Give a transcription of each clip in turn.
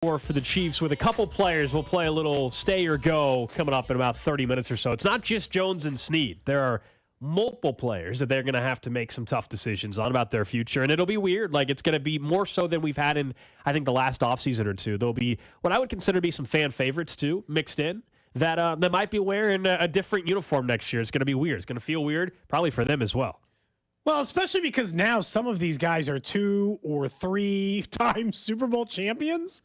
for the Chiefs with a couple players. We'll play a little stay or go coming up in about 30 minutes or so. It's not just Jones and Snead. There are multiple players that they're going to have to make some tough decisions on about their future, and it'll be weird. Like, it's going to be more so than we've had in, I think, the last offseason or two. There'll be what I would consider to be some fan favorites, too, mixed in, that might be wearing a different uniform next year. It's going to be weird. It's going to feel weird, probably for them as well. Well, especially because now some of these guys are 2 or 3 time Super Bowl champions.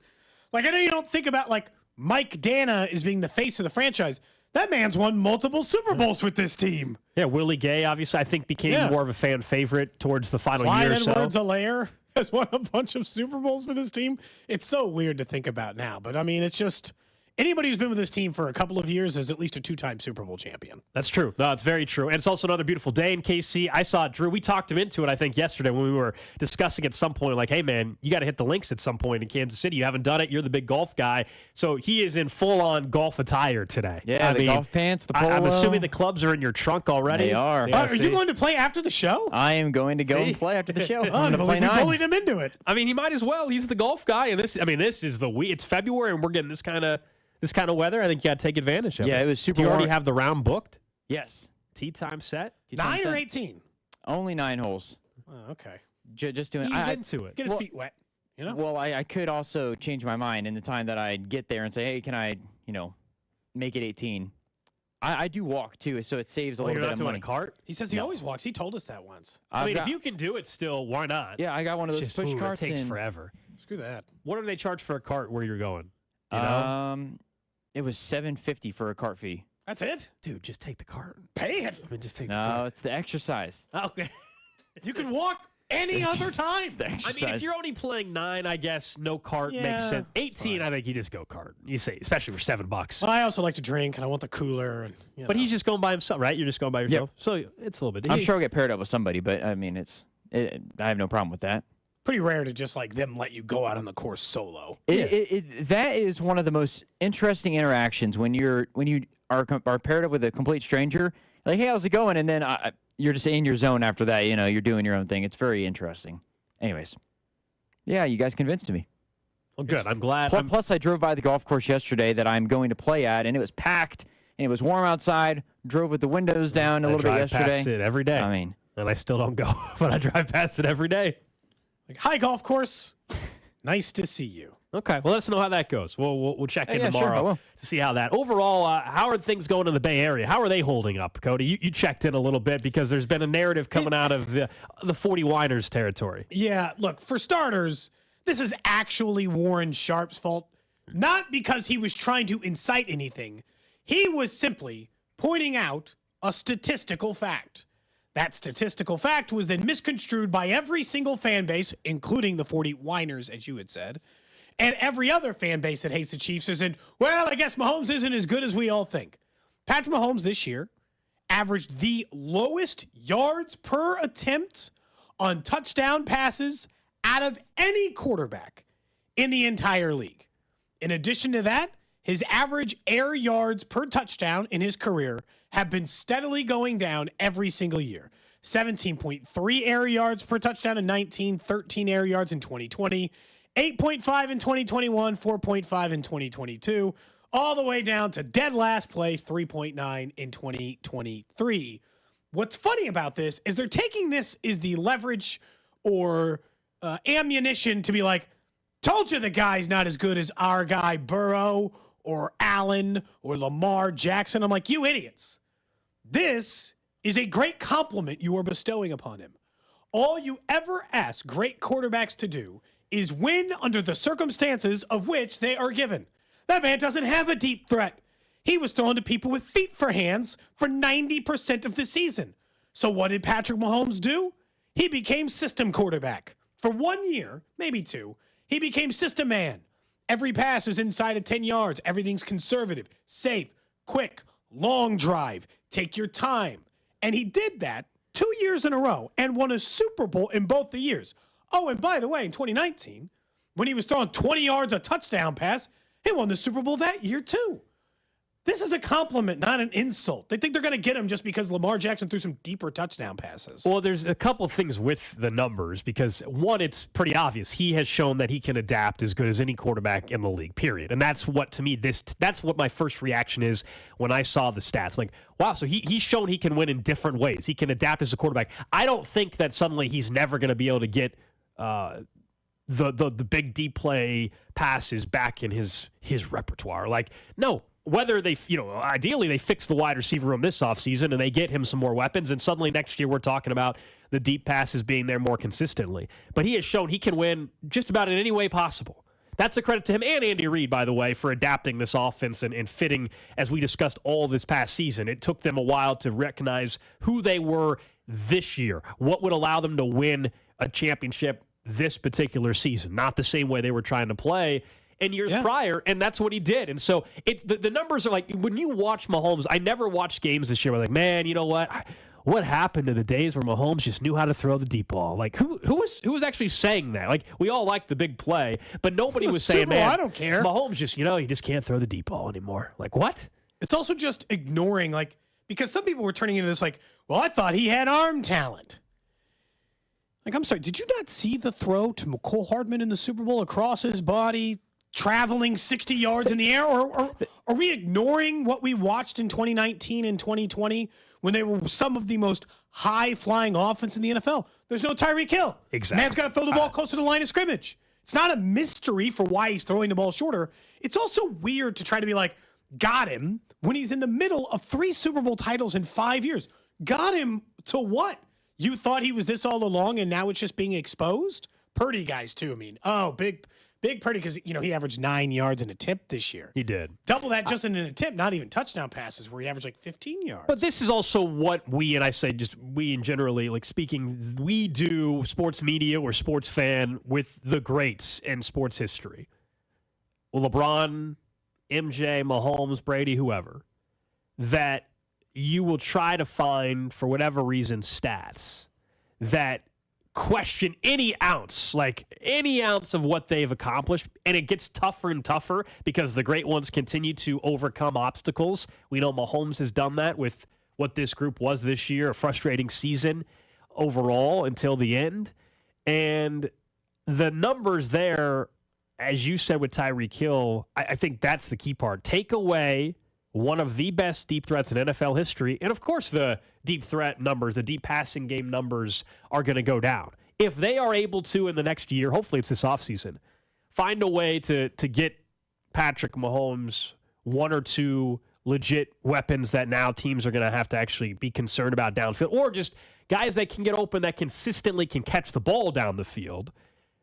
Like, I know you don't think about, like, Mike Dana is being the face of the franchise. That man's won multiple Super Bowls with this team. Yeah, Willie Gay, obviously, I think became more of a fan favorite towards the final Clyde year or so. Edwards-Helaire has won a bunch of Super Bowls for this team. It's so weird to think about now. But, I mean, it's just anybody who's been with this team for a couple of years is at least a 2-time Super Bowl champion. That's true. No, it's very true. And it's also another beautiful day in KC. I saw it, Drew. We talked him into it, I think, yesterday when we were discussing at some point, like, hey, man, you got to hit the links at some point in Kansas City. You haven't done it. You're the big golf guy. So he is in full-on golf attire today. Yeah, the golf pants, the polo. I'm assuming the clubs are in your trunk already. They are. Yeah, are you going to play after the show? I am going to go and play after the show. I believe we bullied him into it. I mean, he might as well. He's the golf guy. And this is it's February, and we're getting this kind of weather. I think you got to take advantage of it. Yeah, it was super Do you already warm. have the round booked? Yes. Tee time set? 9 or 18? Only 9 holes. Oh, okay. Just doing He's into it. Get his feet wet. You know? Well, I could also change my mind in the time that I get there and say, hey, can I, make it 18? I do walk, too, so it saves a little bit of money. A cart? He says he always walks. He told us that once. I mean, if you can do it still, why not? Yeah, I got one of those push carts. It takes forever. Screw that. What do they charge for a cart where you're going? You know? It was $7.50 for a cart fee. That's it? Dude, just take the cart. Pay it. I mean, just take the No, cart. it's the exercise. Okay. You can walk any other time. It's the I exercise. mean, if you're only playing 9, I guess no cart makes sense. 18, I think you just go cart. You say, especially for $7. Well, I also like to drink, and I want the cooler. And But he's just going by himself, right? You're just going by yourself. Yep. So it's a little bit. I'm sure I'll get paired up with somebody, but I mean, I have no problem with that. Pretty rare to just like them let you go out on the course solo. That is one of the most interesting interactions when you are paired up with a complete stranger. Like, hey, how's it going? And then you're just in your zone after that. You're doing your own thing. It's very interesting. Anyways, yeah, you guys convinced me. Well, good. I'm glad. Plus, I drove by the golf course yesterday that I'm going to play at, and it was packed, and it was warm outside. Drove with the windows down a little bit yesterday. I drive past it every day. I mean, and I still don't go, but I drive past it every day. Like, hi, golf course. Nice to see you. Okay, well, let us know how that goes. We'll check in tomorrow to see how that. Overall, how are things going in the Bay Area? How are they holding up, Cody? You checked in a little bit because there's been a narrative coming out of the 40 Winers territory. Yeah, look, for starters, this is actually Warren Sharp's fault. Not because he was trying to incite anything. He was simply pointing out a statistical fact. That statistical fact was then misconstrued by every single fan base, including the 40 Winers, as you had said, and every other fan base that hates the Chiefs isn't, well, I guess Mahomes isn't as good as we all think. Patrick Mahomes this year averaged the lowest yards per attempt on touchdown passes out of any quarterback in the entire league. In addition to that, his average air yards per touchdown in his career have been steadily going down every single year. 17.3 air yards per touchdown in 19, 13 air yards in 2020, 8.5 in 2021, 4.5 in 2022, all the way down to dead last place, 3.9 in 2023. What's funny about this is they're taking this as the leverage or ammunition to be like, told you the guy's not as good as our guy Burrow or Allen or Lamar Jackson. I'm like, you idiots. This is a great compliment you are bestowing upon him. All you ever ask great quarterbacks to do is win under the circumstances of which they are given. That man doesn't have a deep threat. He was throwing to people with feet for hands for 90% of the season. So what did Patrick Mahomes do? He became system quarterback. For 1 year, maybe 2, he became system man. Every pass is inside of 10 yards. Everything's conservative, safe, quick, long drive. Take your time. And he did that 2 years in a row and won a Super Bowl in both the years. Oh, and by the way, in 2019, when he was throwing 20 yards a touchdown pass, he won the Super Bowl that year too. This is a compliment, not an insult. They think they're going to get him just because Lamar Jackson threw some deeper touchdown passes. Well, there's a couple things with the numbers because, one, it's pretty obvious. He has shown that he can adapt as good as any quarterback in the league, period. And that's what, to me, that's what my first reaction is when I saw the stats. I'm like, wow, so he's shown he can win in different ways. He can adapt as a quarterback. I don't think that suddenly he's never going to be able to get the big deep play passes back in his repertoire. Like, no. Whether they, ideally they fix the wide receiver room this offseason and they get him some more weapons, and suddenly next year we're talking about the deep passes being there more consistently. But he has shown he can win just about in any way possible. That's a credit to him and Andy Reid, by the way, for adapting this offense and fitting, as we discussed all this past season. It took them a while to recognize who they were this year, what would allow them to win a championship this particular season, not the same way they were trying to play in years prior, and that's what he did. And so the numbers are like, when you watch Mahomes, I never watched games this year where like, man, you know what happened to the days where Mahomes just knew how to throw the deep ball? Like, who was actually saying that? Like, we all like the big play, but nobody was saying, man, I don't care. Mahomes just, he just can't throw the deep ball anymore. Like, what? It's also just ignoring, like, because some people were turning into this like, well, I thought he had arm talent. Like, I'm sorry, did you not see the throw to McCole Hardman in the Super Bowl across his body, traveling 60 yards in the air? Or are we ignoring what we watched in 2019 and 2020 when they were some of the most high-flying offense in the NFL? There's no Tyreek Hill. Exactly. Man's got to throw the ball closer to the line of scrimmage. It's not a mystery for why he's throwing the ball shorter. It's also weird to try to be like, got him, when he's in the middle of 3 Super Bowl titles in 5 years. Got him to what? You thought he was this all along, and now it's just being exposed? Purdy guys, too. I mean, Big Purdy, because, he averaged 9 yards in a attempt this year. He did. Double that just in an attempt, not even touchdown passes, where he averaged like 15 yards. But this is also what we, and I say just we in generally, like speaking, we do sports media or sports fan with the greats in sports history. Well, LeBron, MJ, Mahomes, Brady, whoever, that you will try to find, for whatever reason, stats that question any ounce of what they've accomplished, and it gets tougher and tougher because the great ones continue to overcome obstacles. We know Mahomes has done that with what this group was this year, a frustrating season overall until the end. And the numbers there, as you said with Tyreek Hill, I think that's the key part. Take away one of the best deep threats in NFL history. And, of course, the deep threat numbers, the deep passing game numbers are going to go down. If they are able to, in the next year, hopefully it's this offseason, find a way to get Patrick Mahomes one or two legit weapons that now teams are going to have to actually be concerned about downfield, or just guys that can get open that consistently can catch the ball down the field,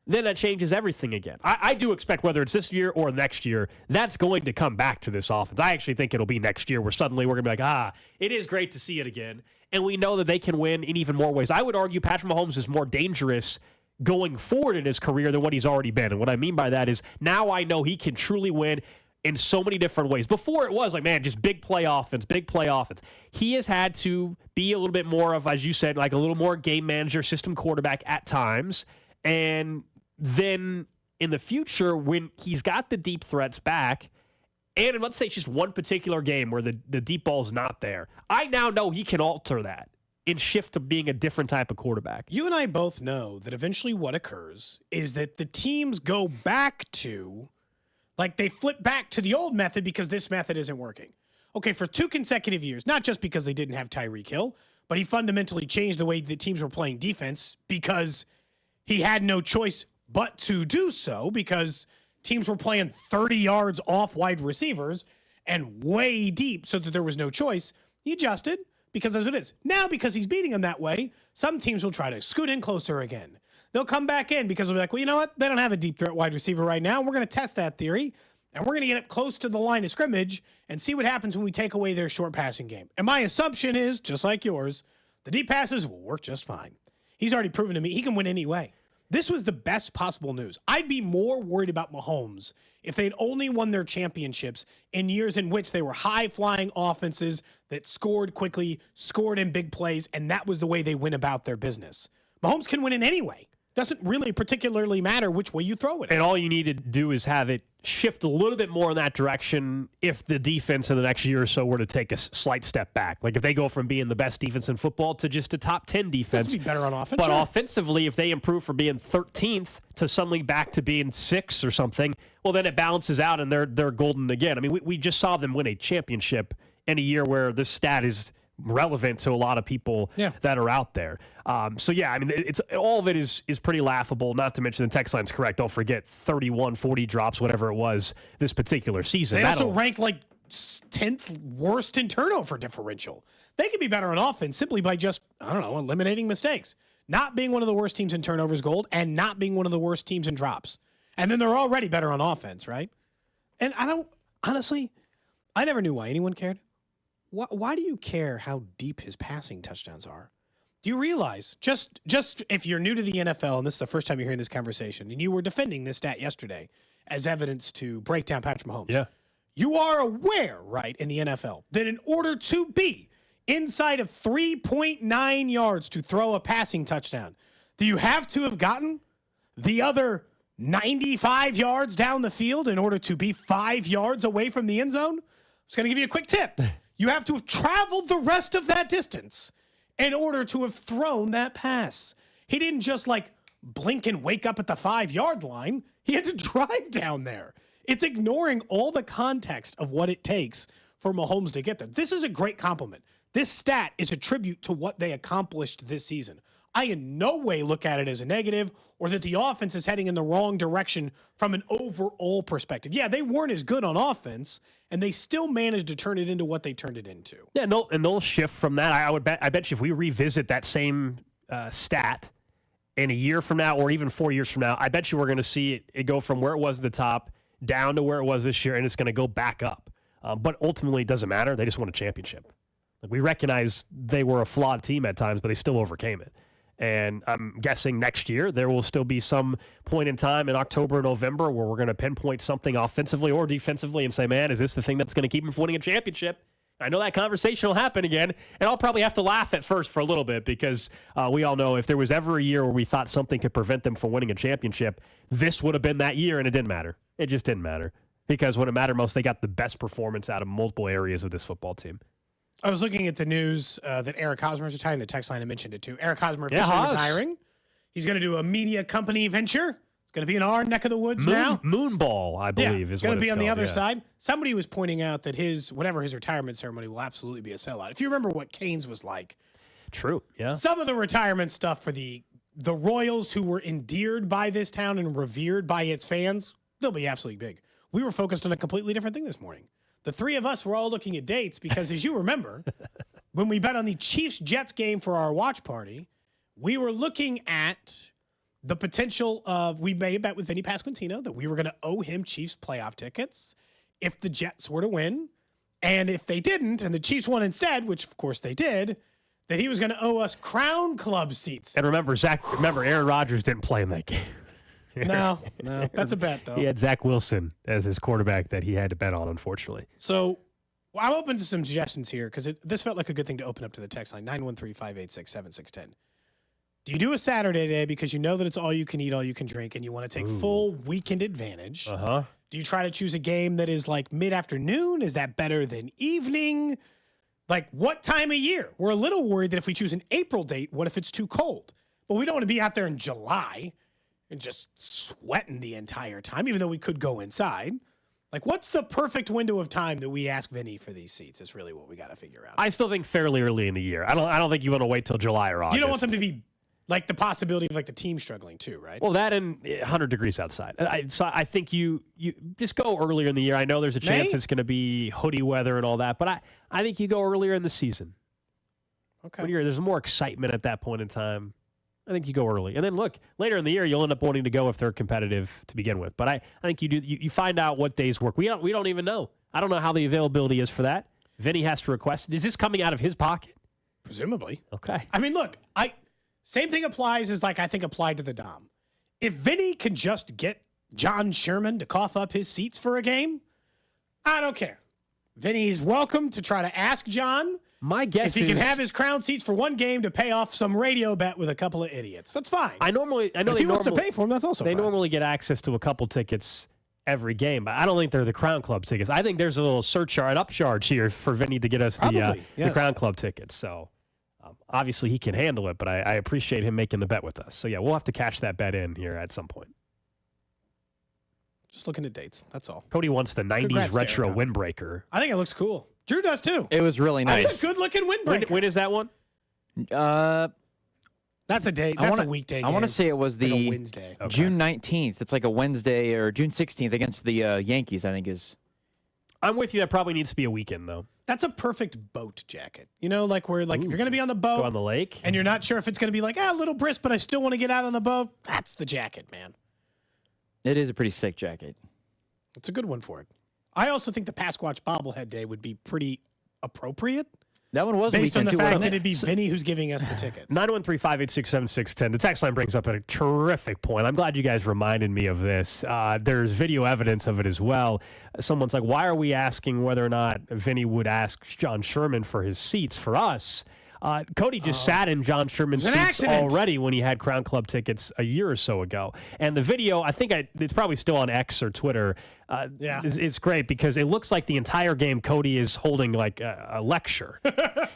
then that changes everything again. I do expect, whether it's this year or next year, that's going to come back to this offense. I actually think it'll be next year where suddenly we're going to be like, it is great to see it again. And we know that they can win in even more ways. I would argue Patrick Mahomes is more dangerous going forward in his career than what he's already been. And what I mean by that is now I know he can truly win in so many different ways. Before it was like, man, just big play offense. He has had to be a little bit more of, as you said, like a little more game manager, system quarterback at times. And then in the future, when he's got the deep threats back, and let's say it's just one particular game where the deep ball's not there, I now know he can alter that and shift to being a different type of quarterback. You and I both know that eventually what occurs is that the teams go back to, like, they flip back to the old method because this method isn't working. Okay, for 2 consecutive years, not just because they didn't have Tyreek Hill, but he fundamentally changed the way the teams were playing defense because he had no choice but to do so, because teams were playing 30 yards off wide receivers and way deep so that there was no choice. He adjusted because as it is. Now, because he's beating them that way, some teams will try to scoot in closer again. They'll come back in because they'll be like, well, you know what? They don't have a deep threat wide receiver right now. We're going to test that theory, and we're going to get up close to the line of scrimmage and see what happens when we take away their short passing game. And my assumption is, just like yours, the deep passes will work just fine. He's already proven to me he can win any way. This was the best possible news. I'd be more worried about Mahomes if they'd only won their championships in years in which they were high-flying offenses that scored quickly, scored in big plays, and that was the way they went about their business. Mahomes can win in any way. Doesn't really particularly matter which way you throw it. And all you need to do is have it shift a little bit more in that direction if the defense in the next year or so were to take a slight step back. Like if they go from being the best defense in football to just a top 10 defense. That'd be better on offense. But sure. offensively, if they improve from being 13th to suddenly back to being 6th or something, well, then it balances out and they're golden again. I mean, we just saw them win a championship in a year where this stat is relevant to a lot of people that are out there. So yeah, I mean, it's all of it is pretty laughable. Not to mention the text line's correct. Don't forget 31, 40 drops, whatever it was this particular season. They also ranked like 10th worst in turnover differential. They could be better on offense simply by just, I don't know, eliminating mistakes. Not being one of the worst teams in turnovers, Gold, and not being one of the worst teams in drops. And then they're already better on offense, right? And honestly, I never knew why anyone cared. Why do you care how deep his passing touchdowns are? Do you realize, just if you're new to the NFL, and this is the first time you're hearing this conversation, and you were defending this stat yesterday as evidence to break down Patrick Mahomes, you are aware, right, in the NFL, that in order to be inside of 3.9 yards to throw a passing touchdown, that you have to have gotten the other 95 yards down the field in order to be 5 yards away from the end zone? I'm just going to give you a quick tip. You have to have traveled the rest of that distance in order to have thrown that pass. He didn't just like blink and wake up at the 5-yard line. He had to drive down there. It's ignoring all the context of what it takes for Mahomes to get there. This is a great compliment. This stat is a tribute to what they accomplished this season. I in no way look at it as a negative or that the offense is heading in the wrong direction from an overall perspective. Yeah, they weren't as good on offense, and they still managed to turn it into what they turned it into. Yeah, no, and they'll shift from that. I bet you if we revisit that same stat in a year from now or even 4 years from now, I bet you we're going to see it go from where it was at the top down to where it was this year, and it's going to go back up. But ultimately, it doesn't matter. They just won a championship. Like, we recognize they were a flawed team at times, but they still overcame it. And I'm guessing next year there will still be some point in time in October or November where we're going to pinpoint something offensively or defensively and say, man, is this the thing that's going to keep them from winning a championship? I know that conversation will happen again, and I'll probably have to laugh at first for a little bit because we all know if there was ever a year where we thought something could prevent them from winning a championship, this would have been that year, and it didn't matter. It just didn't matter because when it mattered most, they got the best performance out of multiple areas of this football team. I was looking at the news that Eric Hosmer is retiring. The text line, I mentioned it too. Eric Hosmer officially retiring. He's going to do a media company venture. It's going to be in our neck of the woods now. Moonball, I believe, is what it's going to be on the other yeah. side. Somebody was pointing out that his retirement ceremony will absolutely be a sellout. If you remember what Canes was like. True, yeah. Some of the retirement stuff for the Royals who were endeared by this town and revered by its fans, they'll be absolutely big. We were focused on a completely different thing this morning. The three of us were all looking at dates because, as you remember, when we bet on the Chiefs-Jets game for our watch party, we were looking at the potential of, we made a bet with Vinny Pasquantino that we were going to owe him Chiefs playoff tickets if the Jets were to win. And if they didn't, and the Chiefs won instead, which of course they did, that he was going to owe us Crown Club seats. And remember, Aaron Rodgers didn't play in that game. No, that's a bet, though. He had Zach Wilson as his quarterback that he had to bet on, unfortunately. So I'm open to some suggestions here because this felt like a good thing to open up to the text line, 913-586-7610. Do you do a Saturday day because you know that it's all you can eat, all you can drink, and you want to take full weekend advantage? Uh-huh. Do you try to choose a game that is like mid-afternoon? Is that better than evening? Like, what time of year? We're a little worried that if we choose an April date, what if it's too cold? But we don't want to be out there in July and just sweating the entire time, even though we could go inside. Like, what's the perfect window of time that we ask Vinny for these seats is really what we got to figure out. I still think fairly early in the year. I don't think you want to wait till July or August. You don't want them to be like the possibility of like the team struggling too, right? Well, that and 100 degrees outside. So I think you just go earlier in the year. I know there's a chance it's going to be hoodie weather and all that, but I think you go earlier in the season. Okay. When there's more excitement at that point in time. I think you go early. And then look, later in the year, you'll end up wanting to go if they're competitive to begin with. But I think you find out what days work. We don't even know. I don't know how the availability is for that. Vinny has to request it. Is this coming out of his pocket? Presumably. Okay. I mean, look, same thing applies as like I think applied to the Dom. If Vinny can just get John Sherman to cough up his seats for a game, I don't care. Vinny's welcome to try to ask John My guess if he is can have his crown seats for one game to pay off some radio bet with a couple of idiots, that's fine. I know if he wants to pay for them, that's also they fine. normally get access to a couple tickets every game, but I don't think they're the Crown Club tickets. I think there's a little surcharge, upcharge here for Vinny to get us the Crown Club tickets. So obviously he can handle it, but I appreciate him making the bet with us. So yeah, we'll have to cash that bet in here at some point. Just looking at dates. That's all. Cody wants the 90s Congrats, retro Derek. windbreaker. I think it looks cool. Drew does too. It was really nice. That's a good-looking windbreaker. When is that one? That's a day. That's a weekday game. I want to say it was like the a Wednesday. Okay. June 19th. It's like a Wednesday or June 16th against the Yankees, I think is. I'm with you. That probably needs to be a weekend, though. That's a perfect boat jacket. You know, like where you're going to be on the boat. Go on the lake. And you're not sure if it's going to be like, a little brisk, but I still want to get out on the boat. That's the jacket, man. It is a pretty sick jacket. It's a good one for it. I also think the Pasquatch bobblehead day would be pretty appropriate. That one was based on weekend the too, fact wasn't that it? it'd be Vinny who's giving us the tickets. 913-586-7610. The text line brings up a terrific point. I'm glad you guys reminded me of this. There's video evidence of it as well. Someone's like, why are we asking whether or not Vinny would ask John Sherman for his seats for us? Cody just sat in John Sherman's seats accident. already when he had Crown Club tickets a year or so ago. And the video, it's probably still on X or Twitter. It's great because it looks like the entire game Cody is holding like a lecture.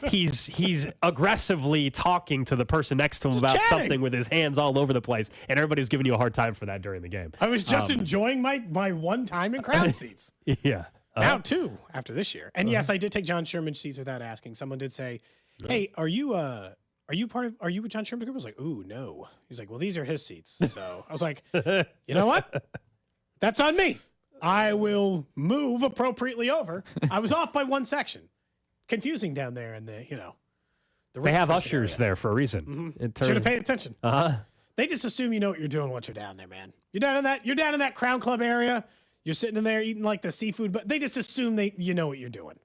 He's aggressively talking to the person next to him about something with his hands all over the place, and everybody's giving you a hard time for that during the game. I was just enjoying my one time in crown seats. Yeah. Now two after this year. And yes, I did take John Sherman's seats without asking. Someone did say, "Hey, are you with John Sherman's group?" I was like, "Ooh, no." He's like, "Well, these are his seats." So I was like, "You know what? That's on me. I will move appropriately over." I was off by one section. Confusing down there in the They have ushers area. there for a reason. Mm-hmm. Should have paid attention. Uh-huh. They just assume you know what you're doing once you're down there, man. You're down in that Crown Club area. You're sitting in there eating like the seafood, but they just assume you know what you're doing.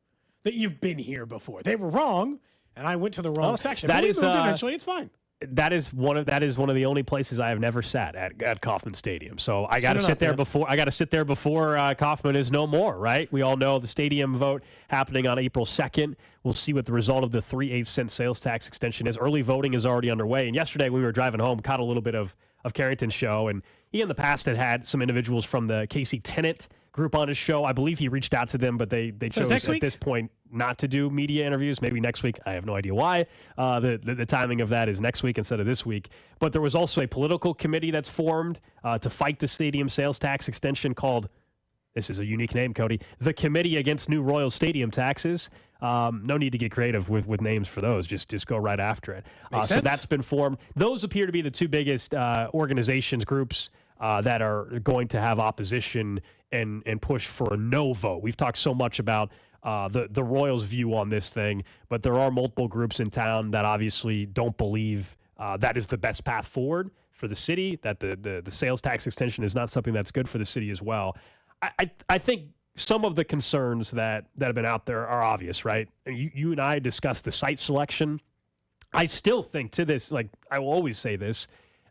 That you've been here before. They were wrong, and I went to the wrong section. That but is we moved eventually. It's fine. That is one of the only places I have never sat at Kauffman Stadium. So I got to sit there before Kauffman is no more. Right? We all know the stadium vote happening on April 2nd. We'll see what the result of the 3/8 cent sales tax extension is. Early voting is already underway. And yesterday when we were driving home, caught a little bit of Carrington's show, and he in the past had some individuals from the KC Tenant group on his show. I believe he reached out to them, but they chose at this point not to do media interviews. Maybe next week. I have no idea why. The timing of that is next week instead of this week. But there was also a political committee that's formed to fight the stadium sales tax extension called, this is a unique name, Cody, the Committee Against New Royal Stadium Taxes. No need to get creative with names for those. Just go right after it. So that's been formed. Those appear to be the two biggest organizations, groups that are going to have opposition and push for a no vote. We've talked so much about the Royals' view on this thing, but there are multiple groups in town that obviously don't believe that is the best path forward for the city, that the sales tax extension is not something that's good for the city as well. I think some of the concerns that have been out there are obvious, right? You and I discussed the site selection. I still think to this, like I will always say this,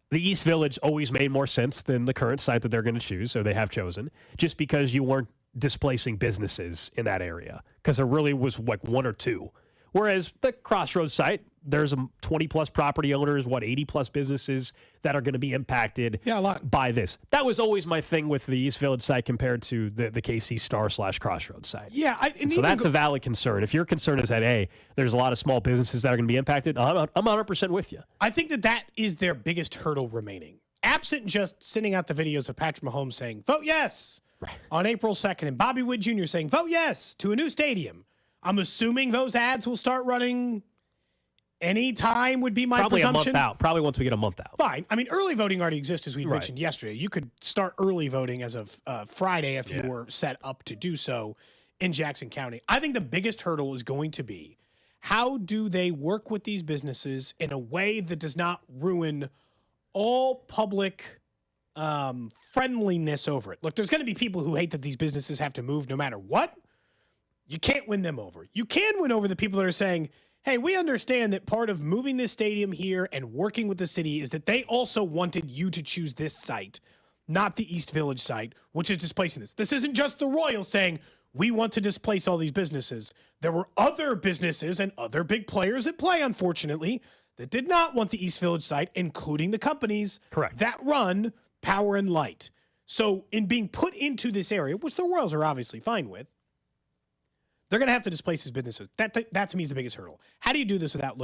the East Village always made more sense than the current site that they're going to choose, or they have chosen, just because you weren't displacing businesses in that area, because there really was like one or two. Whereas the Crossroads site, there's 20-plus property owners, 80-plus businesses that are going to be impacted a lot by this. That was always my thing with the East Village site compared to the KC Star/Crossroads site. Yeah. So that's a valid concern. If your concern is that, hey, there's a lot of small businesses that are going to be impacted, I'm 100% with you. I think that is their biggest hurdle remaining. Absent just sending out the videos of Patrick Mahomes saying, vote yes on April 2nd, and Bobby Wood Jr. saying, vote yes to a new stadium. I'm assuming those ads will start running any time would be my presumption. Probably a month out. Probably once we get a month out. Fine. I mean, early voting already exists, as we mentioned yesterday. You could start early voting as of Friday if you were set up to do so in Jackson County. I think the biggest hurdle is going to be, how do they work with these businesses in a way that does not ruin all public friendliness over it? Look, there's going to be people who hate that these businesses have to move no matter what. You can't win them over. You can win over the people that are saying, hey, we understand that part of moving this stadium here and working with the city is that they also wanted you to choose this site, not the East Village site, which is displacing this. This isn't just the Royals saying, we want to displace all these businesses. There were other businesses and other big players at play, unfortunately, that did not want the East Village site, including the companies Correct. that run Power and Light. So in being put into this area, which the Royals are obviously fine with, they're going to have to displace these businesses. That to me is the biggest hurdle. How do you do this without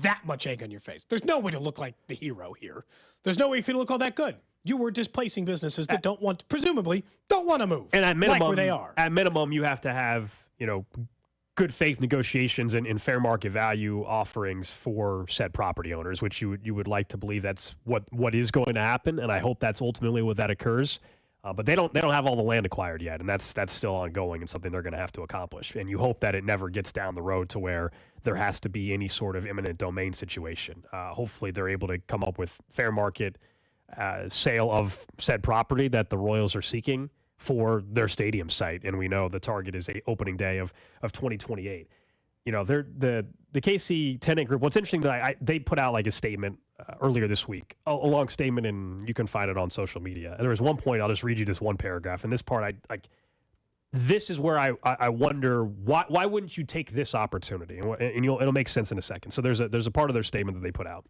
that much egg on your face? There's no way to look like the hero here. There's no way for you to look all that good. You were displacing businesses that presumably don't want to move. And at minimum, like where they are. At minimum, you have to have, good faith negotiations and fair market value offerings for said property owners, which you would like to believe that's what is going to happen, and I hope that's ultimately what that occurs. But they don't have all the land acquired yet, and that's still ongoing and something they're going to have to accomplish. And you hope that it never gets down the road to where there has to be any sort of eminent domain situation. Hopefully, they're able to come up with fair market sale of said property that the Royals are seeking for their stadium site, and we know the target is a opening day of 2028. The KC tenant group. What's interesting that they put out like a statement earlier this week, a long statement, and you can find it on social media. And there was one point, I'll just read you this one paragraph, and this part, this is where I wonder why wouldn't you take this opportunity, and it'll make sense in a second. So there's a part of their statement that they put out,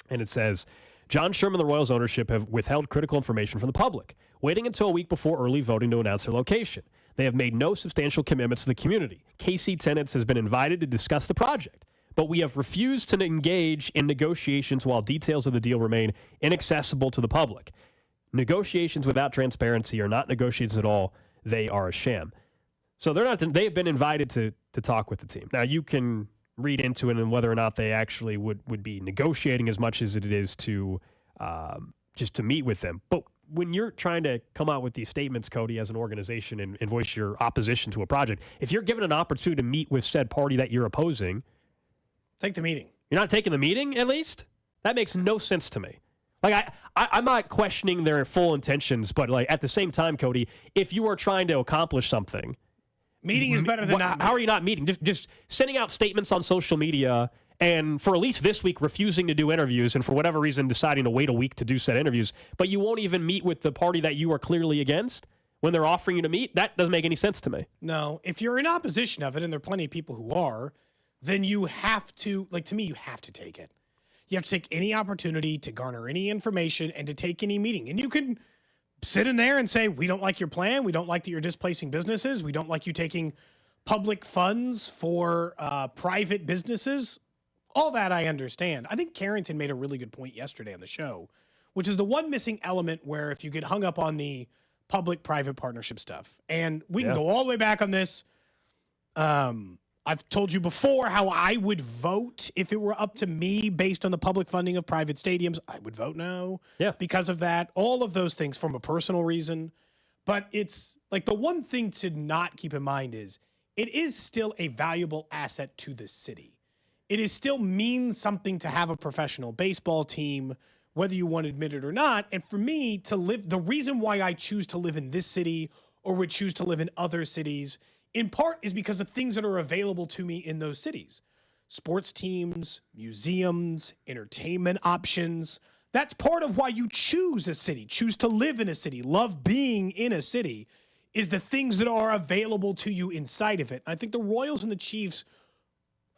and it says, John Sherman and the Royals ownership have withheld critical information from the public, waiting until a week before early voting to announce their location. They have made no substantial commitments to the community. KC Tenants has been invited to discuss the project, but we have refused to engage in negotiations while details of the deal remain inaccessible to the public. Negotiations without transparency are not negotiations at all. They are a sham. So they have been invited to talk with the team. Now, you can read into it and whether or not they actually would be negotiating as much as it is to just to meet with them. But when you're trying to come out with these statements, Cody, as an organization and voice your opposition to a project, if you're given an opportunity to meet with said party that you're opposing, take the meeting. You're not taking the meeting, at least? That makes no sense to me. Like, I'm not questioning their full intentions, but like at the same time, Cody, if you are trying to accomplish something, meeting is better than not meeting. How are you not meeting? Just sending out statements on social media and for at least this week refusing to do interviews and for whatever reason deciding to wait a week to do said interviews, but you won't even meet with the party that you are clearly against when they're offering you to meet? That doesn't make any sense to me. No. If you're in opposition of it, and there are plenty of people who are, then you have to, to me, you have to take it. You have to take any opportunity to garner any information and to take any meeting. And you can sit in there and say, we don't like your plan. We don't like that you're displacing businesses. We don't like you taking public funds for private businesses. All that I understand. I think Carrington made a really good point yesterday on the show, which is the one missing element where if you get hung up on the public-private partnership stuff, and we can go all the way back on this. I've told you before how I would vote if it were up to me based on the public funding of private stadiums. I would vote no because of that. All of those things from a personal reason. But it's like the one thing to not keep in mind is it is still a valuable asset to the city. It is still means something to have a professional baseball team, whether you want to admit it or not. And for me to live, the reason why I choose to live in this city or would choose to live in other cities in part is because of things that are available to me in those cities. Sports teams, museums, entertainment options. That's part of why you choose a city, choose to live in a city, love being in a city, is the things that are available to you inside of it. I think the Royals and the Chiefs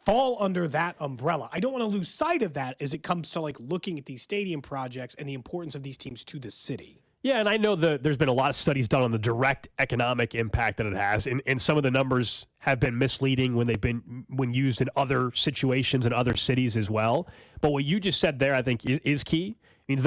fall under that umbrella. I don't want to lose sight of that as it comes to looking at these stadium projects and the importance of these teams to the city. Yeah, and I know that there's been a lot of studies done on the direct economic impact that it has, and some of the numbers have been misleading when used in other situations in other cities as well. But what you just said there, I think, is key. I mean,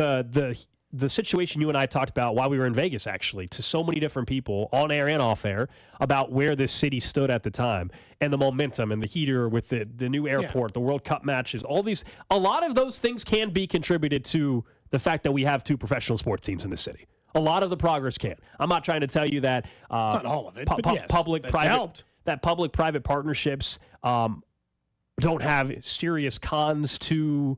the situation you and I talked about while we were in Vegas, actually, to so many different people on air and off air about where this city stood at the time and the momentum and the heater with the new airport, the World Cup matches, a lot of those things can be contributed to the fact that we have two professional sports teams in the city. A lot of the progress can. I'm not trying to tell you that not all of it, but yes, public-private partnerships don't have serious cons to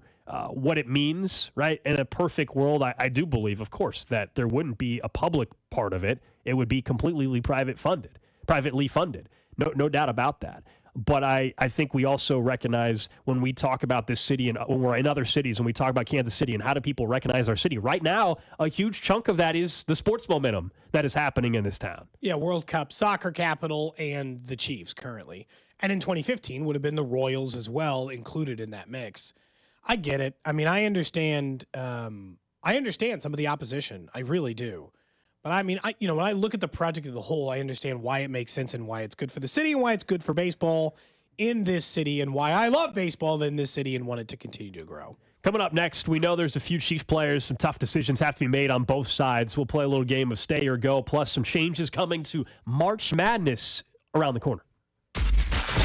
what it means, right? In a perfect world, I do believe, of course, that there wouldn't be a public part of it. It would be completely privately funded. No doubt about that. But I think we also recognize when we talk about this city and when we're in other cities and we talk about Kansas City and how do people recognize our city? Right now, a huge chunk of that is the sports momentum that is happening in this town. Yeah, World Cup soccer capital and the Chiefs currently. And in 2015 would have been the Royals as well included in that mix. I get it. I mean, I understand some of the opposition. I really do. But I mean, when I look at the project as a whole, I understand why it makes sense and why it's good for the city and why it's good for baseball in this city and why I love baseball in this city and want it to continue to grow. Coming up next, we know there's a few Chiefs players. Some tough decisions have to be made on both sides. We'll play a little game of stay or go, plus some changes coming to March Madness around the corner.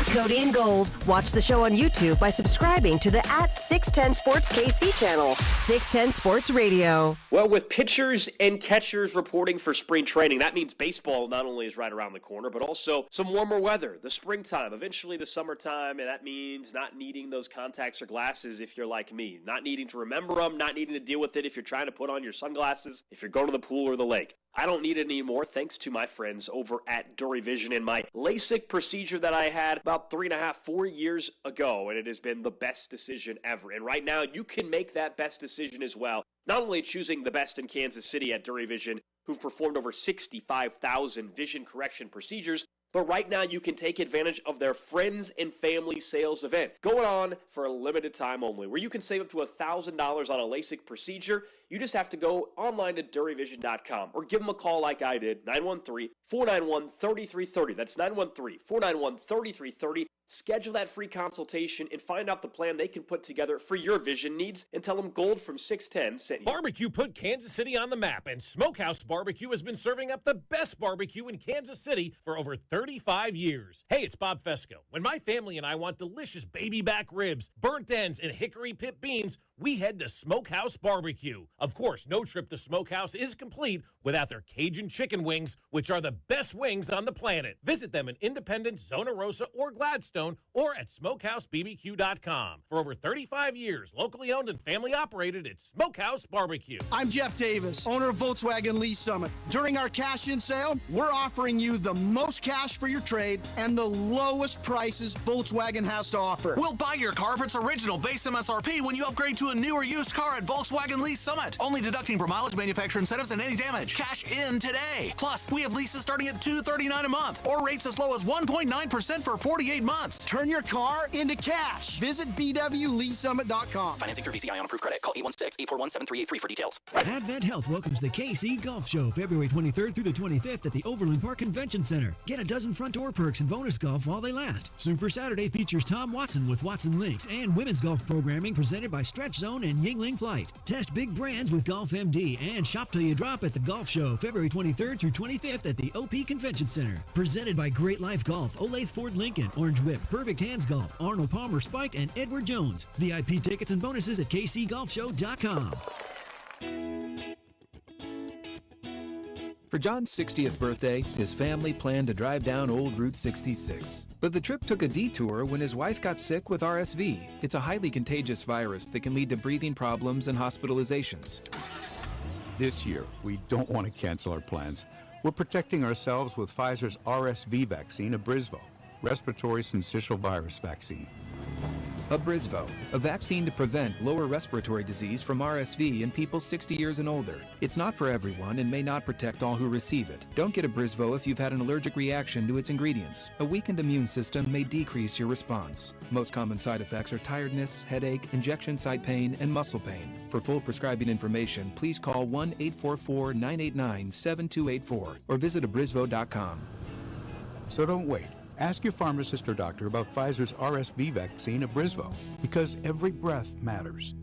Cody and Gold. Watch the show on YouTube by subscribing to the @610 Sports KC channel. 610 Sports Radio. Well, with pitchers and catchers reporting for spring training, that means baseball not only is right around the corner, but also some warmer weather, the springtime, eventually the summertime, and that means not needing those contacts or glasses if you're like me, not needing to remember them, not needing to deal with it if you're trying to put on your sunglasses, if you're going to the pool or the lake. I don't need it anymore thanks to my friends over at Dury Vision and my LASIK procedure that I had about 4 years ago, and it has been the best decision ever. And right now, you can make that best decision as well. Not only choosing the best in Kansas City at Dury Vision, who've performed over 65,000 vision correction procedures, but right now you can take advantage of their Friends and Family Sales event going on for a limited time only, where you can save up to $1,000 on a LASIK procedure. You just have to go online to DuryVision.com or give them a call like I did, 913-491-3330. That's 913-491-3330. Schedule that free consultation and find out the plan they can put together for your vision needs, and tell them Gold from 610 sent you. Barbecue put Kansas City on the map, and Smokehouse Barbecue has been serving up the best barbecue in Kansas City for over 35 years. Hey, it's Bob Fesco. When my family and I want delicious baby back ribs, burnt ends, and hickory pit beans, we head to Smokehouse Barbecue. Of course, no trip to Smokehouse is complete without their Cajun chicken wings, which are the best wings on the planet. Visit them in Independence, Zona Rosa, or Gladstone, or at SmokehouseBBQ.com. For over 35 years, locally owned and family operated, it's Smokehouse Barbecue. I'm Jeff Davis, owner of Volkswagen Lease Summit. During our cash-in sale, we're offering you the most cash for your trade and the lowest prices Volkswagen has to offer. We'll buy your car if it's original base MSRP when you upgrade to a new or used car at Volkswagen Lease Summit. Only deducting for mileage, manufacturer incentives, and any damage. Cash in today. Plus, we have leases starting at $239 a month or rates as low as 1.9% for 48 months. Turn your car into cash. Visit VWLeaseSummit.com. Financing through VCI on approved credit. Call 816-841-7383 for details. Advent Health welcomes the KC Golf Show February 23rd through the 25th at the Overland Park Convention Center. Get a dozen front door perks and bonus golf while they last. Super Saturday features Tom Watson with Watson Links and women's golf programming presented by Stretch Zone and Yingling Flight. Test big brands with Golf MD and shop till you drop at the Golf Show February 23rd through 25th at the OP Convention Center. Presented by Great Life Golf, Olathe Ford Lincoln, Orange Whip, Perfect Hands Golf, Arnold Palmer Spiked, and Edward Jones. VIP tickets and bonuses at kcgolfshow.com. For John's 60th birthday, his family planned to drive down Old Route 66. But the trip took a detour when his wife got sick with RSV. It's a highly contagious virus that can lead to breathing problems and hospitalizations. This year, we don't want to cancel our plans. We're protecting ourselves with Pfizer's RSV vaccine, Abrysvo, respiratory syncytial virus vaccine. Abrysvo, a vaccine to prevent lower respiratory disease from RSV in people 60 years and older. It's not for everyone and may not protect all who receive it. Don't get Abrysvo if you've had an allergic reaction to its ingredients. A weakened immune system may decrease your response. Most common side effects are tiredness, headache, injection site pain, and muscle pain. For full prescribing information, please call 1-844-989-7284 or visit abrysvo.com. So don't wait. Ask your pharmacist or doctor about Pfizer's RSV vaccine, Abrysvo, because every breath matters.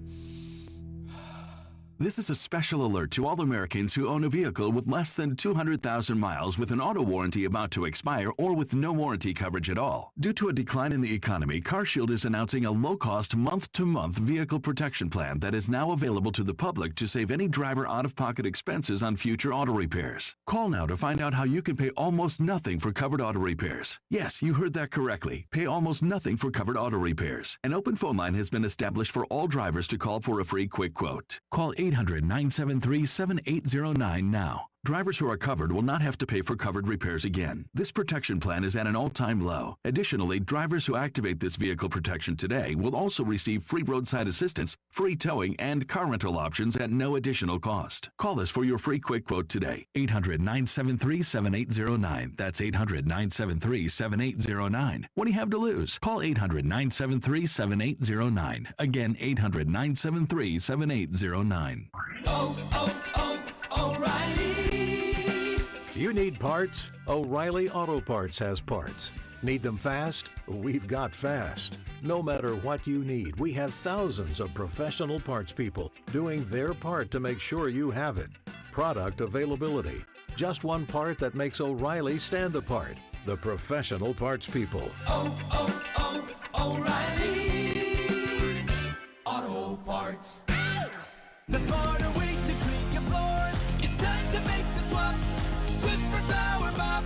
This is a special alert to all Americans who own a vehicle with less than 200,000 miles with an auto warranty about to expire or with no warranty coverage at all. Due to a decline in the economy, CarShield is announcing a low-cost month-to-month vehicle protection plan that is now available to the public to save any driver out-of-pocket expenses on future auto repairs. Call now to find out how you can pay almost nothing for covered auto repairs. Yes, you heard that correctly. Pay almost nothing for covered auto repairs. An open phone line has been established for all drivers to call for a free quick quote. Call 800-973-7809 now. Drivers who are covered will not have to pay for covered repairs again. This protection plan is at an all-time low. Additionally, drivers who activate this vehicle protection today will also receive free roadside assistance, free towing, and car rental options at no additional cost. Call us for your free quick quote today. 800-973-7809. That's 800-973-7809. What do you have to lose? Call 800-973-7809. Again, 800-973-7809. You need parts? O'Reilly Auto Parts has parts. Need them fast? We've got fast. No matter what you need, we have thousands of professional parts people doing their part to make sure you have it. Product availability. Just one part that makes O'Reilly stand apart. The professional parts people. O'Reilly Auto Parts. The smarter way to clean your floors. It's time to make the swap. Swiffer Power Mop.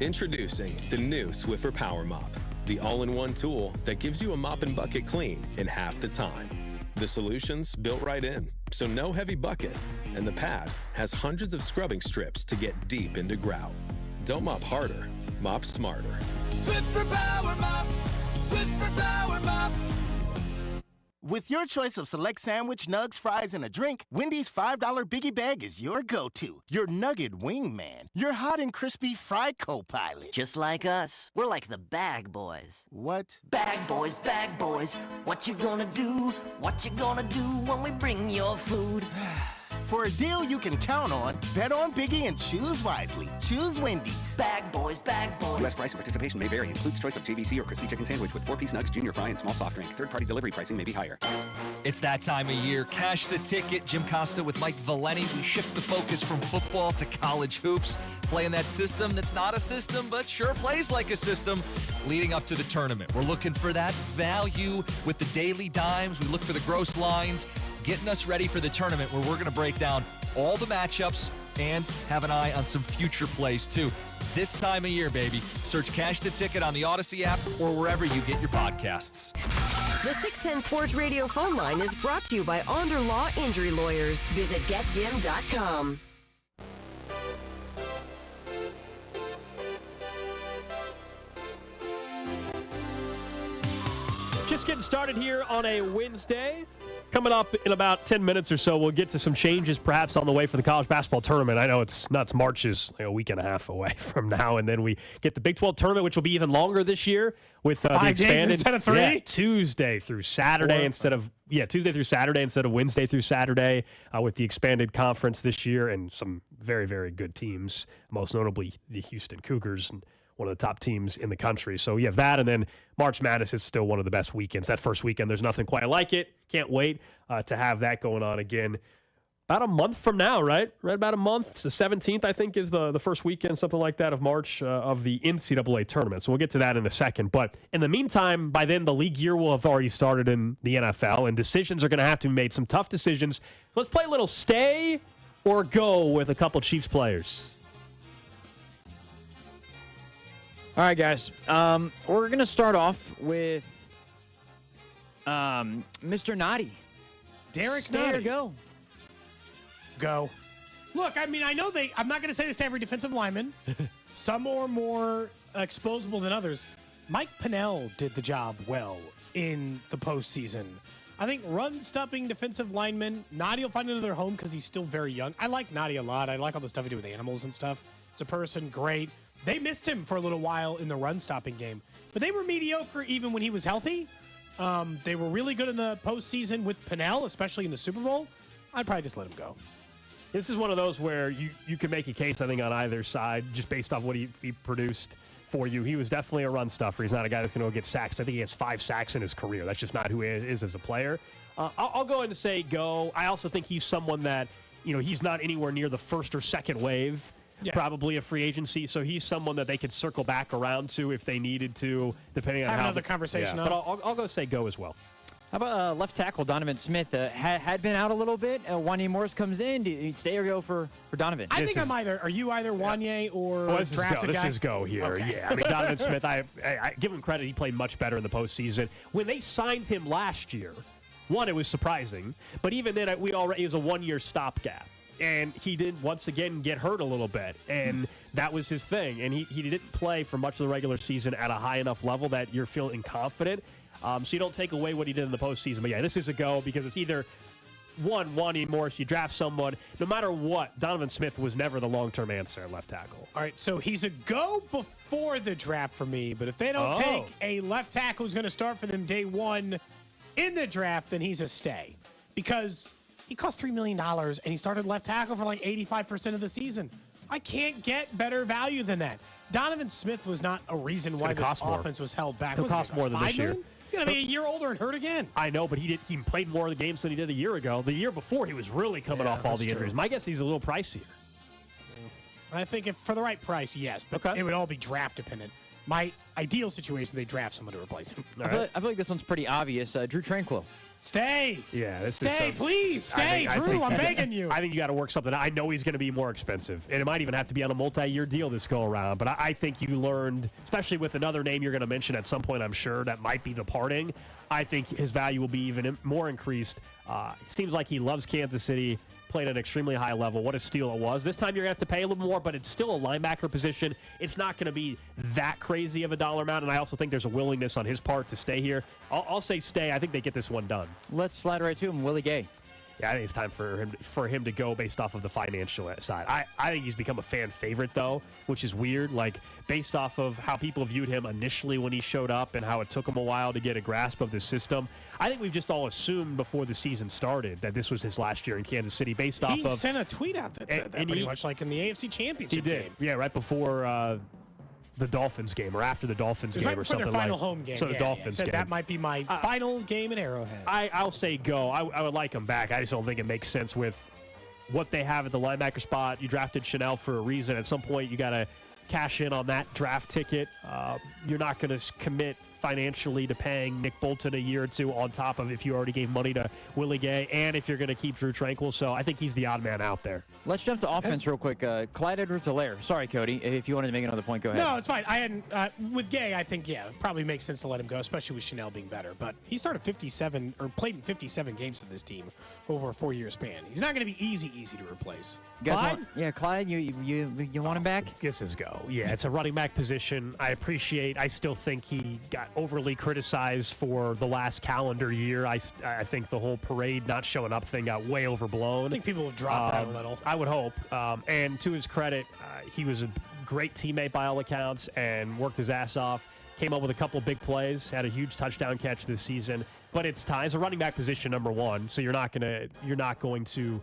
Introducing the new Swiffer Power Mop, the all-in-one tool that gives you a mop and bucket clean in half the time. The solution's built right in, so no heavy bucket, and the pad has hundreds of scrubbing strips to get deep into grout. Don't mop harder, mop smarter. Swiffer Power Mop. Swiffer Power Mop. With your choice of select sandwich, nugs, fries, and a drink, Wendy's $5 Biggie Bag is your go-to. Your nugget wingman. Your hot and crispy fry co-pilot. Just like us. We're like the bag boys. What? Bag boys, bag boys. What you gonna do? What you gonna do when we bring your food? For a deal you can count on, bet on Biggie and choose wisely. Choose Wendy's. Bag boys, bag boys. U.S. price and participation may vary. Includes choice of JVC or crispy chicken sandwich with 4-piece nugs, junior fry, and small soft drink. Third-party delivery pricing may be higher. It's that time of year. Cash the ticket. Jim Costa with Mike Valeni. We shift the focus from football to college hoops. Playing that system that's not a system, but sure plays like a system leading up to the tournament. We're looking for that value with the daily dimes. We look for the gross lines, getting us ready for the tournament where we're going to break down all the matchups and have an eye on some future plays too. This time of year, baby. Search Cash the Ticket on the Odyssey app or wherever you get your podcasts. The 610 Sports Radio phone line is brought to you by Onder Law Injury Lawyers. Visit getjim.com. Just getting started here on a Wednesday. Coming up in about 10 minutes or so, we'll get to some changes perhaps on the way for the college basketball tournament. I know it's nuts. March is a week and a half away from now, and then we get the Big 12 tournament, which will be even longer this year with the expanded 5 days instead of 3? Yeah, Tuesday through Saturday instead of Wednesday through Saturday with the expanded conference this year and some very, very good teams, most notably the Houston Cougars and one of the top teams in the country. So you have that, and then March Madness is still one of the best weekends. That first weekend, there's nothing quite like it. Can't wait to have that going on again. About a month from now, right? Right about a month. It's the 17th, I think, is the first weekend, something like that, of March of the NCAA tournament. So we'll get to that in a second. But in the meantime, by then, the league year will have already started in the NFL, and decisions are going to have to be made, some tough decisions. So let's play a little stay or go with a couple Chiefs players. All right, guys. We're going to start off with Mr. Naughty. Derek Stay Naughty. or go? Go. Look, I mean, I know I'm not going to say this to every defensive lineman. Some are more exposable than others. Mike Pennell did the job well in the postseason. I think run-stopping defensive linemen, Naughty will find another home because he's still very young. I like Naughty a lot. I like all the stuff he did with animals and stuff. As a person, great. They missed him for a little while in the run-stopping game, but they were mediocre even when he was healthy. They were really good in the postseason with Pennell, especially in the Super Bowl. I'd probably just let him go. This is one of those where you can make a case, I think, on either side, just based off what he produced for you. He was definitely a run stuffer. He's not a guy that's going to go get sacks. I think he has 5 sacks in his career. That's just not who he is as a player. I'll go ahead and say go. I also think he's someone that, he's not anywhere near the first or second wave. Yeah. Probably a free agency, so he's someone that they could circle back around to if they needed to, depending on have how another conversation. Yeah. But I'll go say go as well. How about left tackle Donovan Smith? Had been out a little bit. Wanye Morris comes in. Do you stay or go for Donovan? I think are you either Wanye or drafted guy? This is go here. Okay. Yeah, I mean, Donovan Smith, I give him credit. He played much better in the postseason. When they signed him last year, it was surprising. But even then, it was a 1-year stopgap. And he did, once again, get hurt a little bit. And that was his thing. And he didn't play for much of the regular season at a high enough level that you're feeling confident. So you don't take away what he did in the postseason. But, yeah, this is a go because it's either wanting more. So you draft someone. No matter what, Donovan Smith was never the long-term answer at left tackle. All right, so he's a go before the draft for me. But if they don't take a left tackle who's going to start for them day one in the draft, then he's a stay. Because he cost $3 million, and he started left tackle for like 85% of the season. I can't get better value than that. Donovan Smith was not a reason why this offense was held back. It'll cost more than this year. He's going to be a year older and hurt again. I know, but he played more of the games than he did a year ago. The year before, he was really coming off all the injuries. My guess he's a little pricier. I think if for the right price, yes, but it would all be draft dependent. My ideal situation, they draft someone to replace him. I feel like this one's pretty obvious. Drew Tranquill. Stay. Yeah, stay, please. Stay, Drew. I'm begging you. I think you got to work something out. I know he's going to be more expensive, and it might even have to be on a multi-year deal this go around. But I think you learned, especially with another name you're going to mention at some point, I'm sure, that might be departing. I think his value will be even more increased. It seems like he loves Kansas City, played at an extremely high level. What a steal it was. This time you're going to have to pay a little more, but it's still a linebacker position. It's not going to be that crazy of a dollar amount, and I also think there's a willingness on his part to stay here. I'll say stay. I think they get this one done. Let's slide right to him, Willie Gay. Yeah, I think it's time for him to go based off of the financial side. I think he's become a fan favorite, though, which is weird. Like, based off of how people viewed him initially when he showed up and how it took him a while to get a grasp of the system, I think we've just all assumed before the season started that this was his last year in Kansas City based off of... He sent a tweet out that said that pretty much like in the AFC Championship game. Yeah, right before... the Dolphins game or after the Dolphins game or something like that. Their final home game. So the Dolphins game. That might be my final game at Arrowhead. I'll say go. I would like him back. I just don't think it makes sense with what they have at the linebacker spot. You drafted Chanel for a reason. At some point, you got to cash in on that draft ticket. You're not going to commit financially to paying Nick Bolton a year or two on top of if you already gave money to Willie Gay and if you're going to keep Drew Tranquill. So I think he's the odd man out there. Let's jump to offense real quick. Clyde Edwards-Helaire. Sorry, Cody. If you wanted to make another point, go ahead. No, it's fine. I hadn't. With Gay, I think, it probably makes sense to let him go, especially with Chanel being better. But he started 57 or played in 57 games to this team over a 4-year span. He's not going to be easy to replace. Clyde? Clyde, you want him back? This is go. Yeah, it's a running back position. I still think he got overly criticized for the last calendar year. I think the whole parade not showing up thing got way overblown. I think people have dropped that a little. I would hope. And to his credit, he was a great teammate by all accounts and worked his ass off. Came up with a couple big plays, had a huge touchdown catch this season. But it's time. It's a running back position, number one. So you're not going to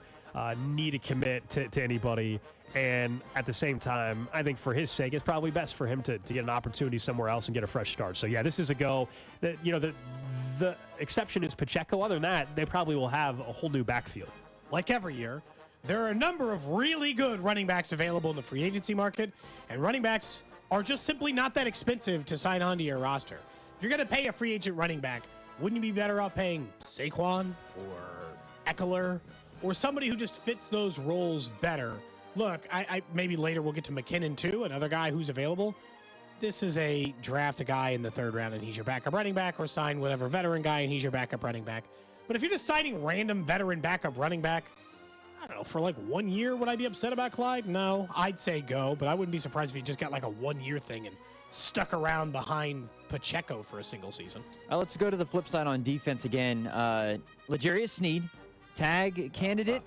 need to commit to anybody. And at the same time, I think for his sake, it's probably best for him to get an opportunity somewhere else and get a fresh start. So, yeah, this is a go. The exception is Pacheco. Other than that, they probably will have a whole new backfield. Like every year, there are a number of really good running backs available in the free agency market, and running backs are just simply not that expensive to sign onto your roster. If you're going to pay a free agent running back, wouldn't you be better off paying Saquon or Eckler or somebody who just fits those roles better? Look, I maybe later we'll get to McKinnon too, another guy who's available. This is a draft a guy in the third round and he's your backup running back, or sign whatever veteran guy and he's your backup running back. But if you're just signing random veteran backup running back, I don't know, for like 1 year, would I be upset about Clyde? No, I'd say go, but I wouldn't be surprised if he just got like a 1 year thing and stuck around behind Pacheco for a single season. Let's go to the flip side on defense again. L'Jarius Sneed. Tag candidate,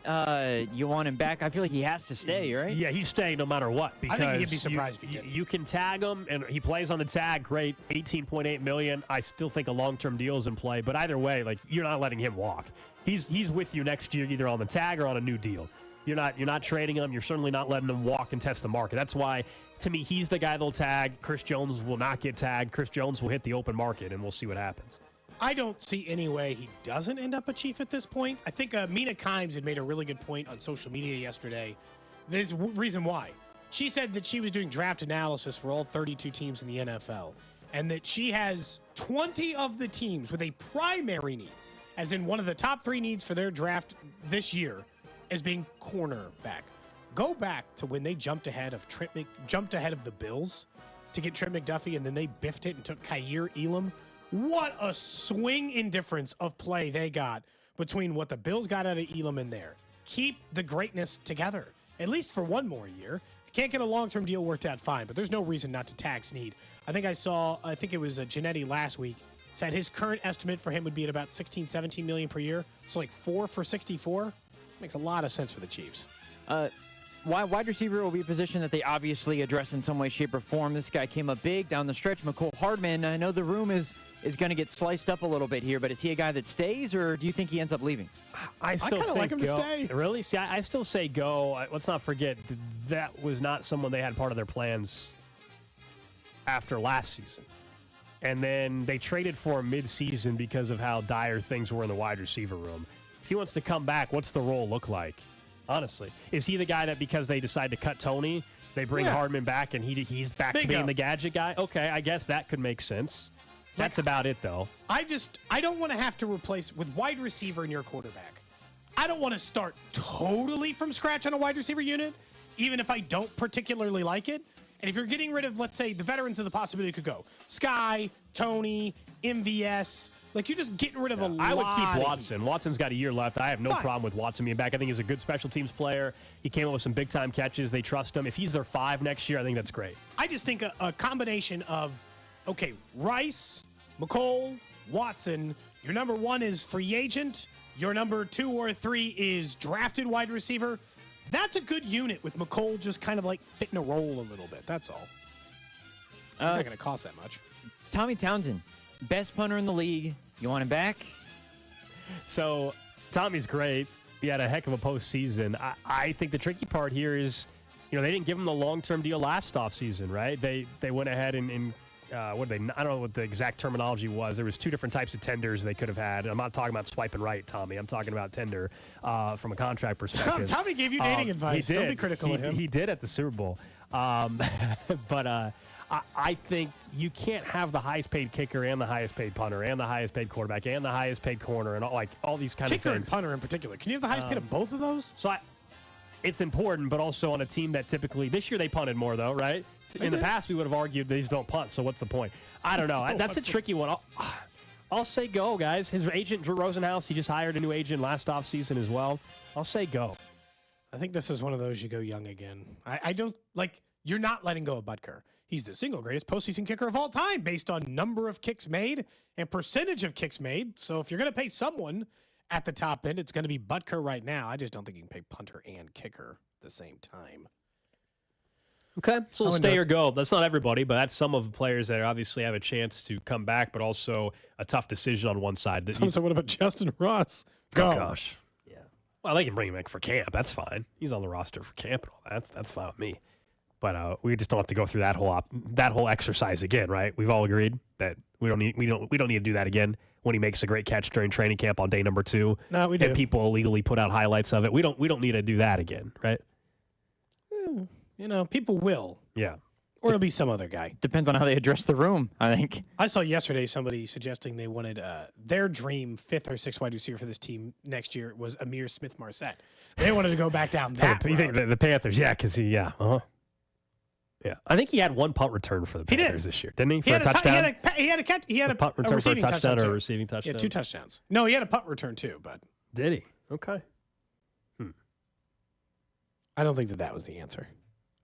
you want him back? I feel like he has to stay, right? Yeah, he's staying no matter what. Because I think he'd be surprised if he didn't. You can tag him, and he plays on the tag. Great, $18.8 million. I still think a long-term deal is in play, but either way, like you're not letting him walk. He's with you next year, either on the tag or on a new deal. You're not trading him. You're certainly not letting him walk and test the market. That's why, to me, he's the guy they'll tag. Chris Jones will not get tagged. Chris Jones will hit the open market, and we'll see what happens. I don't see any way he doesn't end up a Chief at this point. I think Mina Kimes had made a really good point on social media yesterday. There's a reason why. She said that she was doing draft analysis for all 32 teams in the NFL, and that she has 20 of the teams with a primary need, as in one of the top 3 needs for their draft this year, as being cornerback. Go back to when they jumped ahead of the Bills to get Trent McDuffie, and then they biffed it and took Kaiir Elam. What a swing in difference of play they got between what the Bills got out of Elam and there. keep the greatness together, at least for one more year. If you can't get a long-term deal worked out, fine, but there's no reason not to tag Snead. I think it was Giannetti last week, said his current estimate for him would be at about 16, 17 million per year. So like 4 for 64 makes a lot of sense for the Chiefs. Wide receiver will be a position that they obviously address in some way, shape, or form. This guy came up big down the stretch. McCole Hardman, I know the room is going to get sliced up a little bit here, but is he a guy that stays, or do you think he ends up leaving? I kind of like him to stay. Really? See, I still say go. Let's not forget that was not someone they had part of their plans after last season. And then they traded for him mid-season because of how dire things were in the wide receiver room. If he wants to come back, what's the role look like? Honestly, is he the guy that because they decide to cut Tony, they bring Hardman back and he's back to being the gadget guy? Okay, I guess that could make sense. That's about it, though. I don't want to have to replace with wide receiver in your quarterback. I don't want to start totally from scratch on a wide receiver unit, even if I don't particularly like it. And if you're getting rid of, let's say, the veterans of the possibility could go Sky, Tony, MVS, like you're just getting rid of a lot. I would keep Watson. Watson's got a year left. I have no problem with Watson being back. I think he's a good special teams player. He came up with some big-time catches. They trust him. If he's their 5 next year, I think that's great. I just think a combination of, okay, Rice, McCole, Watson, your number 1 is free agent, your number 2 or 3 is drafted wide receiver. That's a good unit with McCole just kind of like fitting a role a little bit. That's all. It's not going to cost that much. Tommy Townsend, best punter in the league. You want him back? So, Tommy's great. He had a heck of a postseason. I think the tricky part here is, they didn't give him the long-term deal last offseason, right? They went ahead and I don't know what the exact terminology was. There was 2 different types of tenders they could have had. I'm not talking about swiping right, Tommy. I'm talking about tender from a contract perspective. Tommy gave you dating advice. He did. Don't be critical of him. He did at the Super Bowl. But I think you can't have the highest paid kicker and the highest paid punter and the highest paid quarterback and the highest paid corner and all these kind of things. Kicker and punter in particular. Can you have the highest paid of both of those? So it's important, but also on a team that typically this year they punted more though, right? In the past, we would have argued these don't punt, so what's the point? I don't know. That's a tricky one. I'll say go, guys. His agent, Drew Rosenhaus, he just hired a new agent last offseason as well. I'll say go. I think this is one of those you go young again. I don't you're not letting go of Butker. He's the single greatest postseason kicker of all time based on number of kicks made and percentage of kicks made. So if you're going to pay someone at the top end, it's going to be Butker right now. I just don't think you can pay punter and kicker at the same time. Okay, so stay or go. That's not everybody, but that's some of the players that obviously have a chance to come back, but also a tough decision on one side. So what about Justin Ross? Go. Oh, gosh. Yeah. Well, they can bring him back for camp. That's fine. He's on the roster for camp and all that. That's fine with me. But we just don't have to go through that whole exercise again, right? We've all agreed that we don't need to do that again when he makes a great catch during training camp on day number 2. No, we do. And people illegally put out highlights of it. We don't need to do that again, right? People will. Yeah. Or it'll be some other guy. Depends on how they address the room, I think. I saw yesterday somebody suggesting they wanted their dream 5th or 6th wide receiver for this team next year was Amir Smith-Marset. They wanted to go back down that road. You think the Panthers, because Yeah. I think he had 1 punt return for the Panthers this year, didn't he? For a touchdown? He had a catch. He had a punt return for a touchdown or a receiving Yeah, touchdown? 2 touchdowns. No, he had a punt return too, but. Did he? Okay. I don't think that was the answer.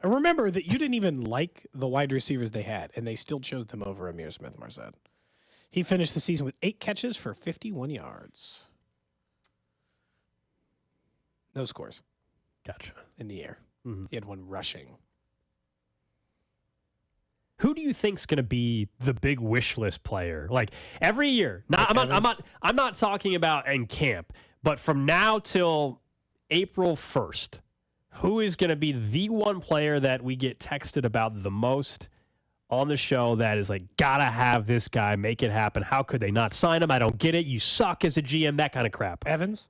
And remember that you didn't even like the wide receivers they had, and they still chose them over Amir Smith-Marset. He finished the season with 8 catches for 51 yards. No scores. Gotcha. In the air. Mm-hmm. He had 1 rushing. Who do you think's going to be the big wish list player? Like every year. I'm not talking about in camp, but from now till April 1st. Who is going to be the one player that we get texted about the most on the show that is like, gotta have this guy, make it happen? How could they not sign him? I don't get it. You suck as a GM, that kind of crap. Evans?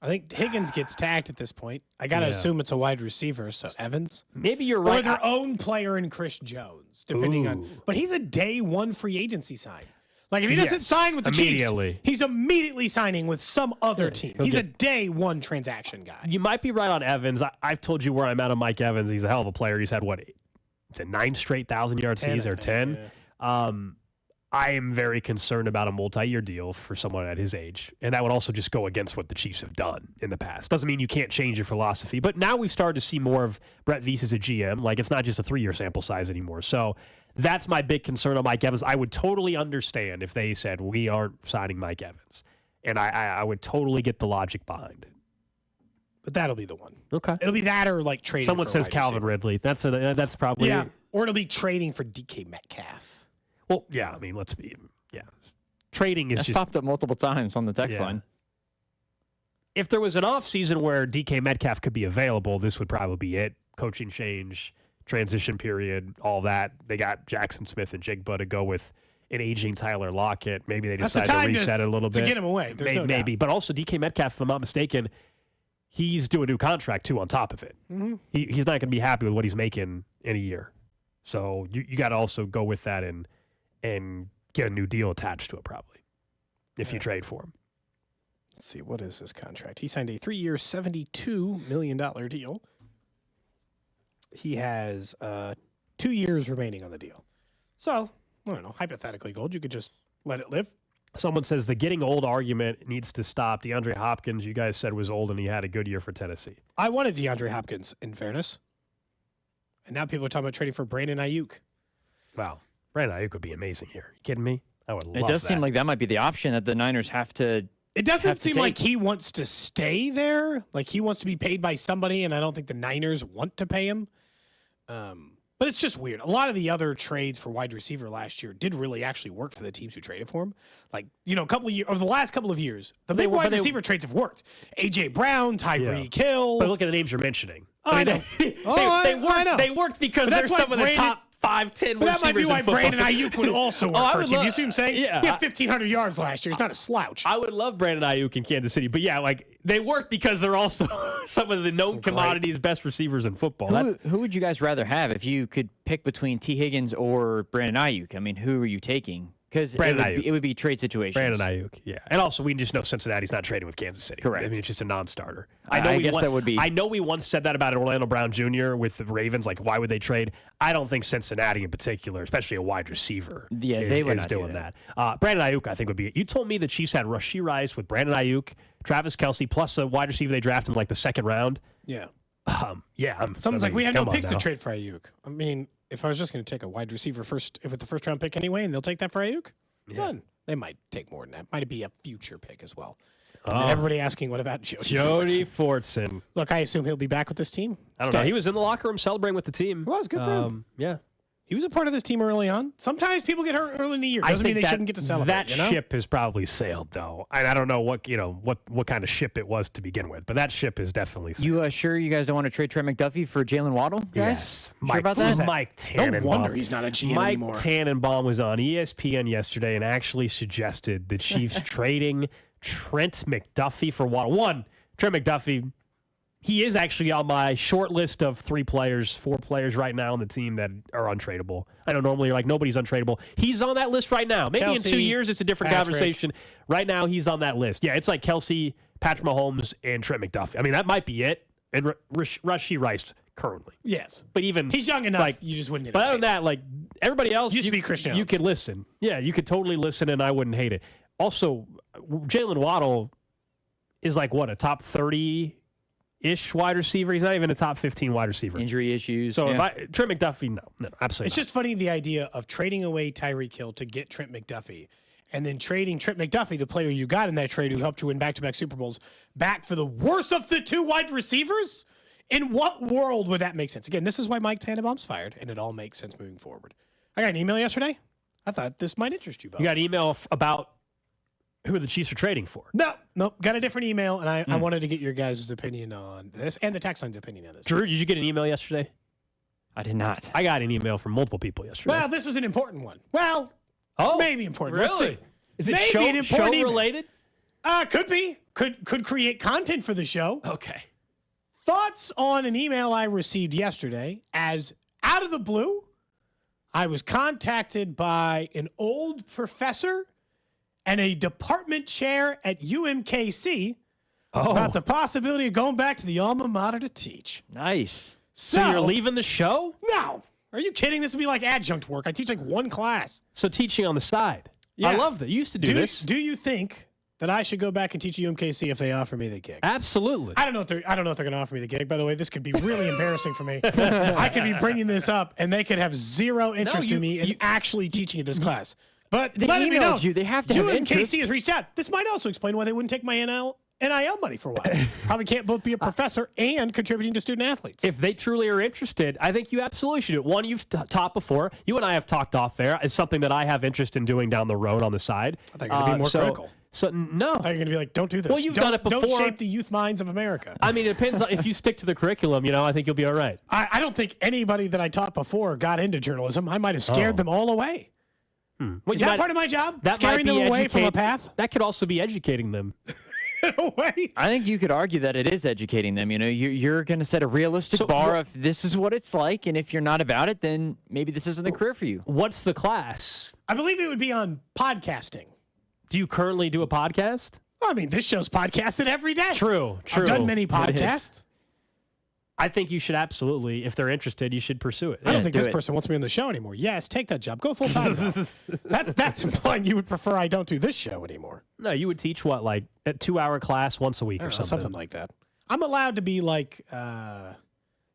I think Higgins gets tagged at this point. I got to assume it's a wide receiver, so Evans. Maybe you're right. Or their own player in Chris Jones, depending on. But he's a day 1 free agency sign. Like, if he doesn't sign with the Chiefs, he's immediately signing with some other team. He's a day 1 transaction guy. You might be right on Evans. I've told you where I'm at on Mike Evans. He's a hell of a player. He's had, 9 straight 1,000-yard seasons or 10? Yeah. I am very concerned about a multi-year deal for someone at his age. And that would also just go against what the Chiefs have done in the past. Doesn't mean you can't change your philosophy. But now we've started to see more of Brett Veach as a GM. Like, it's not just a 3-year sample size anymore. So that's my big concern on Mike Evans. I would totally understand if they said, we aren't signing Mike Evans. And I would totally get the logic behind it. But that'll be the one. Okay. It'll be that or like trading. Someone for a says wide Calvin receiver. Ridley. That's probably... Yeah. Or it'll be trading for DK Metcalf. Well, yeah, I mean, trading is That's just... popped up multiple times on the text line. If there was an offseason where DK Metcalf could be available, this would probably be it. Coaching change, transition period, all that. They got Jackson Smith and Jigba to go with an aging Tyler Lockett. Maybe they decide to reset it a little bit. To get him away. There's no maybe. doubt. But also DK Metcalf, if I'm not mistaken, he's doing a new contract, too, on top of it. Mhm. He's not going to be happy with what he's making in a year. So you got to also go with that and get a new deal attached to it, probably, if you trade for him. Let's see, what is his contract? He signed a 3-year, $72 million deal. He has 2 years remaining on the deal. So, I don't know, hypothetically, Gold, you could just let it live. Someone says the getting old argument needs to stop. DeAndre Hopkins, you guys said, was old and he had a good year for Tennessee. I wanted DeAndre Hopkins, in fairness. And now people are talking about trading for Brandon Ayuk. Wow. Brandon Ayuk would be amazing here. You kidding me? I would love It does seem like that might be the option that the Niners have to. It doesn't seem like he wants to stay there. Like he wants to be paid by somebody, and I don't think the Niners want to pay him. But it's just weird. A lot of the other trades for wide receiver last year did really actually work for the teams who traded for him. Like, a couple of years, over the last couple of years, the big wide receiver trades have worked. A.J. Brown, Tyreek Hill. But look at the names you're mentioning. I know. They worked because they're some of the top 5-10 But receivers that might be why in football. Brandon Ayuk would also work for a team. You see what I'm saying? Yeah. He had 1,500 yards last year. He's not a slouch. I would love Brandon Ayuk in Kansas City. But, yeah, like, they work because they're also some of the known commodities, best receivers in football. Who would you guys rather have if you could pick between T. Higgins or Brandon Ayuk? I mean, who are you taking? Because it would be trade situations. Brandon Ayuk, yeah. And also, we just know Cincinnati's not trading with Kansas City. Correct. I mean, it's just a non-starter. I guess that would be. I know we once said that about Orlando Brown Jr. with the Ravens. Like, why would they trade? I don't think Cincinnati in particular, especially a wide receiver, they would is not doing that. Brandon Ayuk, I think, would be it. You told me the Chiefs had Rashee Rice with Brandon Ayuk, Travis Kelce, plus a wide receiver they drafted in, like, the second round. Yeah. Someone's like, we have no picks to trade for Ayuk. I mean, if I was just going to take a wide receiver first with the first round pick anyway, and they'll take that for Ayuk, done. They might take more than that. Might be a future pick as well. And then everybody asking, what about Jody Fortson? Look, I assume he'll be back with this team. I don't know. He was in the locker room celebrating with the team. He was good for him. Yeah. He was a part of this team early on. Sometimes people get hurt early in the year. Doesn't mean they shouldn't get to celebrate. That ship has probably sailed, though. And I don't know what kind of ship it was to begin with, but that ship is definitely sailed. You sure you guys don't want to trade Trey McDuffie for Jalen Waddle, guys? Yes. Sure about that? Mike Tannenbaum. No wonder he's not a GM anymore. Mike Tannenbaum was on ESPN yesterday and actually suggested the Chiefs trading Trent McDuffie for Waddle. One, Trent McDuffie, he is actually on my short list of 4 players right now on the team that are untradeable. I know normally you're like, nobody's untradeable. He's on that list right now. Maybe Kelce, in 2 years it's a different conversation. Right now he's on that list. Yeah, it's like Kelce, Patrick Mahomes, and Trent McDuffie. I mean, that might be it. And Rashee Rice currently. Yes. But even he's young enough, you just wouldn't. But other than that, like everybody else, used to be Christian. You could listen. Yeah, you could totally listen, and I wouldn't hate it. Also, Jalen Waddle is like what, a top 30-ish wide receiver? He's not even a top 15 wide receiver. Injury issues. So if Trent McDuffie, no, absolutely. It's just funny the idea of trading away Tyreek Hill to get Trent McDuffie, and then trading Trent McDuffie, the player you got in that trade who helped you win back-to-back Super Bowls, back for the worst of the 2 wide receivers. In what world would that make sense? Again, this is why Mike Tannenbaum's fired, and it all makes sense moving forward. I got an email yesterday. I thought this might interest you, Bo. You got an email about who the Chiefs are trading for. No, got a different email, and I wanted to get your guys' opinion on this and the text line's opinion on this. Drew, did you get an email yesterday? I did not. I got an email from multiple people yesterday. Well, this was an important one. Well, maybe important. Really? Let's see. Is it maybe an important email. related? Could be. Could create content for the show. Okay. Thoughts on an email I received yesterday as out of the blue, I was contacted by an old professor and a department chair at UMKC about the possibility of going back to the alma mater to teach. Nice. So you're leaving the show? No. Are you kidding? This would be like adjunct work. I teach like one class. So teaching on the side. Yeah. I love that. You used to do this. Do you think that I should go back and teach UMKC if they offer me the gig? Absolutely. I don't know if they're going to offer me the gig. By the way, this could be really embarrassing for me. I could be bringing this up, and they could have zero interest in me and actually teaching this class. But They let me know. emailed you. They have to have interest. UMKC has reached out. This might also explain why they wouldn't take my NIL money for a while. Probably can't both be a professor and contributing to student athletes. If they truly are interested, I think you absolutely should do it. One, you've taught before. You and I have talked off there. It's something that I have interest in doing down the road on the side. I think you're going to be more critical. So, no. I think you're going to be like, don't do this. Well, you've done it before. Don't shape the youth minds of America. I mean, it depends on if you stick to the curriculum, I think you'll be all right. I don't think anybody that I taught before got into journalism. I might have scared them all away. Well, Is that part of my job? That Scaring might be them away from a path? That could also be educating them. Away. I think you could argue that it is educating them. You're going to set a realistic bar of this is what it's like, and if you're not about it, then maybe this isn't the career for you. What's the class? I believe it would be on podcasting. Do you currently do a podcast? I mean, this show's podcasted every day. True. I've done many podcasts. I think you should absolutely, if they're interested, you should pursue it. I don't think this person wants me on the show anymore. Yes, take that job. Go full time. That's implying you would prefer I don't do this show anymore. No, you would teach what, like a 2-hour class once a week or something? Something like that. I'm allowed to be like.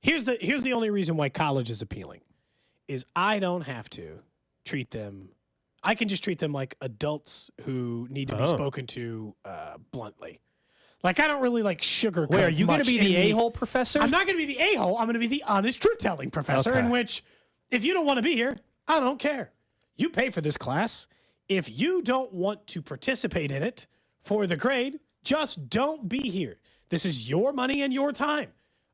Here's the only reason why college is appealing, is I don't have to treat them. I can just treat them like adults who need to be spoken to bluntly. Like, I don't really like sugarcoat. Wait, are you going to be the a-hole professor? I'm not going to be the a-hole. I'm going to be the honest, truth-telling professor, in which, if you don't want to be here, I don't care. You pay for this class. If you don't want to participate in it for the grade, just don't be here. This is your money and your time.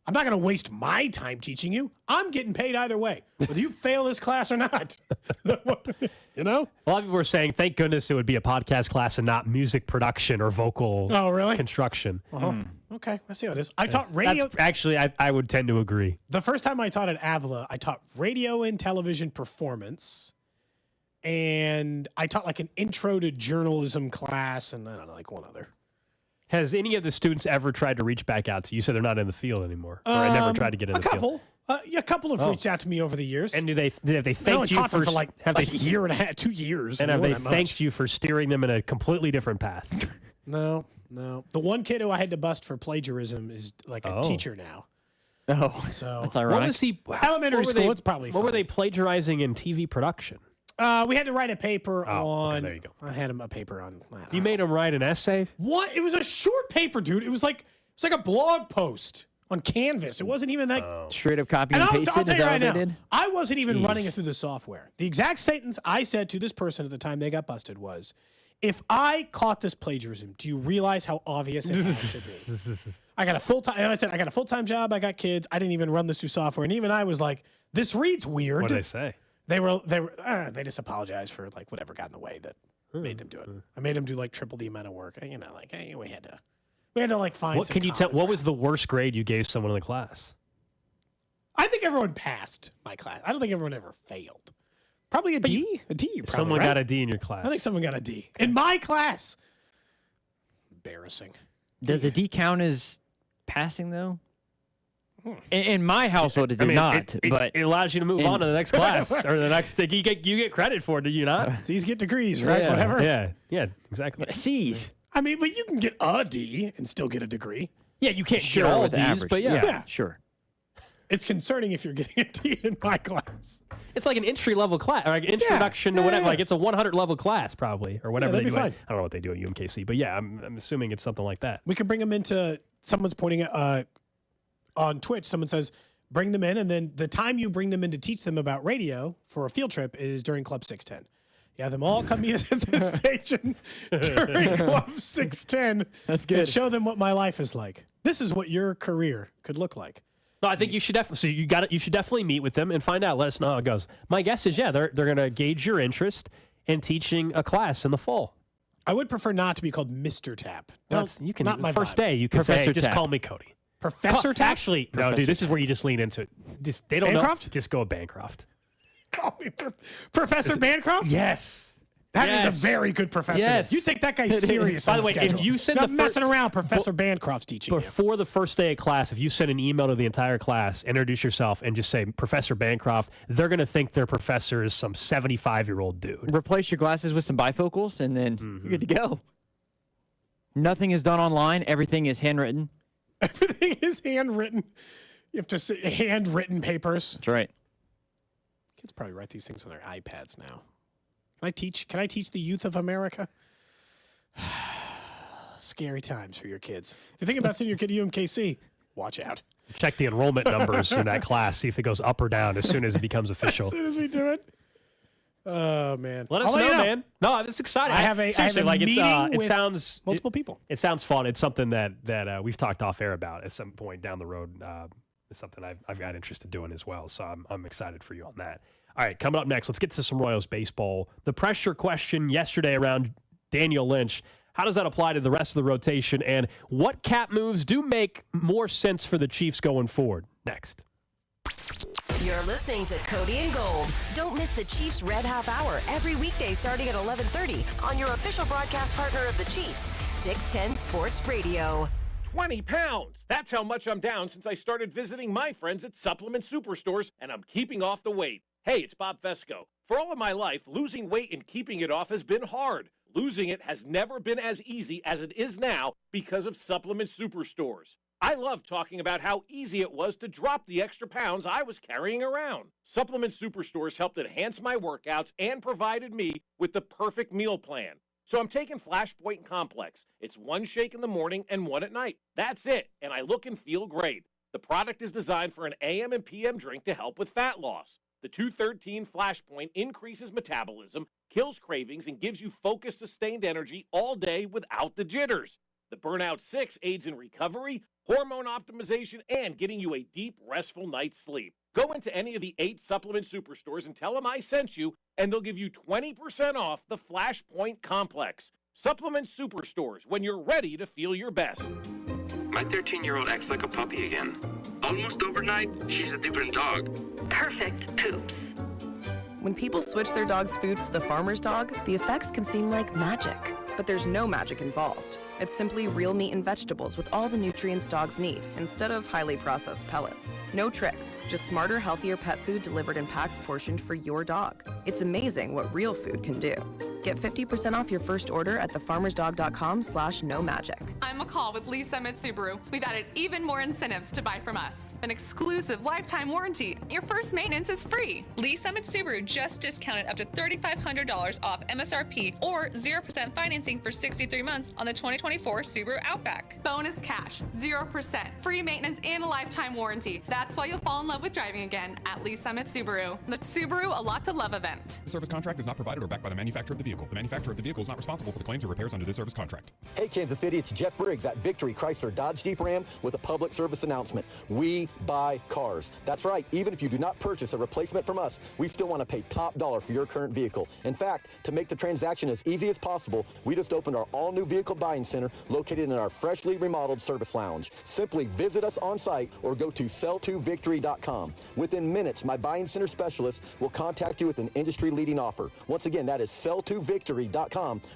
I'm not going to waste my time teaching you. I'm getting paid either way, whether you fail this class or not. You know? A lot of people were saying, thank goodness it would be a podcast class and not music production or vocal construction. Okay, I see how it is. I taught radio. Actually, I would tend to agree. The first time I taught at Avila, I taught radio and television performance. And I taught like an intro to journalism class and I don't know, like one other. Has any of the students ever tried to reach back out to you? You said they're not in the field anymore. Or I never tried to get in the field. A couple have reached out to me over the years. And have they thanked you for like a year and a half, 2 years? And have they thanked you for steering them in a completely different path? No. The one kid who I had to bust for plagiarism is like a teacher now. Oh, so that's ironic. What was he? Elementary school, it's probably What were they plagiarizing in TV production? We had to write a paper on. Okay, there you go. I had him a paper on. You made him write an essay? What? It was a short paper, dude. It was like a blog post on Canvas. It wasn't even that straight up copy and I'll paste. tell Is you that right what now, they did? I wasn't even running it through the software. The exact sentence I said to this person at the time they got busted was, "If I caught this plagiarism, do you realize how obvious it has to be?" I got a full-time, and I said, I got a full-time job. I got kids. I didn't even run this through software, and even I was like, "This reads weird." What did they say? They just apologized for like whatever got in the way that made them do it. I made them do like triple the amount of work. You know, like hey, we had to like find. What can you tell? What was the worst grade you gave someone in the class? I think everyone passed my class. I don't think everyone ever failed. Probably a D. A D. Probably, Someone right? got a D in your class. I think someone got a D in my class. Embarrassing. Does a D count as passing though? In my household, it did not. But it allows you to move on to the next class or the next thing. You get credit for it, do you not? C's get degrees, right? Yeah, Whatever. Yeah, exactly. C's. I mean, but you can get a D and still get a degree. Yeah, you can't get all of these, average. but yeah, sure. It's concerning if you're getting a D in my class. It's like an entry level class, or like introduction to whatever. Like it's a 100 level class probably, or whatever they do. I don't know what they do at UMKC, but yeah, I'm assuming it's something like that. We could bring them into. Someone's pointing on Twitch. Someone says, "Bring them in," and then the time you bring them in to teach them about radio for a field trip is during Club 610. Yeah, them all come meet us at the station during Club 610. That's good. And show them what my life is like. This is what your career could look like. No, I think you should definitely. So you got it. You should definitely meet with them and find out. Let us know how it goes. My guess is, they're going to gauge your interest in teaching a class in the fall. I would prefer not to be called Mr. Tap. You can not my first vibe. day. You can Professor say, just Tap. call me Cody. Professor Tap? Actually, no, Professor dude. This is Tap. where you just lean into it. They don't Bancroft? know. Just go Bancroft. Call me Professor Bancroft? Yes. That is a very good professor. Yes. You take that guy serious. By the on way, schedule. if you send not messing around, Professor Bancroft's teaching you. before the first day of class, if you send an email to the entire class, introduce yourself, and just say Professor Bancroft, they're going to think their professor is some 75-year-old dude. Replace your glasses with some bifocals, and then you're good to go. Nothing is done online. Everything is handwritten. Everything is handwritten. You have to say handwritten papers. That's right. Kids probably write these things on their iPads now. Can I teach the youth of America? Scary times for your kids. If you're thinking about sending your kid to UMKC, watch out. Check the enrollment numbers in that class, see if it goes up or down as soon as it becomes official. As soon as we do it. Oh, man. Let us I'll know, let you man. No, it's exciting. I have a meeting with multiple people. It sounds fun. It's something that we've talked off air about at some point down the road. It's something I've got interest in doing as well. So I'm excited for you on that. All right, coming up next, let's get to some Royals baseball. The pressure question yesterday around Daniel Lynch. How does that apply to the rest of the rotation? And what cap moves do make more sense for the Chiefs going forward? Next. You're listening to Cody and Gold. Don't miss the Chiefs Red Half Hour every weekday starting at 11:30 on your official broadcast partner of the Chiefs, 610 Sports Radio. 20 pounds. That's how much I'm down since I started visiting my friends at Supplement Superstores, and I'm keeping off the weight. Hey, it's Bob Fesco. For all of my life, losing weight and keeping it off has been hard. Losing it has never been as easy as it is now because of Supplement Superstores. I love talking about how easy it was to drop the extra pounds I was carrying around. Supplement Superstores helped enhance my workouts and provided me with the perfect meal plan. So I'm taking Flashpoint Complex. It's one shake in the morning and one at night. That's it, and I look and feel great. The product is designed for an AM and PM drink to help with fat loss. The 213 Flashpoint increases metabolism, kills cravings, and gives you focused, sustained energy all day without the jitters. The Burnout 6 aids in recovery, hormone optimization, and getting you a deep, restful night's sleep. Go into any of the 8 Supplement Superstores and tell them I sent you, and they'll give you 20% off the Flashpoint Complex. Supplement Superstores, when you're ready to feel your best. My 13-year-old acts like a puppy again. Almost overnight, she's a different dog. Perfect poops. When people switch their dog's food to the farmer's dog, the effects can seem like magic. But there's no magic involved. It's simply real meat and vegetables with all the nutrients dogs need, instead of highly processed pellets. No tricks, just smarter, healthier pet food delivered in packs portioned for your dog. It's amazing what real food can do. Get 50% off your first order at thefarmersdog.com/no-magic. I'm McCall with Lee Summit Subaru. We've added even more incentives to buy from us. An exclusive lifetime warranty. Your first maintenance is free. Lee Summit Subaru just discounted up to $3,500 off MSRP or 0% financing for 63 months on the 2024 Subaru Outback. Bonus cash, 0%, free maintenance, and a lifetime warranty. That's why you'll fall in love with driving again at Lee Summit Subaru. The Subaru A Lot to Love event. The service contract is not provided or backed by the manufacturer of the vehicle. The manufacturer of the vehicle is not responsible for the claims or repairs under this service contract. Hey, Kansas City, it's Jeff Briggs at Victory Chrysler Dodge Jeep Ram with a public service announcement. We buy cars. That's right. Even if you do not purchase a replacement from us, we still want to pay top dollar for your current vehicle. In fact, to make the transaction as easy as possible, we just opened our all-new vehicle buying center located in our freshly remodeled service lounge. Simply visit us on site or go to sell2victory.com. Within minutes, my buying center specialist will contact you with an industry-leading offer. Once again, that is sell2victory.com,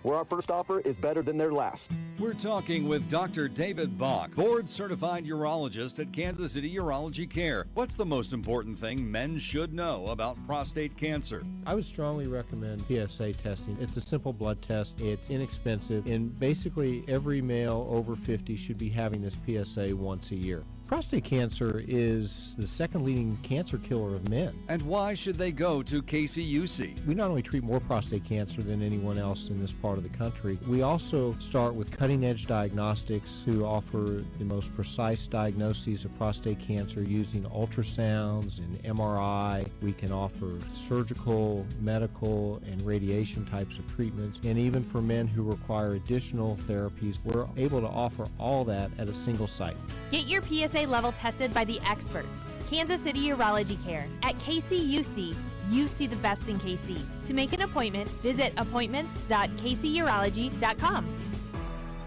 where our first offer is better than their last. We're talking with Dr. David Bach, board-certified urologist at Kansas City Urology Care. What's the most important thing men should know about prostate cancer? I would strongly recommend PSA testing. It's a simple blood test. It's inexpensive, and basically every male over 50 should be having this PSA once a year. Prostate cancer is the second leading cancer killer of men. And why should they go to KCUC? We not only treat more prostate cancer than anyone else in this part of the country, we also start with cutting-edge diagnostics to offer the most precise diagnoses of prostate cancer using ultrasounds and MRI. We can offer surgical, medical, and radiation types of treatments. And even for men who require additional therapies, we're able to offer all that at a single site. Get your PSA level tested by the experts. Kansas City Urology Care. At KCUC, you see the best in KC. To make an appointment, visit appointments.kcurology.com.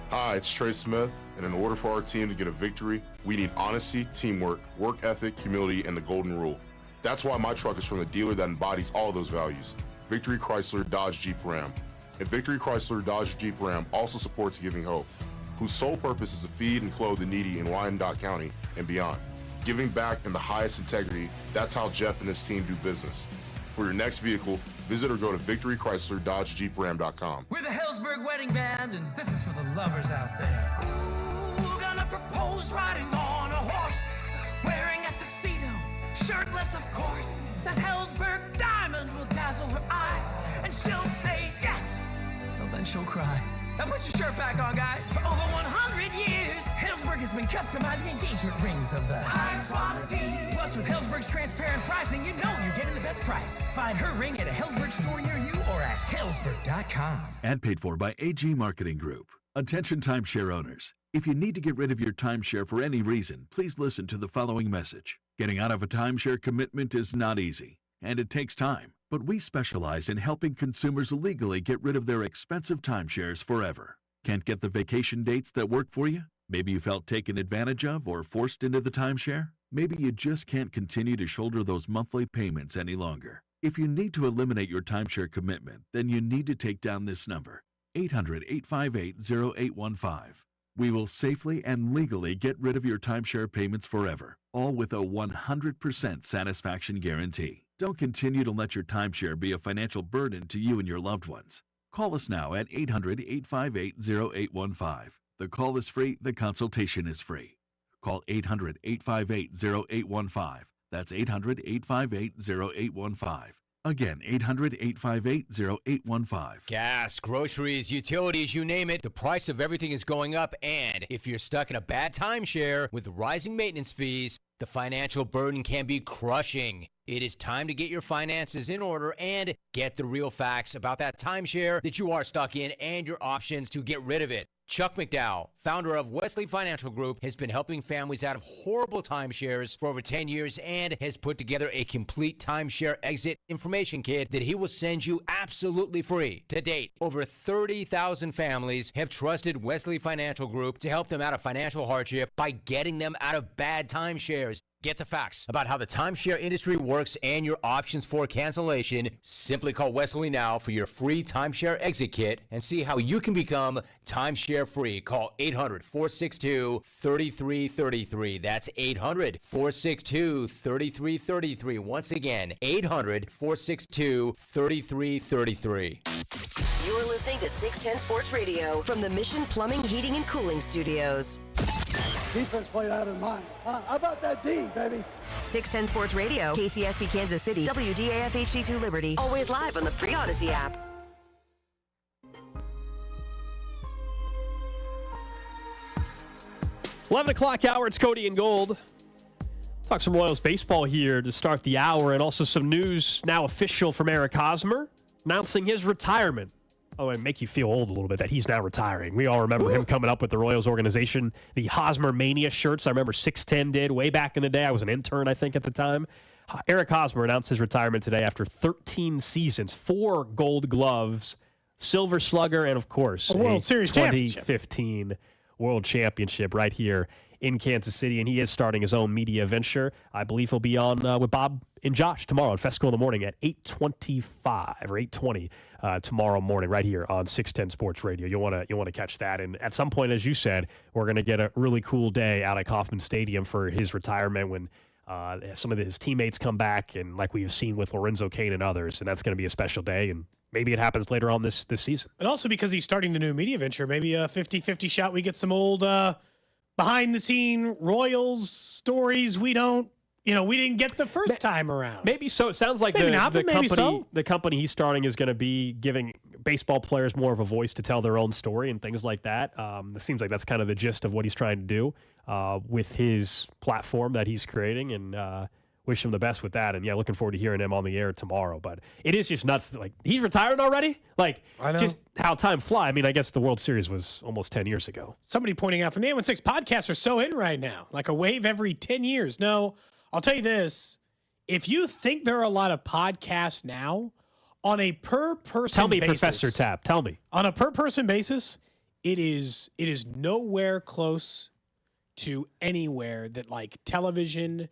Hi, it's Trey Smith, and in order for our team to get a victory, we need honesty, teamwork, work ethic, humility, and the golden rule. That's why my truck is from the dealer that embodies all those values, Victory Chrysler Dodge Jeep Ram. And Victory Chrysler Dodge Jeep Ram also supports Giving Hope, whose sole purpose is to feed and clothe the needy in Wyandotte County and beyond. Giving back in the highest integrity, that's how Jeff and his team do business. For your next vehicle, visit or go to victorychrysler-dodge-jeepram.com. We're the Hellsberg Wedding Band, and this is for the lovers out there. Ooh, gonna propose riding on a horse, wearing a tuxedo, shirtless of course. That Hellsberg diamond will dazzle her eye, and she'll say yes, well then she'll cry. Now put your shirt back on, guy. For over 100 years, Hellsberg has been customizing engagement rings of the highest quality. Plus, with Hellsberg's transparent pricing, you know you're getting the best price. Find her ring at a Hellsberg store near you or at Hellsberg.com. And paid for by AG Marketing Group. Attention timeshare owners. If you need to get rid of your timeshare for any reason, please listen to the following message. Getting out of a timeshare commitment is not easy, and it takes time. But we specialize in helping consumers legally get rid of their expensive timeshares forever. Can't get the vacation dates that work for you? Maybe you felt taken advantage of or forced into the timeshare? Maybe you just can't continue to shoulder those monthly payments any longer. If you need to eliminate your timeshare commitment, then you need to take down this number, 800-858-0815. We will safely and legally get rid of your timeshare payments forever, all with a 100% satisfaction guarantee. Don't continue to let your timeshare be a financial burden to you and your loved ones. Call us now at 800-858-0815. The call is free. The consultation is free. Call 800-858-0815. That's 800-858-0815. Again, 800-858-0815. Gas, groceries, utilities, you name it, the price of everything is going up. And if you're stuck in a bad timeshare with rising maintenance fees, the financial burden can be crushing. It is time to get your finances in order and get the real facts about that timeshare that you are stuck in and your options to get rid of it. Chuck McDowell, founder of Wesley Financial Group, has been helping families out of horrible timeshares for over 10 years and has put together a complete timeshare exit information kit that he will send you absolutely free. To date, over 30,000 families have trusted Wesley Financial Group to help them out of financial hardship by getting them out of bad timeshares. Get the facts about how the timeshare industry works and your options for cancellation. Simply call Wesley now for your free timeshare exit kit and see how you can become timeshare free. Call 800-462-3333. That's 800-462-3333. Once again, 800-462-3333. You're listening to 610 Sports Radio from the Mission Plumbing, Heating, and Cooling Studios. Defense played out of mind. How about that D, baby? 610 Sports Radio, KCSB Kansas City, WDAF HD2 Liberty. Always live on the free Odyssey app. $11 o'clock hour, it's Cody and Gold. Talk some Royals baseball here to start the hour, and also some news now official from Eric Hosmer announcing his retirement. Oh, and make you feel old a little bit that he's now retiring. We all remember him coming up with the Royals organization, the Hosmer Mania shirts. I remember 610 did way back in the day. I was an intern, I think, at the time. Eric Hosmer announced his retirement today after 13 seasons, 4 Gold Gloves, Silver Slugger, and, of course, a World Series 2015 World Championship right here in Kansas City, and he is starting his own media venture. I believe he'll be on with Bob and Josh tomorrow at Fesco in the morning at 8:25 or 8:20 tomorrow morning right here on 610 Sports Radio. You'll want to catch that. And at some point, as you said, we're going to get a really cool day out at Kauffman Stadium for his retirement when some of his teammates come back, and like we've seen with Lorenzo Cain and others, and that's going to be a special day. And maybe it happens later on this season. And also because he's starting the new media venture, maybe a 50-50 shot we get some old behind-the-scene Royals stories we didn't get the first time around. Maybe so. It sounds like the company he's starting is going to be giving baseball players more of a voice to tell their own story and things like that. It seems like that's kind of the gist of what he's trying to do with his platform that he's creating, and wish him the best with that. And, yeah, looking forward to hearing him on the air tomorrow. But it is just nuts. Like, he's retired already? Like, I know. Just how time flies. I mean, I guess the World Series was almost 10 years ago. Somebody pointing out from the 816 podcasts are so in right now, like a wave every 10 years. No, I'll tell you this. If you think there are a lot of podcasts now, on a per-person Tell me, basis, Professor Tapp, tell me. On a per-person basis, it is nowhere close to anywhere that, like, television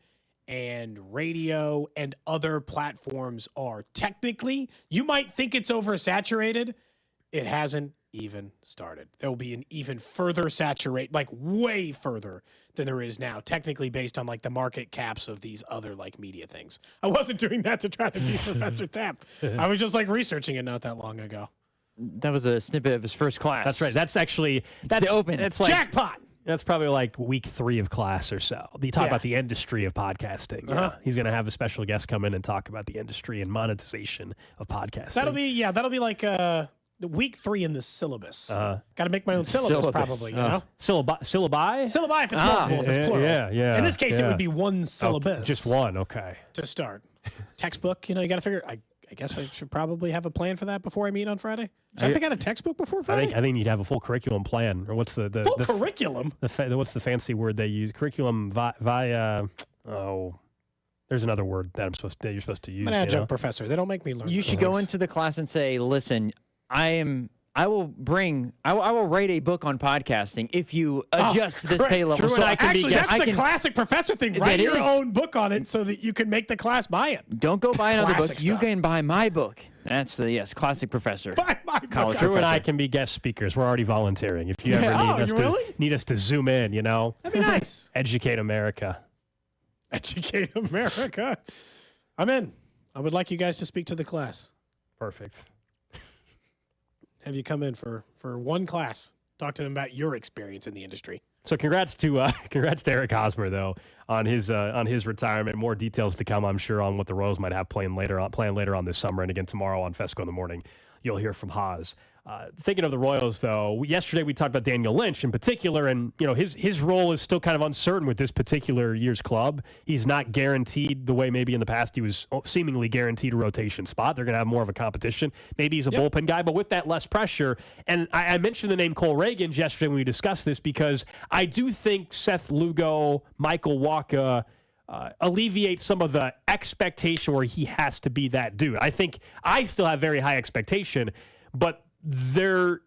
and radio and other platforms are. Technically, you might think it's oversaturated. It hasn't even started. There will be an even further saturate, like way further than there is now, technically based on like the market caps of these other like media things. I wasn't doing that to try to be Professor Tapp. I was just like researching it not that long ago. That was a snippet of his first class. That's right. That's actually the open. It's like, jackpot. That's probably like week 3 of class or so. You talk about the industry of podcasting. Yeah. He's going to have a special guest come in and talk about the industry and monetization of podcasting. That'll be like the week 3 in the syllabus. Got to make my own syllabus. Probably, you know? Syllabi? Syllabi if it's multiple, if it's plural. Yeah. In this case, it would be one syllabus. Okay, just one, okay. To start. Textbook, you got to figure, I guess I should probably have a plan for that before I meet on Friday. Should I pick out a textbok before Friday? I think you'd have a full curriculum plan. Or what's the full curriculum? What's the fancy word they use? Curriculum via. There's another word that you're supposed to use. I'm an adjunct professor. They don't make me learn. You should go into the class and say, "Listen, I will write a book on podcasting if you adjust this pay level." So actually, that's the classic professor thing. Write your own book on it so that you can make the class buy it. Don't go buy another book. Stuff. You can buy my book. That's the classic professor. Buy my book. Drew and I can be guest speakers. We're already volunteering. If you ever need us to zoom in, that'd be nice. Educate America. Educate America. I'm in. I would like you guys to speak to the class. Perfect. Have you come in for one class? Talk to them about your experience in the industry. So congrats to Eric Hosmer though on his retirement. More details to come, I'm sure, on what the Royals might have planned later on this summer, and again tomorrow on Fesco in the Morning. You'll hear from Haas. Thinking of the Royals, though, yesterday we talked about Daniel Lynch in particular, and his role is still kind of uncertain with this particular year's club. He's not guaranteed the way maybe in the past he was seemingly guaranteed a rotation spot. They're going to have more of a competition. Maybe he's a bullpen guy, but with that less pressure. And I mentioned the name Cole Reagans yesterday when we discussed this because I do think Seth Lugo, Michael Wacha, alleviate some of the expectation where he has to be that dude. I think I still have very high expectation, but there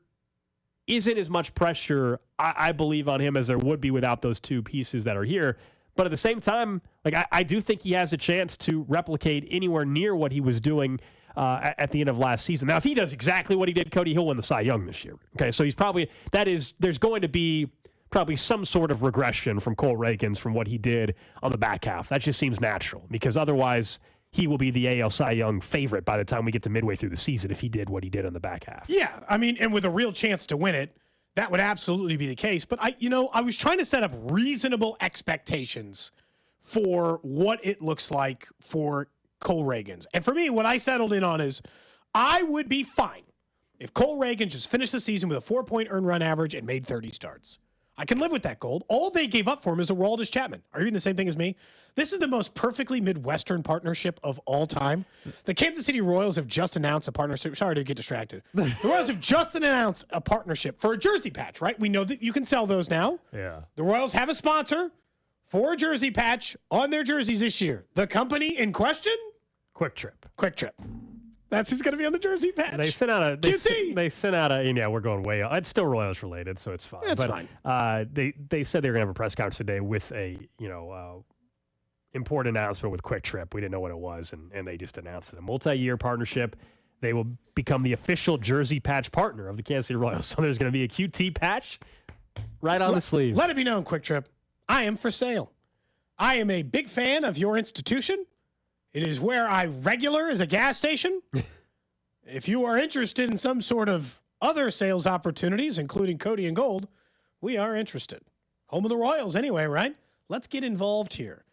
isn't as much pressure, I believe, on him as there would be without those two pieces that are here. But at the same time, I do think he has a chance to replicate anywhere near what he was doing at the end of last season. Now, if he does exactly what he did, Cody, he'll win the Cy Young this year. Okay, so there's going to be probably some sort of regression from Cole Reagans from what he did on the back half. That just seems natural because otherwise he will be the AL Cy Young favorite by the time we get to midway through the season if he did what he did on the back half. Yeah, and with a real chance to win it, that would absolutely be the case. But I was trying to set up reasonable expectations for what it looks like for Cole Reagans. And for me, what I settled in on is I would be fine if Cole Reagans just finished the season with a 4-point earned run average and made 30 starts. I can live with that, Gold. All they gave up for him is Aroldis Chapman. Are you doing the same thing as me? This is the most perfectly Midwestern partnership of all time. The Kansas City Royals have just announced a partnership. Sorry to get distracted. The Royals have just announced a partnership for a jersey patch, right? We know that you can sell those now. Yeah. The Royals have a sponsor for a jersey patch on their jerseys this year. The company in question? Quick Trip. That's who's going to be on the jersey patch. They sent out a. We're going way. It's still Royals related, so it's fine. That's fine. They said they were going to have a press conference today with a important announcement with Quick Trip. We didn't know what it was, and they just announced it. A multi-year partnership. They will become the official jersey patch partner of the Kansas City Royals. So there's going to be a QT patch right on the sleeve. Let it be known, Quick Trip, I am for sale. I am a big fan of your institution. It is where I regular as a gas station. If you are interested in some sort of other sales opportunities, including Cody and Gold, we are interested. Home of the Royals anyway, right? Let's get involved here.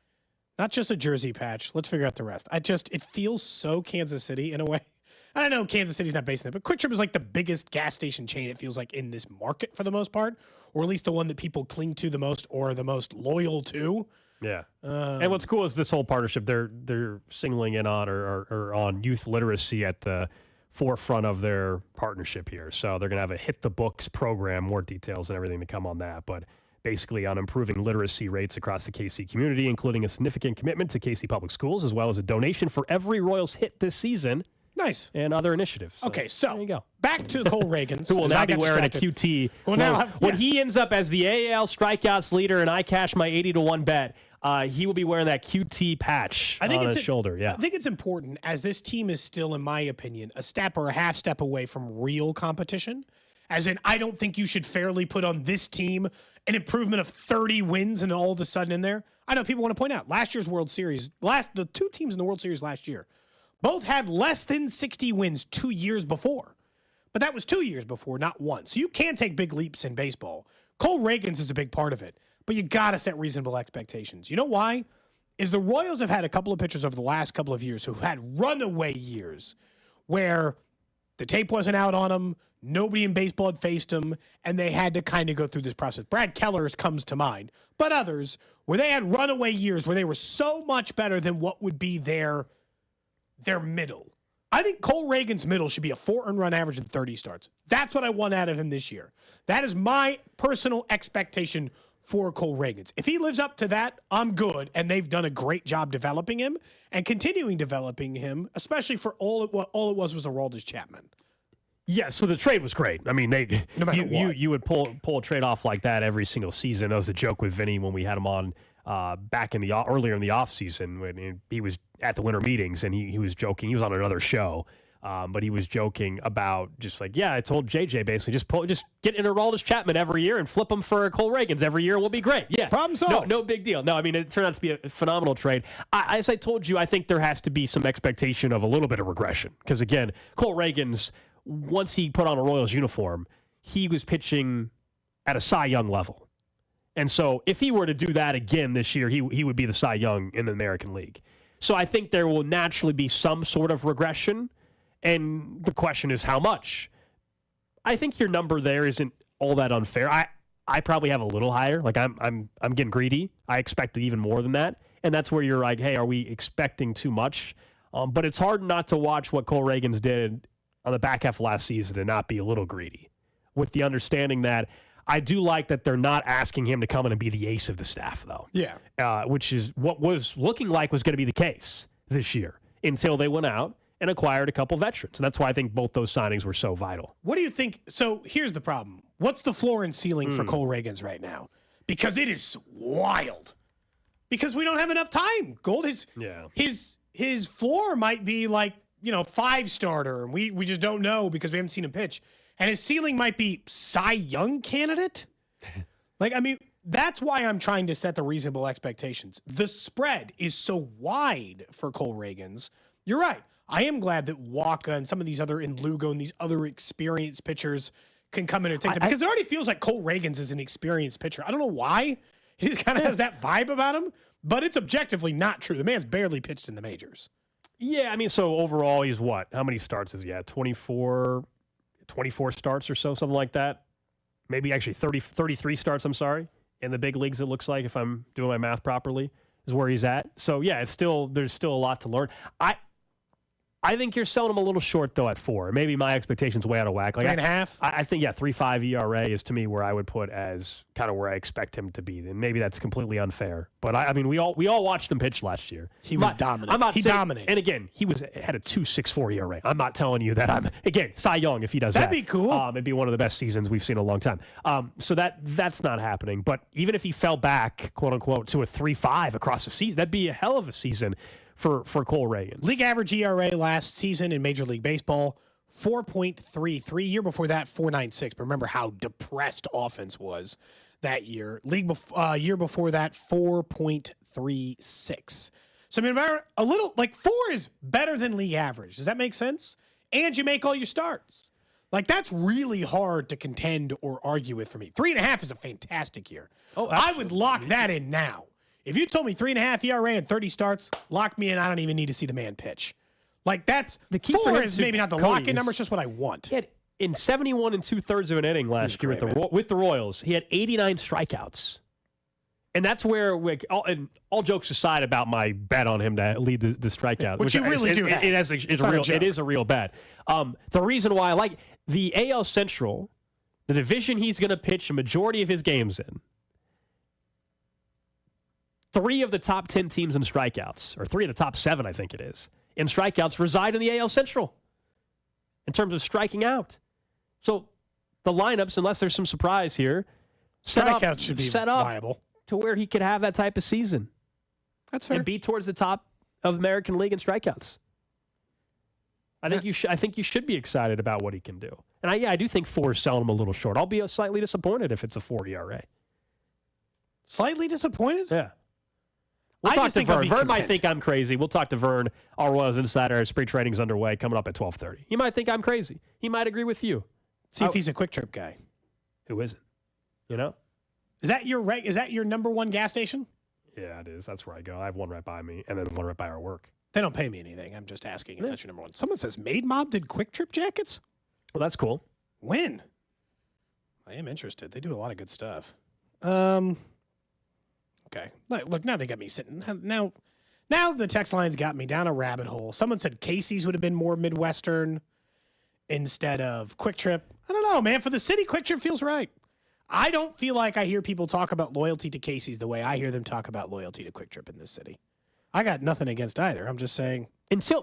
Not just a jersey patch. Let's figure out the rest. It feels so Kansas City in a way. And I know Kansas City's not based in it, but Quick Trip is like the biggest gas station chain, it feels like, in this market for the most part, or at least the one that people cling to the most or the most loyal to. Yeah. And what's cool is this whole partnership, they're singling in on or on youth literacy at the forefront of their partnership here. So they're going to have a Hit the Books program, more details and everything to come on that. But basically on improving literacy rates across the KC community, including a significant commitment to KC Public Schools, as well as a donation for every Royals hit this season. Nice. And other initiatives. So, okay, so there you go. Back to Cole Reagans. Who will now be wearing a QT. When he ends up as the AL strikeouts leader and I cash my 80-1 bet, he will be wearing that QT patch on his shoulder. Yeah, I think it's important, as this team is still, in my opinion, a step or a half step away from real competition. As in, I don't think you should fairly put on this team an improvement of 30 wins and all of a sudden in there. I know people want to point out last year's World Series, the two teams in the World Series last year, both had less than 60 wins 2 years before. But that was 2 years before, not one. So you can take big leaps in baseball. Cole Reagans is a big part of it, but you got to set reasonable expectations. You know why? Is the Royals have had a couple of pitchers over the last couple of years who had runaway years where the tape wasn't out on them, nobody in baseball had faced them, and they had to kind of go through this process. Brad Keller's comes to mind, but others where they had runaway years where they were so much better than what would be their middle. I think Cole Reagans' middle should be a 4 earned run average and 30 starts. That's what I want out of him this year. That is my personal expectation for Cole Reagans. If he lives up to that, I'm good, and they've done a great job developing him and continuing developing him, especially for all it was Aroldis Chapman. Yeah, so the trade was great. I mean, you would pull a trade off like that every single season. That was a joke with Vinny when we had him on back in earlier in the offseason when he was at the winter meetings, and he was joking. He was on another show, but he was joking about just like, I told JJ basically just get an Aroldis Chapman every year and flip him for Cole Reagans every year. We'll be great. Yeah, problem solved. No big deal. No, I mean, it turned out to be a phenomenal trade. As I told you, I think there has to be some expectation of a little bit of regression because again, Cole Reagans, once he put on a Royals uniform, he was pitching at a Cy Young level. And so if he were to do that again this year, he would be the Cy Young in the American League. So I think there will naturally be some sort of regression, and the question is how much. I think your number there isn't all that unfair. I probably have a little higher. Like I'm getting greedy. I expected even more than that. And that's where you're like, hey, are we expecting too much? But it's hard not to watch what Cole Reagans did on the back half of last season and not be a little greedy, with the understanding that I do like that they're not asking him to come in and be the ace of the staff, though. Yeah. Which is what was looking like was going to be the case this year until they went out and acquired a couple veterans. And that's why I think both those signings were so vital. What do you think? So here's the problem. What's the floor and ceiling for Cole Reagans right now? Because it is wild. Because we don't have enough time. Gold, his floor might be like, 5-starter, and we just don't know because we haven't seen him pitch. And his ceiling might be Cy Young candidate. That's why I'm trying to set the reasonable expectations. The spread is so wide for Cole Reagans. You're right. I am glad that Waka and some of these other, in Lugo and these other experienced pitchers can come in and take them. Because it already feels like Cole Reagans is an experienced pitcher. I don't know why. He just kind of has that vibe about him. But it's objectively not true. The man's barely pitched in the majors. Yeah, so overall he's what? How many starts has he had? 24 starts or so, something like that. Maybe actually 33 starts, I'm sorry, in the big leagues, it looks like, if I'm doing my math properly, is where he's at. So, yeah, there's still a lot to learn. I think you're selling him a little short, though, at 4. Maybe my expectations way out of whack. 3.5? I think, 3.5 ERA is, to me, where I would put as kind of where I expect him to be. And maybe that's completely unfair. But, we all watched him pitch last year. He was dominant. He dominated. And, again, he had a 2.64 ERA. I'm not telling you that again, Cy Young, if he does That'd be cool. It'd be one of the best seasons we've seen in a long time. So that's not happening. But even if he fell back, quote-unquote, to a 3.5 across the season, that'd be a hell of a season for Cole Reagans. League average ERA last season in Major League Baseball, 4.33. Year before that, 4.96. But remember how depressed offense was that year. Year before that, 4.36. So, a little, 4 is better than league average. Does that make sense? And you make all your starts. That's really hard to contend or argue with for me. 3.5 is a fantastic year. Oh, I would lock that in now. If you told me 3.5 ERA and 30 starts, lock me in. I don't even need to see the man pitch. That's the key. 4 is maybe not the lock-in number. It's just what I want. He had, in 71 2/3 of an inning last year with the Royals, he had 89 strikeouts. And that's where, all jokes aside about my bet on him to lead the strikeout, which you really do have. It is a real bet. The reason why I like the AL Central, the division he's going to pitch a majority of his games in, 3 of the top 10 teams in strikeouts, or 3 of the top 7, I think it is, in strikeouts reside in the AL Central in terms of striking out. So the lineups, unless there's some surprise here, strikeouts should be viable to where he could have that type of season. That's fair. And be towards the top of American League in strikeouts. I think you should be excited about what he can do. And I do think 4 is selling him a little short. I'll be slightly disappointed if it's a 4 ERA. Slightly disappointed? Yeah. We'll talk to Vern. Vern might think I'm crazy. We'll talk to Vern, our Royals Insider. Spring training's underway, coming up at 12:30. He might think I'm crazy. He might agree with you. See if he's a Quick Trip guy. Who isn't? You know? Is that your number one gas station? Yeah, it is. That's where I go. I have one right by me, and then one right by our work. They don't pay me anything. I'm just asking if that's your number one. Someone says Maid Mob did Quick Trip jackets? Well, that's cool. When? I am interested. They do a lot of good stuff. Okay. Look, now they got me sitting. Now the text lines got me down a rabbit hole. Someone said Casey's would have been more Midwestern instead of Quick Trip. I don't know, man. For the city, Quick Trip feels right. I don't feel like I hear people talk about loyalty to Casey's the way I hear them talk about loyalty to Quick Trip in this city. I got nothing against either. I'm just saying.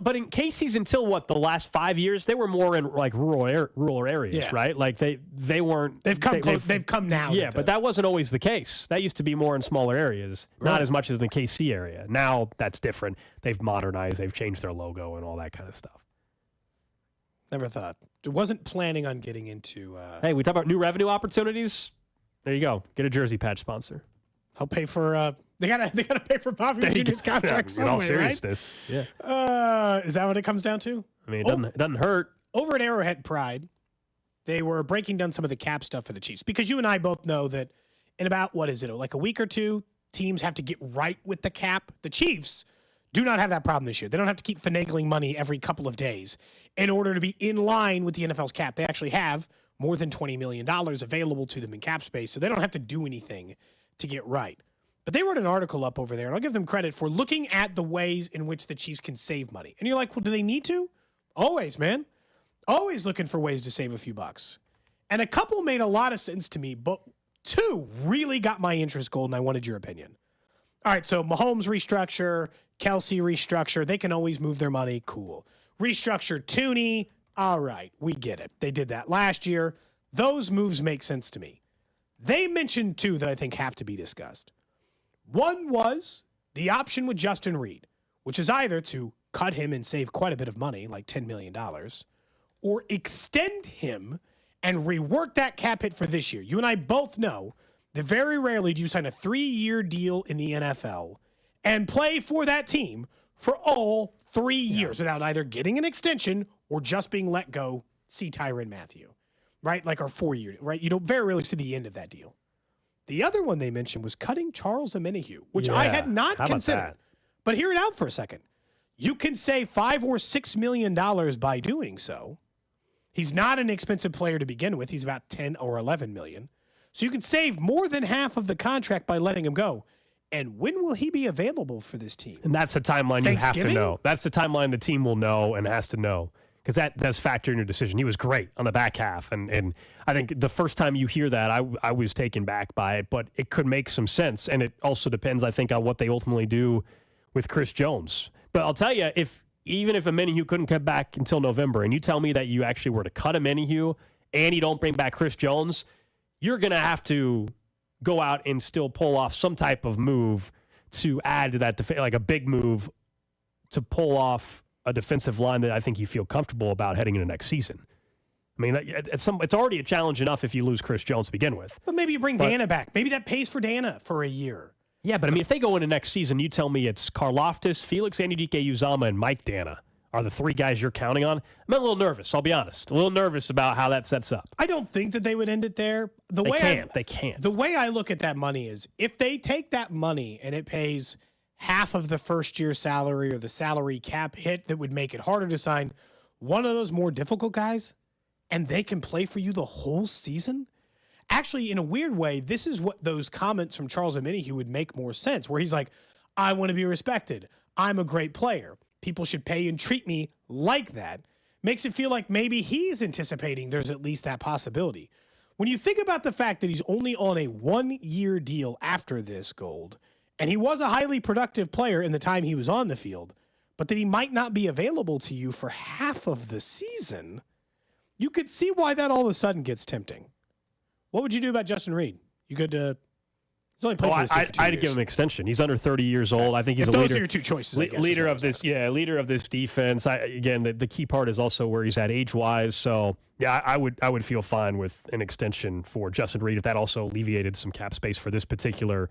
But in Casey's, until what, the last 5 years, they were more in like rural areas, right? Like they weren't. They've come close. They've come now. Yeah, but that wasn't always the case. That used to be more in smaller areas, not as much as the KC area. Now that's different. They've modernized. They've changed their logo and all that kind of stuff. Never thought. Wasn't planning on getting into. Hey, we talk about new revenue opportunities. There you go. Get a jersey patch sponsor. I'll pay for. They gotta pay for Bobby Jr.'s contract somewhere, in all seriousness, right? Yeah. Is that what it comes down to? I mean, it doesn't hurt. Over at Arrowhead Pride, they were breaking down some of the cap stuff for the Chiefs because you and I both know that in about like a week or two, teams have to get right with the cap. The Chiefs do not have that problem this year. They don't have to keep finagling money every couple of days in order to be in line with the NFL's cap. They actually have more than $20 million available to them in cap space, so they don't have to do anything to get right. But they wrote an article up over there, and I'll give them credit for looking at the ways in which the Chiefs can save money. And you're like, well, do they need to? Always, man. Always looking for ways to save a few bucks. And a couple made a lot of sense to me, but 2 really got my interest, Gold, and I wanted your opinion. All right, so Mahomes restructure, Kelsey restructure. They can always move their money. Cool. Restructure Tooney. All right, we get it. They did that last year. Those moves make sense to me. They mentioned 2 that I think have to be discussed. One was the option with Justin Reed, which is either to cut him and save quite a bit of money, like $10 million, or extend him and rework that cap hit for this year. You and I both know that very rarely do you sign a 3-year deal in the NFL and play for that team for all 3 years without either getting an extension or just being let go. See Tyrann Mathieu, right? Like our 4-year, right? You don't very rarely see the end of that deal. The other one they mentioned was cutting Charles Omenihu, which I had not considered. But hear it out for a second. You can save $5 or $6 million by doing so. He's not an expensive player to begin with. He's about 10 or 11 million. So you can save more than half of the contract by letting him go. And when will he be available for this team? And that's the timeline you have to know. That's the timeline the team will know and has to know. Because that does factor in your decision. He was great on the back half. And I think the first time you hear that, I was taken back by it. But it could make some sense. And it also depends, I think, on what they ultimately do with Chris Jones. But I'll tell you, even if Omenihu couldn't come back until November, and you tell me that you actually were to cut Omenihu and you don't bring back Chris Jones, you're going to have to go out and still pull off some type of move to add to that, like a big move to pull off a defensive line that I think you feel comfortable about heading into next season. I mean, it's already a challenge enough if you lose Chris Jones to begin with. But maybe you bring Dana back. Maybe that pays for Dana for a year. Yeah, but I mean, if they go into next season, you tell me it's Karlaftis, Felix Anudike-Uzomah, and Mike Dana are the 3 guys you're counting on. I'm a little nervous, I'll be honest. A little nervous about how that sets up. I don't think that they would end it there. They can't. The way I look at that money is if they take that money and it pays half of the first year salary or the salary cap hit that would make it harder to sign one of those more difficult guys, and they can play for you the whole season. Actually, in a weird way, this is what those comments from Charles Omenihu would make more sense, where he's like, I want to be respected. I'm a great player. People should pay and treat me like that. Makes it feel like maybe he's anticipating there's at least that possibility. When you think about the fact that he's only on a 1-year deal after this, Gold, and he was a highly productive player in the time he was on the field, but that he might not be available to you for half of the season, you could see why that all of a sudden gets tempting. What would you do about Justin Reed? You good to He's only played for this team for 2 I'd years. give him an extension. He's under 30 years old. I think he's if a those leader. are your two choices, I guess, leader is what of this. Yeah, leader of this defense. Again, the key part is also where he's at age-wise. So yeah, I would feel fine with an extension for Justin Reed if that also alleviated some cap space for this particular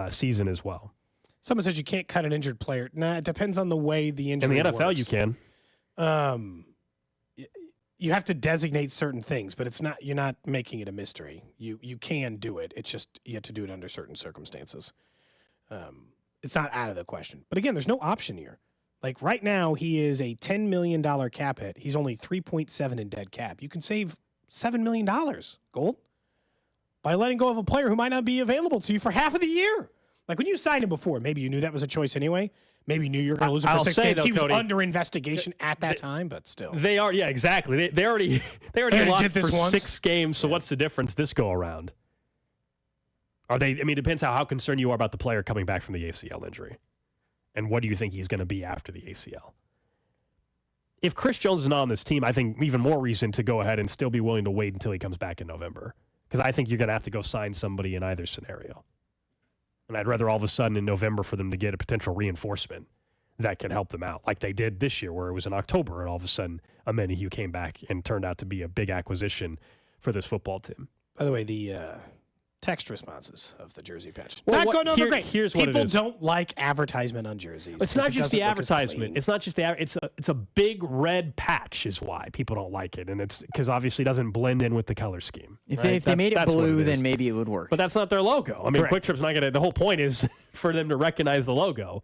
season as well. Someone says you can't cut an injured player. Nah, it depends on the way the injury In the NFL, works. you can. You have to designate certain things, but you're not making it a mystery. You can do it. It's just you have to do it under certain circumstances. It's not out of the question. But again, there's no option here. Like right now, he is a $10 million cap hit. He's only 3.7 in dead cap. You can save $7 million, Gold, by letting go of a player who might not be available to you for half of the year. Like when you signed him before, maybe you knew that was a choice anyway. Maybe you knew you were going to lose him for 6 games. Though, he was Cody, under investigation at that time, but still. They are, yeah, exactly. They already lost did this for once. 6 games. So what's the difference this go around? Are they? I mean, it depends how concerned you are about the player coming back from the ACL injury, and what do you think he's going to be after the ACL? If Chris Jones is not on this team, I think even more reason to go ahead and still be willing to wait until he comes back in November, because I think you're going to have to go sign somebody in either scenario. And I'd rather all of a sudden in November for them to get a potential reinforcement that can help them out, like they did this year, where it was in October, and all of a sudden Amenihu came back and turned out to be a big acquisition for this football team. By the way, the text responses of the jersey patch. Well, great. Here's what it People is. don't like advertisement on jerseys. It's not just the doesn't look as advertisement. clean. It's not just the. It's a big red patch is why people don't like it, and it's because obviously it doesn't blend in with the color scheme. If right? they made it That's what blue, is. then maybe it would work. But that's not their logo. I mean, Correct. Quick Trip's not gonna. The whole point is for them to recognize the logo.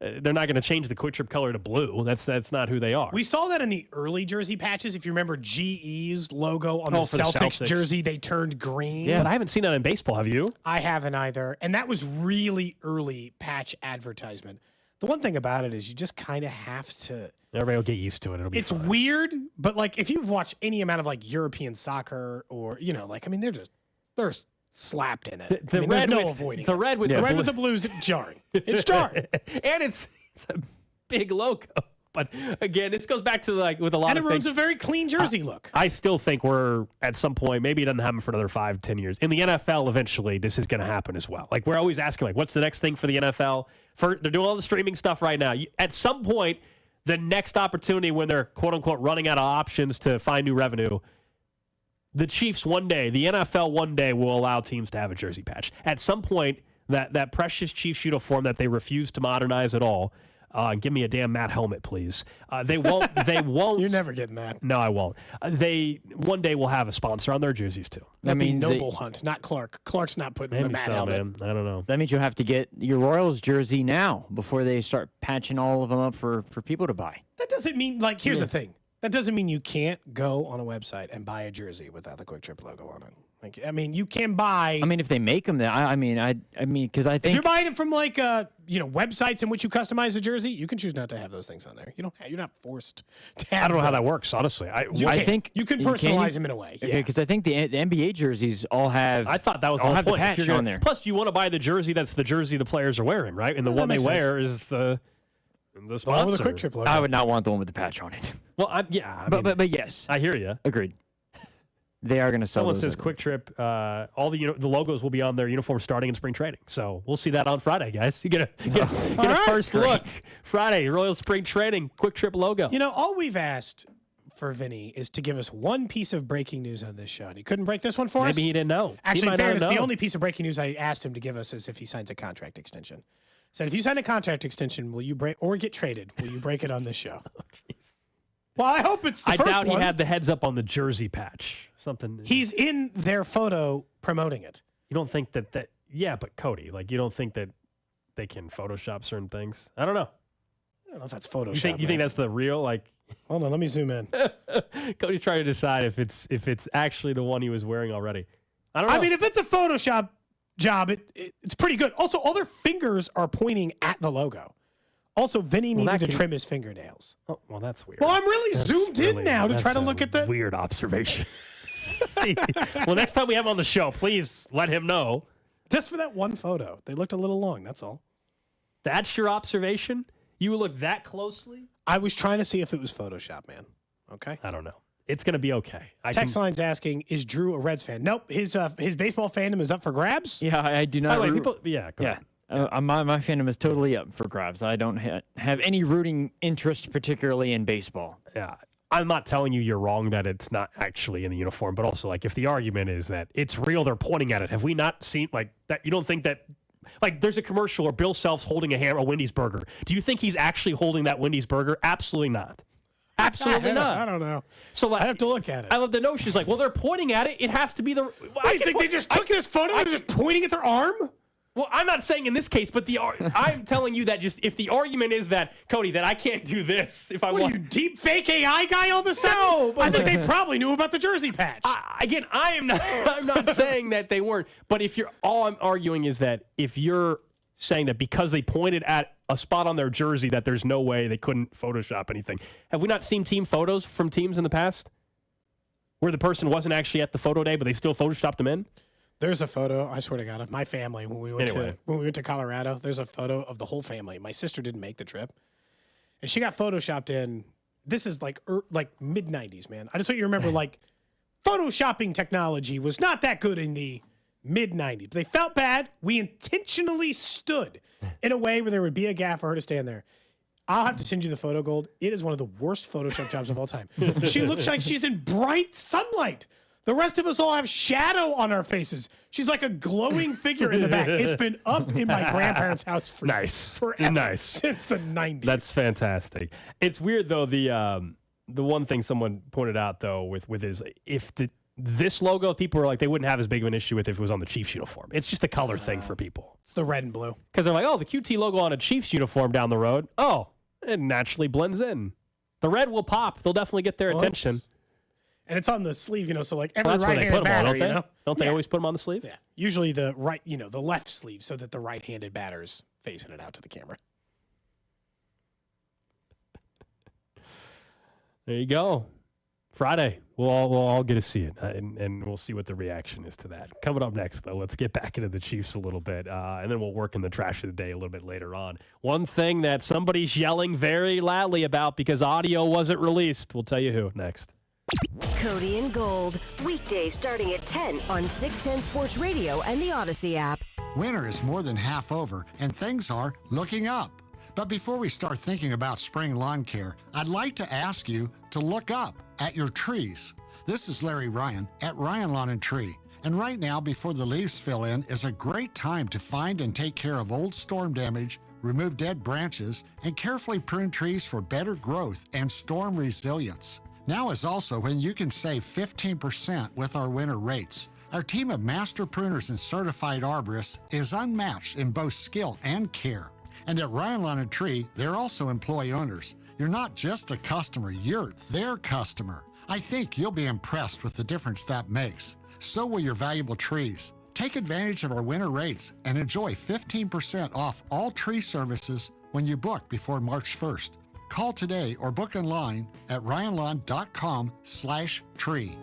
They're not going to change the Quick Trip color to blue. That's not who they are. We saw that in the early jersey patches. If you remember GE's logo on the for the Celtics Celtics. jersey, they turned green. Yeah, but I haven't seen that in baseball. Have you? I haven't either. And that was really early patch advertisement. The one thing about it is you just kind of have to. Everybody will get used to it. It'll be It's fine. weird, but like if you've watched any amount of like European soccer or, like, I mean, they're slapped in it. The I mean, red there's no with, avoiding the it. red with The the red blue. with the blues, jarring. It's jarring. And it's a big logo. But again, this goes back to like with a lot And of it ruins things. a very clean jersey look. I still think we're at some point, maybe it doesn't happen for another 5-10 years. In the NFL, eventually, this is going to happen as well. Like we're always asking, like, what's the next thing for the NFL? They're doing all the streaming stuff right now. At some point, the next opportunity when they're quote unquote running out of options to find new revenue, the Chiefs one day, the NFL one day will allow teams to have a jersey patch. At some point, that precious Chiefs uniform that they refuse to modernize at all. Give me a damn Matt helmet, please. They won't. They won't. You're never getting that. No, I won't. They one day will have a sponsor on their jerseys too. That means Noble Hunt, not Clark. Clark's not putting the Maybe Matt so, helmet. man. I don't know. That means you'll have to get your Royals jersey now before they start patching all of them up for people to buy. That doesn't mean, like, here's the thing. That doesn't mean you can't go on a website and buy a jersey without the Quick Trip logo on it. Like, I mean, you can buy. I mean, if they make them, then I mean, because I If think you're buying it from like websites in which you customize a jersey, you can choose not to have those things on there. You're not forced to have. I don't know how them. that works, honestly. I think you can personalize them in a way. Yeah. because I think the NBA jerseys all have. I thought that was the all whole have point. the If patch you're on there. Plus, you want to buy the jersey that's the jersey the players are wearing, right? And the Well, that one they makes sense. wear is the The sponsor. one with the Quick Trip logo. I would not want the one with the patch on it. Well, I mean, But yes, I hear you. agreed. They are going to sell. Someone those says everywhere. Quick Trip. All the logos will be on their uniform starting in spring training. So we'll see that on Friday, guys. You get a first look Friday. Royal Spring Training Quick Trip logo. All we've asked for Vinny is to give us one piece of breaking news on this show, and he couldn't break this one for us. Maybe he didn't know. Actually, in might not fairness, the know. only piece of breaking news I asked him to give us is if he signs a contract extension. Said, if you sign a contract extension, will you break or get traded? Will you break it on this show? Well, I hope it's the I first doubt one. he had the heads up on the jersey patch. Something. He's in their photo promoting it. You don't think that? Yeah, but Cody, like, you don't think that they can Photoshop certain things? I don't know. I don't know if that's Photoshop. You think that's the real, like? Hold on, let me zoom in. Cody's trying to decide if it's actually the one he was wearing already. I don't know. I mean, if it's a Photoshop job, it's pretty good. Also, all their fingers are pointing at the logo. Also, Vinny needed to trim his fingernails. Oh, well, that's weird. Well, I'm really zoomed in now to try to look at the weird observation. See, well, next time we have him on the show, please let him know. Just for that one photo. They looked a little long, that's all. That's your observation? You look that closely? I was trying to see if it was Photoshop, man. Okay? I don't know. It's going to be okay. Text line's asking, is Drew a Reds fan? Nope. His baseball fandom is up for grabs. Yeah, I do not. By the way, root- go ahead. My fandom is totally up for grabs. I don't have any rooting interest, particularly in baseball. Yeah. I'm not telling you you're wrong that it's not actually in the uniform, but also, like, if the argument is that it's real, they're pointing at it. Have we not seen, like, that? You don't think that, like, there's a commercial where Bill Self's holding a Wendy's burger. Do you think he's actually holding that Wendy's burger? Absolutely not. Absolutely not. I don't know. So, like, I have to look at it. I love the notion. Is like, well, they're pointing at it. It has to be the. I think they just took this photo and they're just pointing at their arm? Well, I'm not saying in this case, but I'm telling you that just if the argument is that, Cody, that I can't do this if I want. What are you, deep fake AI guy all of a sudden? No, but I think they probably knew about the jersey patch. I'm not saying that they weren't, but all I'm arguing is that if you're saying that because they pointed at a spot on their jersey that there's no way they couldn't Photoshop anything. Have we not seen team photos from teams in the past where the person wasn't actually at the photo day, but they still Photoshopped them in? There's a photo, I swear to God, of my family when we went to Colorado. There's a photo of the whole family. My sister didn't make the trip, and she got Photoshopped in. This is like mid 90s, man. I just want you to remember, like, Photoshopping technology was not that good in the mid 90s. They felt bad. We intentionally stood in a way where there would be a gap for her to stand there. I'll have to send you the photo, Gold. It is one of the worst Photoshop jobs of all time. She looks like she's in bright sunlight. The rest of us all have shadow on our faces. She's like a glowing figure in the back. It's been up in my grandparents' house for forever. Since the 90s. That's fantastic. It's weird, though, the one thing someone pointed out, though, with is if this logo, people were like, they wouldn't have as big of an issue with if it was on the Chiefs uniform. It's just a color thing for people. It's the red and blue. Because they're like, oh, the QT logo on a Chiefs uniform down the road. Oh, it naturally blends in. The red will pop. They'll definitely get their attention. And it's on the sleeve, so like every Well, that's where they right-handed put them on, batter, don't they? Don't they always put them on the sleeve? Yeah. Usually the right, the left sleeve, so that the right-handed batter's facing it out to the camera. There you go. Friday, we'll all get to see it, and we'll see what the reaction is to that. Coming up next, though, let's get back into the Chiefs a little bit, and then we'll work in the trash of the day a little bit later on. One thing that somebody's yelling very loudly about because audio wasn't released. We'll tell you who next. Cody and Gold, weekdays starting at 10 on 610 Sports Radio and the Odyssey app. Winter is more than half over, and things are looking up. But before we start thinking about spring lawn care, I'd like to ask you to look up at your trees. This is Larry Ryan at Ryan Lawn and Tree. And right now, before the leaves fill in, is a great time to find and take care of old storm damage, remove dead branches, and carefully prune trees for better growth and storm resilience. Now is also when you can save 15% with our winter rates. Our team of master pruners and certified arborists is unmatched in both skill and care. And at Ryan Lawn and Tree, they're also employee owners. You're not just a customer, you're their customer. I think you'll be impressed with the difference that makes. So will your valuable trees. Take advantage of our winter rates and enjoy 15% off all tree services when you book before March 1st. Call today or book online at ryanlawn.com/tree.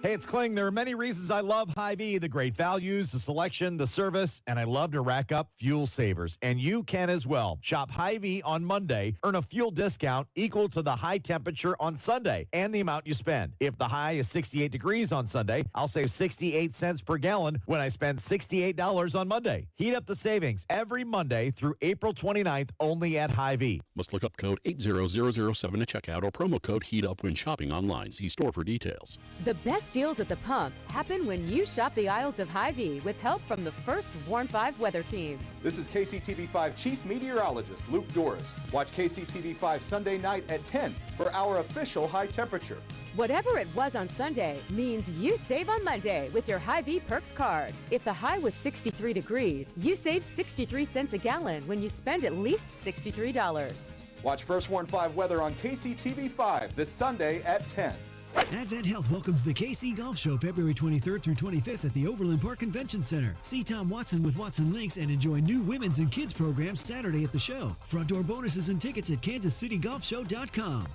Hey, it's Kling. There are many reasons I love Hy-Vee, the great values, the selection, the service, and I love to rack up fuel savers. And you can as well. Shop Hy-Vee on Monday, earn a fuel discount equal to the high temperature on Sunday and the amount you spend. If the high is 68 degrees on Sunday, I'll save 68 cents per gallon when I spend $68 on Monday. Heat up the savings every Monday through April 29th only at Hy-Vee. Must look up code 80007 at checkout or promo code HEATUP when shopping online. See store for details. The best deals at the pump happen when you shop the aisles of Hy-Vee with help from the first Warn 5 weather team. This is KCTV5 Chief Meteorologist Luke Doris. Watch KCTV5 Sunday night at 10 for our official high temperature. Whatever it was on Sunday means you save on Monday with your Hy-Vee Perks card. If the high was 63 degrees, you save 63 cents a gallon when you spend at least $63. Watch First Warn 5 weather on KCTV5 this Sunday at 10. Advent Health welcomes the KC Golf Show February 23rd through 25th at the Overland Park Convention Center. See Tom Watson with Watson Links and enjoy new women's and kids programs Saturday at the show. Front door bonuses and tickets at kansascitygolfshow.com.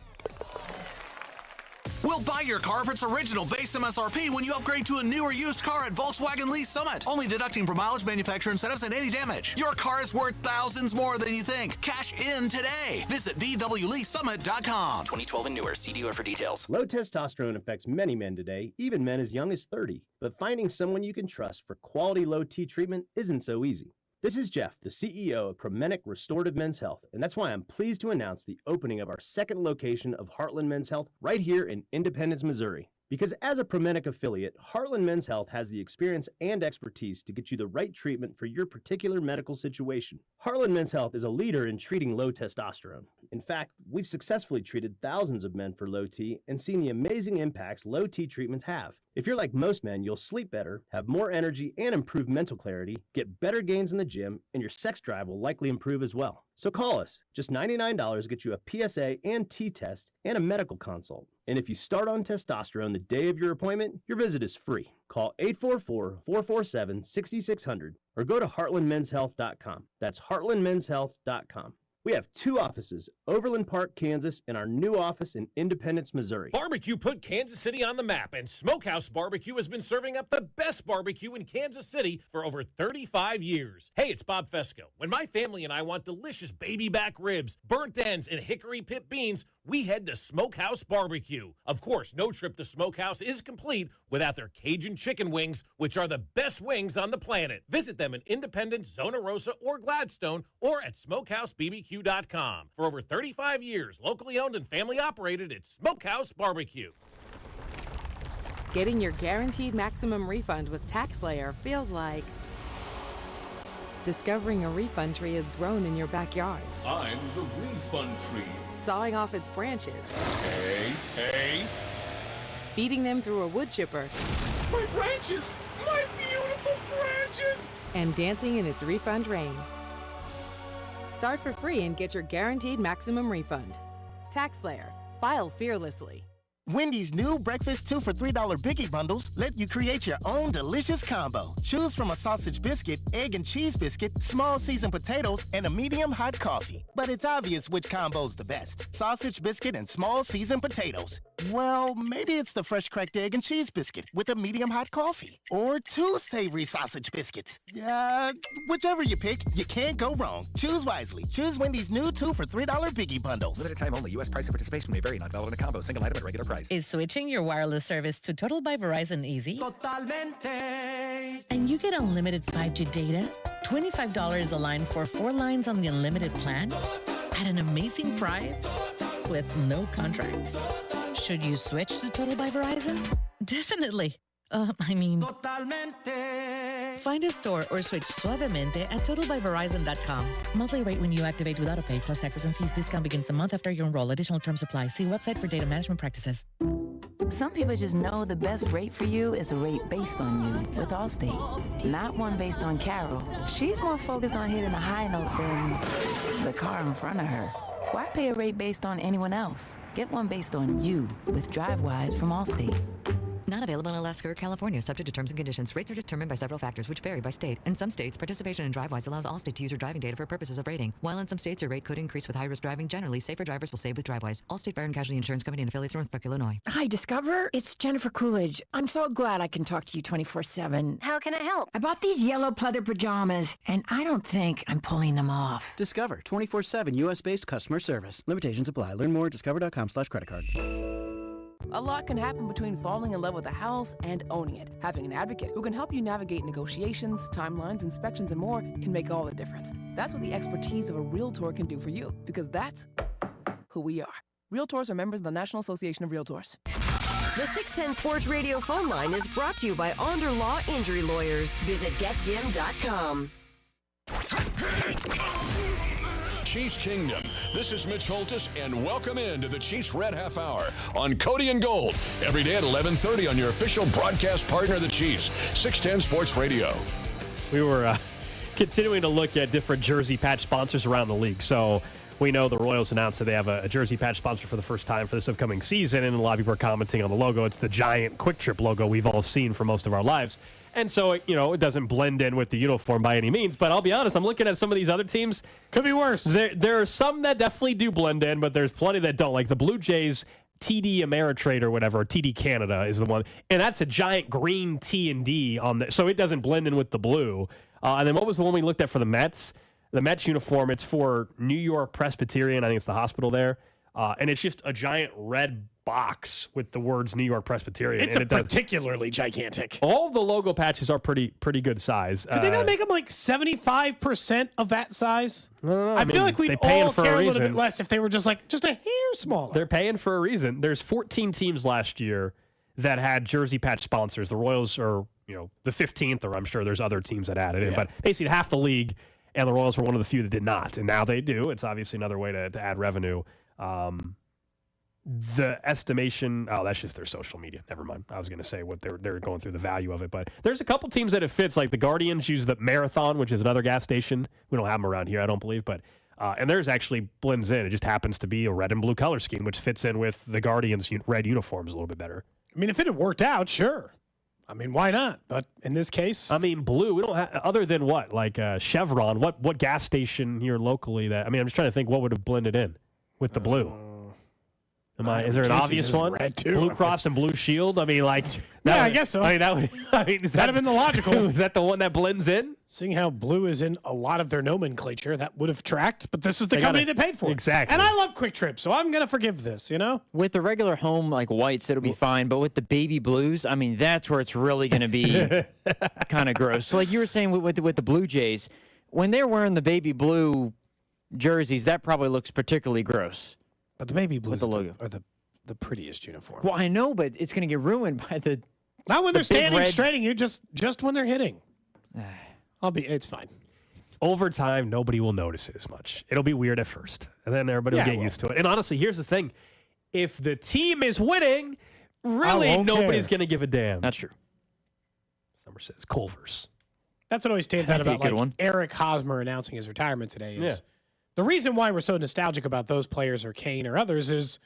We'll buy your car for its original base MSRP when you upgrade to a new or used car at Volkswagen Lease Summit. Only deducting for mileage, manufacturer incentives, and any damage. Your car is worth thousands more than you think. Cash in today. Visit VWLeaseSummit.com. 2012 and newer. See dealer for details. Low testosterone affects many men today, even men as young as 30. But finding someone you can trust for quality low T treatment isn't so easy. This is Jeff, the CEO of Promenic Restorative Men's Health, and that's why I'm pleased to announce the opening of our second location of Heartland Men's Health right here in Independence, Missouri. Because as a Promenic affiliate, Heartland Men's Health has the experience and expertise to get you the right treatment for your particular medical situation. Heartland Men's Health is a leader in treating low testosterone. In fact, we've successfully treated thousands of men for low T and seen the amazing impacts low T treatments have. If you're like most men, you'll sleep better, have more energy, and improve mental clarity, get better gains in the gym, and your sex drive will likely improve as well. So call us. Just $99 gets you a PSA and T test and a medical consult. And if you start on testosterone the day of your appointment, your visit is free. Call 844-447-6600 or go to heartlandmenshealth.com. That's heartlandmenshealth.com. We have 2 offices, Overland Park, Kansas, and our new office in Independence, Missouri. Barbecue put Kansas City on the map, and Smokehouse Barbecue has been serving up the best barbecue in Kansas City for over 35 years. Hey, it's Bob Fesco. When my family and I want delicious baby back ribs, burnt ends, and hickory pit beans, we head to Smokehouse Barbecue. Of course, no trip to Smokehouse is complete without their Cajun chicken wings, which are the best wings on the planet. Visit them in Independence, Zona Rosa, or Gladstone, or at SmokehouseBBQ.com. For over 35 years, locally owned and family operated, it's Smokehouse Barbecue. Getting your guaranteed maximum refund with TaxSlayer feels like discovering a refund tree has grown in your backyard. I'm the refund tree. Sawing off its branches. Hey. Feeding them through a wood chipper. My branches! My beautiful branches! And dancing in its refund rain. Start for free and get your guaranteed maximum refund. TaxSlayer. File fearlessly. Wendy's new breakfast 2 for $3 Biggie Bundles let you create your own delicious combo. Choose from a sausage biscuit, egg and cheese biscuit, small seasoned potatoes, and a medium hot coffee. But it's obvious which combo's the best. Sausage biscuit and small seasoned potatoes. Well, maybe it's the fresh cracked egg and cheese biscuit with a medium hot coffee. Or 2 savory sausage biscuits. Whichever you pick, you can't go wrong. Choose wisely. Choose Wendy's new 2 for $3 Biggie Bundles. Limited time only. U.S. price and participation may vary. Not valid in a combo. Single item at regular price. Is switching your wireless service to Total by Verizon easy? Totalmente. And you get unlimited 5G data, $25 a line for 4 lines on the unlimited plan, at an amazing price, with no contracts. Should you switch to Total by Verizon? Definitely. Totalmente. Find a store or switch suavemente at totalbyverizon.com. Monthly rate when you activate without a pay plus taxes and fees. Discount begins the month after you enroll. Additional terms apply. See website for data management practices. Some people just know the best rate for you is a rate based on you with Allstate, not one based on Carol. She's more focused on hitting a high note than the car in front of her. Why pay a rate based on anyone else? Get one based on you with DriveWise from Allstate. Not available in Alaska or California, subject to terms and conditions. Rates are determined by several factors, which vary by state. In some states, participation in DriveWise allows Allstate to use your driving data for purposes of rating. While in some states, your rate could increase with high-risk driving. Generally, safer drivers will save with DriveWise. Allstate Fire and Casualty Insurance Company and affiliates, Northbrook, Illinois. Hi, Discover. It's Jennifer Coolidge. I'm so glad I can talk to you 24/7. How can I help? I bought these yellow pleather pajamas, and I don't think I'm pulling them off. Discover 24/7 U.S.-based customer service. Limitations apply. Learn more at discover.com/credit card. A lot can happen between falling in love with a house and owning it. Having an advocate who can help you navigate negotiations, timelines, inspections, and more can make all the difference. That's what the expertise of a Realtor can do for you, because that's who we are. Realtors are members of the National Association of Realtors. The 610 Sports Radio phone line is brought to you by Onder Law Injury Lawyers. Visit getjim.com. Chiefs Kingdom. This is Mitch Holtis, and welcome into the Chiefs Red Half Hour on Cody and Gold. Every day at 11:30 on your official broadcast partner of the Chiefs, 610 Sports Radio. We were continuing to look at different jersey patch sponsors around the league. So we know the Royals announced that they have a jersey patch sponsor for the first time for this upcoming season, and a lot of people are commenting on the logo. It's the giant Quick Trip logo we've all seen for most of our lives. And so, it doesn't blend in with the uniform by any means. But I'll be honest, I'm looking at some of these other teams. Could be worse. There are some that definitely do blend in, but there's plenty that don't. Like the Blue Jays TD Ameritrade or whatever, or TD Canada is the one. And that's a giant green T&D on the, so it doesn't blend in with the blue. And then what was the one we looked at for the Mets? The Mets uniform, it's for New York Presbyterian. I think it's the hospital there. And it's just a giant red box with the words New York Presbyterian. It's particularly gigantic. All the logo patches are pretty good size. Could they not make them like 75% of that size? I feel like we'd all care a little bit less if they were just a hair smaller. They're paying for a reason. There's 14 teams last year that had jersey patch sponsors. The Royals are, the 15th, or I'm sure there's other teams that added in, but basically half the league, and the Royals were one of the few that did not. And now they do. It's obviously another way to add revenue. The estimation, that's just their social media. Never mind. I was going to say what they're going through the value of it, but there's a couple teams that it fits. Like the Guardians use the Marathon, which is another gas station. We don't have them around here, I don't believe, but and theirs actually blends in. It just happens to be a red and blue color scheme, which fits in with the Guardians' red uniforms a little bit better. I mean, if it had worked out, sure. I mean, why not? But in this case, I mean, blue. We don't have other than what, like Chevron. What gas station here locally that? I mean, I'm just trying to think what would have blended in with the blue. Is there an obvious one? Blue Cross and Blue Shield. I mean, I guess so. I mean, that'd have been the logical. Is that the one that blends in? Seeing how blue is in a lot of their nomenclature, that would have tracked. But this is the company that paid for it. Exactly. And I love Quick Trip, so I'm gonna forgive this. With the regular home whites, it'll be fine. But with the baby blues, I mean, that's where it's really gonna be kind of gross. So, like you were saying with the Blue Jays, when they're wearing the baby blue jerseys, that probably looks particularly gross. But the baby blues the logo are the prettiest uniform. Well, I know, but it's going to get ruined by the. Not when they're standing straight at you, just when they're hitting. It's fine. Over time, nobody will notice it as much. It'll be weird at first, and then everybody will get used to it. And honestly, here's the thing: if the team is winning, really nobody's going to give a damn. That's true. Summer says Culver's. That's what always stands out about Eric Hosmer announcing his retirement today. Is the reason why we're so nostalgic about those players or Kane or others is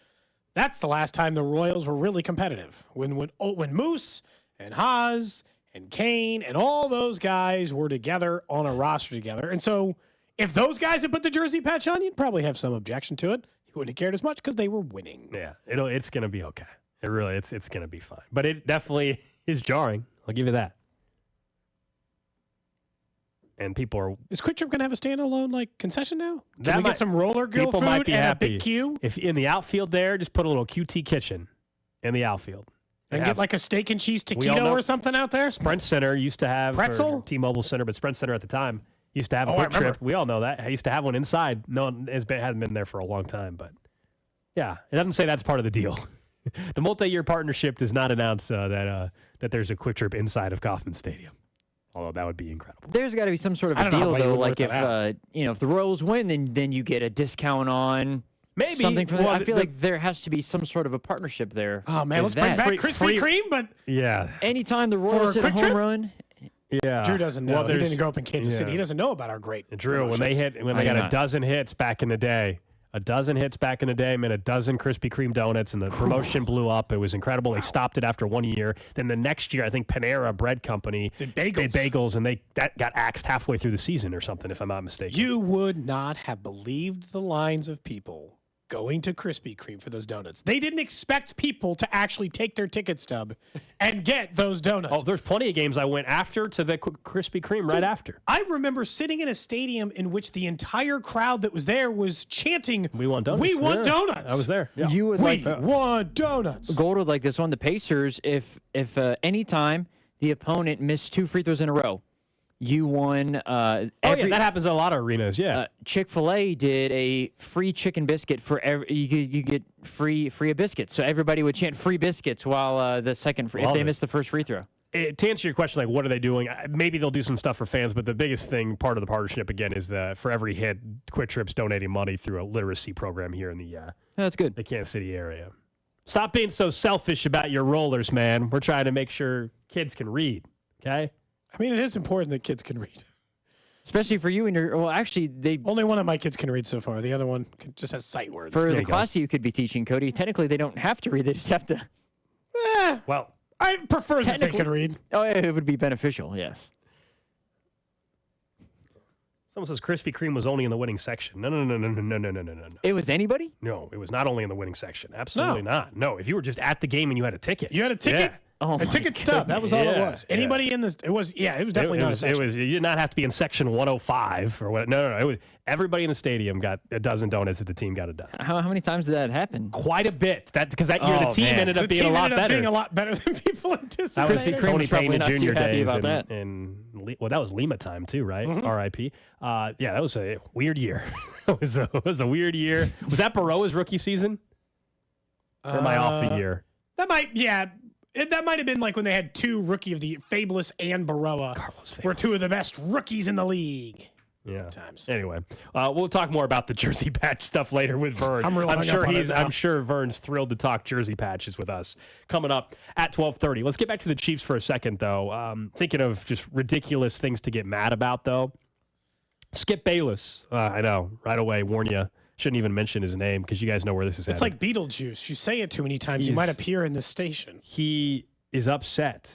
that's the last time the Royals were really competitive. When Moose and Haas and Kane and all those guys were together on a roster together. And so if those guys had put the jersey patch on, you'd probably have some objection to it. You wouldn't have cared as much because they were winning. Yeah, it's going to be okay. It really, it's going to be fine. But it definitely is jarring. I'll give you that. And people are. Is Quick Trip going to have a standalone concession now? Can we get some roller grill food might be and happy. a big queue? If in the outfield there, just put a little QT kitchen in the outfield. And get a steak and cheese taquito or something out there? Sprint Center used to have pretzel? T-Mobile Center, but Sprint Center at the time used to have a Quick Trip. We all know that. I used to have one inside. No, it hasn't been there for a long time, but yeah, it doesn't say that's part of the deal. The multi-year partnership does not announce that there's a Quick Trip inside of Kauffman Stadium. Although that would be incredible. There's got to be some sort of a deal, though. Like if if the Royals win, then you get a discount on something from. I feel like there has to be some sort of a partnership there. Oh man, let's bring back Krispy Kreme. But anytime the Royals hit a home run, Drew doesn't know. He didn't grow up in Kansas City. He doesn't know about our great. Drew, when they got a dozen hits back in the day. Man, a dozen Krispy Kreme donuts, and the promotion blew up. It was incredible. They stopped it after 1 year. Then the next year, I think Panera Bread Company did bagels, and that got axed halfway through the season or something, if I'm not mistaken. You would not have believed the lines of people going to Krispy Kreme for those donuts. They didn't expect people to actually take their ticket stub and get those donuts. Oh, there's plenty of games I went after to the Krispy Kreme right after. I remember sitting in a stadium in which the entire crowd that was there was chanting, "We want donuts! We want donuts!" I was there. Yeah. You would want donuts. Gold would like this one. The Pacers, if any time the opponent missed 2 free throws in a row, you won. That happens in a lot of arenas. Yeah, Chick-fil-A did a free chicken biscuit for you get free biscuits. So everybody would chant "free biscuits" while the second if they missed the first free throw. To answer your question, what are they doing? Maybe they'll do some stuff for fans, but the biggest thing, part of the partnership again, is that for every hit, Quick Trip's donating money through a literacy program here in that's good. the Kansas City area. Stop being so selfish about your rollers, man. We're trying to make sure kids can read. Okay. I mean, it is important that kids can read. Especially for you and your... Well, actually, only one of my kids can read so far. The other one just has sight words. For the class you could be teaching, Cody, technically they don't have to read. They just have to... Well, I prefer that they can read. Oh, yeah, it would be beneficial, yes. Someone says Krispy Kreme was only in the winning section. No. It was anybody? No, it was not only in the winning section. Absolutely not. No, if you were just at the game and you had a ticket. You had a ticket? Yeah. Oh, a ticket stub. That was all it was. Anybody in this? It was definitely not a section. It was. You did not have to be in section 105 or what. No. It was everybody in the stadium got a dozen donuts if the team got a dozen. How many times did that happen? Quite a bit. Because that year the team ended up being a lot better. Being a lot better than people anticipated. That was Tony Payne and Junior days, that that was Lima time too, right? Mm-hmm. R.I.P. That was a weird year. it was a weird year. Was that Baroa's rookie season? Or am I off a year? That might have been like when they had two rookie of the Fabulous and Baroa were two of the best rookies in the league. Yeah. Times. Anyway, we'll talk more about the jersey patch stuff later with Vern. I'm sure Vern's thrilled to talk jersey patches with us. Coming up at 12:30. Let's get back to the Chiefs for a second, though. Thinking of just ridiculous things to get mad about, though. Skip Bayless. I know. Right away, warn you. Shouldn't even mention his name because you guys know where this is headed. It's like Beetlejuice. You say it too many times, you might appear in this station. He is upset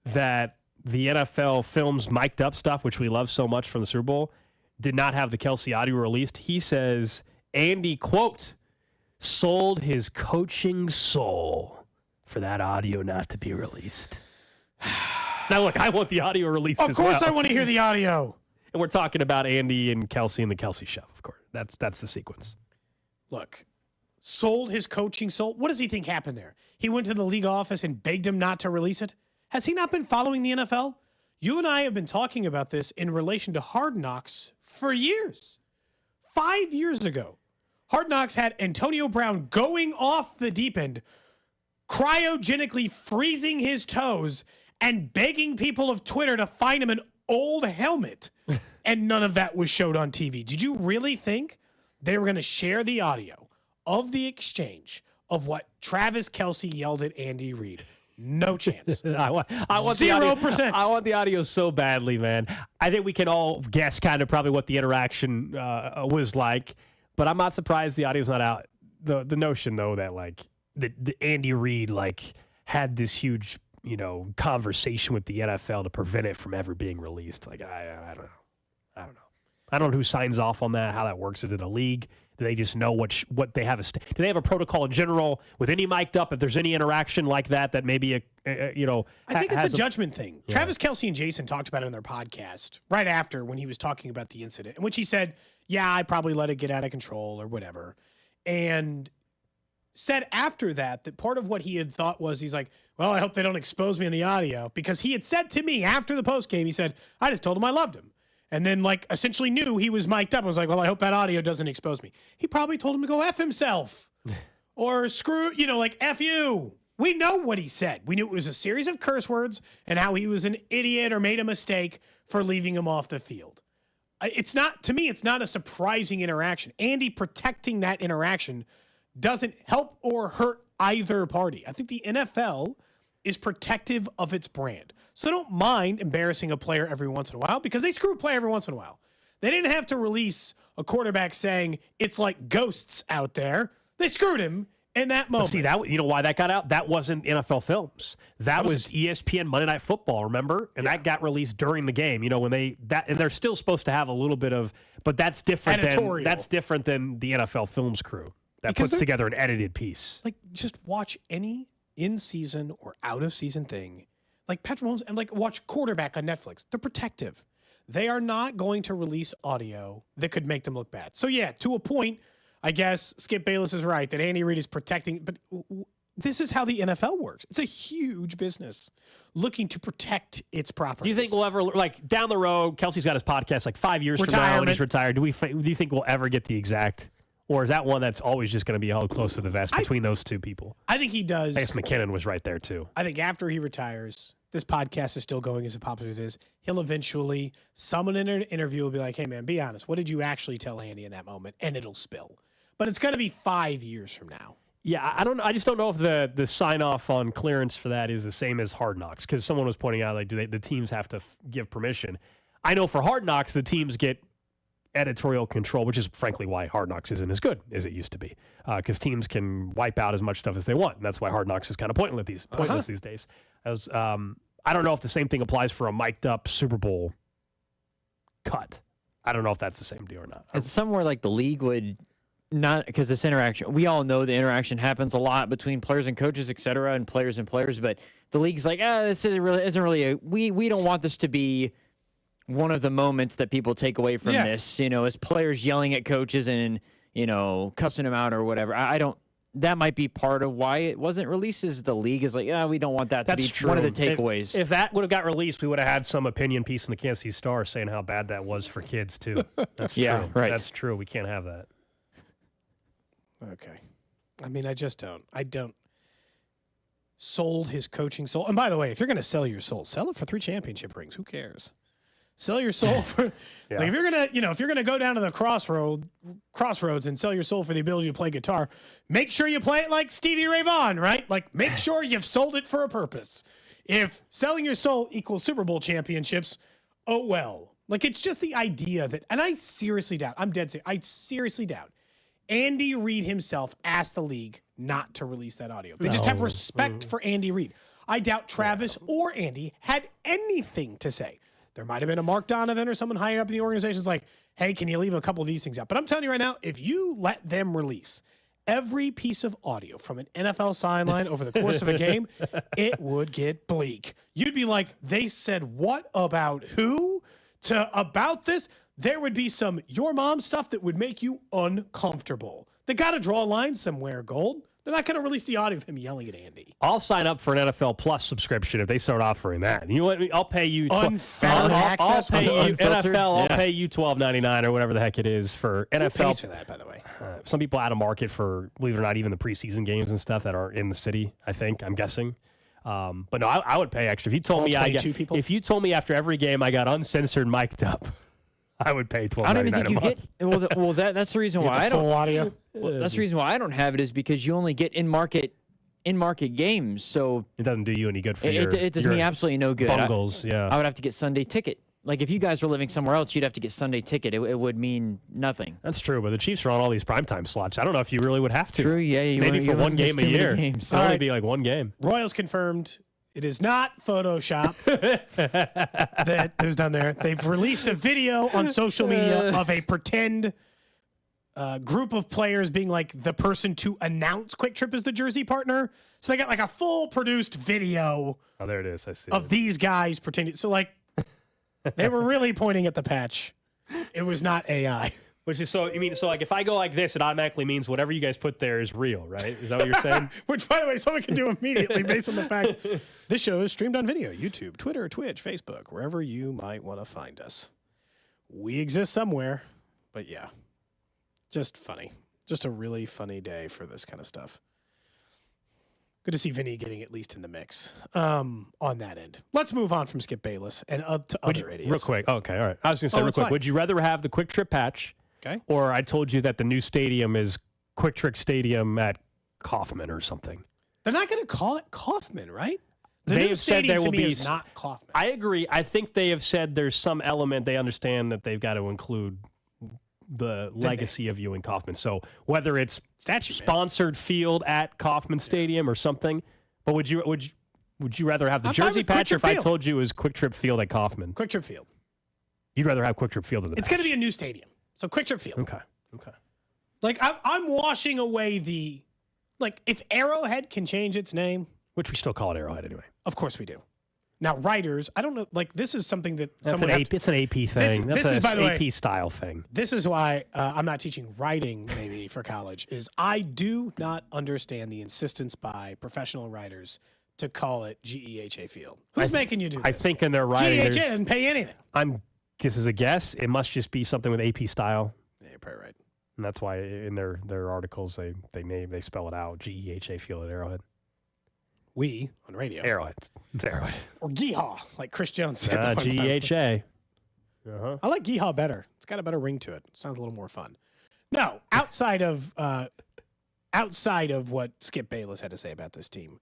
that the NFL films mic'd up stuff, which we love so much from the Super Bowl, did not have the Kelsey audio released. He says Andy, quote, sold his coaching soul for that audio not to be released. Now, look, I want the audio released as well. Of course I want to hear the audio. And we're talking about Andy and Kelsey and the Kelsey Show, of course. That's the sequence. Look, sold his coaching soul. What does he think happened there? He went to the league office and begged him not to release it? Has he not been following the NFL? You and I have been talking about this in relation to Hard Knocks for years. 5 years ago, Hard Knocks had Antonio Brown going off the deep end, cryogenically freezing his toes, and begging people of Twitter to find him an old helmet. And none of that was showed on TV. Did you really think they were going to share the audio of the exchange of what Travis Kelce yelled at Andy Reid? No chance. I want 0%. I want the audio so badly, man. I think we can all guess kind of probably what the interaction was like, but I'm not surprised the audio's not out. The notion though that like the Andy Reid like had this huge conversation with the NFL to prevent it from ever being released. Like I don't know. I don't know who signs off on that, how that works. Is it a league? Do they just know what they have? Do they have a protocol in general with any mic'd up? If there's any interaction like that maybe I think it's a judgment thing. Yeah. Travis Kelce and Jason talked about it on their podcast right after when he was talking about the incident, in which he said, "Yeah, I probably let it get out of control or whatever," and said after that part of what he had thought was he's like, "Well, I hope they don't expose me in the audio," because he had said to me after the post game, he said, "I just told him I loved him." And then, like, essentially knew he was mic'd up. I was like, well, I hope that audio doesn't expose me. He probably told him to go F himself. Or screw, like, F you. We know what he said. We knew it was a series of curse words and how he was an idiot or made a mistake for leaving him off the field. To me, it's not a surprising interaction. Andy protecting that interaction doesn't help or hurt either party. I think the NFL is protective of its brand. So I don't mind embarrassing a player every once in a while because they screw a player every once in a while. They didn't have to release a quarterback saying it's like ghosts out there. They screwed him in that moment. But see, that you know why that got out? That wasn't NFL Films. That was ESPN Monday Night Football, remember? And that got released during the game. When and they're still supposed to have a little bit of, but that's different than the NFL Films crew that puts together an edited piece. Like, just watch any in-season or out-of-season thing. Like Patrick Mahomes, and watch Quarterback on Netflix. They're protective. They are not going to release audio that could make them look bad. So yeah, to a point, I guess Skip Bayless is right that Andy Reid is protecting, but this is how the NFL works. It's a huge business looking to protect its property. Do you think we'll ever, down the road, Kelsey's got his podcast 5 years from now when he's retired, do you think we'll ever get the exact? Or is that one that's always just going to be held close to the vest between those two people? I think he does. I guess McKinnon was right there, too. I think after he retires, this podcast is still going as popular as it is. He'll eventually, someone in an interview will be like, hey, man, be honest. What did you actually tell Andy in that moment? And it'll spill. But it's going to be 5 years from now. Yeah, I just don't know if the sign-off on clearance for that is the same as Hard Knocks, because someone was pointing out, do the teams have to give permission? I know for Hard Knocks, the teams get editorial control, which is frankly why Hard Knocks isn't as good as it used to be, because teams can wipe out as much stuff as they want, and that's why Hard Knocks is kind of pointless these days. I don't know if the same thing applies for a mic'd up Super Bowl cut. I don't know if that's the same deal or not. It's somewhere like the league would not, because this interaction, we all know the interaction happens a lot between players and coaches, et cetera, and players, but the league's like, this isn't really we don't want this to be one of the moments that people take away from this, as players yelling at coaches and, cussing them out or whatever. I don't, that might be part of why it wasn't released, is the league is like, we don't want that to be one of the takeaways. If that would have got released, we would have had some opinion piece in the Kansas City Star saying how bad that was for kids, too. That's Yeah, true. right. That's true. We can't have that. Okay. I mean, I just don't. I don't. Sold his coaching soul. And by the way, if you're going to sell your soul, sell it for 3 championship rings. Who cares? Sell your soul for like if you're gonna go down to the crossroads and sell your soul for the ability to play guitar, make sure you play it like Stevie Ray Vaughan, right? Like make sure you've sold it for a purpose. If selling your soul equals Super Bowl championships, oh well. Like it's just the idea that, and I seriously doubt, I'm dead serious, I seriously doubt Andy Reid himself asked the league not to release that audio. They just have respect for Andy Reid. I doubt Travis or Andy had anything to say. There might have been a Mark Donovan or someone higher up in the organization like, hey, can you leave a couple of these things out? But I'm telling you right now, if you let them release every piece of audio from an NFL sideline over the course of a game, it would get bleak. You'd be like, they said what about who to about this? There would be some your mom stuff that would make you uncomfortable. They got to draw a line somewhere, Gold. They're not going to release the audio of him yelling at Andy. I'll sign up for an NFL Plus subscription if they start offering that. You know what? I'll pay you. Unfettered access. I'll pay you NFL. I'll pay you $12.99 or whatever the heck it is for NFL. Who pays for that, by the way? Some people out of market for, believe it or not, even the preseason games and stuff that aren't in the city. I'm guessing. But no, I would pay extra. If you told me if you told me after every game I got uncensored mic'd up, I would pay $12.99 I don't even think you month. get. Well, that's the reason why I don't. Full audio. Well, that's the reason why I don't have it, is because you only get in market games. So it doesn't do you any good for it does me absolutely no good. Bungles, I would have to get Sunday ticket. Like if you guys were living somewhere else, you'd have to get Sunday ticket. It would mean nothing. That's true, but the Chiefs are on all these primetime slots. I don't know if you really would have to. True, yeah. Maybe for one game a year. It'd only be like one game. Royals confirmed. It is not Photoshop that was done there. They've released a video on social media of a pretend group of players being like the person to announce Quick Trip as the jersey partner. So they got like a full produced video. Oh, there it is. I see. Of these guys pretending. So like they were really pointing at the patch. It was not AI. Which is so like if I go like this, it automatically means whatever you guys put there is real, right? Is that what you're saying? Which, by the way, someone can do immediately based on the fact this show is streamed on video, YouTube, Twitter, Twitch, Facebook, wherever you might want to find us. We exist somewhere, but yeah, just funny. Just a really funny day for this kind of stuff. Good to see Vinny getting at least in the mix on that end. Let's move on from Skip Bayless and up to other idiots. Real quick. Okay, all right. I was going to say real quick. fine. Would you rather have the Quick Trip patch? Okay. Or I told you that the new stadium is Quick Trip Stadium at Kaufman or something. They're not going to call it Kaufman, right? The They new have said stadium there to will me be. is not Kaufman. I agree. I think they have said there's some element they understand that they've got to include the legacy of Ewing Kaufman. So whether it's sponsored field at Kaufman Stadium or something, but would you rather have the I'm fine jersey with Quick patch, or Trip if I Field. told you it was Quick Trip Field at Kaufman? Quick Trip Field. You'd rather have Quick Trip Field than the It's going to be a new stadium. So Quick Trip Field. Okay. Like, I'm washing away the, like, if Arrowhead can change its name. Which we still call it Arrowhead anyway. Of course we do. Now, writers, I don't know, like, this is something that It's an AP thing. This is, by the way, AP style thing. This is why I'm not teaching writing, maybe, for college, is I do not understand the insistence by professional writers to call it GEHA Field. Who's making you do this? I think in their writing, GEHA didn't pay anything. This is a guess. It must just be something with AP style. Yeah, you're probably right. And that's why in their articles they spell it out. GEHA Field at Arrowhead. We on radio. Arrowhead. It's Arrowhead. Or Geehaw, like Chris Jones said. that one time. GEHA. I like Geehaw better. It's got a better ring to it. Sounds a little more fun. No, outside of what Skip Bayless had to say about this team,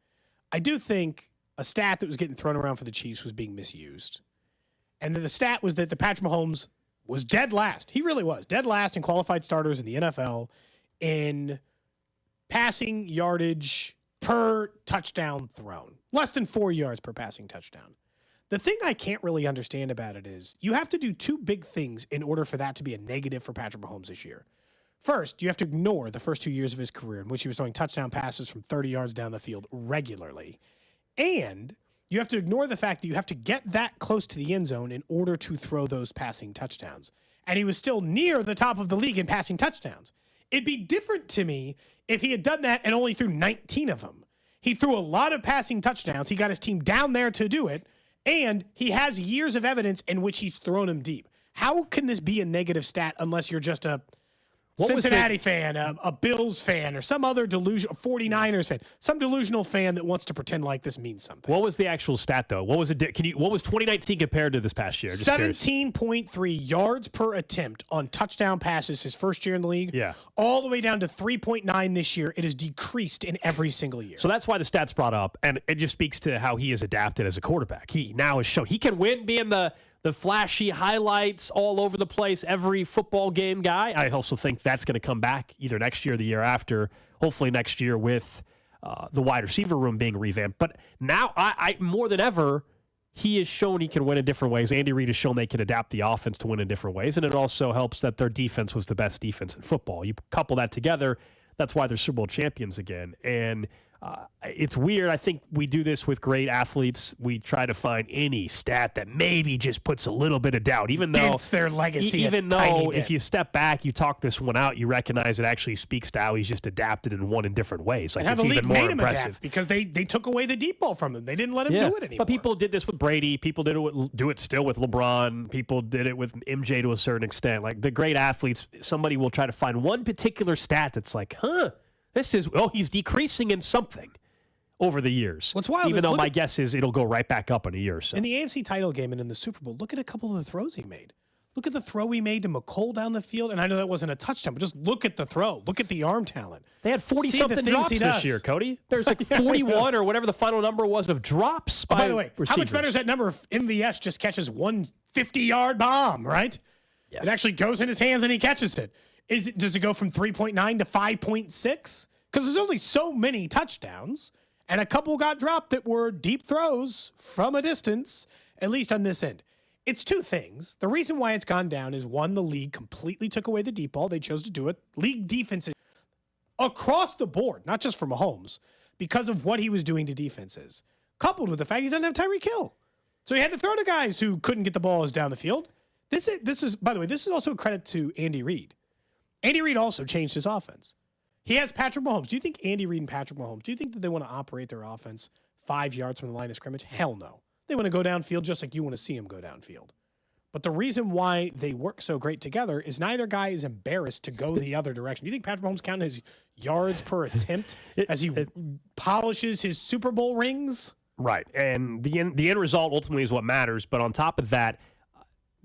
I do think a stat that was getting thrown around for the Chiefs was being misused. And the stat was that the Patrick Mahomes was dead last. He really was. Dead last in qualified starters in the NFL in passing yardage per touchdown thrown. Less than 4 yards per passing touchdown. The thing I can't really understand about it is you have to do two big things in order for that to be a negative for Patrick Mahomes this year. First, you have to ignore the first 2 years of his career in which he was throwing touchdown passes from 30 yards down the field regularly. And you have to ignore the fact that you have to get that close to the end zone in order to throw those passing touchdowns. And he was still near the top of the league in passing touchdowns. It'd be different to me if he had done that and only threw 19 of them. He threw a lot of passing touchdowns. He got his team down there to do it. And he has years of evidence in which he's thrown them deep. How can this be a negative stat unless you're just a Cincinnati fan, a Bills fan, or some other 49ers fan, some delusional fan that wants to pretend like this means something? What was the actual stat, though? What was it? What was 2019 compared to this past year? 17.3 yards per attempt on touchdown passes his first year in the league. Yeah. All the way down to 3.9 this year. It has decreased in every single year. So that's why the stats brought up, and it just speaks to how he has adapted as a quarterback. He now has shown he can win being the flashy highlights all over the place, every football game guy. I also think that's going to come back either next year or the year after, hopefully next year with the wide receiver room being revamped. But now, I more than ever, he has shown he can win in different ways. Andy Reid has shown they can adapt the offense to win in different ways, and it also helps that their defense was the best defense in football. You couple that together, that's why they're Super Bowl champions again. And it's weird. I think we do this with great athletes. We try to find any stat that maybe just puts a little bit of doubt, even though it's their legacy. Even though if you step back, you talk this one out, you recognize it actually speaks to how he's just adapted and won in different ways. Like, and how it's the league even more made him impressive adapt because they took away the deep ball from him. They didn't let him do it anymore. But people did this with Brady. People do it still with LeBron. People did it with MJ to a certain extent. Like the great athletes, somebody will try to find one particular stat that's like, he's decreasing in something over the years. What's wild even is though my guess is it'll go right back up in a year or so. In the AFC title game and in the Super Bowl, look at a couple of the throws he made. Look at the throw he made to McColl down the field, and I know that wasn't a touchdown, but just look at the throw. Look at the arm talent. They had 40-something drops this year, Cody. There's like 41 or whatever the final number was of drops by by the way, receivers. How much better is that number if MVS just catches one 50-yard bomb, right? Yes. It actually goes in his hands and he catches it. Does it go from 3.9 to 5.6? Because there's only so many touchdowns, and a couple got dropped that were deep throws from a distance, at least on this end. It's two things. The reason why it's gone down is, one, the league completely took away the deep ball. They chose to do it. League defenses across the board, not just for Mahomes, because of what he was doing to defenses, coupled with the fact he doesn't have Tyreek Hill. So he had to throw to guys who couldn't get the balls down the field. This is, by the way, this is also a credit to Andy Reid. Andy Reid also changed his offense. He has Patrick Mahomes. Do you think Andy Reid and Patrick Mahomes, do you think that they want to operate their offense 5 yards from the line of scrimmage? Hell no. They want to go downfield just like you want to see them go downfield. But the reason why they work so great together is neither guy is embarrassed to go the other direction. Do you think Patrick Mahomes counted his yards per attempt as he polishes his Super Bowl rings? Right. And the end result ultimately is what matters. But on top of that,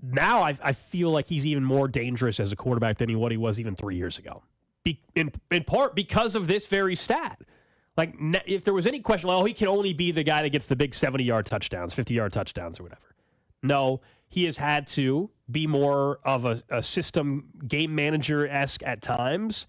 now I feel like he's even more dangerous as a quarterback than what he was even 3 years ago. In part because of this very stat. Like, if there was any question, he can only be the guy that gets the big 70-yard touchdowns, 50-yard touchdowns or whatever. No, he has had to be more of a system game manager-esque at times,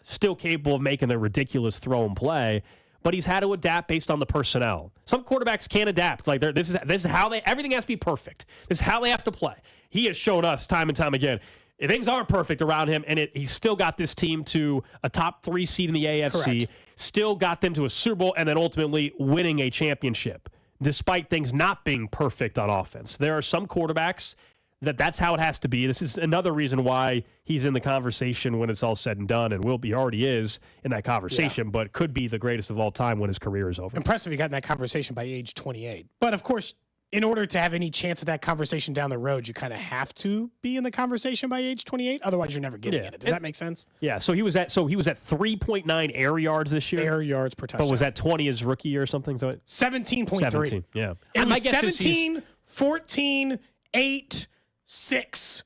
still capable of making a ridiculous throw and play, but he's had to adapt based on the personnel. Some quarterbacks can't adapt. Like, this is how everything has to be perfect. This is how they have to play. He has shown us time and time again, things aren't perfect around him, and he's still got this team to a top 3 seed in the AFC, Correct. Still got them to a Super Bowl, and then ultimately winning a championship, despite things not being perfect on offense. There are some quarterbacks that's how it has to be. This is another reason why he's in the conversation when it's all said and done, and he already is in that conversation, but could be the greatest of all time when his career is over. Impressive he got in that conversation by age 28. But, of course, in order to have any chance of that conversation down the road, you kind of have to be in the conversation by age 28. Otherwise, you're never getting it. Does that make sense? Yeah. So he was at 3.9 air yards this year. Air yards per touchdown. But was that 20 his rookie year or something? So 17.3. 17. Yeah. It My was guess is 17, 14, 8, 6,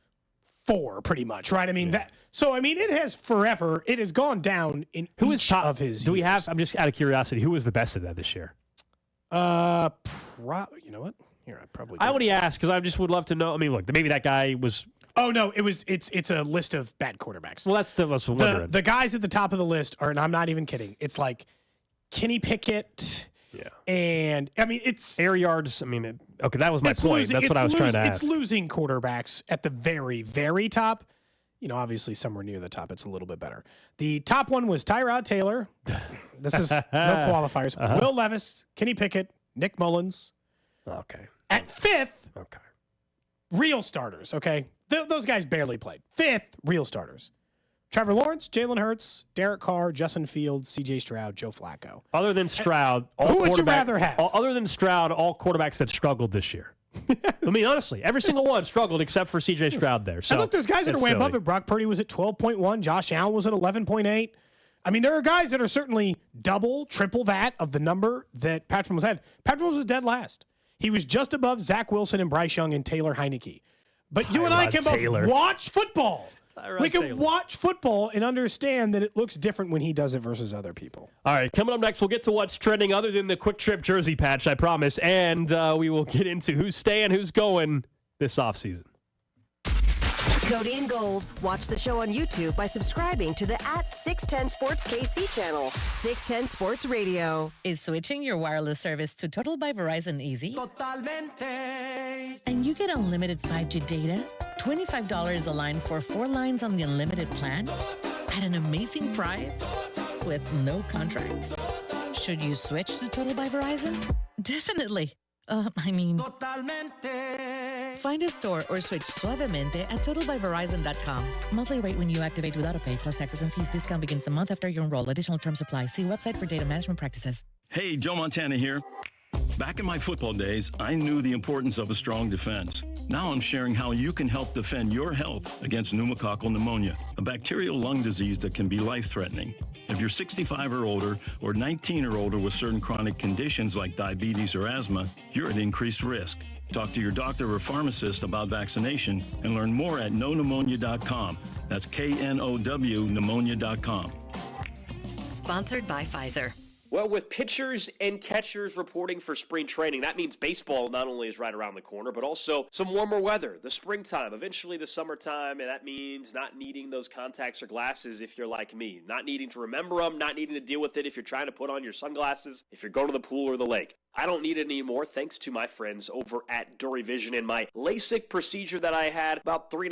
4, pretty much, right? I mean that. So I mean, it has forever. It has gone down in each of his. Do we years. have? I'm just out of curiosity. Who was the best at that this year? You know what? Here, I only ask because I just would love to know. I mean, look, maybe that guy was. Oh no, it's a list of bad quarterbacks. Well, that's the guys at the top of the list are, and I'm not even kidding. It's like Kenny Pickett Yeah. And, I mean, it's... Air yards, okay, that was my point. That's what I was trying to ask. It's losing quarterbacks at the very, very top. Obviously somewhere near the top, it's a little bit better. The top one was Tyrod Taylor. This is no qualifiers. Will Levis, Kenny Pickett, Nick Mullins. Okay. At 5th, okay, real starters, okay? Those guys barely played. 5th, real starters. Trevor Lawrence, Jalen Hurts, Derek Carr, Justin Fields, C.J. Stroud, Joe Flacco. Other than Stroud, who would you rather have? Other than Stroud, all quarterbacks that struggled this year. Honestly, every single one struggled except for C.J. Stroud there. So and look, there's guys that are way above it. Brock Purdy was at 12.1. Josh Allen was at 11.8. There are guys that are certainly double, triple that of the number that Patrick Mahomes had. Patrick Mahomes was dead last. He was just above Zach Wilson and Bryce Young and Taylor Heineke. But you and I can both watch football. We can watch football and understand that it looks different when he does it versus other people. All right, coming up next, we'll get to what's trending other than the Quick Trip jersey patch, I promise. And we will get into who's staying, who's going this offseason. Cody and Gold. Watch the show on YouTube by subscribing to the @610 Sports KC channel. 610 Sports Radio. Is switching your wireless service to Total by Verizon easy? And you get unlimited 5G data, $25 a line for 4 lines on the unlimited plan, at an amazing price, with no contracts. Should you switch to Total by Verizon? Definitely. Find a store or switch suavemente at totalbyverizon.com. Monthly rate when you activate with autopay plus taxes and fees. Discount begins the month after you enroll. Additional terms apply. See website for data management practices. Hey, Joe Montana here. Back in my football days, I knew the importance of a strong defense. Now I'm sharing how you can help defend your health against pneumococcal pneumonia, a bacterial lung disease that can be life-threatening. If you're 65 or older or 19 or older with certain chronic conditions like diabetes or asthma, you're at increased risk. Talk to your doctor or pharmacist about vaccination and learn more at knowpneumonia.com. That's KNOW pneumonia.com. Sponsored by Pfizer. Well, with pitchers and catchers reporting for spring training, that means baseball not only is right around the corner, but also some warmer weather, the springtime, eventually the summertime, and that means not needing those contacts or glasses if you're like me, not needing to remember them, not needing to deal with it if you're trying to put on your sunglasses, if you're going to the pool or the lake. I don't need it anymore thanks to my friends over at DuraVision and my LASIK procedure that I had about 4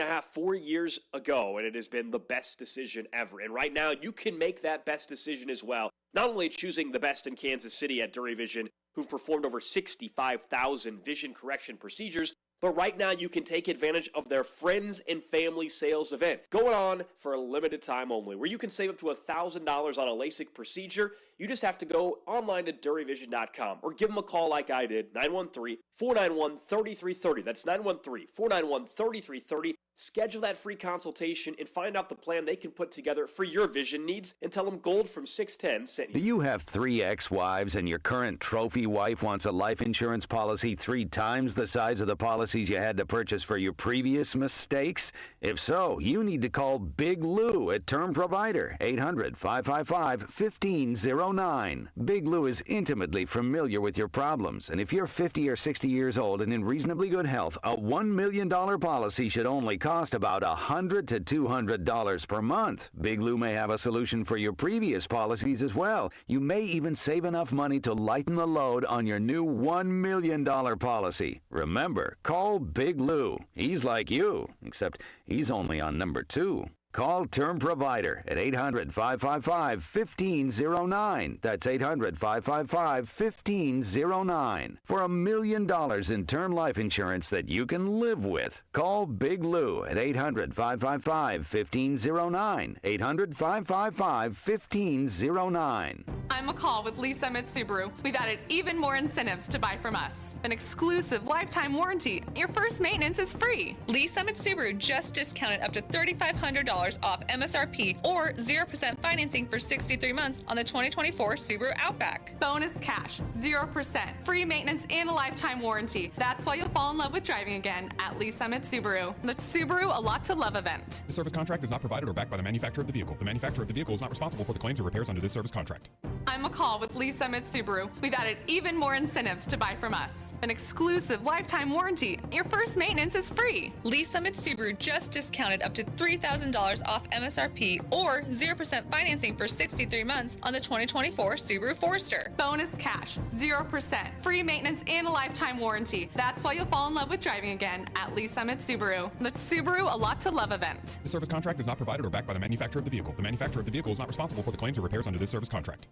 years ago, and it has been the best decision ever. And right now, you can make that best decision as well. Not only choosing the best in Kansas City at DuraVision, who've performed over 65,000 vision correction procedures, but right now you can take advantage of their friends and family sales event going on for a limited time only, where you can save up to $1,000 on a LASIK procedure. You just have to go online to DuraVision.com or give them a call like I did, 913-491-3330. That's 913-491-3330. Schedule that free consultation and find out the plan they can put together for your vision needs, and tell them Gold from 610 sent you. Do you have 3 ex-wives and your current trophy wife wants a life insurance policy 3 times the size of the policies you had to purchase for your previous mistakes? If so, you need to call Big Lou at Term Provider, 800-555-1509. Big Lou is intimately familiar with your problems, and if you're 50 or 60 years old and in reasonably good health, a $1 million policy should only cost about $100 to $200 per month. Big Lou may have a solution for your previous policies as well. You may even save enough money to lighten the load on your new $1 million policy. Remember, call Big Lou. He's like you, except he's only on number 2. Call Term Provider at 800-555-1509. That's 800-555-1509. For $1 million in term life insurance that you can live with. Call Big Lou at 800-555-1509. 800-555-1509. I'm McCall with Lee Summit Subaru. We've added even more incentives to buy from us. An exclusive lifetime warranty. Your first maintenance is free. Lee Summit Subaru just discounted up to $3,500 off MSRP or 0% financing for 63 months on the 2024 Subaru Outback. Bonus cash, 0%, free maintenance, and a lifetime warranty. That's why you'll fall in love with driving again at Lee Summit Subaru. The Subaru A Lot to Love event. The service contract is not provided or backed by the manufacturer of the vehicle. The manufacturer of the vehicle is not responsible for the claims or repairs under this service contract. I'm McCall with Lee Summit Subaru. We've added even more incentives to buy from us. An exclusive lifetime warranty. Your first maintenance is free. Lee Summit Subaru just discounted up to $3,000 off MSRP or 0% financing for 63 months on the 2024 Subaru Forester. Bonus cash, 0%, free maintenance, and a lifetime warranty. That's why you'll fall in love with driving again at Lee Summit Subaru. The Subaru A Lot to Love event. The service contract is not provided or backed by the manufacturer of the vehicle. The manufacturer of the vehicle is not responsible for the claims or repairs under this service contract.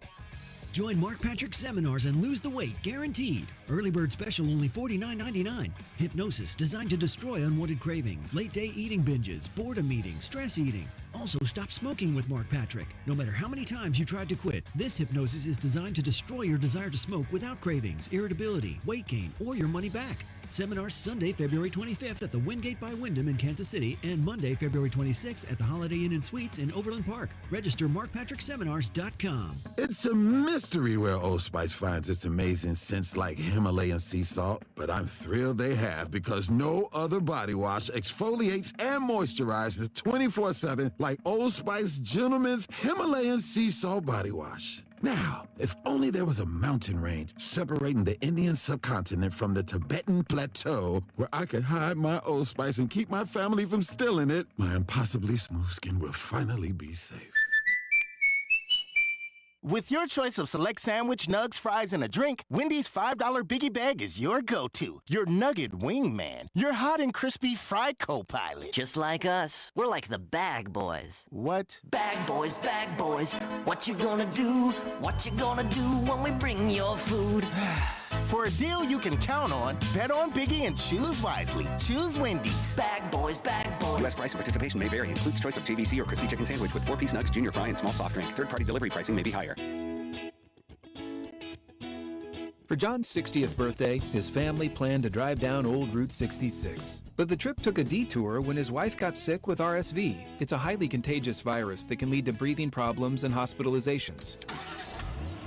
Join Mark Patrick's seminars and lose the weight, guaranteed. Early bird special only $49.99. Hypnosis designed to destroy unwanted cravings, late day eating binges, boredom eating, stress eating. Also, stop smoking with Mark Patrick. No matter how many times you tried to quit, this hypnosis is designed to destroy your desire to smoke without cravings, irritability, weight gain, or your money back. Seminars Sunday, February 25th at the Wingate by Wyndham in Kansas City and Monday, February 26th at the Holiday Inn and Suites in Overland Park. Register markpatrickseminars.com. It's a mystery where Old Spice finds its amazing scents like Himalayan sea salt, but I'm thrilled they have because no other body wash exfoliates and moisturizes 24/7 like Old Spice Gentleman's Himalayan sea salt body wash. Now, if only there was a mountain range separating the Indian subcontinent from the Tibetan plateau where I could hide my Old Spice and keep my family from stealing it, my impossibly smooth skin will finally be safe. With your choice of select sandwich, nugs, fries, and a drink, Wendy's $5 Biggie Bag is your go-to. Your nugget wingman. Your hot and crispy fry co-pilot. Just like us. We're like the bag boys. What? Bag boys, what you gonna do? What you gonna do when we bring your food? For a deal you can count on, bet on Biggie and choose wisely. Choose Wendy's. Bag boys. U.S. price and participation may vary. Includes choice of JVC or crispy chicken sandwich with 4-piece nugs, junior fry, and small soft drink. Third-party delivery pricing may be higher. For John's 60th birthday, his family planned to drive down Old Route 66. But the trip took a detour when his wife got sick with RSV. It's a highly contagious virus that can lead to breathing problems and hospitalizations.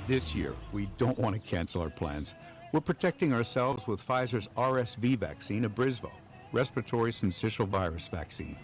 This year, we don't want to cancel our plans. We're protecting ourselves with Pfizer's RSV vaccine, Abrysvo, respiratory syncytial virus vaccine.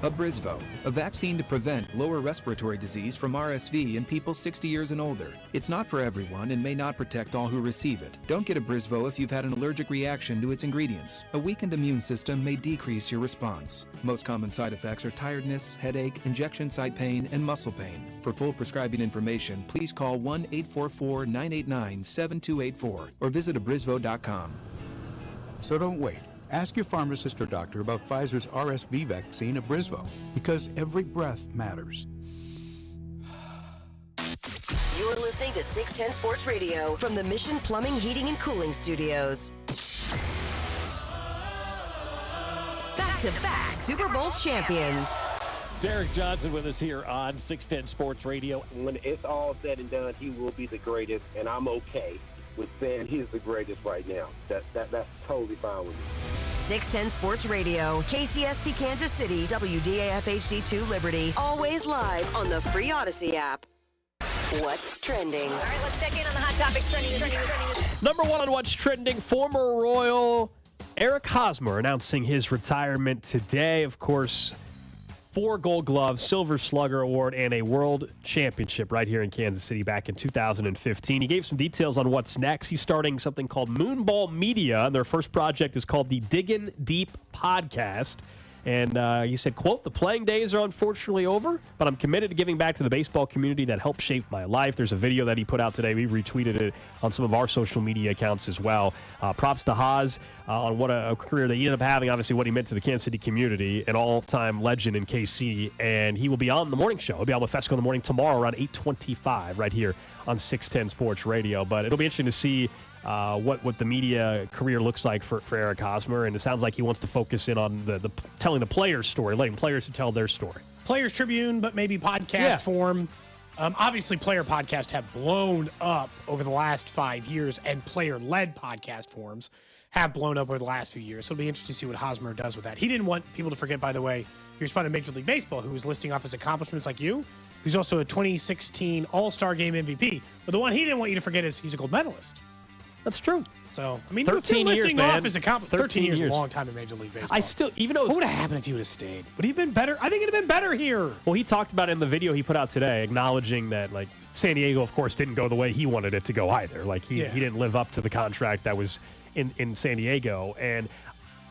Abrysvo, a vaccine to prevent lower respiratory disease from RSV in people 60 years and older. It's not for everyone and may not protect all who receive it. Don't get Abrysvo if you've had an allergic reaction to its ingredients. A weakened immune system may decrease your response. Most common side effects are tiredness, headache, injection site pain, and muscle pain. For full prescribing information, please call 1-844-989-7284 or visit abrysvo.com. So don't wait. Ask your pharmacist or doctor about Pfizer's RSV vaccine, Abrysvo, because every breath matters. You're listening to 610 Sports Radio from the Mission Plumbing, Heating, and Cooling Studios. Back-to-back Super Bowl champions. Derek Johnson with us here on 610 Sports Radio. When it's all said and done, he will be the greatest, and I'm okay with saying he's the greatest right now. That's totally fine with me. 610 Sports Radio, KCSP Kansas City, WDAF HD2 Liberty. Always live on the free Odyssey app. What's trending? All right, let's check in on the hot topics trending. Number one on What's Trending, former Royal Eric Hosmer announcing his retirement today. Of course, 4 Gold Gloves, Silver Slugger Award, and a World Championship right here in Kansas City back in 2015. He gave some details on what's next. He's starting something called Moonball Media, and their first project is called the Diggin' Deep Podcast. And he said, quote, "The playing days are unfortunately over, but I'm committed to giving back to the baseball community that helped shape my life." There's a video that he put out today. We retweeted it on some of our social media accounts as well. Props to Haas on what a career that he ended up having, obviously what he meant to the Kansas City community, an all-time legend in KC. And he will be on the morning show. He'll be on with Fesco in the morning tomorrow around 8:25 right here on 610 Sports Radio. But it'll be interesting to see what the media career looks like for Eric Hosmer, and it sounds like he wants to focus in on the telling the players' story, letting players to tell their story. Players Tribune, but maybe podcast form. Obviously, player podcasts have blown up over the last 5 years, and player-led podcast forms have blown up over the last few years. So it'll be interesting to see what Hosmer does with that. He didn't want people to forget, by the way, he responded to Major League Baseball, who was listing off his accomplishments like you, who's also a 2016 All-Star Game MVP. But the one he didn't want you to forget is he's a gold medalist. That's true. So, I mean, 13 years, listing man. off is a compliment. 13 years is a years. long time in Major League Baseball. I still, even though What would have happened if he would have stayed? Would he have been better? I think it'd have been better here. Well, he talked about it in the video he put out today, acknowledging that, like, San Diego, of course, didn't go the way he wanted it to go either. Like, he didn't live up to the contract that was in San Diego. And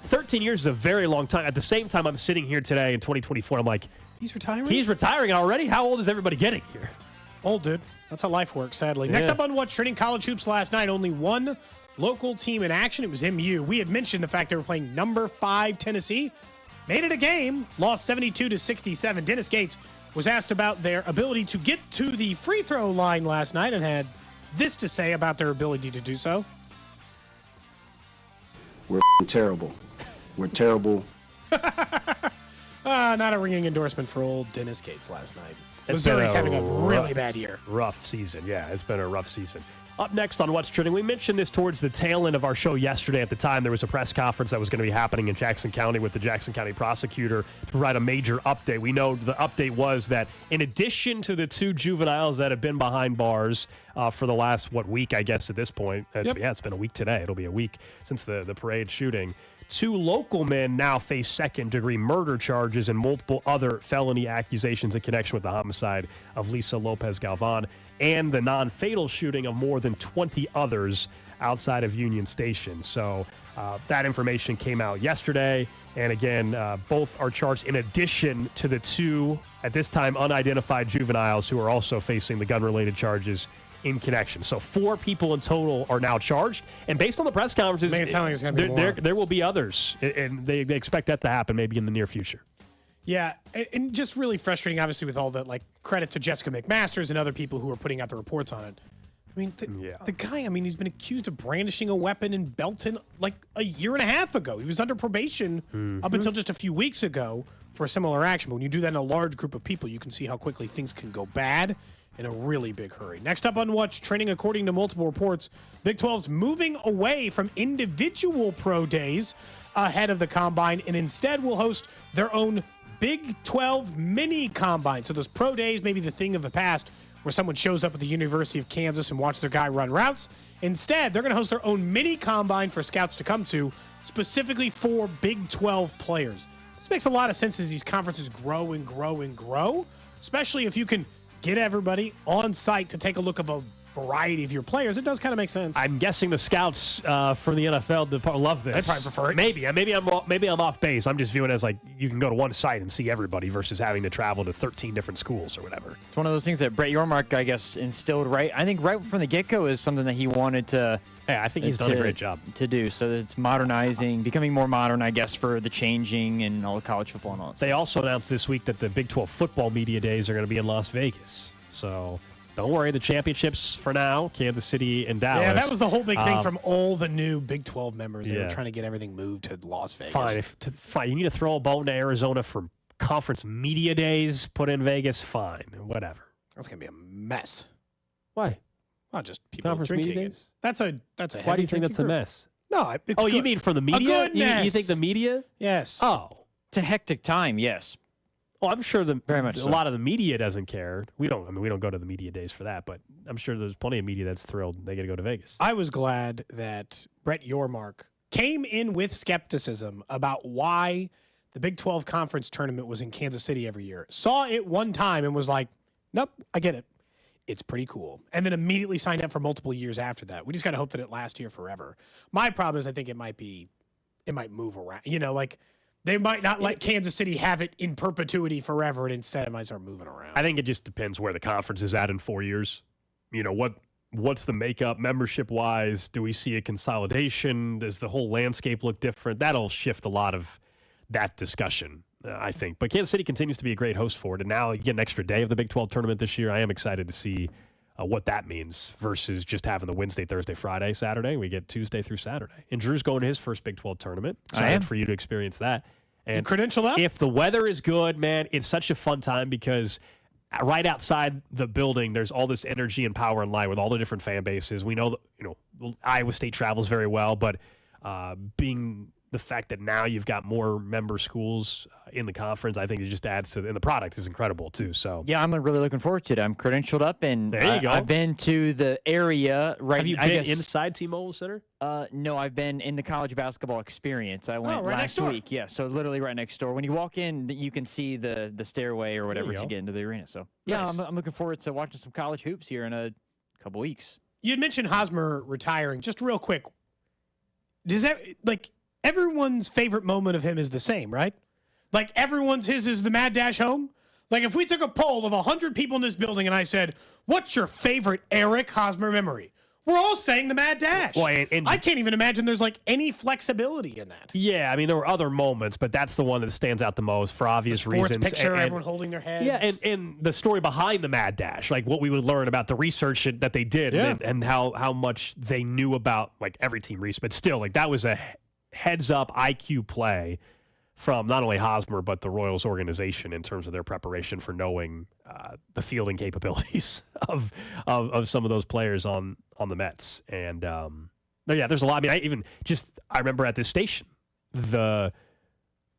13 years is a very long time. At the same time, I'm sitting here today in 2024, I'm like, he's retiring? He's retiring already? How old is everybody getting here? Old, dude. That's how life works, sadly. Next up on What's Trending College Hoops last night, only one local team in action. It was MU. We had mentioned the fact they were playing number 5 Tennessee. Made it a game. Lost 72-67. Dennis Gates was asked about their ability to get to the free throw line last night and had this to say about their ability to do so. We're terrible. We're terrible. Not a ringing endorsement for old Dennis Gates last night. It's Missouri's been having a really bad year. Rough season. Yeah, it's been a rough season. Up next on What's Trending, we mentioned this towards the tail end of our show yesterday. At the time, there was a press conference that was going to be happening in Jackson County with the Jackson County prosecutor to provide a major update. We know the update was that in addition to the 2 juveniles that have been behind bars for the last, week, I guess, at this point. Yeah, it's been a week today. It'll be a week since the parade shooting. 2 local men now face second-degree murder charges and multiple other felony accusations in connection with the homicide of Lisa Lopez Galvan and the non-fatal shooting of more than 20 others outside of Union Station. So that information came out yesterday. And again, both are charged in addition to the 2, at this time, unidentified juveniles who are also facing the gun-related charges in connection. So 4 people in total are now charged. And based on the press conferences, Make it sound like it's gonna be more. there will be others. And they expect that to happen maybe in the near future. Yeah, and just really frustrating, obviously, with all the credit to Jessica McMasters and other people who are putting out the reports on it. I mean, the guy, he's been accused of brandishing a weapon in Belton a year and a half ago. He was under probation up until just a few weeks ago for a similar action. But when you do that in a large group of people, you can see how quickly things can go bad in a really big hurry. Next up on What's Trending, according to multiple reports, Big 12's moving away from individual pro days ahead of the Combine and instead will host their own Big 12 mini Combine. So those pro days may be the thing of the past where someone shows up at the University of Kansas and watches their guy run routes. Instead, they're going to host their own mini Combine for scouts to come to, specifically for Big 12 players. This makes a lot of sense as these conferences grow and grow and grow, especially if you can get everybody on site to take a look of a variety of your players. It does kind of make sense. I'm guessing the scouts for the NFL love this. I'd probably prefer it. Maybe I'm off base. I'm just viewing it as you can go to one site and see everybody versus having to travel to 13 different schools or whatever. It's one of those things that Brett Yormark, I guess, instilled I think right from the get-go is something that he wanted to. Yeah, I think he's done a great job to do. So it's modernizing, becoming more modern, I guess, for the changing and all the college football and all that. They also announced this week that the Big 12 football media days are going to be in Las Vegas. So don't worry, the championships for now, Kansas City and Dallas. Yeah, that was the whole big thing from all the new Big 12 members. They were Yeah. trying to get everything moved to Las Vegas. Fine. You need to throw a bone to Arizona for conference media days, put in Vegas, fine, whatever. That's going to be a mess. Why? Not just people Conference drinking media it. days? That's a heavy Why do you think drinking that's a group. mess? No, it's you good. mean from the A media? good You mess. think the media? Yes. Oh. It's a hectic time, yes. Well, I'm sure Very much a so. lot of the media doesn't care. We don't go to the media days for that, but I'm sure there's plenty of media that's thrilled they get to go to Vegas. I was glad that Brett Yormark came in with skepticism about why the Big 12 conference tournament was in Kansas City every year. Saw it one time and was like, nope, I get it. It's pretty cool. And then immediately signed up for multiple years after that. We just got to hope that it lasts here forever. My problem is I think it might move around. They might not let Kansas City have it in perpetuity forever, and instead it might start moving around. I think it just depends where the conference is at in 4 years. What's the makeup membership-wise? Do we see a consolidation? Does the whole landscape look different? That'll shift a lot of that discussion, I think. But Kansas City continues to be a great host for it, and now you get an extra day of the Big 12 tournament this year. I am excited to see what that means versus just having the Wednesday, Thursday, Friday, Saturday. We get Tuesday through Saturday. And Drew's going to his first Big 12 tournament. Excited for you to experience that. And credential up? If the weather is good, man, it's such a fun time because right outside the building, there's all this energy and power and light with all the different fan bases. We know that, Iowa State travels very well, but being the fact that now you've got more member schools in the conference, I think it just adds to, and the product is incredible too. So yeah, I'm really looking forward to it. I'm credentialed up, and there you go. I've been to the area. Right, have you been inside T-Mobile Center? No, I've been in the college basketball experience. I went last week. Yeah, so literally right next door. When you walk in, you can see the stairway or whatever to get into the arena. So yeah, Nice. I'm looking forward to watching some college hoops here in a couple weeks. You had mentioned Hosmer retiring. Just real quick, does that everyone's favorite moment of him is the same, right? Like his is the mad dash home. Like if we took a poll of 100 people in this building and I said, "What's your favorite Eric Hosmer memory?" We're all saying the mad dash. Well, and I can't even imagine there's any flexibility in that. Yeah, I mean there were other moments, but that's the one that stands out the most for obvious Sports reasons. picture, everyone holding their heads. Yeah, and the story behind the mad dash, like what we would learn about the research that they did, and how much they knew about every team research. But still, that was a heads up IQ play from not only Hosmer but the Royals organization in terms of their preparation for knowing the fielding capabilities of some of those players on the Mets. And there's a lot. I mean, I remember at this station the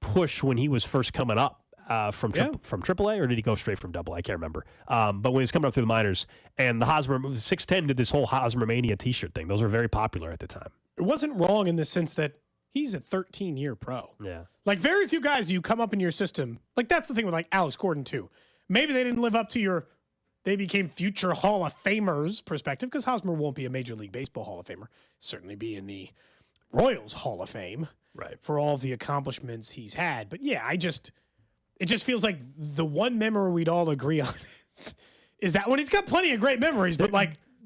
push when he was first coming up from AAA, or did he go straight from AA? I can't remember. But when he was coming up through the minors, and the Hosmer 610 did this whole Hosmer Mania T-shirt thing. Those were very popular at the time. It wasn't wrong in the sense that he's a 13-year pro. Yeah. Very few guys you come up in your system. That's the thing with Alex Gordon too. Maybe they didn't live up to they became future Hall of Famers perspective, because Hosmer won't be a Major League Baseball Hall of Famer. Certainly be in the Royals Hall of Fame for all of the accomplishments he's had. But yeah, it just feels like the one memory we'd all agree on is that one. He's got plenty of great memories, but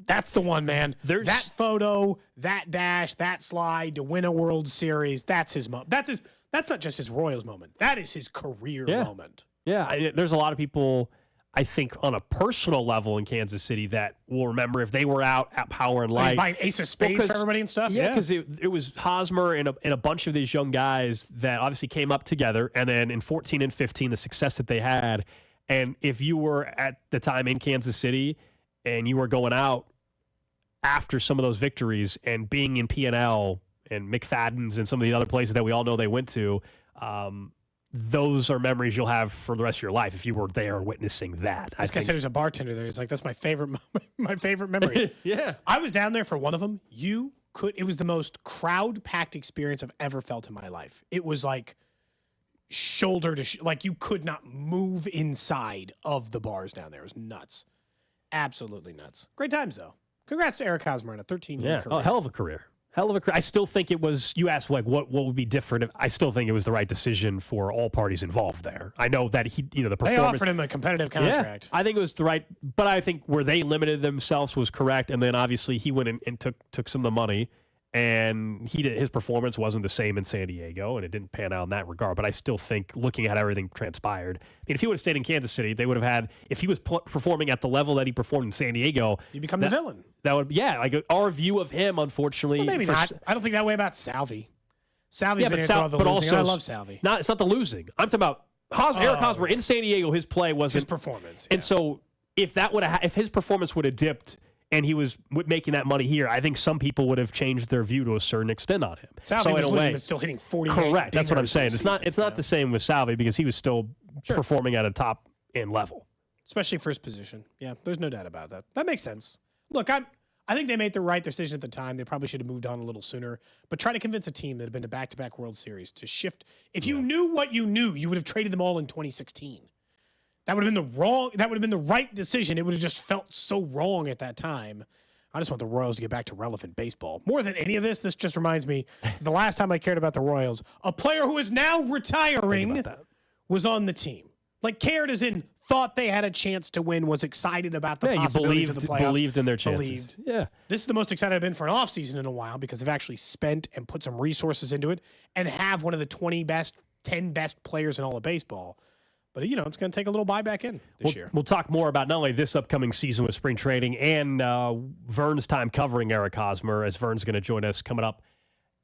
that's the one, man. That photo, that dash, that slide to win a World Series, that's his moment. That's not just his Royals moment. That is his career moment. Yeah, there's a lot of people, I think, on a personal level in Kansas City that will remember if they were out at Power and Light. He's buying Ace of Spades for everybody and stuff. Yeah, because it was Hosmer and a bunch of these young guys that obviously came up together, and then in 14 and 15, the success that they had. And if you were at the time in Kansas City and you were going out after some of those victories and being in P&L and McFadden's and some of the other places that we all know they went to, those are memories you'll have for the rest of your life if you were there witnessing that. This guy said he was a bartender there. He's like, that's my favorite moment, my favorite memory. Yeah. I was down there for one of them. It was the most crowd-packed experience I've ever felt in my life. It was shoulder to you could not move inside of the bars down there. It was nuts. Absolutely nuts. Great times, though. Congrats to Eric Hosmer on a 13-year career. Oh, hell of a career. I still think it was, you asked what would be different. I still think it was the right decision for all parties involved there. I know that the performance. They offered him a competitive contract. Yeah, I think it was the right, but I think where they limited themselves was correct. And then obviously he went and took some of the money, and his performance wasn't the same in San Diego, and it didn't pan out in that regard. But I still think, looking at everything transpired, if he would have stayed in Kansas City, they would have had, if he was performing at the level that he performed in San Diego, you become the villain. That would, our view of him, unfortunately. Well, maybe not. I don't think that way about Salvi. Salvi's been here through all the losing. I love Salvi. It's not the losing. I'm talking about Eric Hosmer in San Diego. His play wasn't his performance, and so if his performance would have dipped and he was making that money here, I think some people would have changed their view to a certain extent on him. Salvi was losing, but still hitting 48. Correct. That's what I'm saying. It's not the same with Salvi, because he was still performing at a top end level, especially for his position. Yeah, there's no doubt about that. That makes sense. Look, I think they made the right decision at the time. They probably should have moved on a little sooner. But try to convince a team that had been to back-to-back World Series to shift. If you knew what you knew, you would have traded them all in 2016. That would have been the right decision. It would have just felt so wrong at that time. I just want the Royals to get back to relevant baseball. More than any of this just reminds me, the last time I cared about the Royals, a player who is now retiring was on the team. Cared as in thought they had a chance to win, was excited about the possibilities of the playoffs. Believed in their chances. Yeah. This is the most excited I've been for an offseason in a while, because they've actually spent and put some resources into it and have one of the 10 best players in all of baseball. But, it's going to take a little buyback in this year. We'll talk more about not only this upcoming season with spring training and Vern's time covering Eric Hosmer, as Vern's going to join us coming up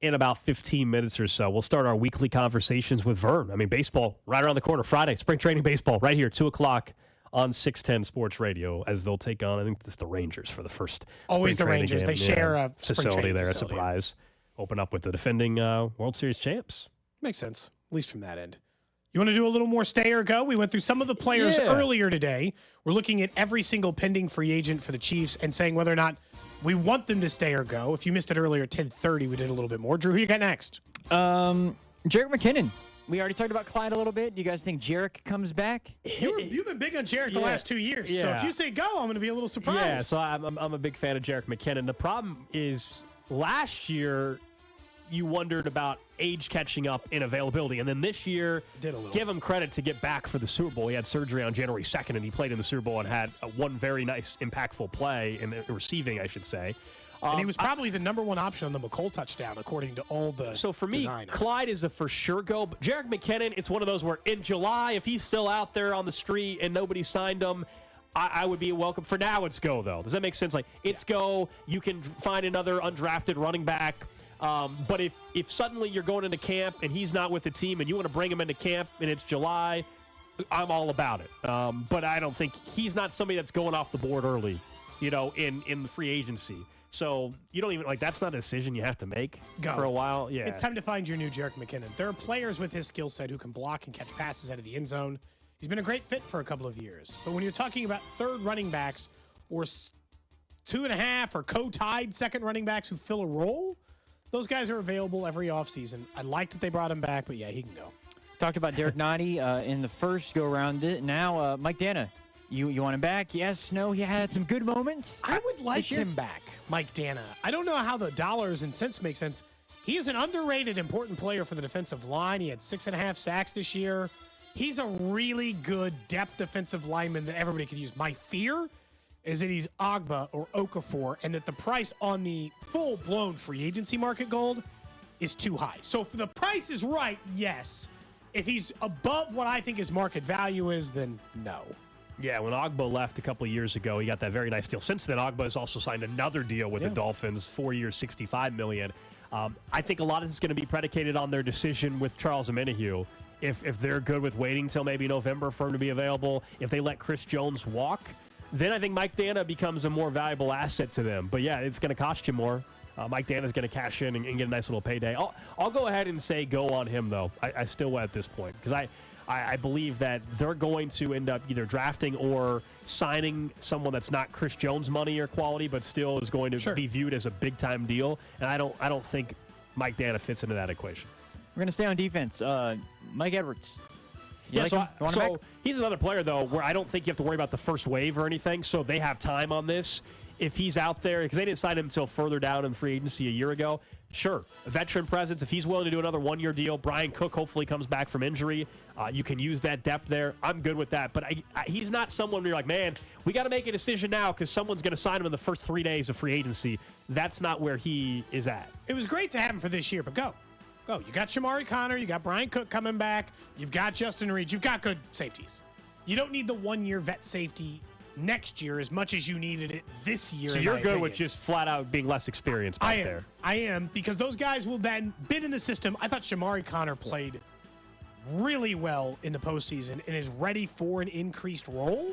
in about 15 minutes or so. We'll start our weekly conversations with Vern. I mean, baseball right around the corner. Friday, spring training baseball right here, 2 o'clock on 610 Sports Radio, as they'll take on, I think it's the Rangers for the first Always the spring training Rangers. game. They share a facility there, a surprise open up with the defending World Series champs. Makes sense, at least from that end. You want to do a little more stay or go? We went through some of the players earlier today. We're looking at every single pending free agent for the Chiefs and saying whether or not we want them to stay or go. If you missed it earlier at 10:30, we did a little bit more. Drew, who you got next? Jarek McKinnon. We already talked about Clyde a little bit. You guys think Jarek comes back? You've been big on Jarek the last 2 years. So if you say go, I'm going to be a little surprised. Yeah, so I'm a big fan of Jarek McKinnon. The problem is last year you wondered about age catching up in availability. And then this year, give him credit to get back for the Super Bowl. He had surgery on January 2nd, and he played in the Super Bowl and had one very nice, impactful play in the receiving, I should say. And he was probably the number one option on the McColl touchdown, according to all the So for me, design. Clyde is the for sure go. But Jarek McKinnon, it's one of those where in July, if he's still out there on the street and nobody signed him, I would be welcome. For now, it's go, though. Does that make sense? Like, it's go. You can find another undrafted running back. But if suddenly you're going into camp and he's not with the team and you want to bring him into camp and it's July, I'm all about it. But I don't think he's not somebody that's going off the board early, in the free agency. So you don't even that's not a decision you have to make for a while. Yeah, it's time to find your new Jarek McKinnon. There are players with his skill set who can block and catch passes out of the end zone. He's been a great fit for a couple of years. But when you're talking about third running backs or 2.5 or co-tied second running backs who fill a role, those guys are available every offseason. I like that they brought him back, but yeah, he can go. Talked about Derek Nottie in the first go-around. Now, Mike Dana, you want him back? Yes, no, he had some good moments. I would like him back, Mike Dana. I don't know how the dollars and cents make sense. He is an underrated, important player for the defensive line. He had 6.5 sacks this year. He's a really good depth defensive lineman that everybody could use. My fear is that he's Agba or Okafor, and that the price on the full-blown free agency market Gold is too high. So if the price is right, yes. If he's above what I think his market value is, then no. Yeah, when Agba left a couple of years ago, he got that very nice deal. Since then, Agba has also signed another deal with the Dolphins, 4 years, $65 million. I think a lot of this is going to be predicated on their decision with Charles Omenihu. If they're good with waiting till maybe November for him to be available, if they let Chris Jones walk, then I think Mike Dana becomes a more valuable asset to them. But yeah, it's going to cost you more. Mike Dana's going to cash in and get a nice little payday. I'll go ahead and say go on him, though. I still will at this point, because I believe that they're going to end up either drafting or signing someone that's not Chris Jones money or quality, but still is going to be viewed as a big-time deal. And I don't think Mike Dana fits into that equation. We're going to stay on defense. Mike Edwards. So he's another player, though, where I don't think you have to worry about the first wave or anything, so they have time on this. If he's out there, because they didn't sign him until further down in free agency a year ago, sure, a veteran presence. If he's willing to do another one-year deal, Brian Cook hopefully comes back from injury. You can use that depth there. I'm good with that. But he's not someone where you're like, man, we got to make a decision now because someone's going to sign him in the first 3 days of free agency. That's not where he is at. It was great to have him for this year, but go. Go. You got Shamari Connor. You got Brian Cook coming back. You've got Justin Reed. You've got good safeties. You don't need the one-year vet safety next year as much as you needed it this year. So you're good with just flat out being less experienced back there. I am, because those guys will then bid in the system. I thought Shamari Connor played really well in the postseason and is ready for an increased role.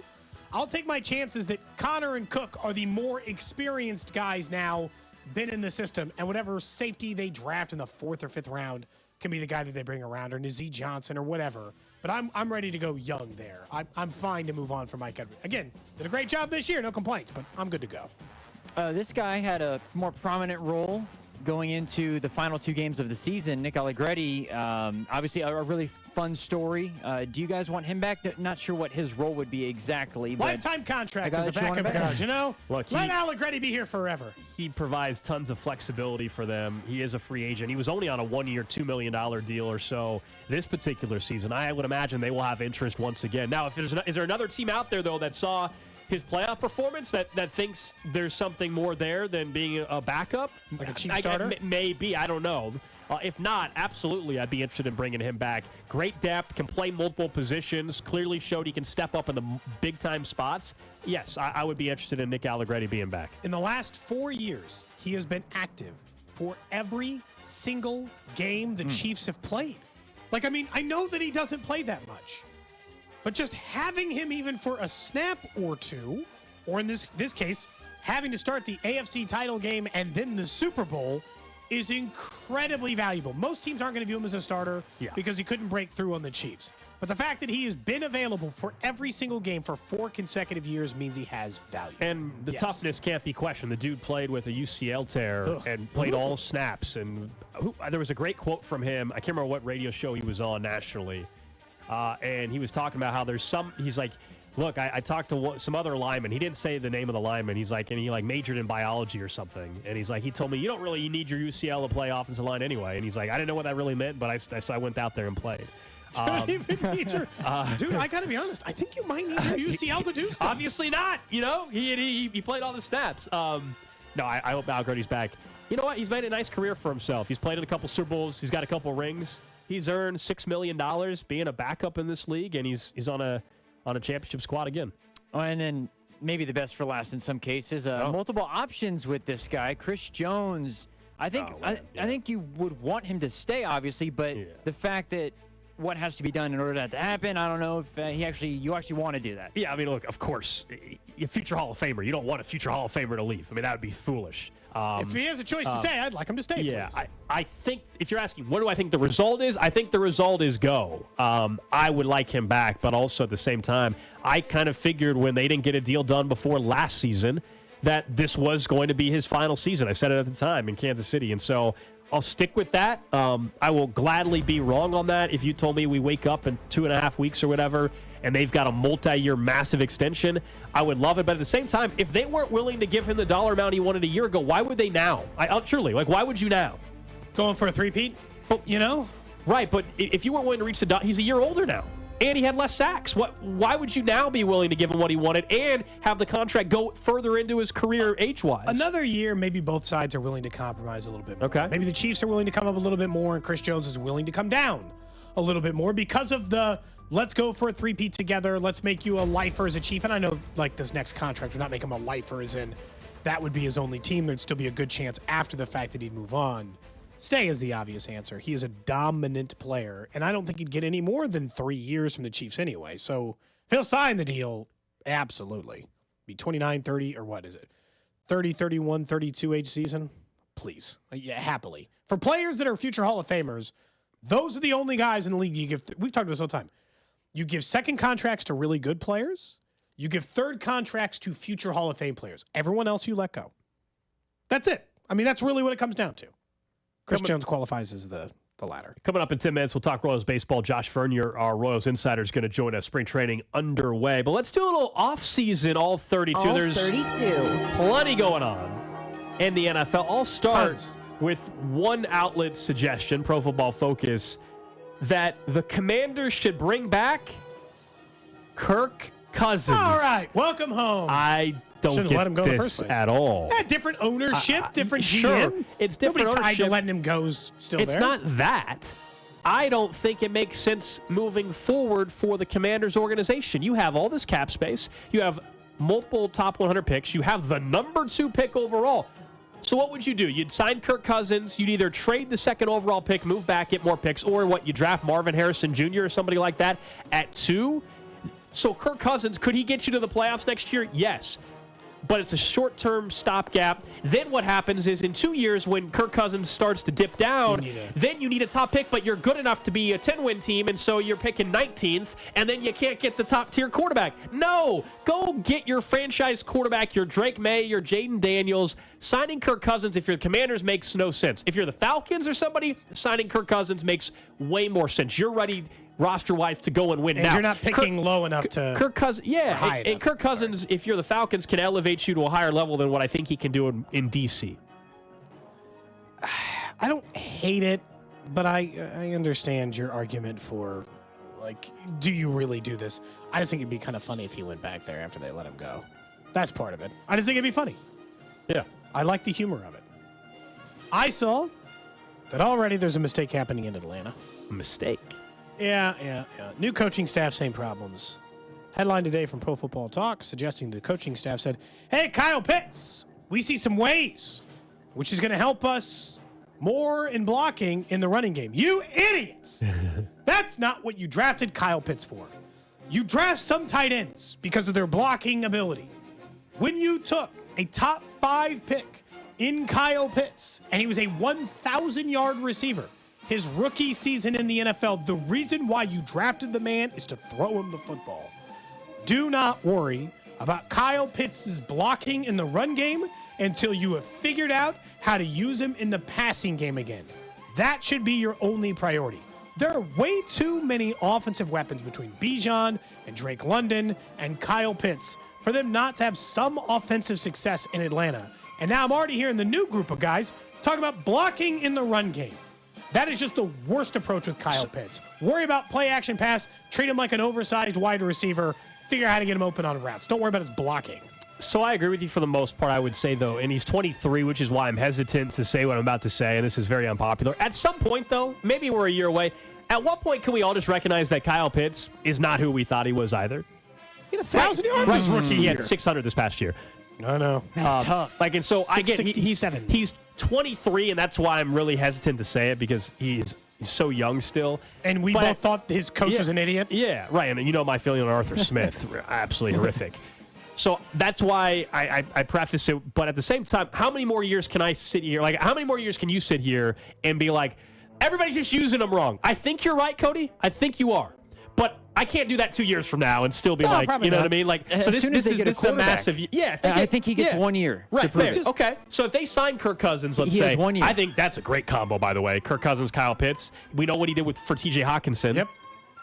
I'll take my chances that Connor and Cook are the more experienced guys now, been in the system, and whatever safety they draft in the 4th or 5th round can be the guy that they bring around, or Nazee Johnson or whatever. But I'm ready to go young there. I'm fine to move on from Mike Edwards. Again, did a great job this year, no complaints, but I'm good to go. This guy had a more prominent role going into the final 2 games of the season. Nick Allegretti, obviously a really fun story. Do you guys want him back? Not sure what his role would be exactly. But lifetime contract as a backup guard, Look, let Allegretti be here forever. He provides tons of flexibility for them. He is a free agent. He was only on a 1-year, $2 million deal or so this particular season. I would imagine they will have interest once again. Now, is there another team out there, though, that saw his playoff performance that thinks there's something more there than being a backup? Like a cheap starter? Maybe. I don't know. If not, absolutely, I'd be interested in bringing him back. Great depth, can play multiple positions, clearly showed he can step up in the big-time spots. Yes, I would be interested in Nick Allegretti being back. In the last 4 years, he has been active for every single game the Chiefs have played. I know that he doesn't play that much. But just having him even for a snap or two, or in this case, having to start the AFC title game and then the Super Bowl, is incredibly valuable. Most teams aren't going to view him as a starter because he couldn't break through on the Chiefs. But the fact that he has been available for every single game for 4 consecutive years means he has value. And the toughness can't be questioned. The dude played with a UCL tear and played all snaps. And there was a great quote from him. I can't remember what radio show he was on nationally. And he was talking about how he's like, look, I talked to some other lineman. He didn't say the name of the lineman. He's like, and he majored in biology or something. And he's like, he told me, you don't really need your UCL to play offensive line anyway. And he's like, I didn't know what that really meant, but I went out there and played. Dude, I got to be honest. I think you might need your UCL to do stuff. Obviously not. You know, he played all the snaps. No, I hope Algardy's back. You know what? He's made a nice career for himself. He's played in a couple Super Bowls. He's got a couple rings. He's earned $6 million being a backup in this league, and he's on a championship squad again. Oh, and then maybe the best for last in some cases. Multiple options with this guy, Chris Jones. I think I think you would want him to stay, obviously, but the fact that what has to be done in order for that to happen, I don't know if you actually want to do that. Yeah, I mean, look, of course, a future Hall of Famer. You don't want a future Hall of Famer to leave. I mean, that would be foolish. If he has a choice to stay, I'd like him to stay. Yeah, please. I think if you're asking, what do I think the result is? I think the result is go. I would like him back, but also at the same time, I kind of figured when they didn't get a deal done before last season that this was going to be his final season. I said it at the time in Kansas City, and so I'll stick with that. I will gladly be wrong on that. If you told me we wake up in 2.5 weeks or whatever and they've got a multi-year massive extension, I would love it. But at the same time, if they weren't willing to give him the dollar amount he wanted a year ago, why would they now? Truly, why would you now? Going for a three-peat? But, Right, but if you weren't willing to reach the dollar, he's a year older now. And he had less sacks. Why would you now be willing to give him what he wanted and have the contract go further into his career age-wise? Another year, maybe both sides are willing to compromise a little bit more. Okay. Maybe the Chiefs are willing to come up a little bit more, and Chris Jones is willing to come down a little bit more because of the let's go for a three-peat together, let's make you a lifer as a Chief. And I know, this next contract would not make him a lifer, as in that would be his only team. There'd still be a good chance after the fact that he'd move on. Stay is the obvious answer. He is a dominant player, and I don't think he'd get any more than 3 years from the Chiefs anyway. So if he'll sign the deal, absolutely. Be 29, 30, or what is it? 30, 31, 32 age season? Please. Happily. For players that are future Hall of Famers, those are the only guys in the league you give. We've talked about this all the time. You give second contracts to really good players. You give third contracts to future Hall of Fame players. Everyone else you let go. That's it. I mean, that's really what it comes down to. Chris Jones qualifies as the latter. Coming up in 10 minutes, we'll talk Royals baseball. Josh Fernier, our Royals insider, is going to join us. Spring training underway. But let's do a little off-season all 32. There's 32. Plenty going on in the NFL. I'll start with one outlet suggestion, Pro Football Focus, that the Commanders should bring back Kirk Cousins. All right. Welcome home. I don't Shouldn't get let him go in the this first place. at all. Yeah, different ownership, different GM. Sure, it's different Nobody tied ownership. to letting him go still It's there. not that. I don't think it makes sense moving forward for the Commanders organization. You have all this cap space. You have multiple top 100 picks. You have the number 2 pick overall. So what would you do? You'd sign Kirk Cousins. You'd either trade the second overall pick, move back, get more picks, or you draft Marvin Harrison Jr. or somebody like that at 2. So Kirk Cousins, could he get you to the playoffs next year? Yes. But it's a short-term stopgap. Then what happens is in 2 years when Kirk Cousins starts to dip down, then you need a top pick, but you're good enough to be a 10-win team, and so you're picking 19th, and then you can't get the top-tier quarterback. No! Go get your franchise quarterback, your Drake May, your Jaden Daniels. Signing Kirk Cousins, if you're the Commanders, makes no sense. If you're the Falcons or somebody, signing Kirk Cousins makes way more sense. You're ready roster-wise to go and win. And now, you're not picking low enough to Kirk Cousins, and Kirk Cousins, if you're the Falcons, can elevate you to a higher level than what I think he can do in D.C. I don't hate it, but I understand your argument for, do you really do this? I just think it'd be kind of funny if he went back there after they let him go. That's part of it. I just think it'd be funny. Yeah. I like the humor of it. I saw that already there's a mistake happening in Atlanta. A mistake? Yeah. New coaching staff, same problems. Headline today from Pro Football Talk suggesting the coaching staff said, hey, Kyle Pitts, we see some ways which is going to help us more in blocking in the running game. You idiots! That's not what you drafted Kyle Pitts for. You draft some tight ends because of their blocking ability. When you took a top 5 pick in Kyle Pitts, and he was a 1,000-yard receiver. His rookie season in the NFL, the reason why you drafted the man is to throw him the football. Do not worry about Kyle Pitts' blocking in the run game until you have figured out how to use him in the passing game again. That should be your only priority. There are way too many offensive weapons between Bijan and Drake London and Kyle Pitts for them not to have some offensive success in Atlanta. And now I'm already hearing the new group of guys talking about blocking in the run game. That is just the worst approach with Kyle Pitts. Worry about play action pass, treat him like an oversized wide receiver, figure out how to get him open on routes. Don't worry about his blocking. So I agree with you for the most part, I would say, though, and he's 23, which is why I'm hesitant to say what I'm about to say, and this is very unpopular. At some point, though, maybe we're a year away, at what point can we all just recognize that Kyle Pitts is not who we thought he was either? He had 1,000 yards his rookie year. He had 600 this past year. No. That's tough. And so I get he's 23, and that's why I'm really hesitant to say it, because he's so young still. And we both thought his coach was an idiot? Yeah, right. And you know my feeling on Arthur Smith. Absolutely horrific. So that's why I preface it. But at the same time, how many more years can I sit here? Like, how many more years can you sit here and be like, everybody's just using them wrong? I think you're right, Cody. I think you are. But I can't do that 2 years from now and still be like, you know what I mean? Like, so this is a massive. Yeah, I think he gets 1 year. Right, fair. Okay. So if they sign Kirk Cousins, let's say, 1 year. I think that's a great combo, by the way. Kirk Cousins, Kyle Pitts. We know what he did for T.J. Hawkinson. Yep.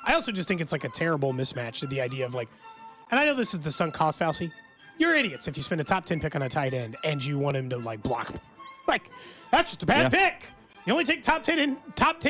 I also just think it's like a terrible mismatch to the idea of like, and I know this is the sunk cost fallacy. You're idiots if you spend a top 10 pick on a tight end and you want him to like block more. Like, that's just a bad pick. You only take top 10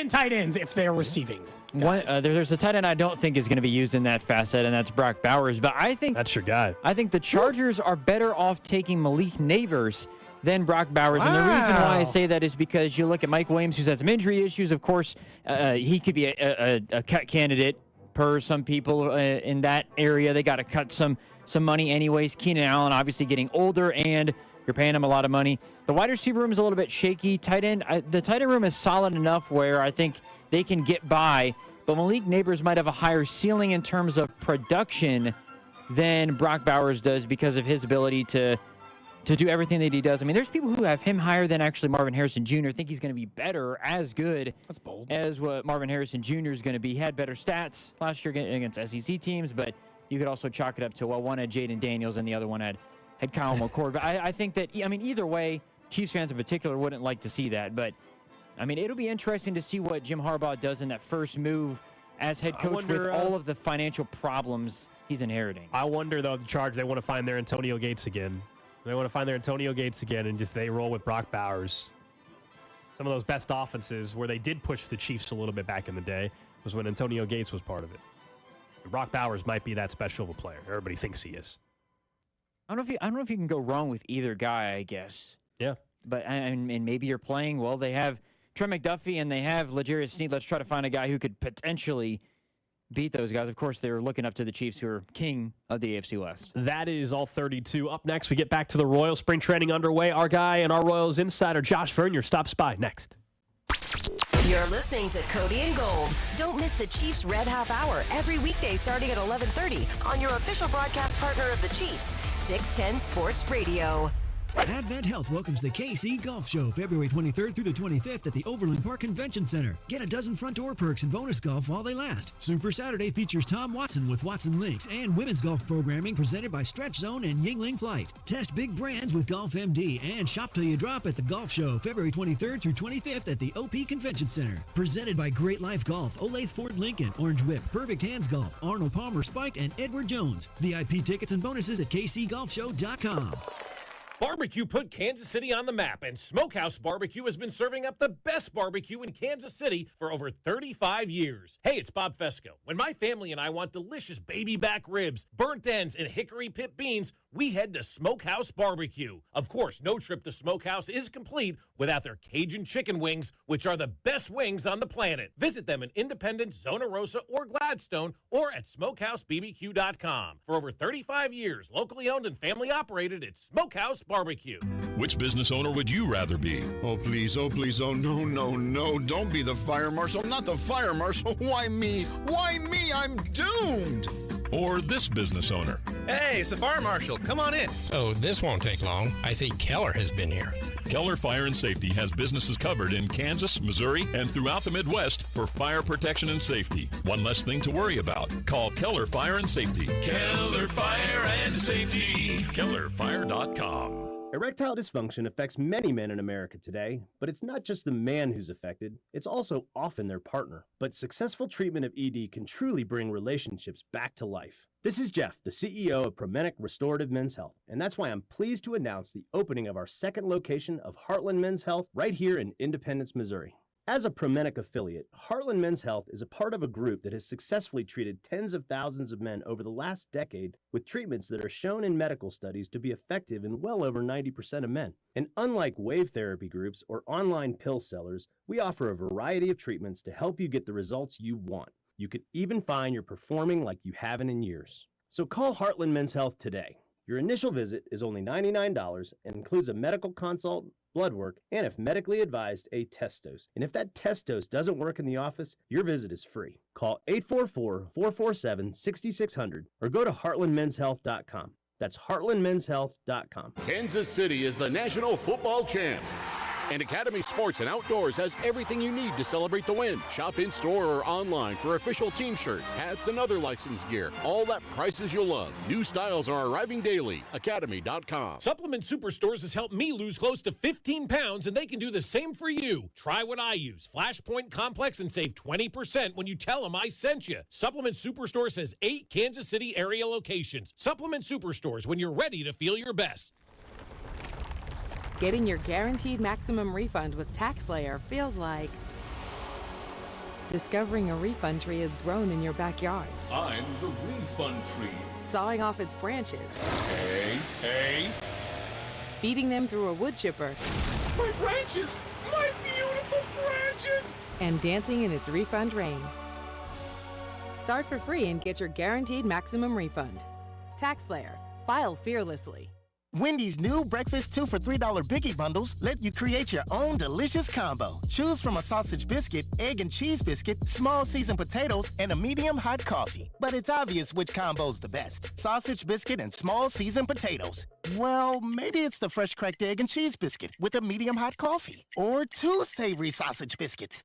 tight ends if they're receiving. There's a tight end I don't think is going to be used in that facet, and that's Brock Bowers. But I think that's your guy. I think the Chargers are better off taking Malik Neighbors than Brock Bowers. And the reason why I say that is because you look at Mike Williams, who's had some injury issues. Of course, he could be a cut candidate per some people in that area. They got to cut some money anyways. Keenan Allen obviously getting older, and you're paying him a lot of money. The wide receiver room is a little bit shaky. Tight end, the tight end room is solid enough where I think they can get by. But Malik Neighbors might have a higher ceiling in terms of production than Brock Bowers does because of his ability to do everything that he does. I mean, there's people who have him higher than actually Marvin Harrison Jr. think he's going to be better, as good as what Marvin Harrison Jr. is going to be. He had better stats last year against SEC teams, but you could also chalk it up to, well, one had Jaden Daniels and the other one had Kyle McCord. But I think that, I mean, either way, Chiefs fans in particular wouldn't like to see that. But, I mean, it'll be interesting to see what Jim Harbaugh does in that first move as head coach with all of the financial problems he's inheriting. I wonder, though, the Chargers, they want to find their Antonio Gates again. They want to find their Antonio Gates again, and just they roll with Brock Bowers. Some of those best offenses where they did push the Chiefs a little bit back in the day was when Antonio Gates was part of it. And Brock Bowers might be that special of a player. Everybody thinks he is. I don't know if you can go wrong with either guy, I guess. Yeah. But and maybe you're playing, well, they have Trent McDuffie and they have L'Jarius Sneed. Let's try to find a guy who could potentially beat those guys. Of course, they're looking up to the Chiefs, who are king of the AFC West. That is all 32. Up next, we get back to the Royals. Spring training underway. Our guy and our Royals insider, Josh Vernier, stops by next. You're listening to Cody and Gold. Don't miss the Chiefs Red Half Hour every weekday starting at 11:30 on your official broadcast partner of the Chiefs, 610 Sports Radio. Advent Health welcomes the KC Golf Show February 23rd through the 25th at the Overland Park Convention Center. Get a dozen front door perks and bonus golf while they last. Super Saturday features Tom Watson with Watson Links and women's golf programming presented by Stretch Zone and Yingling Flight. Test big brands with Golf MD and shop till you drop at the Golf Show February 23rd through 25th at the OP Convention Center. Presented by Great Life Golf, Olathe Ford Lincoln, Orange Whip, Perfect Hands Golf, Arnold Palmer Spiked, and Edward Jones. VIP tickets and bonuses at kcgolfshow.com. Barbecue put Kansas City on the map, and Smokehouse Barbecue has been serving up the best barbecue in Kansas City for over 35 years. Hey, it's Bob Fesco. When my family and I want delicious baby back ribs, burnt ends, and hickory pit beans, we head to Smokehouse Barbecue. Of course, no trip to Smokehouse is complete without their Cajun chicken wings, which are the best wings on the planet. Visit them in Independence, Zona Rosa, or Gladstone, or at smokehousebbq.com. For over 35 years, locally owned and family operated, it's Smokehouse Barbecue. Which business owner would you rather be? Oh, please, oh, please, oh, no, no, no. Don't be the fire marshal, not the fire marshal. Why me? Why me? I'm doomed. Or this business owner? Hey, it's the fire marshal. Come on in. Oh, this won't take long. I see Keller has been here. Keller Fire and Safety has businesses covered in Kansas, Missouri, and throughout the Midwest for fire protection and safety. One less thing to worry about. Call Keller Fire and Safety. Keller Fire and Safety. KellerFire.com. Erectile dysfunction affects many men in America today, but it's not just the man who's affected, it's also often their partner. But successful treatment of ED can truly bring relationships back to life. This is Jeff, the CEO of Promenic Restorative Men's Health, and that's why I'm pleased to announce the opening of our second location of Heartland Men's Health right here in Independence, Missouri. As a Promenic affiliate, Heartland Men's Health is a part of a group that has successfully treated tens of thousands of men over the last decade with treatments that are shown in medical studies to be effective in well over 90% of men. And unlike wave therapy groups or online pill sellers, we offer a variety of treatments to help you get the results you want. You could even find you're performing like you haven't in years. So call Heartland Men's Health today. Your initial visit is only $99 and includes a medical consult, blood work, and if medically advised, a test dose. And if that test dose doesn't work in the office, your visit is free. Call 844-447-6600 or go to heartlandmenshealth.com. That's heartlandmenshealth.com. Kansas City is the national football champs. And Academy Sports and Outdoors has everything you need to celebrate the win. Shop in-store or online for official team shirts, hats, and other licensed gear. All at prices you'll love. New styles are arriving daily. Academy.com. Supplement Superstores has helped me lose close to 15 pounds, and they can do the same for you. Try what I use, Flashpoint Complex, and save 20% when you tell them I sent you. Supplement Superstores has 8 Kansas City area locations. Supplement Superstores when you're ready to feel your best. Getting your guaranteed maximum refund with TaxSlayer feels like discovering a refund tree has grown in your backyard. I'm the refund tree. Sawing off its branches. Hey. Feeding them through a wood chipper. My branches! My beautiful branches! And dancing in its refund rain. Start for free and get your guaranteed maximum refund. TaxSlayer. File fearlessly. Wendy's new breakfast 2 for $3 Biggie Bundles let you create your own delicious combo. Choose from a sausage biscuit, egg and cheese biscuit, small seasoned potatoes, and a medium hot coffee. But it's obvious which combo's the best. Sausage biscuit and small seasoned potatoes. Well, maybe it's the fresh cracked egg and cheese biscuit with a medium hot coffee. Or 2 savory sausage biscuits.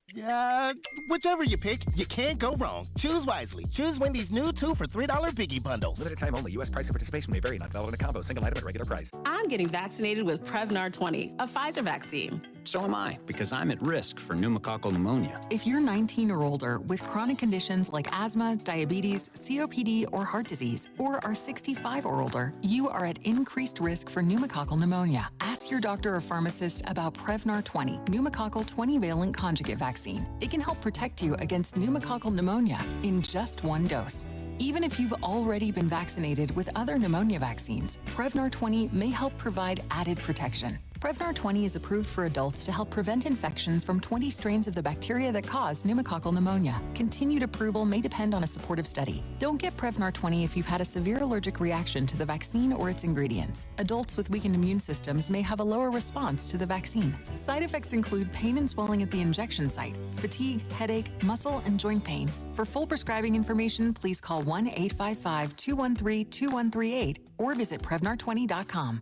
Whichever you pick, you can't go wrong. Choose wisely. Choose Wendy's new 2 for $3 Biggie Bundles. Limited time only. U.S. price and participation may vary. Not valid in a combo. Single item at regular price. I'm getting vaccinated with Prevnar 20, a Pfizer vaccine. So am I, because I'm at risk for pneumococcal pneumonia. If you're 19 or older with chronic conditions like asthma, diabetes, COPD, or heart disease, or are 65 or older, you are at increased risk for pneumococcal pneumonia. Ask your doctor or pharmacist about Prevnar 20, pneumococcal 20-valent conjugate vaccine. It can help protect you against pneumococcal pneumonia in just 1 dose. Even if you've already been vaccinated with other pneumonia vaccines, Prevnar 20 may help provide added protection. Prevnar 20 is approved for adults to help prevent infections from 20 strains of the bacteria that cause pneumococcal pneumonia. Continued approval may depend on a supportive study. Don't get Prevnar 20 if you've had a severe allergic reaction to the vaccine or its ingredients. Adults with weakened immune systems may have a lower response to the vaccine. Side effects include pain and swelling at the injection site, fatigue, headache, muscle, and joint pain. For full prescribing information, please call 1-855-213-2138 or visit Prevnar20.com.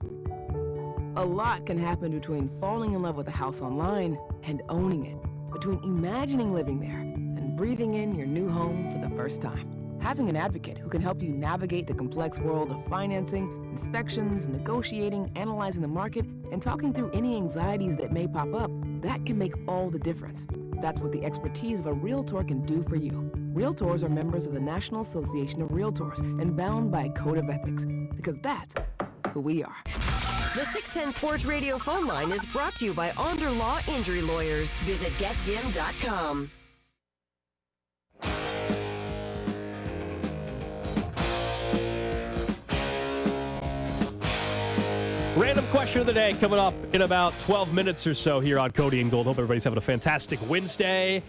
A lot can happen between falling in love with a house online and owning it, between imagining living there and breathing in your new home for the first time. Having an advocate who can help you navigate the complex world of financing, inspections, negotiating, analyzing the market, and talking through any anxieties that may pop up, that can make all the difference. That's what the expertise of a Realtor can do for you. Realtors are members of the National Association of Realtors and bound by a code of ethics, because that's who we are. The 610 Sports Radio phone line is brought to you by Onder Law Injury Lawyers. Visit getjim.com. Random question of the day coming up in about 12 minutes or so here on Cody and Gold. Hope everybody's having a fantastic Wednesday.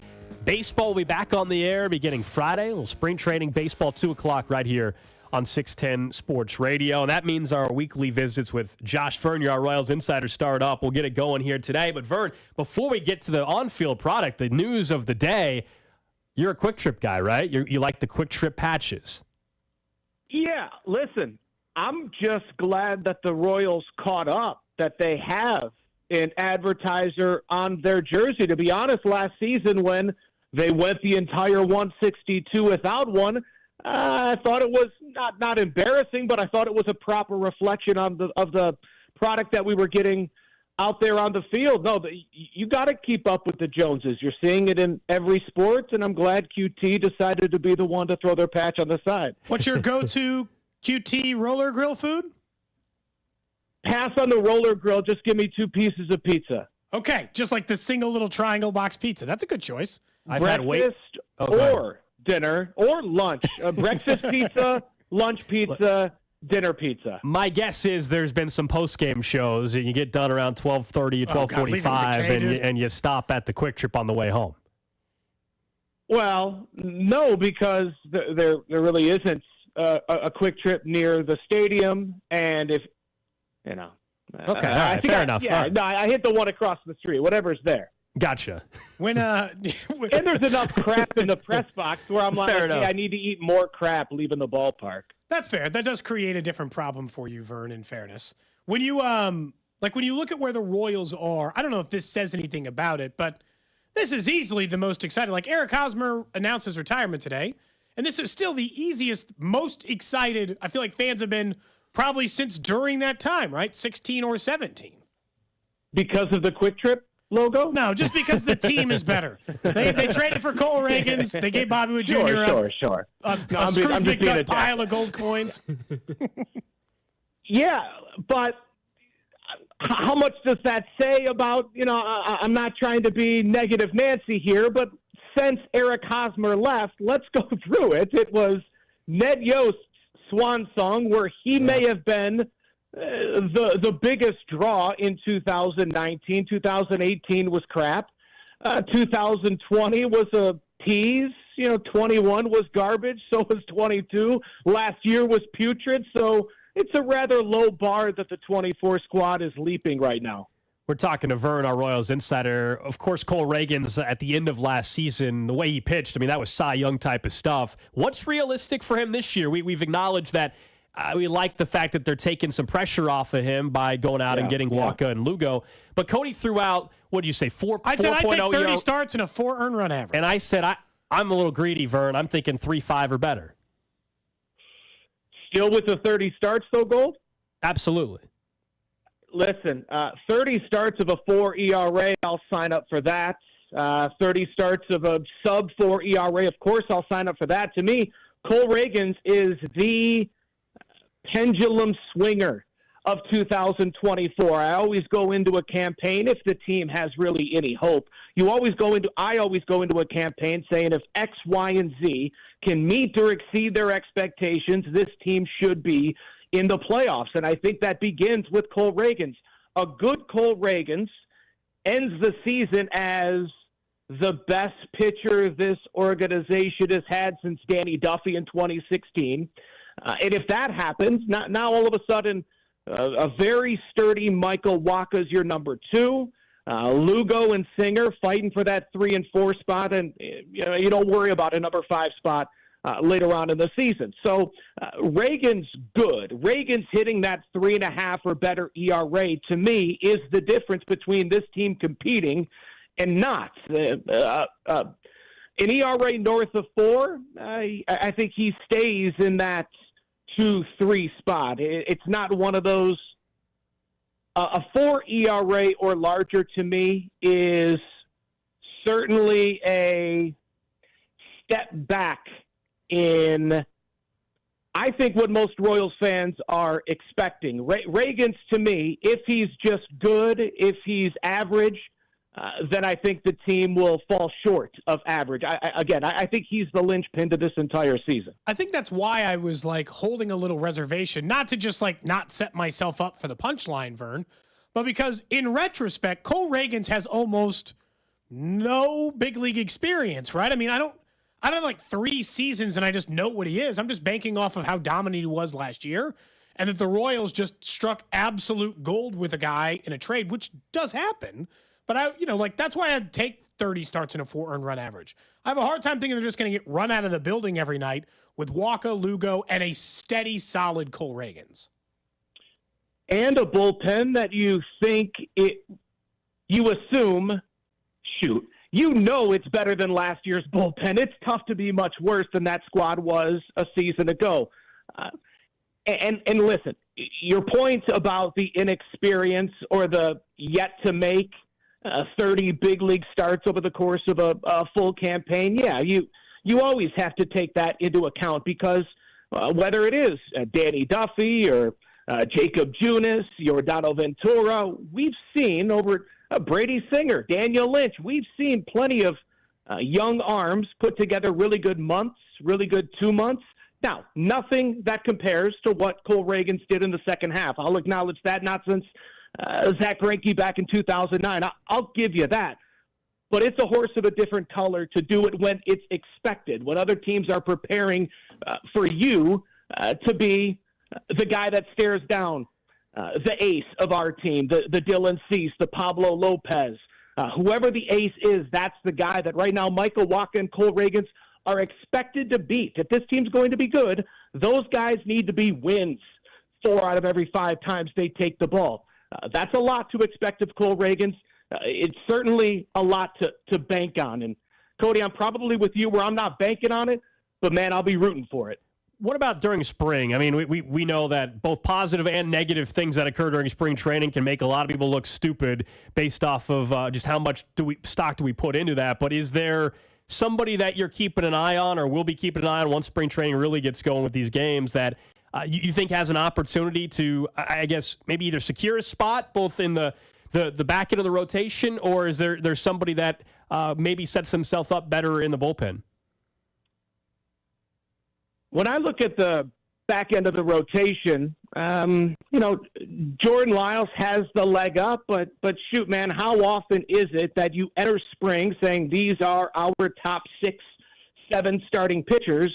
Baseball will be back on the air beginning Friday. A little spring training baseball, 2 o'clock right here on 610 Sports Radio. And that means our weekly visits with Josh Vern, our Royals insider, start up. We'll get it going here today. But Vern, before we get to the on-field product, the news of the day, you're a Quick Trip guy, right? You like the Quick Trip patches. Yeah, listen, I'm just glad that the Royals caught up, that they have an advertiser on their jersey. To be honest, last season when they went the entire 162 without one, I thought it was not embarrassing, but I thought it was a proper reflection of the product that we were getting out there on the field. No, you got to keep up with the Joneses. You're seeing it in every sport, and I'm glad QT decided to be the one to throw their patch on the side. What's your go-to QT roller grill food? Pass on the roller grill. Just give me 2 pieces of pizza. Okay, just like the single little triangle box pizza. That's a good choice. Breakfast or dinner or lunch. Breakfast pizza, lunch pizza, dinner pizza. My guess is there's been some post-game shows, and you get done around 12:30 or 12:45, and you stop at the Quick Trip on the way home. Well, no, because there really isn't a Quick Trip near the stadium, and if you know. Okay, all right, fair enough. Yeah, right. no, I hit the one across the street. Whatever's there. Gotcha. And there's enough crap in the press box where I'm like, hey, I need to eat more crap leaving the ballpark. That's fair. That does create a different problem for you, Vern, in fairness. When you when you look at where the Royals are, I don't know if this says anything about it, but this is easily the most exciting. Like Eric Hosmer announced his retirement today, and this is still the easiest, most excited I feel like fans have been probably since during that time, right? 16 or 17. Because of the Quick Trip logo? No, just because the team is better. They traded for Cole Reagans. They gave Bobby Wood Jr. Sure. a Scrooge McDuck pile of gold coins. Yeah, but how much does that say about, I'm not trying to be negative Nancy here, but since Eric Hosmer left, let's go through it. It was Ned Yost's swan song where he may have been the biggest draw in 2019. 2018 was crap. 2020 was a tease. 21 was garbage. So was 22. Last year was putrid. So it's a rather low bar that the 24 squad is leaping right now. We're talking to Vern, our Royals insider. Of course, Cole Reagans at the end of last season, the way he pitched, that was Cy Young type of stuff. What's realistic for him this year? We've acknowledged that we like the fact that they're taking some pressure off of him by going out and getting Walker and Lugo. But Cody threw out, what did you say, 4.0? I said I take 30 starts and a 4 earned run average. And I said I'm a little greedy, Vern. I'm thinking 3.5 or better. Still with the 30 starts, though, Gold? Absolutely. Listen, 30 starts of a 4 ERA, I'll sign up for that. 30 starts of a sub-4 ERA, of course, I'll sign up for that. To me, Cole Reagans is the pendulum swinger of 2024. I always go into a campaign, if the team has really any hope, I always go into a campaign saying if X, Y, and Z can meet or exceed their expectations, this team should be in the playoffs. And I think that begins with Cole Reagans. A good Cole Reagans ends the season as the best pitcher this organization has had since Danny Duffy in 2016. And if that happens, now all of a sudden, a very sturdy Michael Wacha's your number 2. Lugo and Singer fighting for that 3 and 4 spot, and you don't worry about a number 5 spot later on in the season. So Reagan's good. Reagan's hitting that 3.5 or better ERA, to me, is the difference between this team competing and not. An ERA north of 4, I think he stays in that 2-3 spot. It's not one of those. A 4 ERA or larger to me is certainly a step back in, I think, what most Royals fans are expecting. Reagans, to me, if he's just good, if he's average, then I think the team will fall short of average. I think he's the linchpin to this entire season. I think that's why I was holding a little reservation, not to just not set myself up for the punchline, Vern, but because in retrospect, Cole Reagans has almost no big league experience, right? I don't have 3 seasons and I just know what he is. I'm just banking off of how dominant he was last year and that the Royals just struck absolute gold with a guy in a trade, which does happen. But that's why I'd take 30 starts and a 4 earned run average. I have a hard time thinking they're just going to get run out of the building every night with Walker, Lugo, and a steady, solid Cole Reagans. And a bullpen that you think it you assume, shoot, you know it's better than last year's bullpen. It's tough to be much worse than that squad was a season ago. And listen, your point about the inexperience or the yet to make 30 big league starts over the course of a full campaign, yeah, you always have to take that into account because whether it is Danny Duffy or Jacob Junis, Yordano Ventura, we've seen over Brady Singer, Daniel Lynch, we've seen plenty of young arms put together really good months, really good 2 months. Now, nothing that compares to what Cole Reagans did in the second half. I'll acknowledge that, not since Zach Greinke back in 2009. I'll give you that. But it's a horse of a different color to do it when it's expected, when other teams are preparing for you to be the guy that stares down the ace of our team, the Dylan Cease, the Pablo Lopez. Whoever the ace is, that's the guy that right now Michael Wacha and Cole Reagans are expected to beat. If this team's going to be good, those guys need to be wins 4 out of every 5 times they take the ball. That's a lot to expect of Cole Reagans. It's certainly a lot to bank on. And, Cody, I'm probably with you where I'm not banking on it, but, man, I'll be rooting for it. What about during spring? I mean, we know that both positive and negative things that occur during spring training can make a lot of people look stupid based off of just how much stock do we put into that. But is there somebody that you're keeping an eye on or will be keeping an eye on once spring training really gets going with these games that you think has an opportunity to, I guess, maybe either secure a spot both in the back end of the rotation, or is there somebody that maybe sets himself up better in the bullpen? When I look at the back end of the rotation, Jordan Lyles has the leg up, but shoot, man, how often is it that you enter spring saying these are our top 6, 7 starting pitchers,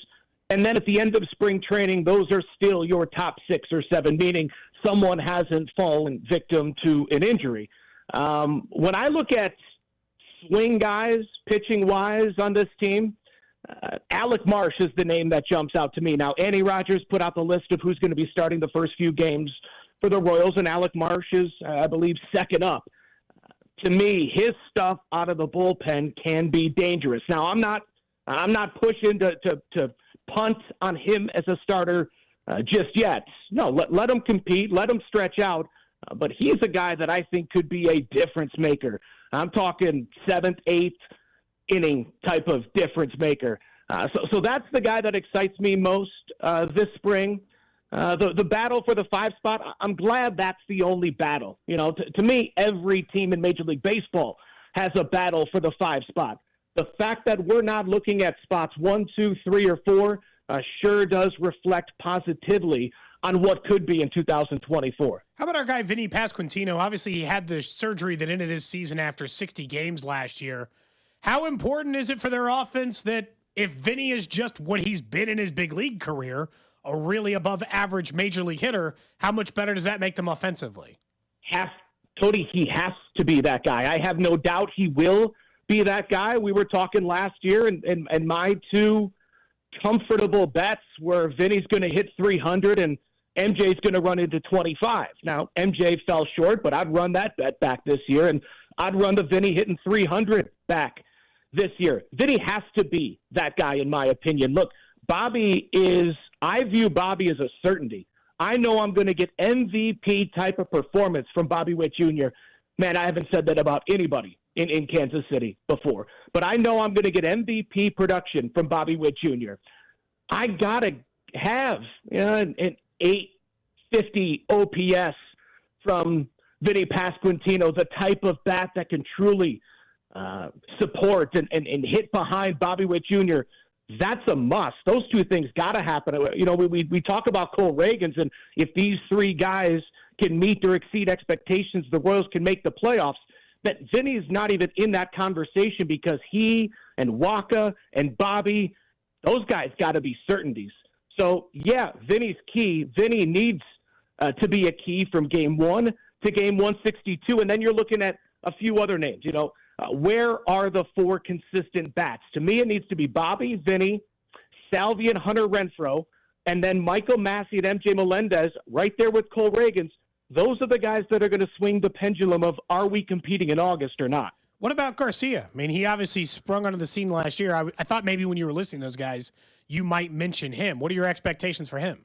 and then at the end of spring training, those are still your top 6 or 7, meaning someone hasn't fallen victim to an injury. When I look at swing guys, pitching-wise on this team, Alec Marsh is the name that jumps out to me. Now, Andy Rogers put out the list of who's going to be starting the first few games for the Royals, and Alec Marsh is, I believe, second up. To me, his stuff out of the bullpen can be dangerous. Now, I'm not pushing to punt on him as a starter just yet. No, let him compete, let him stretch out. But he's a guy that I think could be a difference maker. I'm talking 7th, 8th inning type of difference maker. So that's the guy that excites me most this spring. The battle for the 5 spot, I'm glad that's the only battle. To me, every team in Major League Baseball has a battle for the 5 spot. The fact that we're not looking at spots 1, 2, 3, or 4 sure does reflect positively on what could be in 2024. How about our guy Vinny Pasquantino? Obviously, he had the surgery that ended his season after 60 games last year. How important is it for their offense that if Vinny is just what he's been in his big league career, a really above average major league hitter, how much better does that make them offensively? Cody, he has to be that guy. I have no doubt he will be that guy. We were talking last year, and my 2 comfortable bets were Vinny's going to hit 300 and MJ's going to run into 25. Now, MJ fell short, but I'd run that bet back this year, and I'd run the Vinny hitting 300 back this year. Vinny has to be that guy, in my opinion. Look, I view Bobby as a certainty. I know I'm going to get MVP type of performance from Bobby Witt Jr. Man, I haven't said that about anybody in Kansas City before. But I know I'm going to get MVP production from Bobby Witt Jr. I got to have an 850 OPS from Vinny Pasquantino, the type of bat that can truly support and hit behind Bobby Witt Jr. That's a must. Those 2 things got to happen. We talk about Cole Reagans, and if these 3 guys can meet or exceed expectations, the Royals can make the playoffs. But Vinny's not even in that conversation because he and Wacha and Bobby, those guys got to be certainties. So, yeah, Vinny's key. Vinny needs to be a key from game 1 to game 162, and then you're looking at a few other names. Where are the 4 consistent bats? To me, it needs to be Bobby, Vinny, Salvi, and Hunter Renfroe, and then Michael Massey and MJ Melendez right there with Cole Reagans. those are the guys that are going to swing the pendulum of are we competing in August or not. What about Garcia? I mean, he obviously sprung onto the scene last year. I thought maybe when you were listing those guys, you might mention him. What are your expectations for him?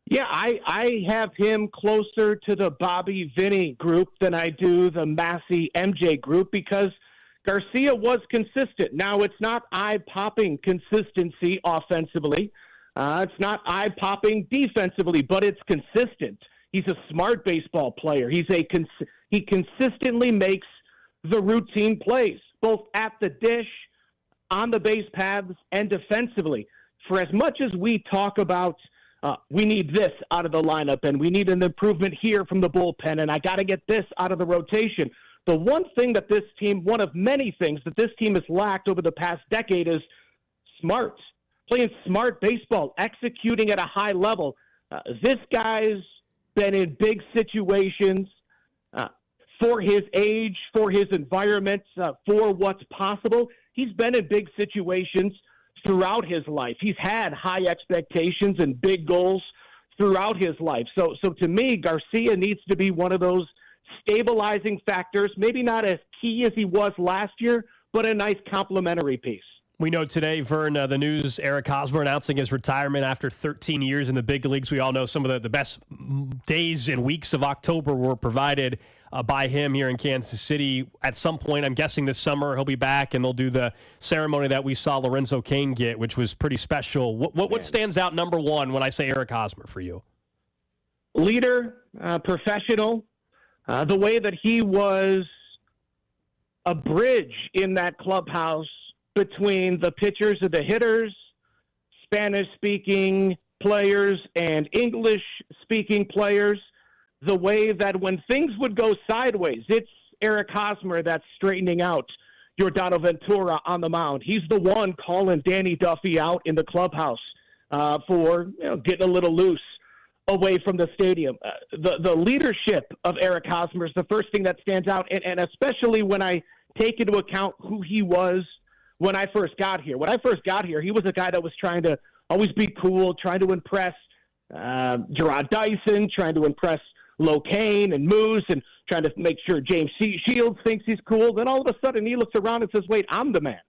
Yeah, I have him closer to the Bobby Vinny group than I do the Massey MJ group because Garcia was consistent. Now, it's not eye-popping consistency offensively. It's not eye-popping defensively, but it's consistent. He's a smart baseball player. He consistently makes the routine plays, both at the dish, on the base paths, and defensively. For as much as we talk about we need this out of the lineup and we need an improvement here from the bullpen and I got to get this out of the rotation, the one thing that this team, one of many things that this team has lacked over the past decade is smart, playing smart baseball, executing at a high level. This guy's been in big situations for his age, for his environment, for what's possible. He's been in big situations throughout his life. He's had high expectations and big goals throughout his life. So to me, Garcia needs to be one of those stabilizing factors, maybe not as key as he was last year, but a nice complementary piece. We know today, Vern, the news, Eric Hosmer announcing his retirement after 13 years in the big leagues. We all know some of the best days and weeks of October were provided by him here in Kansas City. At some point, I'm guessing this summer, he'll be back and they'll do the ceremony that we saw Lorenzo Cain get, which was pretty special. What stands out number one when I say Eric Hosmer for you? Leader, professional, the way that he was a bridge in that clubhouse between the pitchers and the hitters, Spanish-speaking players and English-speaking players, the way that when things would go sideways, it's Eric Hosmer that's straightening out Yordano Ventura on the mound. He's the one calling Danny Duffy out in the clubhouse for getting a little loose away from the stadium. The leadership of Eric Hosmer is the first thing that stands out, and especially when I take into account who he was when I first got here. When I first got here, he was a guy that was trying to always be cool, trying to impress Gerard Dyson, trying to impress Locaine and Moose, and trying to make sure James Shields thinks he's cool. Then all of a sudden he looks around and says, wait, I'm the man.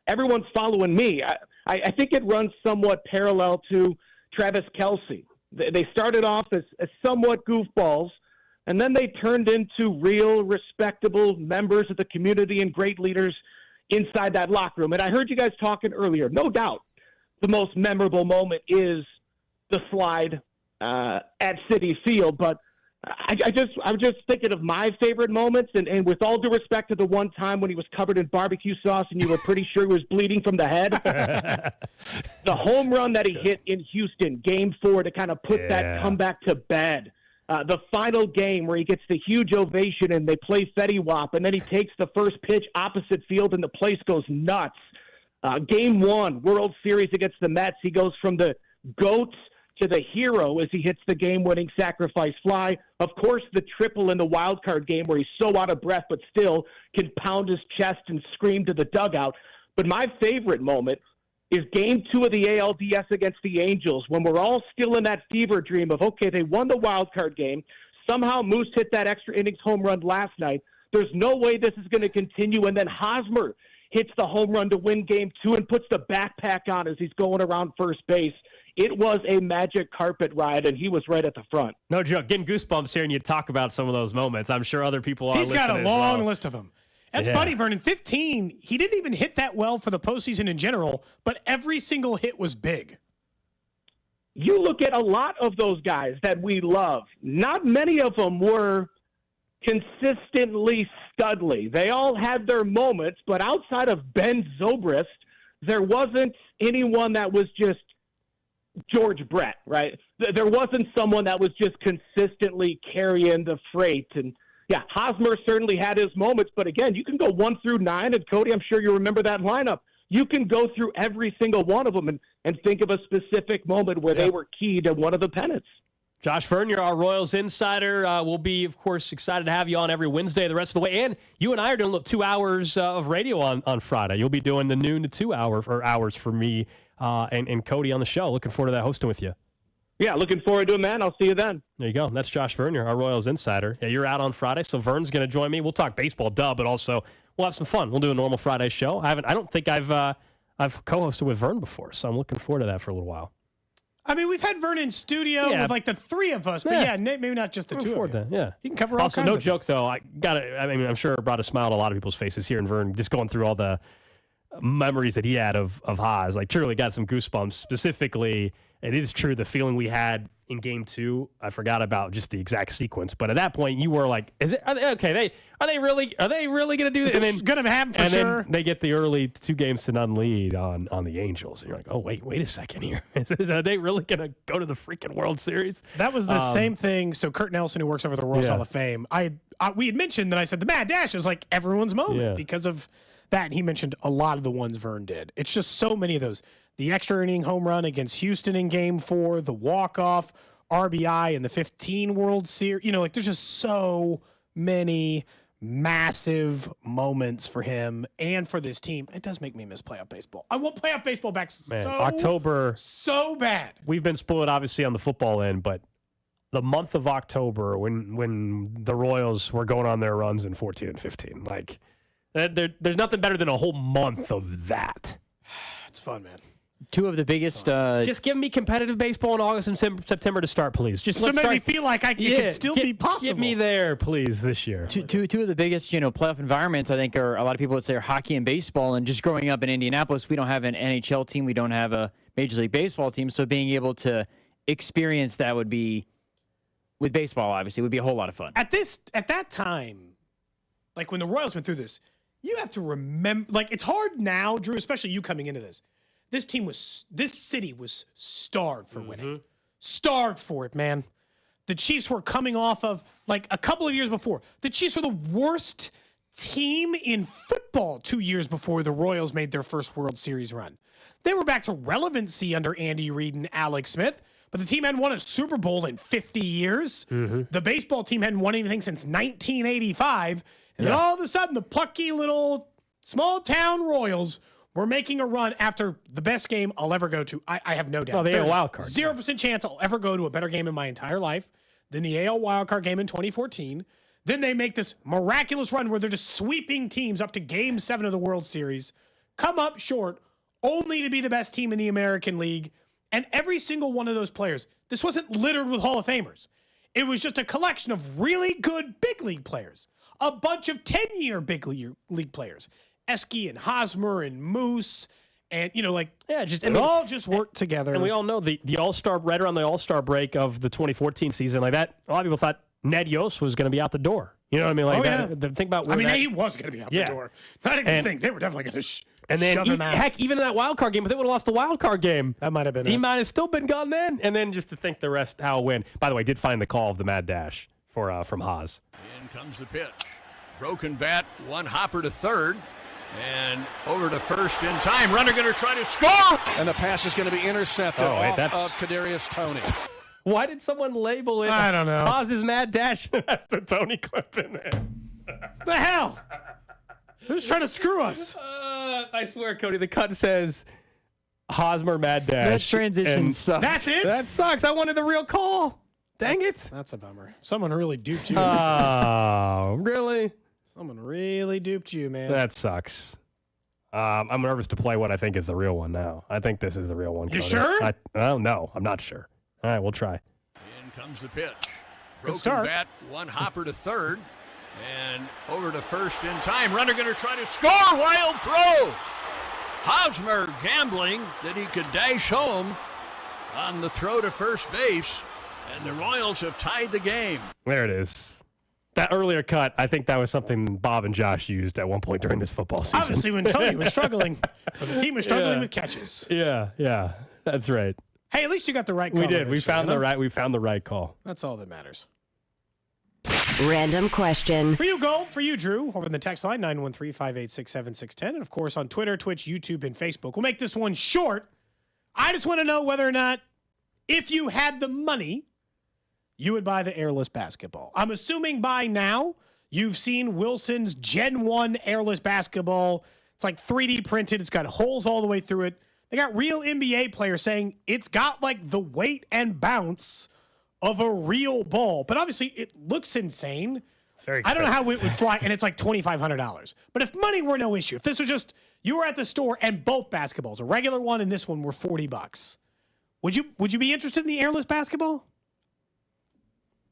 Everyone's following me. I think it runs somewhat parallel to Travis Kelce. They started off as somewhat goofballs, and then they turned into real, respectable members of the community and great leaders inside that locker room. And I heard you guys talking earlier. No doubt the most memorable moment is the slide at Citi Field, but I'm just thinking of my favorite moments, and with all due respect to the one time when he was covered in barbecue sauce and you were pretty sure he was bleeding from the head, the home run that he hit in Houston, Game 4, to kind of put that comeback to bed. The final game where he gets the huge ovation and they play Fetty Wap, and then he takes the first pitch opposite field and the place goes nuts. Game 1, World Series against the Mets, he goes from the GOAT to the hero as he hits the game-winning sacrifice fly. Of course, the triple in the wild card game where he's so out of breath but still can pound his chest and scream to the dugout. But my favorite moment is Game 2 of the ALDS against the Angels, when we're all still in that fever dream of, okay, they won the wild card game. Somehow Moose hit that extra innings home run last night. There's no way this is going to continue. And then Hosmer hits the home run to win Game 2 and puts the backpack on as he's going around first base. It was a magic carpet ride, and he was right at the front. No joke. Getting goosebumps hearing you talk about some of those moments. I'm sure other people are listening. He's got a long well. list of them. That's funny, Vernon. 15, he didn't even hit that well for the postseason in general, but every single hit was big. You look at a lot of those guys that we love. Not many of them were consistently studly. They all had their moments, but outside of Ben Zobrist, there wasn't anyone that was just George Brett, right? There wasn't someone that was just consistently carrying the freight. And yeah, Hosmer certainly had his moments, but again, you can go 1 through 9, and Cody, I'm sure you remember that lineup. You can go through every single one of them and think of a specific moment where they were key to one of the pennants. Josh Vern, you're our Royals insider. We'll be, of course, excited to have you on every Wednesday the rest of the way. And you and I are doing 2 hours of radio on Friday. You'll be doing the noon to 2 hours for me and Cody on the show. Looking forward to that, hosting with you. Yeah, looking forward to it, man. I'll see you then. There you go. That's Josh Vernier, our Royals insider. Yeah, you're out on Friday, so Vern's going to join me. We'll talk baseball, but also we'll have some fun. We'll do a normal Friday show. I don't think I've co-hosted with Vern before, so I'm looking forward to that for a little while. I mean, we've had Vern in studio with like the three of us, but maybe not just the two of you. Yeah, you can cover all also, kinds no of joke though. I'm sure it brought a smile to a lot of people's faces here, and Vern just going through all the memories that he had of Haas. Like, truly got some goosebumps. Specifically, it is true, the feeling we had in Game 2. I forgot about just the exact sequence, but at that point, you were like, Are they really going to do this? And then going to happen for sure. Then they get the early 2-0 lead on the Angels, and you're like, oh wait a second here. Are they really going to go to the freaking World Series? That was the same thing. So Kurt Nelson, who works over the Royals Hall of Fame, we had mentioned that I said the Mad Dash is like everyone's moment because of that. And he mentioned a lot of the ones Vern did. It's just so many of those. The extra inning home run against Houston in Game 4, the walk-off RBI in the 15 World Series. There's just so many massive moments for him and for this team. It does make me miss playoff baseball. I want playoff baseball back October so bad. We've been spoiled, obviously, on the football end, but the month of October when the Royals were going on their runs in 14 and 15, like there's nothing better than a whole month of that. It's fun, man. Two of the biggest. Just give me competitive baseball in August and September to start, please. Just make me feel like it can still be possible. Get me there, please, this year. Two of the biggest, playoff environments, I think, are a lot of people would say are hockey and baseball. And just growing up in Indianapolis, we don't have an NHL team, we don't have a Major League Baseball team. So being able to experience that would be, with baseball, obviously, would be a whole lot of fun. At that time, like when the Royals went through this, you have to remember. Like, it's hard now, Drew, especially you coming into this. This city was starved for winning. Starved for it, man. The Chiefs were coming off of, like, a couple of years before. The Chiefs were the worst team in football 2 years before the Royals made their first World Series run. They were back to relevancy under Andy Reid and Alex Smith, but the team hadn't won a Super Bowl in 50 years. The baseball team hadn't won anything since 1985. And then all of a sudden, the plucky little small-town Royals were making a run after the best game I'll ever go to. I have no doubt. Oh, the AL wild card. 0% chance I'll ever go to a better game in my entire life than the AL wild card game in 2014. Then they make this miraculous run where they're just sweeping teams up to Game 7 of the World Series, come up short, only to be the best team in the American League. And every single one of those players, this wasn't littered with Hall of Famers. It was just a collection of really good big league players, a bunch of 10-year big league players. Esky and Hosmer and Moose, and it all just worked together. And we all know the All-Star, right around the All-Star break of the 2014 season, like that, a lot of people thought Ned Yost was going to be out the door. You know what I mean? Like think about. He was going to be out the door. Not even think they were definitely going to. And then, shove him out. Heck, even in that wild card game, if they would have lost the wild card game, that might have been. He might have still been gone then. And then just to think the rest, how a win. By the way, did find the call of the Mad Dash from Haas. In comes the pitch. Broken bat, one hopper to third. And over to first in time. Runner going to try to score. And the pass is going to be intercepted of Kadarius Toney. Why did someone label it? I don't know. Haas's Mad Dash. That's the Tony clip in there. The hell? Who's trying to screw us? I swear, Cody, the cut says Hosmer Mad Dash. That transition sucks. That's it? That sucks. I wanted the real call. Dang it. That's a bummer. Someone really duped you. Oh, really? Someone really duped you, man. That sucks. I'm nervous to play what I think is the real one now. I think this is the real one. You Cody. sure? No, I'm not sure. All right, we'll try. In comes the pitch. Good start. Bat, one hopper to third. And over to first in time. Runner going to try to score. Wild throw. Hosmer gambling that he could dash home on the throw to first base. And the Royals have tied the game. There it is. That earlier cut, I think that was something Bob and Josh used at one point during this football season. Obviously, when Tony was struggling, when the team was struggling with catches. Yeah, that's right. Hey, at least you got the right call. We did. We found the right call. That's all that matters. Random question. For you, Gold. For you, Drew. Over in the text line, 913-586-7610. And, of course, on Twitter, Twitch, YouTube, and Facebook. We'll make this one short. I just want to know whether or not, if you had the money, you would buy the airless basketball. I'm assuming by now you've seen Wilson's Gen 1 airless basketball. It's like 3D printed. It's got holes all the way through it. They got real NBA players saying it's got like the weight and bounce of a real ball. But obviously it looks insane. It's very I don't know how expensive. it would fly, and it's like $2,500. But if money were no issue, if this was just you were at the store and both basketballs, a regular one and this one were $40, would you be interested in the airless basketball?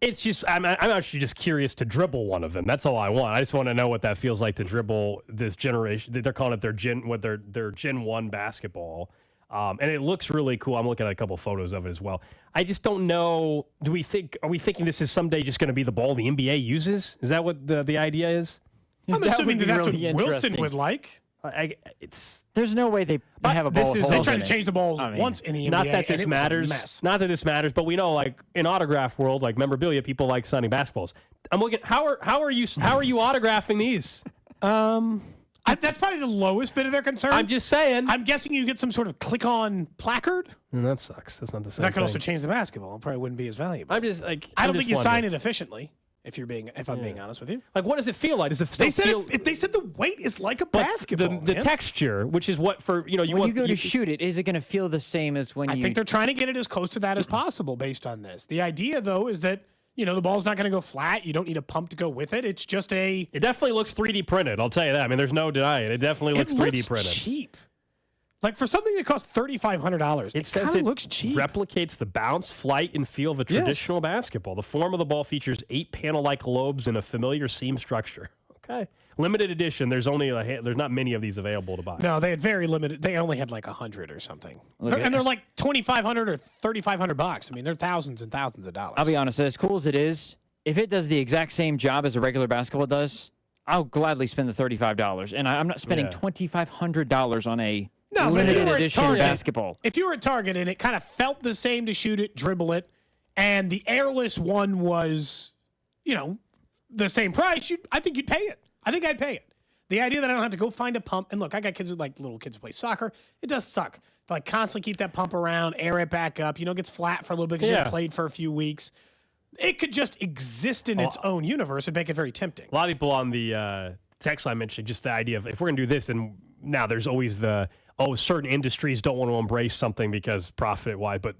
It's just I'm actually just curious to dribble one of them. That's all I want. I just want to know what that feels like to dribble this generation. They're calling it their Gen 1 basketball, and it looks really cool. I'm looking at a couple photos of it as well. I just don't know. Are we thinking this is someday just going to be the ball the NBA uses? Is that what the idea is? I'm assuming that's really what Wilson would like. There's no way they have a ball. They tried to change the balls once in the NBA. Not that this and it was a matters. mess. Not that this matters, but we know, like in autograph world, like memorabilia, people like signing basketballs. I'm looking. How are you autographing these? That's probably the lowest bit of their concern. I'm just saying. I'm guessing you get some sort of click-on placard. That sucks. That's not the same. That could thing. also change the basketball. It probably wouldn't be as valuable. I'm just like. I don't I'm think just you sign wondering. it efficiently. If I'm being honest with you, Like, what does it feel like? Does it still they said feel? they said the weight is like a but basketball. the man. texture, which is what for when you go to shoot it, is it going to feel the same as when I you? think they're trying to get it as close to that as possible based on this. The idea, though, is that the ball's not going to go flat. You don't need a pump to go with it. It's just a. It definitely looks 3D printed. I'll tell you that. I mean, there's no denying it. It definitely looks 3D printed. Cheap. Like for something that costs $3,500, It says kinda it looks cheap. replicates the bounce, flight, and feel of a traditional basketball. The form of the ball features 8 panel-like lobes and a familiar seam structure. Okay, limited edition. There's only there's not many of these available to buy. No, they had very limited. They only had like 100 or something, and they're like $2,500 or $3,500. I mean, they're thousands and thousands of dollars. I'll be honest. As cool as it is, if it does the exact same job as a regular basketball does, I'll gladly spend the $35. And I'm not spending $2,500 on a limited edition basketball. If you were at Target and it kind of felt the same to shoot it, dribble it, and the airless one was, the same price, I think you'd pay it. I think I'd pay it. The idea that I don't have to go find a pump, and look, I got kids little kids who play soccer. It does suck to constantly keep that pump around, air it back up. It gets flat for a little bit because you haven't played for a few weeks. It could just exist in its own universe and make it very tempting. A lot of people on the text line mentioned just the idea of if we're going to do this, then now there's always certain industries don't want to embrace something because profit-wise, but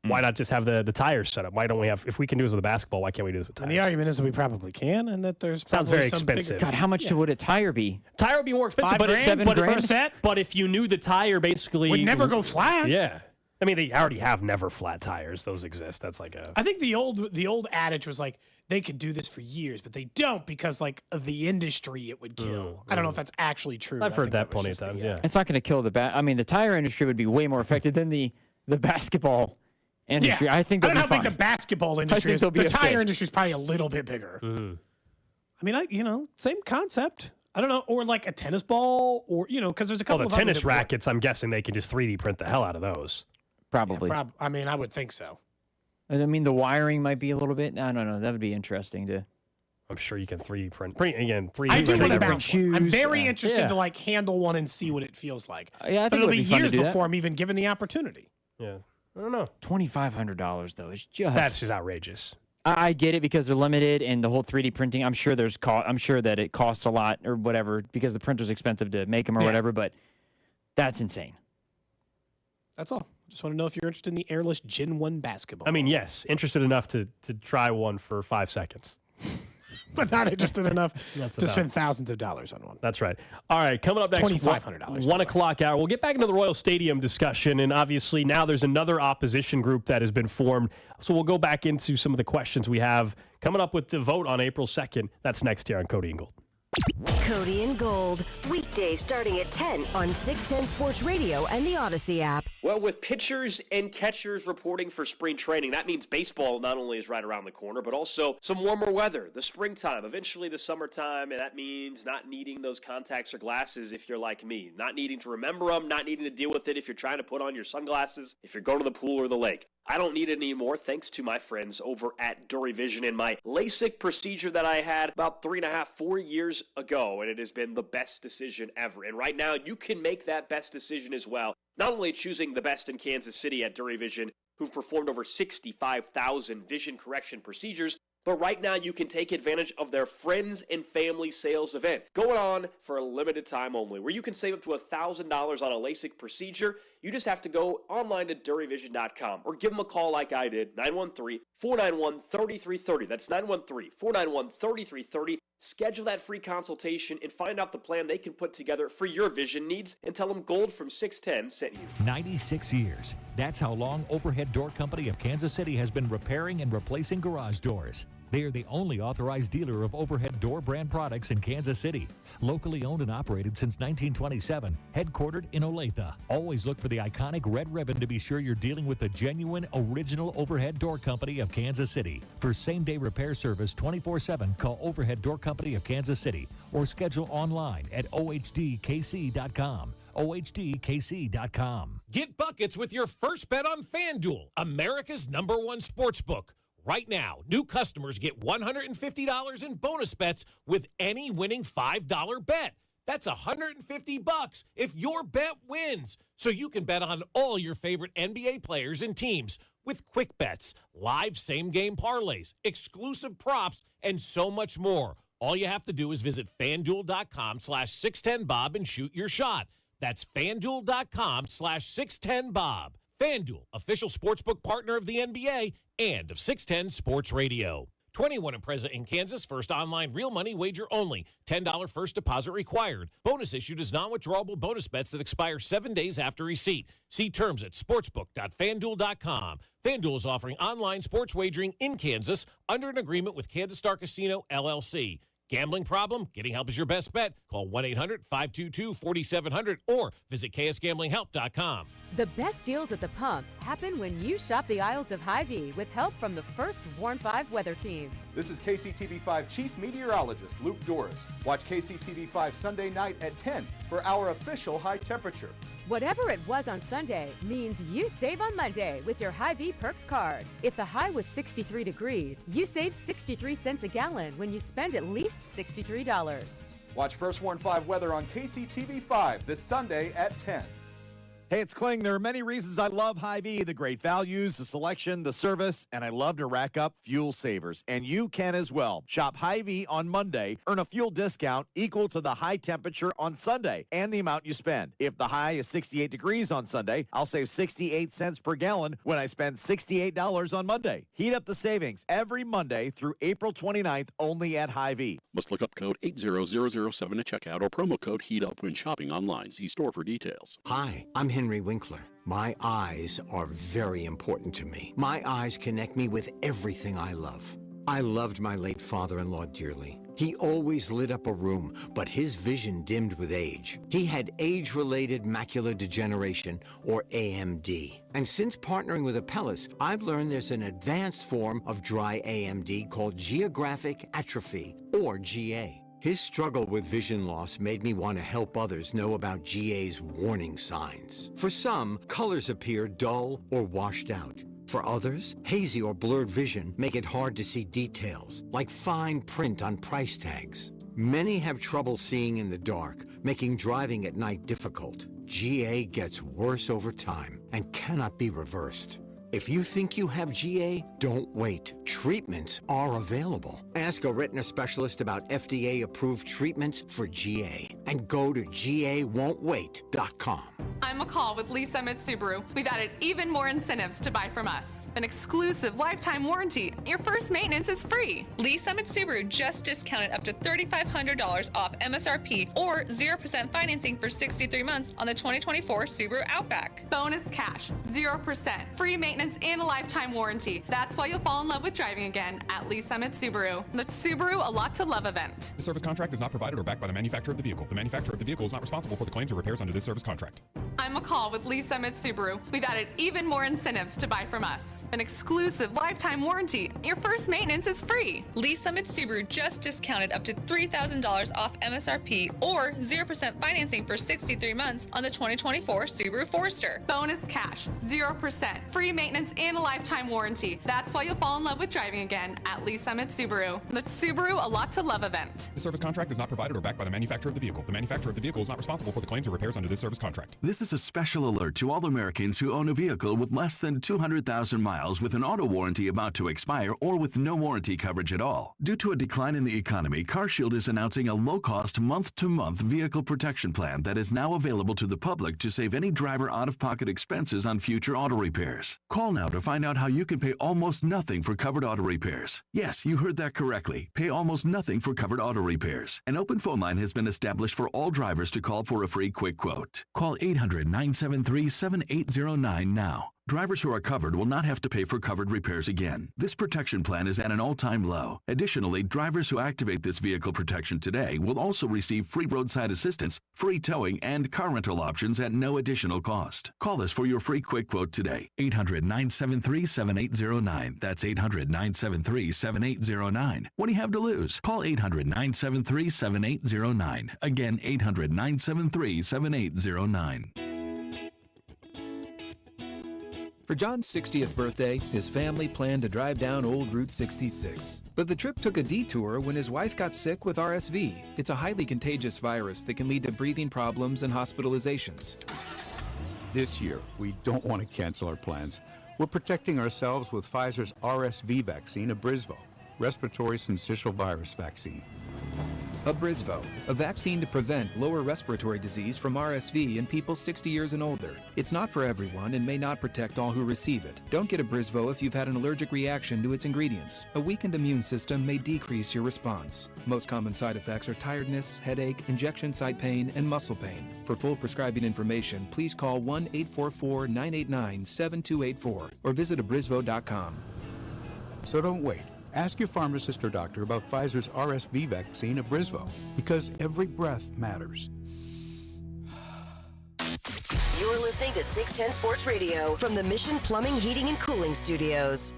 why not just have the tires set up? Why don't we have, if we can do this with a basketball, why can't we do this with tires? And the argument is that we probably can, and that there's Sounds probably very some expensive. bigger- God, how much would a tire be? Tire would be more expensive, $5 grand, but $7 grand? But if you knew the tire basically Would never go flat. Yeah. I mean, they already have never flat tires. Those exist. That's like a. I think the old adage was like they could do this for years, but they don't because of the industry it would kill. I don't know if that's actually true. I've I heard think that was plenty of just the, times. Yeah. It's not going to kill the tire industry would be way more affected than the basketball industry. Yeah. I think I they'll don't be think fine. the basketball industry is. they'll be The tire okay. industry is probably a little bit bigger. I mean, same concept. I don't know, or like a tennis ball, or because there's a couple. The of other tennis different- rackets, I'm guessing they can just 3D print the hell out of those. Probably. I mean, I would think so. I mean, the wiring might be a little bit. I don't know. That would be interesting to. I'm sure you can 3D print. 3D I do print want to everything. bounce one. I'm very Yeah. interested to handle one and see what it feels like. Yeah, I but think it it'll would be be fun to years do that. before I'm even given the opportunity. Yeah. I don't know. $2,500 though is just. That's just outrageous. I get it because they're limited and the whole 3D printing. I'm sure I'm sure that it costs a lot or whatever because the printer's expensive to make them or whatever. But that's insane. That's all. Just want to know if you're interested in the airless Gen 1 basketball. I mean, yes, interested enough to try one for 5 seconds. But not interested enough That's to about- spend thousands of dollars on one. That's right. All right, coming up next, $2,500, 1 o'clock hour. We'll get back into the Royal Stadium discussion, and obviously now there's another opposition group that has been formed. So we'll go back into some of the questions we have coming up with the vote on April 2nd. That's next here on Cody and Gold. Cody and Gold, weekdays starting at 10 on 610 Sports Radio and the Odyssey app. Well, with pitchers and catchers reporting for spring training, that means baseball not only is right around the corner, but also some warmer weather, the springtime, eventually the summertime, and that means not needing those contacts or glasses if you're like me, not needing to remember them, not needing to deal with it if you're trying to put on your sunglasses, if you're going to the pool or the lake. I don't need it anymore thanks to my friends over at DuraVision and my LASIK procedure that I had about 4 years ago, and it has been the best decision ever. And right now, you can make that best decision as well. Not only choosing the best in Kansas City at DuraVision, who've performed over 65,000 vision correction procedures, But right now, you can take advantage of their Friends and Family Sales event, going on for a limited time only, where you can save up to $1,000 on a LASIK procedure. You just have to go online to DuraVision.com or give them a call like I did, 913-491-3330. That's 913-491-3330. Schedule that free consultation and find out the plan they can put together for your vision needs, and tell them Gold from 610 sent you. 96 years. That's how long Overhead Door Company of Kansas City has been repairing and replacing garage doors. They are the only authorized dealer of Overhead Door brand products in Kansas City. Locally owned and operated since 1927, headquartered in Olathe. Always look for the iconic red ribbon to be sure you're dealing with the genuine, original Overhead Door Company of Kansas City. For same-day repair service 24/7, call Overhead Door Company of Kansas City or schedule online at ohdkc.com. ohdkc.com. Get buckets with your first bet on FanDuel, America's #1 sports book. Right now, new customers get $150 in bonus bets with any winning $5 bet. That's $150 if your bet wins. So you can bet on all your favorite NBA players and teams with quick bets, live same-game parlays, exclusive props, and so much more. All you have to do is visit FanDuel.com/610Bob and shoot your shot. That's FanDuel.com/610Bob. FanDuel, official sportsbook partner of the NBA and of 610 Sports Radio. 21 and present in Kansas. First online real money wager only. $10 first deposit required. Bonus issued as non-withdrawable bonus bets that expire 7 days after receipt. See terms at sportsbook.fanduel.com. FanDuel is offering online sports wagering in Kansas under an agreement with Kansas Star Casino, LLC. Gambling problem? Getting help is your best bet. Call 1-800-522-4700 or visit ksgamblinghelp.com. The best deals at the pump happen when you shop the aisles of Hy-Vee with help from the first Warn 5 weather team. This is KCTV5 Chief Meteorologist Luke Doris. Watch KCTV5 Sunday night at 10 for our official high temperature. Whatever it was on Sunday means you save on Monday with your Hy-Vee Perks card. If the high was 63 degrees, you save 63 cents a gallon when you spend at least $63. Watch First Warn 5 weather on KCTV5 this Sunday at 10. Hey, it's Kling. There are many reasons I love Hy-Vee, the great values, the selection, the service, and I love to rack up fuel savers. And you can as well. Shop Hy-Vee on Monday, earn a fuel discount equal to the high temperature on Sunday and the amount you spend. If the high is 68 degrees on Sunday, I'll save 68 cents per gallon when I spend $68 on Monday. Heat up the savings every Monday through April 29th only at Hy-Vee. Must look up code 80007 at checkout or promo code HEATUP when shopping online. See store for details. Hi, I'm Henry Winkler. My eyes are very important to me. My eyes connect me with everything I love. I loved my late father-in-law dearly. He always lit up a room, but his vision dimmed with age. He had age-related macular degeneration, or AMD. And since partnering with Apellis, I've learned there's an advanced form of dry AMD called geographic atrophy, or GA. His struggle with vision loss made me want to help others know about GA's warning signs. For some, colors appear dull or washed out. For others, hazy or blurred vision make it hard to see details, like fine print on price tags. Many have trouble seeing in the dark, making driving at night difficult. GA gets worse over time and cannot be reversed. If you think you have GA, don't wait. Treatments are available. Ask a retina specialist about FDA-approved treatments for GA and go to GAWon'tWait.com. I'm McCall with Lee Summit Subaru. We've added even more incentives to buy from us. An exclusive lifetime warranty. Your first maintenance is free. Lee Summit Subaru just discounted up to $3,500 off MSRP or 0% financing for 63 months on the 2024 Subaru Outback. Bonus cash, 0%, free maintenance and a lifetime warranty. That's why you'll fall in love with driving again at Lee Summit Subaru. The Subaru A Lot to Love event. The service contract is not provided or backed by the manufacturer of the vehicle. The manufacturer of the vehicle is not responsible for the claims or repairs under this service contract. I'm McCall with Lee Summit Subaru. We've added even more incentives to buy from us. An exclusive lifetime warranty. Your first maintenance is free. Lee Summit Subaru just discounted up to $3,000 off MSRP or 0% financing for 63 months on the 2024 Subaru Forester. Bonus cash, 0%, free maintenance and a lifetime warranty. That's why you'll fall in love with driving again at Lee Summit Subaru. The Subaru A Lot to Love event. The service contract is not provided or backed by the manufacturer of the vehicle. The manufacturer of the vehicle is not responsible for the claims or repairs under this service contract. This is is a special alert to all Americans who own a vehicle with less than 200,000 miles with an auto warranty about to expire or with no warranty coverage at all. Due to a decline in the economy, CarShield is announcing a low-cost month-to-month vehicle protection plan that is now available to the public to save any driver out-of-pocket expenses on future auto repairs. Call now to find out how you can pay almost nothing for covered auto repairs. Yes, you heard that correctly. Pay almost nothing for covered auto repairs. An open phone line has been established for all drivers to call for a free quick quote. Call 800-973-7809 now. Drivers who are covered will not have to pay for covered repairs again. This protection plan is at an all-time low. Additionally, drivers who activate this vehicle protection today will also receive free roadside assistance, free towing, and car rental options at no additional cost. Call us for your free quick quote today. 800-973-7809. That's 800-973-7809. What do you have to lose? Call 800-973-7809. Again, 800-973-7809. For John's 60th birthday, his family planned to drive down Old Route 66. But the trip took a detour when his wife got sick with RSV. It's a highly contagious virus that can lead to breathing problems and hospitalizations. This year, we don't want to cancel our plans. We're protecting ourselves with Pfizer's RSV vaccine, Abrysvo, respiratory syncytial virus vaccine. Abrysvo, a vaccine to prevent lower respiratory disease from RSV in people 60 years and older. It's not for everyone and may not protect all who receive it. Don't get Abrysvo if you've had an allergic reaction to its ingredients. A weakened immune system may decrease your response. Most common side effects are tiredness, headache, injection site pain, and muscle pain. For full prescribing information, please call 1-844-989-7284 or visit abrysvo.com. So don't wait. Ask your pharmacist or doctor about Pfizer's RSV vaccine, Abrysvo, because every breath matters. You're listening to 610 Sports Radio from the Mission Plumbing, Heating, and Cooling Studios.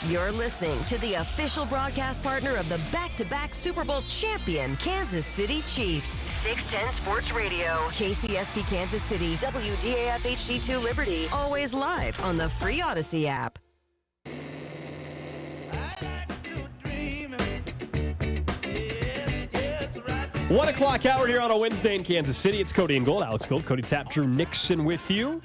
You're listening to the official broadcast partner of the back-to-back Super Bowl champion, Kansas City Chiefs. 610 Sports Radio, KCSP Kansas City, WDAF HD2 Liberty, always live on the free Odyssey app. 1 o'clock hour here on a Wednesday in Kansas City. It's Cody and Gold. Alex Gold, Cody Tapp, Drew Nixon with you.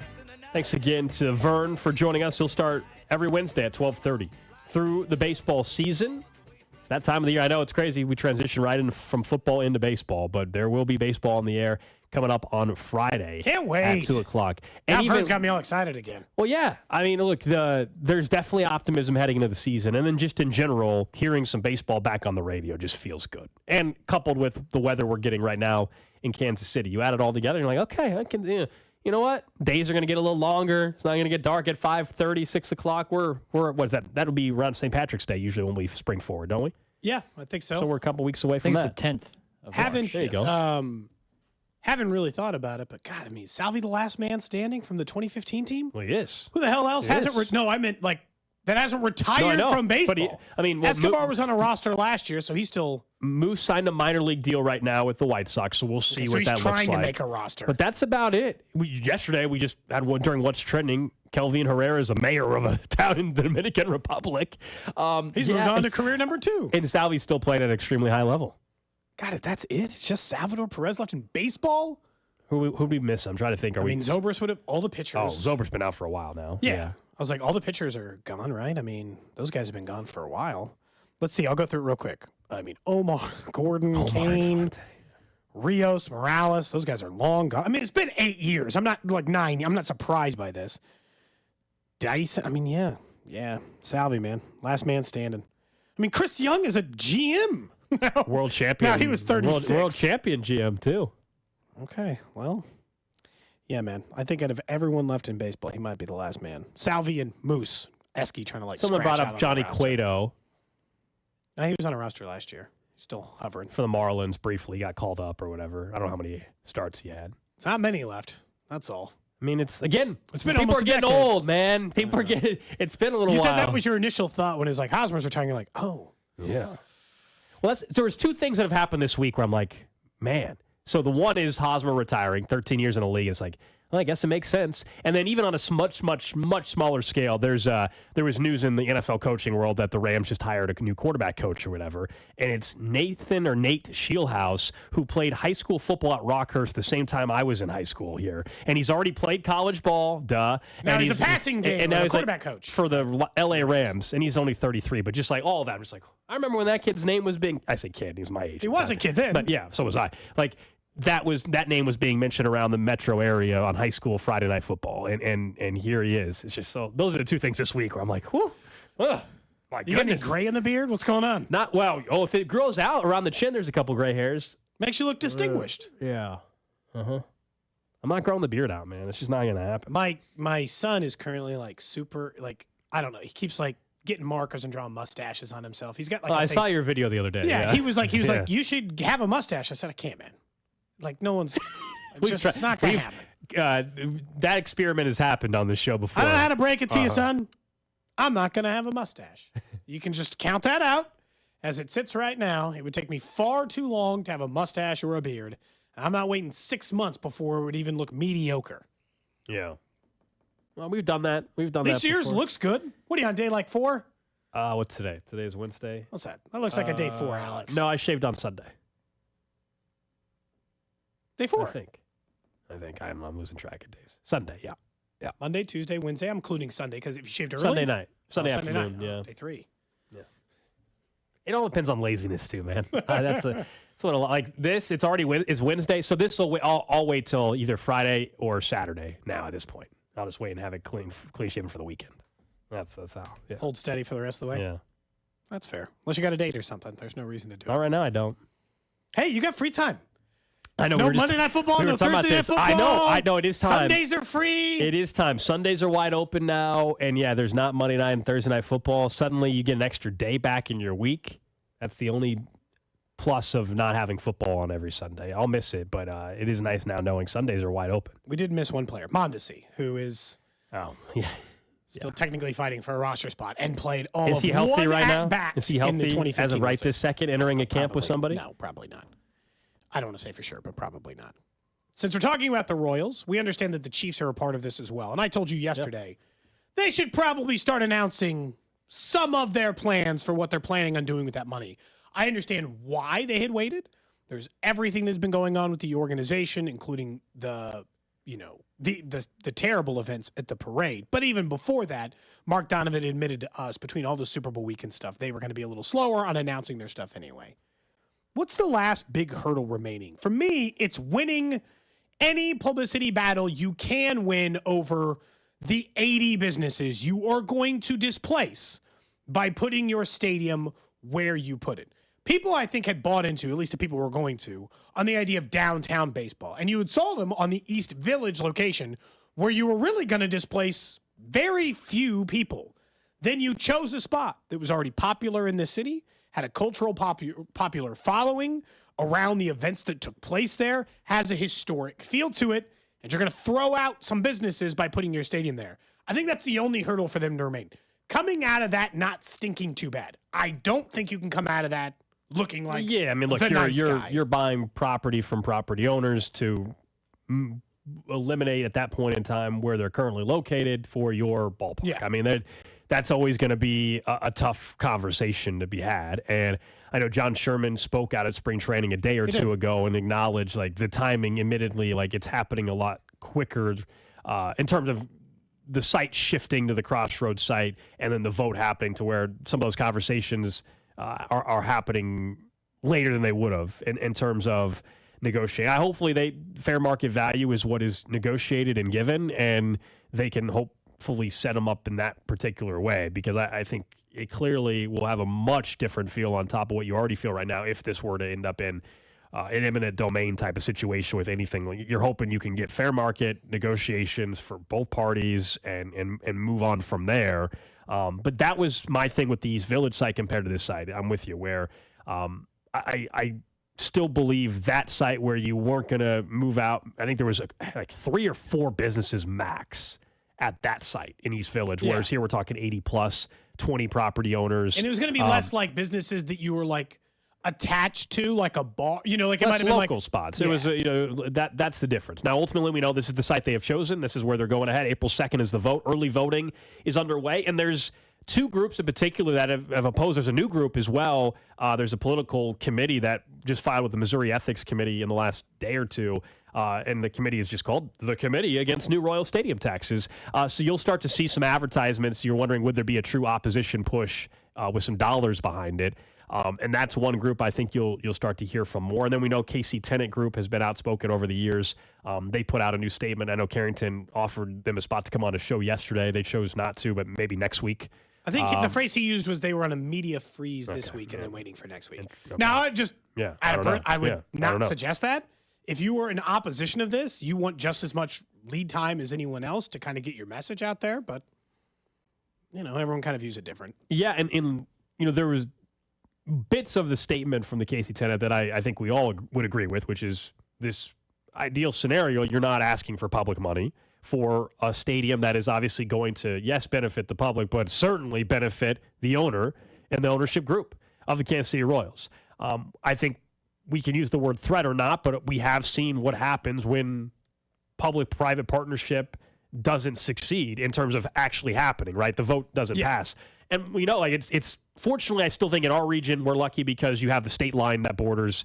Thanks again to Vern for joining us. He'll start every Wednesday at 12:30 through the baseball season. It's that time of the year. I know it's crazy. We transition right in from football into baseball, but there will be baseball in the air coming up on Friday. Can't wait. At 2 o'clock. Now Vern's got me all excited again. Well, yeah. I mean, look, there's definitely optimism heading into the season. And then just in general, hearing some baseball back on the radio just feels good. And coupled with the weather we're getting right now in Kansas City, you add it all together, and you're like, okay, I can, you know what? Days are going to get a little longer. It's not going to get dark at 5:30, 6 o'clock. We're what is that? That'll be around St. Patrick's Day usually when we spring forward, don't we? Yeah, I think so. So we're a couple weeks away from that. I think it's the 10th of March. There you go. Haven't really thought about it, but God, I mean, Salvi the last man standing from the 2015 team? Well, he is. Who the hell else hasn't? No, I meant like that hasn't retired from baseball. But Escobar was on a roster last year, so he's still. Moose signed a minor league deal right now with the White Sox, so we'll see what that looks like. So he's trying to make a roster. But that's about it. Yesterday, we just had one during What's Trending. Kelvin Herrera is a mayor of a town in the Dominican Republic. He's moved on to career number 2. And Salvi's still playing at an extremely high level. God, that's it? It's just Salvador Perez left in baseball? Who we miss? I'm trying to think. Zobrist would have all the pitchers. Oh, Zobrist's been out for a while now. Yeah. I was like, all the pitchers are gone, right? I mean, those guys have been gone for a while. Let's see. I'll go through it real quick. I mean, Omar, Gordon, Kane, Rios, Morales. Those guys are long gone. I mean, it's been 8 years. I'm not like 9. I'm not surprised by this. Dyson. I mean, yeah. Salvi, man, last man standing. I mean, Chris Young is a GM. World champion. Now he was 36. World champion GM too. Okay, well, yeah, man. I think out of everyone left in baseball, he might be the last man. Salvi and Moose. Esky trying to like. Someone brought up Johnny Cueto. No, he was on a roster last year. He's still hovering. For the Marlins, briefly got called up or whatever. I don't know how many starts he had. It's not many left. That's all. I mean, it's been people almost are getting old, man. People are getting. It's been a little while. You said that was your initial thought when it was like Hosmer's retiring. You're like, oh, yeah. Well, there was 2 things that have happened this week where I'm like, man. So the one is Hosmer retiring, 13 years in the league. It's like, Well, I guess it makes sense. And then even on a much smaller scale, there was news in the NFL coaching world that the Rams just hired a new quarterback coach or whatever, and it's Nate Shieldhouse, who played high school football at Rockhurst the same time I was in high school here, and he's already played college ball. Duh. Now and he's a passing game and now he's quarterback coach for the L.A. Rams, and he's only 33. But just like all of that, I'm just like, I remember when that kid's name was being. I say kid, he was my age. He was a kid then, but yeah, so was I. Like. That name was being mentioned around the metro area on high school Friday Night Football, and here he is. It's just so those are the two things this week where I'm like, whew, my you goodness. got any gray in the beard? What's going on? Not well. Oh, if it grows out around the chin, there's a couple gray hairs. Makes you look distinguished. Yeah. I'm not growing the beard out, man. It's just not gonna happen. My son is currently like super like I don't know. He keeps like getting markers and drawing mustaches on himself. He's got like. I saw your video the other day. Yeah, he was like Yeah. you should have a mustache. I said I can't, man. Like no one's. It's not gonna happen. That experiment has happened on the show before. I don't know how to break it to you, son. I'm not gonna have a mustache. You can just count that out. As it sits right now, it would take me far too long to have a mustache or a beard. I'm not waiting 6 months before it would even look mediocre. Yeah. Well, we've done that. We've done This that. year's before. looks good. What are you on day like 4? What's today? Today is Wednesday. What's that? That looks like a day 4, Alex. No, I shaved on Sunday. Day 4. I think I'm losing track of days. Sunday, yeah. Monday, Tuesday, Wednesday. I'm including Sunday because if you shaved early. Sunday night. Sunday Sunday afternoon, night. yeah. Day 3. It all depends on laziness too, man. That's what like this. It's already it's Wednesday, so this will. I'll wait till either Friday or Saturday. Now at this point, I'll just wait and have it clean shaven for the weekend. That's how. Yeah. Hold steady for the rest of the way. Yeah, that's fair. Unless you got a date or something, there's no reason to do it. All right, now I don't. Hey, you got free time. I know. No Monday Night Football, no Thursday Night Football. I know. It is time. Sundays are free. It is time. Sundays are wide open now, and yeah, there's not Monday Night and Thursday Night Football. Suddenly, you get an extra day back in your week. That's the only plus of not having football on every Sunday. I'll miss it, but it is nice now knowing Sundays are wide open. We did miss one player, Mondesi, who is still technically fighting for a roster spot and played all Is of he healthy one right now? at-bat Is he in the healthy 2015 as of right World this second, entering a camp with somebody? No, probably not. I don't want to say for sure, but probably not. Since we're talking about the Royals, we understand that the Chiefs are a part of this as well. And I told you yesterday, they should probably start announcing some of their plans for what they're planning on doing with that money. I understand why they had waited. There's everything that's been going on with the organization, including the terrible events at the parade. But even before that, Mark Donovan admitted to us, between all the Super Bowl weekend stuff, they were going to be a little slower on announcing their stuff anyway. What's the last big hurdle remaining? For me, it's winning any publicity battle you can win over the 80 businesses you are going to displace by putting your stadium where you put it. People, I think, had bought into, at least the people who were going to, on the idea of downtown baseball. And you had sold them on the East Village location where you were really going to displace very few people. Then you chose a spot that was already popular in the city, had a cultural popular following around the events that took place there, has a historic feel to it, and you're going to throw out some businesses by putting your stadium there. I think that's the only hurdle for them to remain. Coming out of that not stinking too bad. I don't think you can come out of that looking like look, you're buying property from property owners to eliminate at that point in time where they're currently located for your ballpark. Yeah. I mean, that's always going to be a tough conversation to be had. And I know John Sherman spoke out at spring training a day or two ago and acknowledged like the timing, admittedly, like it's happening a lot quicker in terms of the site shifting to the Crossroads site and then the vote happening to where some of those conversations are happening later than they would have in terms of negotiating. Hopefully fair market value is what is negotiated and given, and they can hopefully set them up in that particular way, because I think it clearly will have a much different feel on top of what you already feel right now if this were to end up in an eminent domain type of situation with anything. You're hoping you can get fair market negotiations for both parties and move on from there. But that was my thing with the East Village site compared to this site. I'm with you, where I still believe that site where you weren't going to move out. I think there was like 3 or 4 businesses max at that site in East Village, whereas here we're talking 80 plus, 20 property owners. And it was going to be less like businesses that you were like attached to like a bar, like it Less might have been local spots. It was, that's the difference. Now, ultimately, we know this is the site they have chosen. This is where they're going ahead. April 2nd is the vote. Early voting is underway, and there's two groups in particular that have opposed. There's a new group as well. There's a political committee that just filed with the Missouri Ethics Committee in the last day or two, and the committee is just called the Committee Against New Royal Stadium Taxes. So you'll start to see some advertisements. You're wondering, would there be a true opposition push with some dollars behind it? And that's one group I think you'll start to hear from more. And then we know KC Tenant Group has been outspoken over the years. They put out a new statement. I know Carrington offered them a spot to come on a show yesterday. They chose not to, but maybe next week. I think the phrase he used was they were on a media freeze this week and then waiting for next week. Now, I would not suggest that. If you were in opposition of this, you want just as much lead time as anyone else to kind of get your message out there. But, everyone kind of views it different. Yeah, and there was bits of the statement from the KC Tenant that I think we all would agree with, which is this ideal scenario. You're not asking for public money for a stadium that is obviously going to, yes, benefit the public, but certainly benefit the owner and the ownership group of the Kansas City Royals. I think we can use the word threat or not, but we have seen what happens when public-private partnership doesn't succeed in terms of actually happening, right? The vote doesn't pass. And we know, it's fortunately, I still think in our region, we're lucky because you have the state line that borders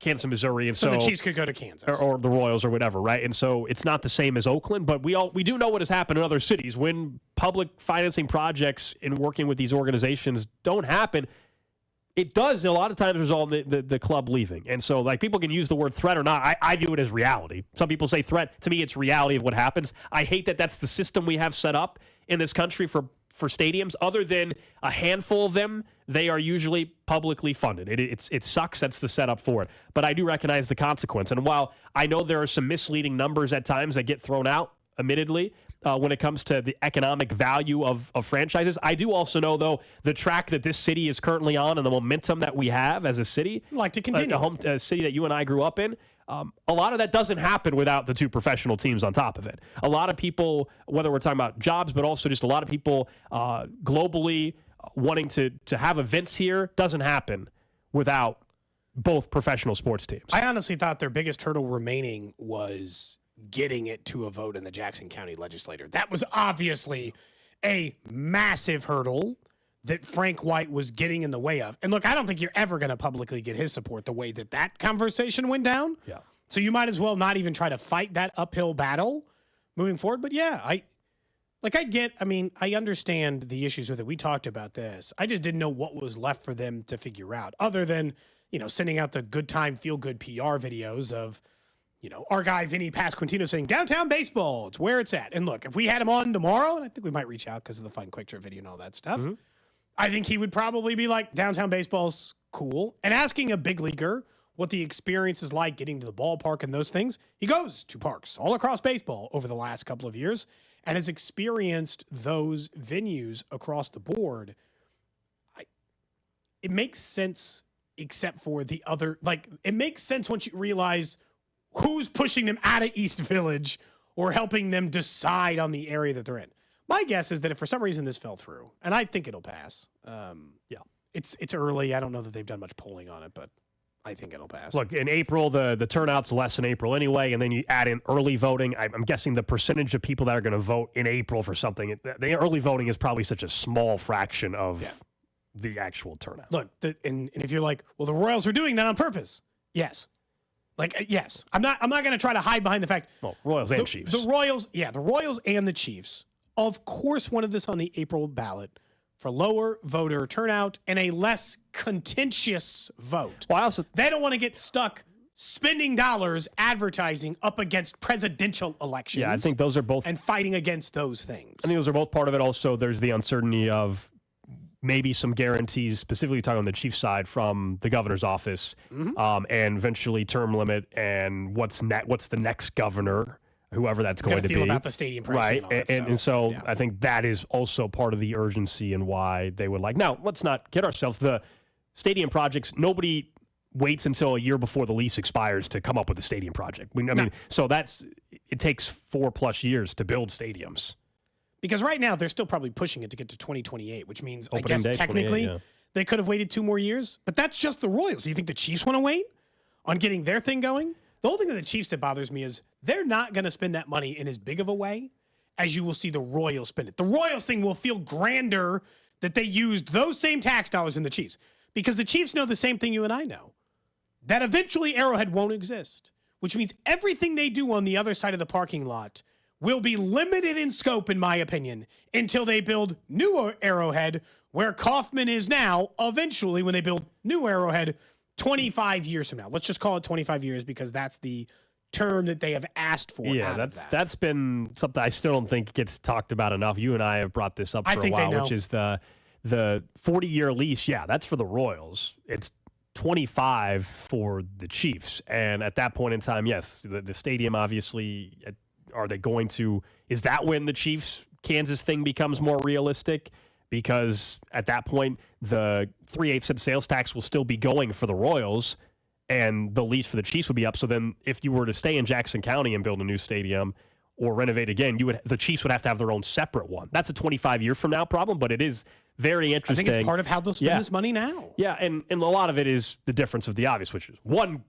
Kansas, Missouri, and so the Chiefs could go to Kansas or the Royals or whatever, right? And so it's not the same as Oakland, but we do know what has happened in other cities when public financing projects and working with these organizations don't happen. It does a lot of times result in the club leaving. And so people can use the word threat or not. I view it as reality. Some people say threat. To me, it's reality of what happens. I hate that that's the system we have set up in this country for stadiums. Other than a handful of them, they are usually publicly funded. It sucks. That's the setup for it. But I do recognize the consequence. And while I know there are some misleading numbers at times that get thrown out, admittedly, when it comes to the economic value of franchises, I do also know, though, the track that this city is currently on and the momentum that we have as a city. I'd like to continue. A city that you and I grew up in. A lot of that doesn't happen without the two professional teams on top of it. A lot of people, whether we're talking about jobs, but also just a lot of people globally wanting to have events here, doesn't happen without both professional sports teams. I honestly thought their biggest hurdle remaining was getting it to a vote in the Jackson County legislature. That was obviously a massive hurdle that Frank White was getting in the way of. And look, I don't think you're ever going to publicly get his support the way that conversation went down. Yeah. So you might as well not even try to fight that uphill battle moving forward. But yeah, I understand the issues with it. We talked about this. I just didn't know what was left for them to figure out other than, sending out the good time, feel good PR videos of, our guy Vinny Pasquantino saying downtown baseball, it's where it's at. And look, if we had him on tomorrow, and I think we might reach out because of the fun quick trip video and all that stuff, I think he would probably be like, downtown baseball's cool. And asking a big leaguer what the experience is like getting to the ballpark and those things, he goes to parks all across baseball over the last couple of years and has experienced those venues across the board. It makes sense except for the other, it makes sense once you realize who's pushing them out of East Village or helping them decide on the area that they're in. My guess is that if for some reason this fell through, and I think it'll pass. It's early. I don't know that they've done much polling on it, but I think it'll pass. Look, in April, the turnout's less in April anyway, and then you add in early voting. I'm guessing the percentage of people that are going to vote in April for something, the early voting is probably such a small fraction of the actual turnout. Look, and if you're like, well, the Royals are doing that on purpose. Yes. Yes. I'm not going to try to hide behind the fact. Well, Royals and Chiefs. The Royals and the Chiefs, of course, wanted this on the April ballot for lower voter turnout and a less contentious vote. Well, they don't want to get stuck spending dollars advertising up against presidential elections. Yeah, I think those are both. And fighting against those things. I think those are both part of it. Also, there's the uncertainty of maybe some guarantees, specifically talking on the Chiefs side, from the governor's office, and eventually term limit and what's the next governor, whoever that's going to be. About the stadium pricing, right? And so I think that is also part of the urgency and why they would like. Now, let's not kid ourselves. The stadium projects, nobody waits until a year before the lease expires to come up with a stadium project. I mean, so it takes 4+ years to build stadiums. Because right now they're still probably pushing it to get to 2028, which means Opening I guess day, technically they could have waited 2 more years. But that's just the Royals. You think the Chiefs want to wait on getting their thing going? The whole thing with the Chiefs that bothers me is they're not going to spend that money in as big of a way as you will see the Royals spend it. The Royals thing will feel grander that they used those same tax dollars in the Chiefs, because the Chiefs know the same thing you and I know, that eventually Arrowhead won't exist, which means everything they do on the other side of the parking lot will be limited in scope, in my opinion, until they build new Arrowhead where Kauffman is now, eventually when they build new Arrowhead 25 years from now. Let's just call it 25 years because that's the term that they have asked for. Yeah, that's been something I still don't think gets talked about enough. You and I have brought this up for a while, which is the 40-year lease. Yeah, that's for the Royals. It's 25 for the Chiefs. And at that point in time, yes, the stadium obviously, are they going to, is that when the Chiefs-Kansas thing becomes more realistic? Because at that point, the 3/8 sales tax will still be going for the Royals, and the lease for the Chiefs would be up. So then if you were to stay in Jackson County and build a new stadium or renovate again, the Chiefs would have to have their own separate one. That's a 25-year from now problem, but it is very interesting. I think it's part of how they'll spend this money now. Yeah, and a lot of it is the difference of the obvious, which is one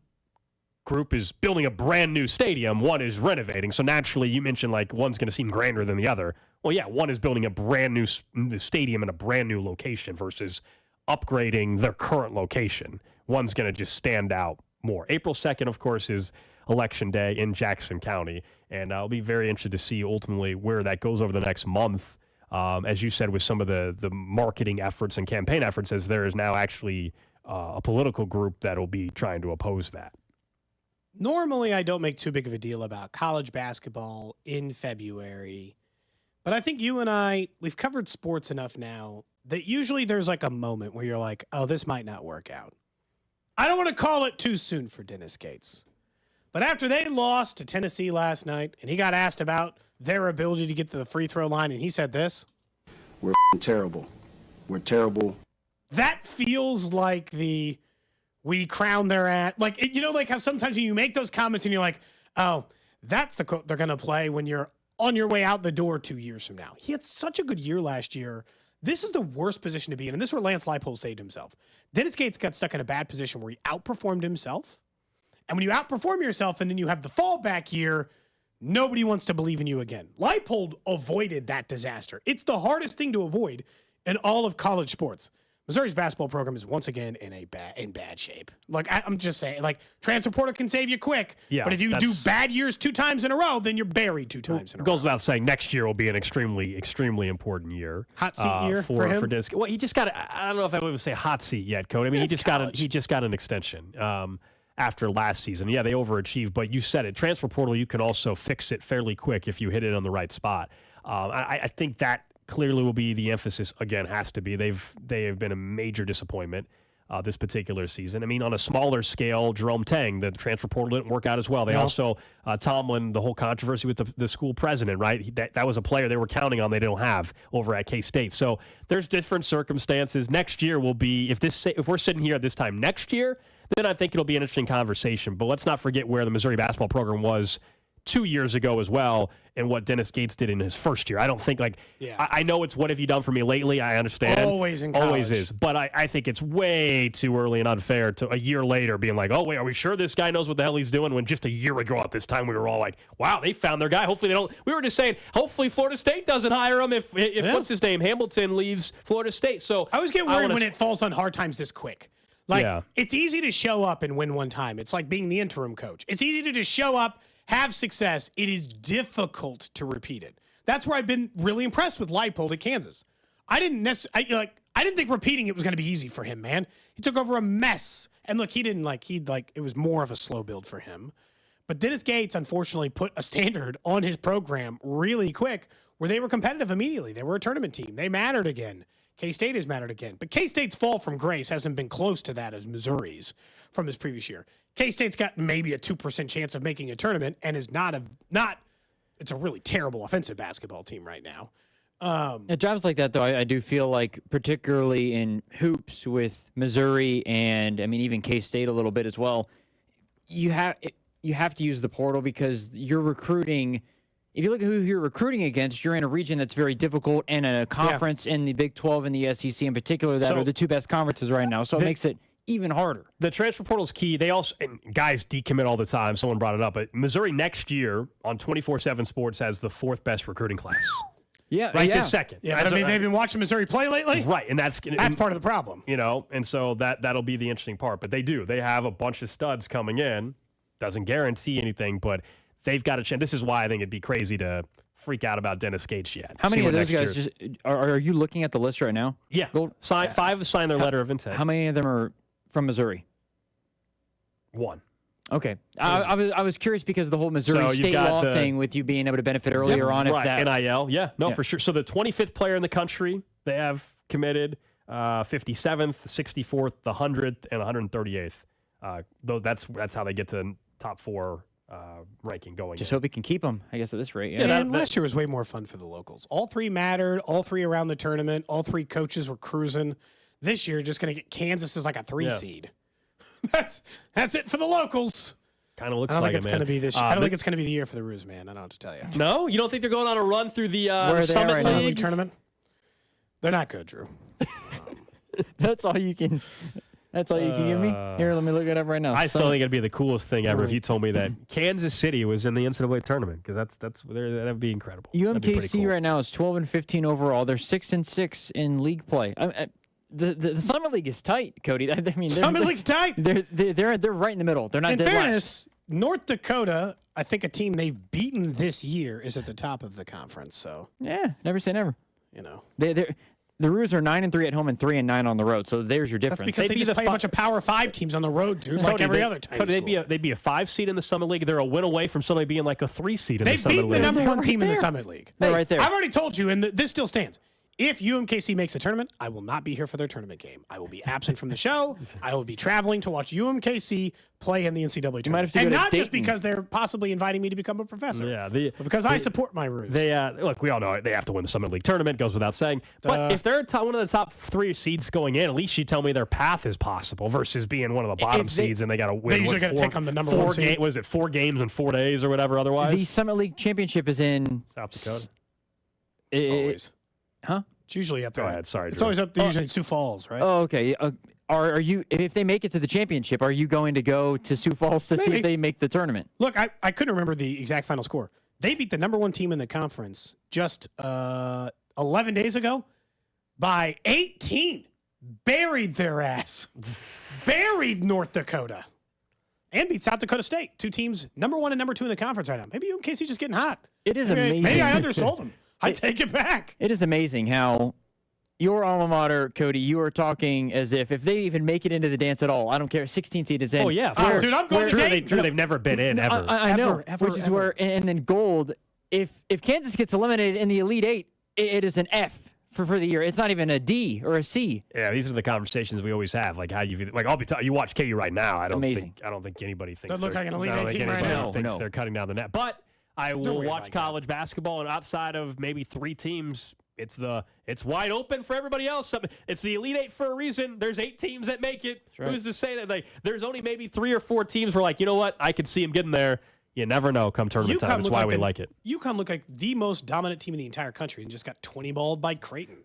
group is building a brand new stadium, one is renovating. So naturally, you mentioned like one's going to seem grander than the other. Well, yeah, one is building a brand new stadium in a brand new location versus upgrading their current location. One's going to just stand out more. April 2nd, of course, is Election Day in Jackson County, and I'll be very interested to see ultimately where that goes over the next month. As you said, with some of the marketing efforts and campaign efforts, as there is now actually a political group that will be trying to oppose that. Normally, I don't make too big of a deal about college basketball in February, but I think you and I, we've covered sports enough now that usually there's like a moment where you're like, oh, this might not work out. I don't want to call it too soon for Dennis Gates, but after they lost to Tennessee last night and he got asked about their ability to get to the free throw line, and he said this: "We're terrible. We're terrible." That feels like we crown their ass. Like, like how sometimes when you make those comments and you're like, oh, that's the quote they're going to play when you're on your way out the door 2 years from now. He had such a good year last year. This is the worst position to be in. And this is where Lance Leipold saved himself. Dennis Gates got stuck in a bad position where he outperformed himself. And when you outperform yourself and then you have the fallback year, nobody wants to believe in you again. Leipold avoided that disaster. It's the hardest thing to avoid in all of college sports. Missouri's basketball program is once again in bad shape. Like, I'm just saying, like, transfer portal can save you quick. Yeah, but if you do bad years 2 times in a row, then you're buried 2 times in a row. It goes without saying, next year will be an extremely, extremely important year. Hot seat year for him. Dennis. Well, he just got. I don't know if I would say hot seat yet, Cody. I mean, he just got an extension after last season. Yeah, they overachieved, but you said it. Transfer portal, you can also fix it fairly quick if you hit it on the right spot. I think that clearly will be the emphasis again. Has to be. They have been a major disappointment this particular season. I mean, on a smaller scale, Jerome Tang, the transfer portal didn't work out as well. They also Tomlin, the whole controversy with the school president, right? That was a player they were counting on. They don't have over at K-State. So there's different circumstances. Next year will be if we're sitting here at this time next year, then I think it'll be an interesting conversation. But let's not forget where the Missouri basketball program was 2 years ago as well, and what Dennis Gates did in his first year. I don't think I know it's what have you done for me lately. I understand. Always in college. Always is. But I think it's way too early and unfair to a year later being like, oh, wait, are we sure this guy knows what the hell he's doing? When just a year ago at this time we were all like, wow, they found their guy. Hopefully they don't. We were just saying, hopefully Florida State doesn't hire him if what's his name, Hamilton leaves Florida State. So I always get worried when it falls on hard times this quick. It's easy to show up and win one time. It's like being the interim coach. It's easy to just show up, have success. It is difficult to repeat it. That's where I've been really impressed with Leipold at Kansas. I didn't think repeating it was going to be easy for him, man. He took over a mess. And look, it was more of a slow build for him. But Dennis Gates, unfortunately, put a standard on his program really quick where they were competitive immediately. They were a tournament team. They mattered again. K-State has mattered again. But K-State's fall from grace hasn't been close to that as Missouri's from his previous year. K-State's got maybe a 2% chance of making a tournament and is not it's a really terrible offensive basketball team right now. At jobs like that, though, I do feel like, particularly in hoops with Missouri and, I mean, even K-State a little bit as well, you have to use the portal because you're recruiting if you look at who you're recruiting against, you're in a region that's very difficult and a conference in the Big 12 and the SEC in particular that are the two best conferences right now. So it makes it even harder. The transfer portal is key. They also, and guys decommit all the time. Someone brought it up. But Missouri next year on 24/7 Sports has the 4th best recruiting class. Yeah, right this second. Yeah, but I mean, they've been watching Missouri play lately. Right, and that's part of the problem. And so that'll be the interesting part. But they have a bunch of studs coming in. Doesn't guarantee anything, but they've got a chance. This is why I think it'd be crazy to freak out about Dennis Gates yet. How many of those guys are you looking at the list right now? Yeah, five have signed their letter of intent. How many of them are from Missouri? 1. Okay. I was curious because of the whole Missouri state law thing with you being able to benefit earlier on. Right, NIL. For sure. So the 25th player in the country they have committed, 57th, 64th, the 100th, and 138th. That's how they get to top 4 ranking going. Just hope he can keep them, I guess, at this rate. Yeah, and last year was way more fun for the locals. All 3 mattered. All 3 around the tournament. All 3 coaches were cruising. This year, just going to get Kansas as like a 3 seed. That's it for the locals. Kind of looks I don't like think it's it, going to man. be this. I don't think it's going to be the year for the Ruse, man. I don't know what to tell you. No, you don't think they're going on a run through the Summit League tournament? They're not good, Drew. That's all you can. That's all you can give me? Here, let me look it up right now. I still think it'd be the coolest thing ever if you told me that Kansas City was in the NCAA tournament, because that would be incredible. UMKC right now is 12-15 overall. They're 6-6 in league play. The Summit League is tight, Cody. I mean, Summit League's tight. They're right in the middle. They're not in dead fairness, last. North Dakota, I think a team they've beaten this year is at the top of the conference. So yeah, never say never. You know, the Roos are 9-3 at home and 3-9 on the road. So there's your difference. That's because they just play a bunch of Power 5 teams on the road, dude. Like every other time. They'd be a 5 seed in the Summit League. They're a win away from somebody being like a 3 seed in the Summit League. They've beaten the number 1 team in the Summit League. They're right there. I've already told you, and this still stands. If UMKC makes a tournament, I will not be here for their tournament game. I will be absent from the show. I will be traveling to watch UMKC play in the NCAA tournament. And not just because they're possibly inviting me to become a professor. Yeah, but because I support my Roos. Look, we all know they have to win the Summit League tournament. Goes without saying. But if they're one of the top 3 seeds going in, at least you tell me their path is possible versus being one of the bottom seeds and they got to win. They usually got to take on the number 1 seed. Was it 4 games in 4 days or whatever? Otherwise, the Summit League championship is in South Dakota. It's always. Huh? It's usually up there. Go ahead. Sorry, it's Drew. always up there. Usually in Sioux Falls, right? Oh, okay. Are you? If they make it to the championship, are you going to go to Sioux Falls to see if they make the tournament? Look, I couldn't remember the exact final score. They beat the number 1 team in the conference just 11 days ago by 18. Buried their ass. Buried North Dakota. And beat South Dakota State. 2 teams, number 1 and number 2 in the conference right now. Maybe UMKC's just getting hot. It is amazing. Maybe I undersold them. I take it back. It is amazing how your alma mater, Cody, you are talking as if they even make it into the dance at all. I don't care. 16 seed is in. Oh, yeah. Dude, I'm going to Dayton. Drew, they've never been in, ever. I know. Which is where, and then Gold, if Kansas gets eliminated in the Elite 8, it is an F for the year. It's not even a D or a C. Yeah, these are the conversations we always have. Like how I'll be you watch KU right now. I don't think anybody thinks Doesn't look like an Elite 8 team right now. Thinks they're cutting down the net. But I will watch college basketball, and outside of maybe 3 teams, it's wide open for everybody else. It's the Elite 8 for a reason. There's 8 teams that make it. Right. Who's to say that there's only maybe 3 or 4 teams where you know what, I could see them getting there. You never know come tournament time. That's why we like it. UConn looked like the most dominant team in the entire country and just got 20-balled by Creighton.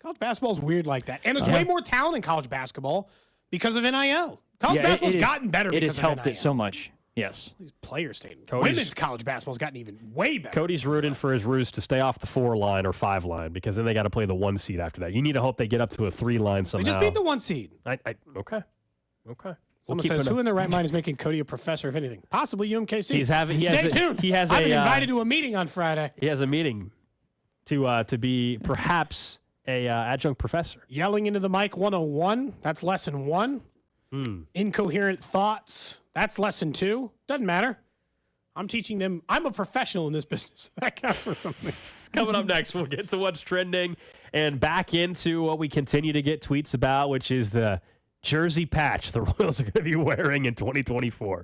College basketball is weird like that. And there's way more talent in college basketball because of NIL. College basketball's gotten better because of NIL. It has helped it so much. Yes. These players staying. Women's college basketball's gotten even way better. Cody's rooting for his Roos to stay off the 4 line or 5 line because then they got to play the 1 seed after that. You need to hope they get up to a 3 line somehow. They just beat the 1 seed. Okay. Someone says, who in their right mind is making Cody a professor, if anything? Possibly UMKC. Stay tuned. I've been invited to a meeting on Friday. He has a meeting to be perhaps a adjunct professor. Yelling into the mic 101. That's lesson 1. Incoherent thoughts. That's lesson 2. Doesn't matter. I'm teaching them. I'm a professional in this business. That counts for something. Coming up next, we'll get to what's trending and back into what we continue to get tweets about, which is the jersey patch the Royals are going to be wearing in 2024.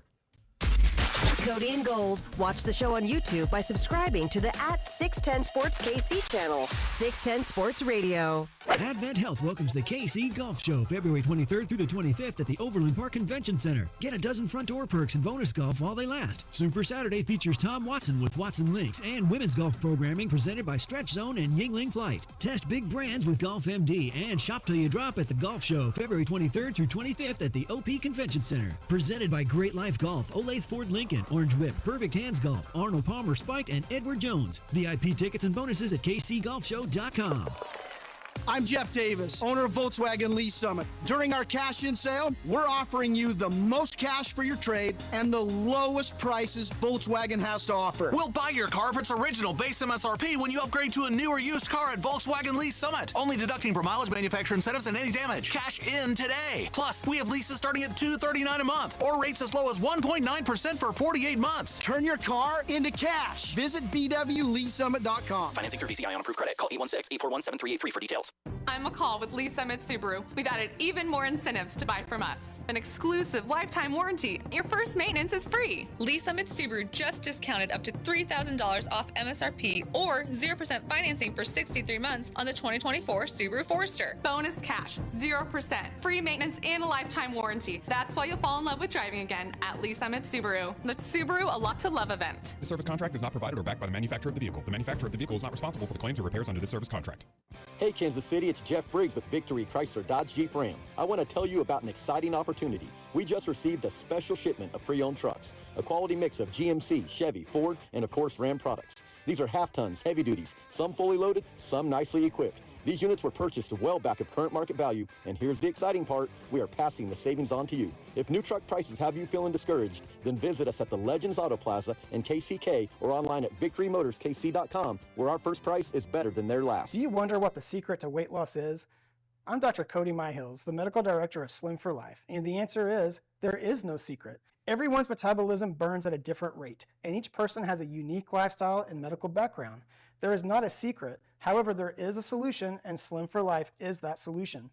Cody and Gold. Watch the show on YouTube by subscribing to the @610 Sports KC channel. 610 Sports Radio. Advent Health welcomes the KC Golf Show February 23rd through the 25th at the Overland Park Convention Center. Get a dozen front door perks and bonus golf while they last. Super Saturday features Tom Watson with Watson Links and women's golf programming presented by Stretch Zone and Yingling Flight. Test big brands with Golf MD and shop till you drop at the Golf Show February 23rd through 25th at the OP Convention Center. Presented by Great Life Golf, Olathe Ford Lincoln, Orange Whip, Perfect Hands Golf, Arnold Palmer Spiked, and Edward Jones. VIP tickets and bonuses at kcgolfshow.com. I'm Jeff Davis, owner of Volkswagen Lease Summit. During our cash-in sale, we're offering you the most cash for your trade and the lowest prices Volkswagen has to offer. We'll buy your car for its original base MSRP when you upgrade to a new or used car at Volkswagen Lease Summit. Only deducting for mileage, manufacturer incentives, and any damage. Cash in today. Plus, we have leases starting at $239 a month or rates as low as 1.9% for 48 months. Turn your car into cash. Visit VWLeaseSummit.com. Financing through VCI on approved credit. Call 816-841-7383 for details. I'm McCall with Lee Summit Subaru. We've added even more incentives to buy from us. An exclusive lifetime warranty. Your first maintenance is free. Lee Summit Subaru just discounted up to $3,000 off MSRP or 0% financing for 63 months on the 2024 Subaru Forester. Bonus cash, 0%. Free maintenance and a lifetime warranty. That's why you'll fall in love with driving again at Lee Summit Subaru. The Subaru A Lot to Love event. The service contract is not provided or backed by the manufacturer of the vehicle. The manufacturer of the vehicle is not responsible for the claims or repairs under this service contract. Hey, Kansas City, it's Jeff Briggs with Victory Chrysler Dodge Jeep Ram. I want to tell you about an exciting opportunity. We just received a special shipment of pre-owned trucks, a quality mix of GMC, Chevy, Ford, and of course Ram products. These are half tons, heavy duties, some fully loaded, some nicely equipped. These units were purchased well back of current market value, and here's the exciting part, we are passing the savings on to you. If new truck prices have you feeling discouraged, then visit us at the Legends Auto Plaza in KCK or online at victorymotorskc.com, where our first price is better than their last. Do you wonder what the secret to weight loss is? I'm Dr. Cody Myhills, the medical director of Slim for Life, and the answer is, there is no secret. Everyone's metabolism burns at a different rate, and each person has a unique lifestyle and medical background. There is not a secret, however, there is a solution, and Slim for Life is that solution.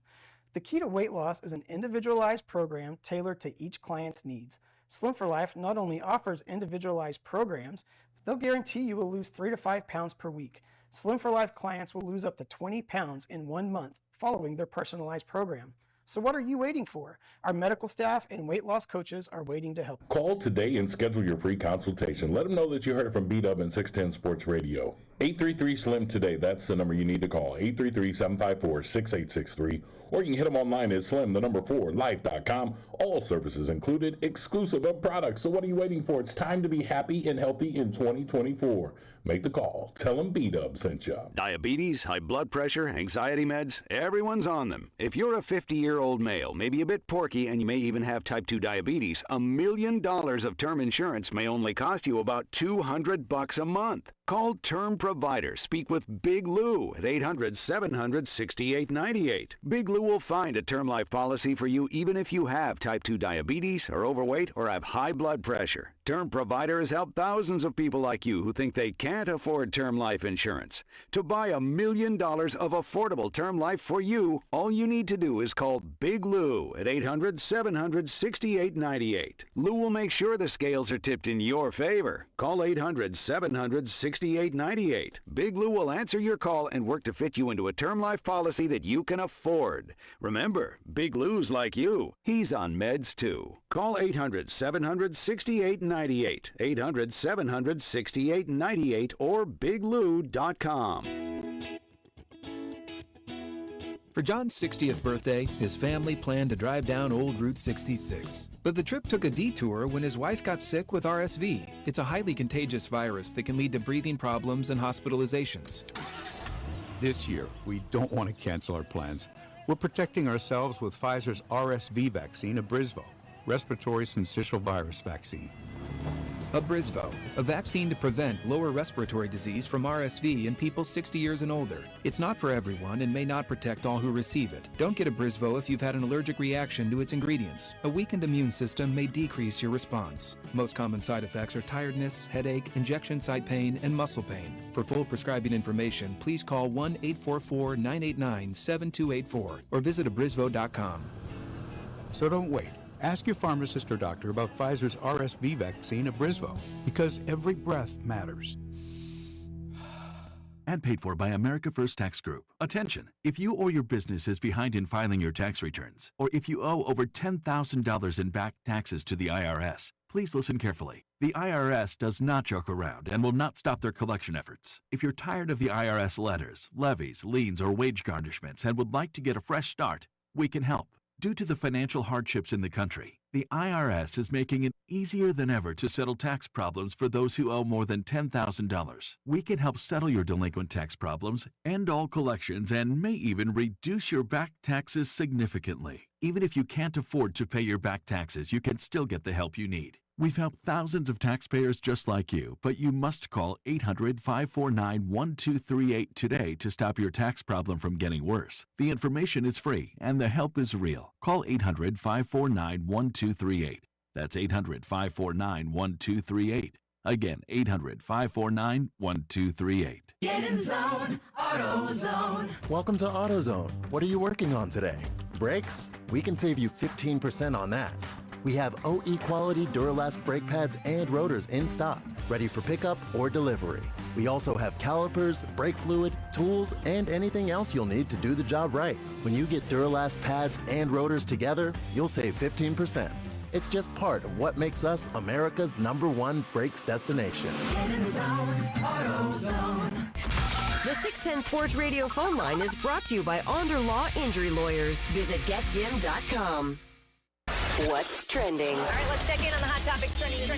The key to weight loss is an individualized program tailored to each client's needs. Slim for Life not only offers individualized programs, but they'll guarantee you will lose 3 to 5 pounds per week. Slim for Life clients will lose up to 20 pounds in 1 month following their personalized program. So what are you waiting for? Our medical staff and weight loss coaches are waiting to help. Call today and schedule your free consultation. Let them know that you heard it from B-Dub and 610 Sports Radio. 833-SLIM today. That's the number you need to call. 833-754-6863. Or you can hit them online at slim4life.com. All services included, exclusive of products. So what are you waiting for? It's time to be happy and healthy in 2024. Make the call. Tell them B-Dub sent you. Diabetes, high blood pressure, anxiety meds, everyone's on them. If you're a 50-year-old male, maybe a bit porky, and you may even have type 2 diabetes, $1 million of term insurance may only cost you about $200 a month. Call Term Provider. Speak with Big Lou at 800-700-6898. Big Lou will find a term life policy for you even if you have type 2 diabetes, are overweight, or have high blood pressure. Term Provider has helped thousands of people like you who think they can't afford term life insurance. To buy $1 million of affordable term life for you, all you need to do is call Big Lou at 800-700-6898. Lou will make sure the scales are tipped in your favor. Call 800-700-6898. Big Lou will answer your call and work to fit you into a term life policy that you can afford. Remember, Big Lou's like you. He's on meds too. Call 800-700-6898. 800-700-6898 or biglou.com. For John's 60th birthday, his family planned to drive down Old Route 66. But the trip took a detour when his wife got sick with RSV. It's a highly contagious virus that can lead to breathing problems and hospitalizations. This year, we don't want to cancel our plans. We're protecting ourselves with Pfizer's RSV vaccine, Abrysvo, respiratory syncytial virus vaccine. Abrysvo, a vaccine to prevent lower respiratory disease from RSV in people 60 years and older. It's not for everyone and may not protect all who receive it. Don't get Abrysvo if you've had an allergic reaction to its ingredients. A weakened immune system may decrease your response. Most common side effects are tiredness, headache, injection site pain, and muscle pain. For full prescribing information, please call 1-844-989-7284 or visit abrysvo.com. So don't wait. Ask your pharmacist or doctor about Pfizer's RSV vaccine, Abrysvo, because every breath matters. And paid for by America First Tax Group. Attention, if you or your business is behind in filing your tax returns, or if you owe over $10,000 in back taxes to the IRS, please listen carefully. The IRS does not joke around and will not stop their collection efforts. If you're tired of the IRS letters, levies, liens, or wage garnishments and would like to get a fresh start, we can help. Due to the financial hardships in the country, the IRS is making it easier than ever to settle tax problems for those who owe more than $10,000. We can help settle your delinquent tax problems, end all collections, and may even reduce your back taxes significantly. Even if you can't afford to pay your back taxes, you can still get the help you need. We've helped thousands of taxpayers just like you, but you must call 800-549-1238 today to stop your tax problem from getting worse. The information is free and the help is real. Call 800-549-1238. That's 800-549-1238. Again, 800-549-1238. Get in zone, AutoZone. Welcome to AutoZone. What are you working on today? Brakes? We can save you 15% on that. We have OE quality Duralast brake pads and rotors in stock, ready for pickup or delivery. We also have calipers, brake fluid, tools, and anything else you'll need to do the job right. When you get Duralast pads and rotors together, you'll save 15%. It's just part of what makes us America's #1 brakes destination. Get in zone, AutoZone. The 610 Sports Radio phone line is brought to you by Onder Law Injury Lawyers. Visit getjim.com. What's trending? All right, let's check in on the hot topics trending.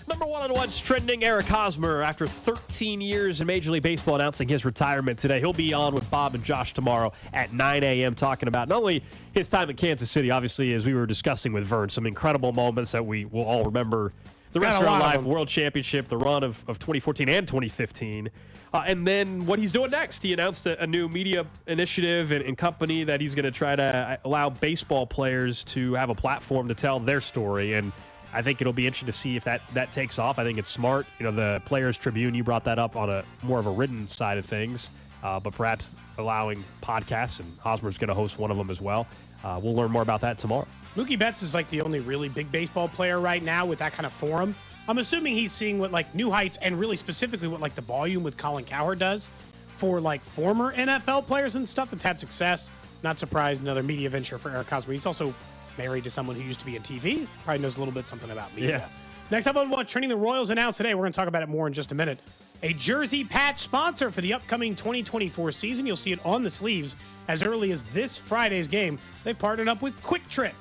Number one on What's Trending, Eric Hosmer, after 13 years in Major League Baseball, announcing his retirement today. He'll be on with Bob and Josh tomorrow at 9 a.m. talking about not only his time in Kansas City, obviously, as we were discussing with Vern, some incredible moments that we will all remember the rest of our life, World Championship, the run of 2014 and 2015, and then what he's doing next. He announced a new media initiative and company that he's going to try to allow baseball players to have a platform to tell their story, and I think it'll be interesting to see if that takes off. I think it's smart. You know, the Players Tribune, you brought that up on a more of a written side of things, but perhaps allowing podcasts, and Hosmer's going to host one of them as well. We'll learn more about that tomorrow. Mookie Betts is like the only really big baseball player right now with that kind of forum. I'm assuming he's seeing what like new heights and really specifically what like the volume with Colin Cowherd does for like former NFL players and stuff that's had success. Not surprised, another media venture for Eric Hosmer. He's also married to someone who used to be in TV. Probably knows a little bit something about media. Yeah. Next up on What's Trending, the Royals announced today. We're going to talk about it more in just a minute. A jersey patch sponsor for the upcoming 2024 season. You'll see it on the sleeves as early as this Friday's game. They've partnered up with Quick Trip.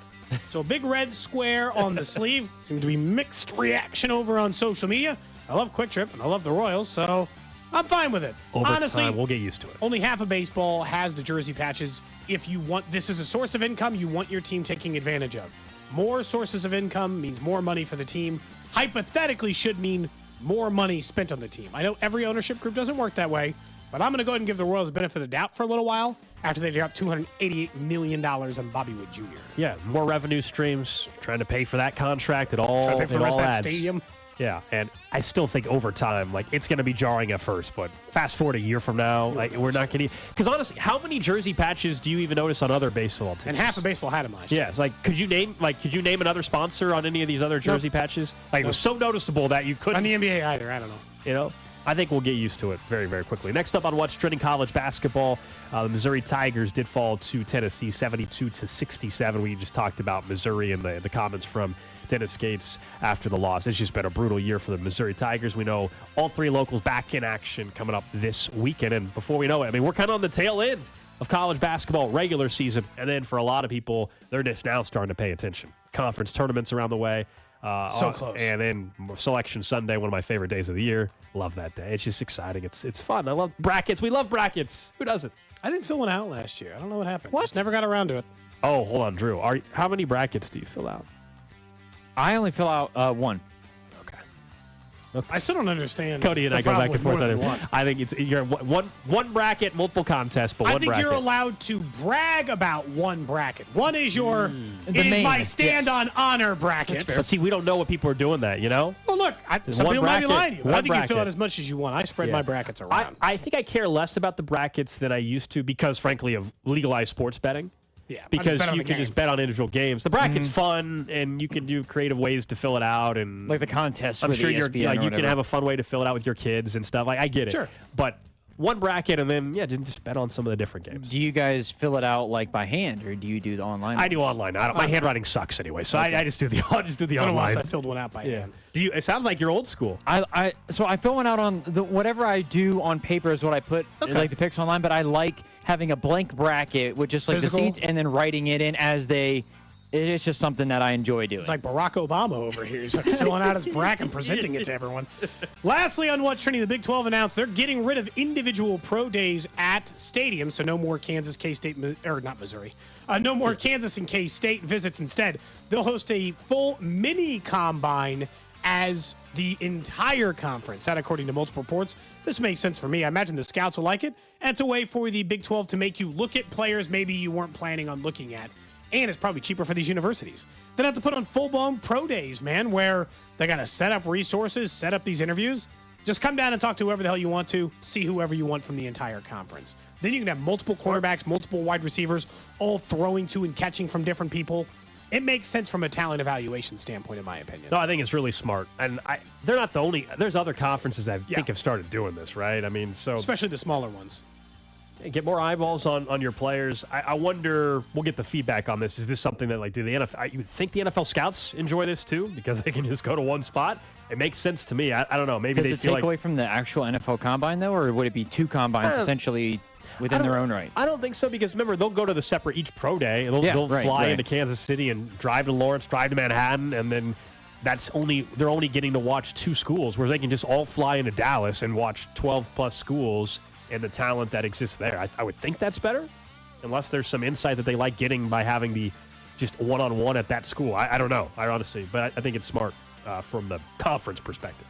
So a big red square on the sleeve. Seems to be mixed reaction over on social media. I love Quick Trip and I love the Royals, so I'm fine with it. Over Honestly, time, we'll get used to it. Only half of baseball has the jersey patches. If you want this as a source of income, you want your team taking advantage of. More sources of income means more money for the team. Hypothetically should mean more money spent on the team. I know every ownership group doesn't work that way, but I'm going to go ahead and give the Royals the benefit of the doubt for a little while after they dropped $288 million on Bobby Wood Jr. Yeah, more revenue streams, trying to pay for that contract. It all Trying to pay for the rest of that adds. stadium. Yeah, and I still think over time, like, it's going to be jarring at first, but fast forward a year from now, like, we're not going to... Because honestly, how many jersey patches do you even notice on other baseball teams? And half of baseball had them last year. Yeah, it's like, could you name another sponsor on any of these other jersey patches? Like, it was so noticeable that you couldn't... On the NBA either, I don't know. You know? I think we'll get used to it very, very quickly. Next up on What's Trending, college basketball, the Missouri Tigers did fall to Tennessee 72-67. We just talked about Missouri and the comments from Dennis Gates after the loss. It's just been a brutal year for the Missouri Tigers. We know all three locals back in action coming up this weekend. And before we know it, I mean, we're kind of on the tail end of college basketball regular season. And then for a lot of people, they're just now starting to pay attention. Conference tournaments around the way. So close. And then Selection Sunday, one of my favorite days of the year. Love that day. It's just exciting. It's fun. I love brackets. We love brackets. Who doesn't? I didn't fill one out last year. I don't know what happened. Just never got around to it. Oh, hold on, Drew. How many brackets do you fill out? I only fill out one. I still don't understand. Cody and I go back and forth on it. One. I think you're one bracket, multiple contests, but one bracket. I think you're allowed to brag about one bracket. One is your my stand on honor bracket. But see, we don't know what people are doing that, you know? Well, look, some people might be lying to you. But I think you fill out bracket. as much as you want. I spread my brackets around. I think I care less about the brackets than I used to because, frankly, of legalized sports betting. Yeah, because you can just bet on individual games. The bracket's fun, and you can do creative ways to fill it out, and like the contest. I'm with sure ESPN you can have a fun way to fill it out with your kids and stuff. Like I get it, Sure. but one bracket and then just bet on some of the different games. Do you guys fill it out like by hand, or do you do the online? I do online. My handwriting sucks anyway, so I just do the online. I don't know if I filled one out by hand. It sounds like you're old school. So I fill one out on whatever I do on paper is what I put like the picks online, but I like having a blank bracket with just like Physical? the seats and then writing it in as they. It's just something that I enjoy doing. It's like Barack Obama over here. He's like filling out his bracket and presenting it to everyone. Lastly, on what's trending, the Big 12 announced they're getting rid of individual pro days at stadiums, so no more Kansas, K-State, or not Missouri. No more Kansas and K-State visits. Instead, they'll host a full mini combine as the entire conference. That, according to multiple reports, this makes sense for me. I imagine the scouts will like it, and it's a way for the Big 12 to make you look at players maybe you weren't planning on looking at. And it's probably cheaper for these universities. They don't have to put on full-blown pro days, man, where they got to set up resources, set up these interviews. Just come down and talk to whoever the hell you want to, see whoever you want from the entire conference. Then you can have multiple quarterbacks, multiple wide receivers, all throwing to and catching from different people. It makes sense from a talent evaluation standpoint, in my opinion. No, I think it's really smart. And they're not the only. There's other conferences that I think have started doing this, right? I mean, so especially the smaller ones. Get more eyeballs on your players. I wonder, we'll get the feedback on this. Is this something that, do the NFL, you would think the NFL scouts enjoy this too? Because they can just go to one spot? It makes sense to me. I don't know. Maybe Does they it feel take away from the actual NFL combine, though, or would it be two combines essentially within their own right? I don't think so, because remember, they'll go to the separate each pro day. They'll fly into Kansas City and drive to Lawrence, drive to Manhattan, and then they're only getting to watch two schools, whereas they can just all fly into Dallas and watch 12-plus schools and the talent that exists there. I would think that's better, unless there's some insight that they like getting by having the just one-on-one at that school. I don't know, honestly, but I think it's smart from the conference perspective.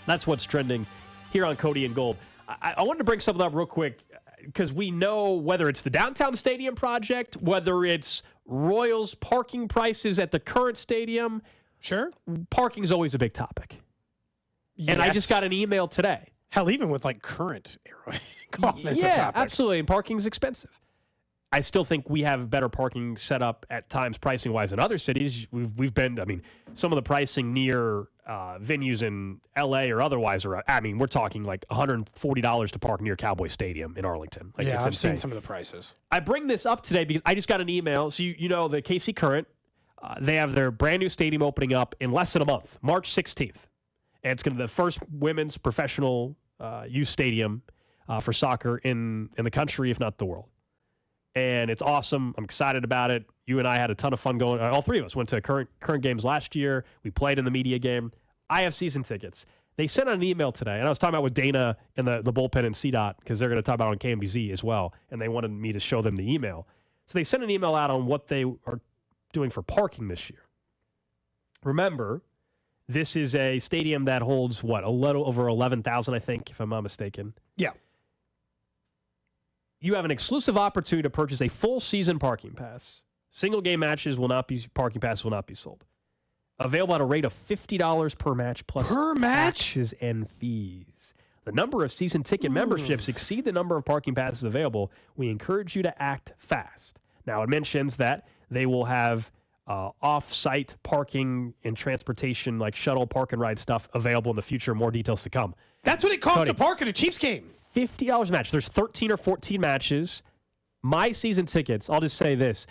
That's what's trending here on Cody and Gold. I wanted to bring something up real quick, because we know whether it's the downtown stadium project, whether it's Royals parking prices at the current stadium. Sure. Parking's always a big topic. Yes. And I just got an email today. Hell, even with current Arrowhead, it's a topic. Absolutely, and parking's expensive. I still think we have better parking set up at times pricing-wise in other cities. We've been, some of the pricing near venues in L.A. or otherwise are, we're talking like $140 to park near Cowboy Stadium in Arlington. It's I've insane. seen some of the prices. I bring this up today because I just got an email. So you know the KC Current, they have their brand new stadium opening up in less than a month, March 16th. And it's going to be the first women's professional youth stadium for soccer in the country, if not the world. And it's awesome. I'm excited about it. You and I had a ton of fun going. All three of us went to current games last year. We played in the media game. I have season tickets. They sent out an email today, and I was talking about with Dana and the bullpen and CDOT, because they're going to talk about it on KMBZ as well, and they wanted me to show them the email. So they sent an email out on what they are doing for parking this year. Remember, this is a stadium that holds, a little over 11,000, I think, if I'm not mistaken. Yeah. You have an exclusive opportunity to purchase a full season parking pass. Single game matches parking passes will not be sold. Available at a rate of $50 per match plus taxes and fees. The number of season ticket memberships exceed the number of parking passes available. We encourage you to act fast. Now, it mentions that they will have off-site parking and transportation, like shuttle park and ride stuff, available in the future. More details to come. That's what it costs to park at a Chiefs game. $50 a match. There's 13 or 14 matches. My season tickets, I'll just say this.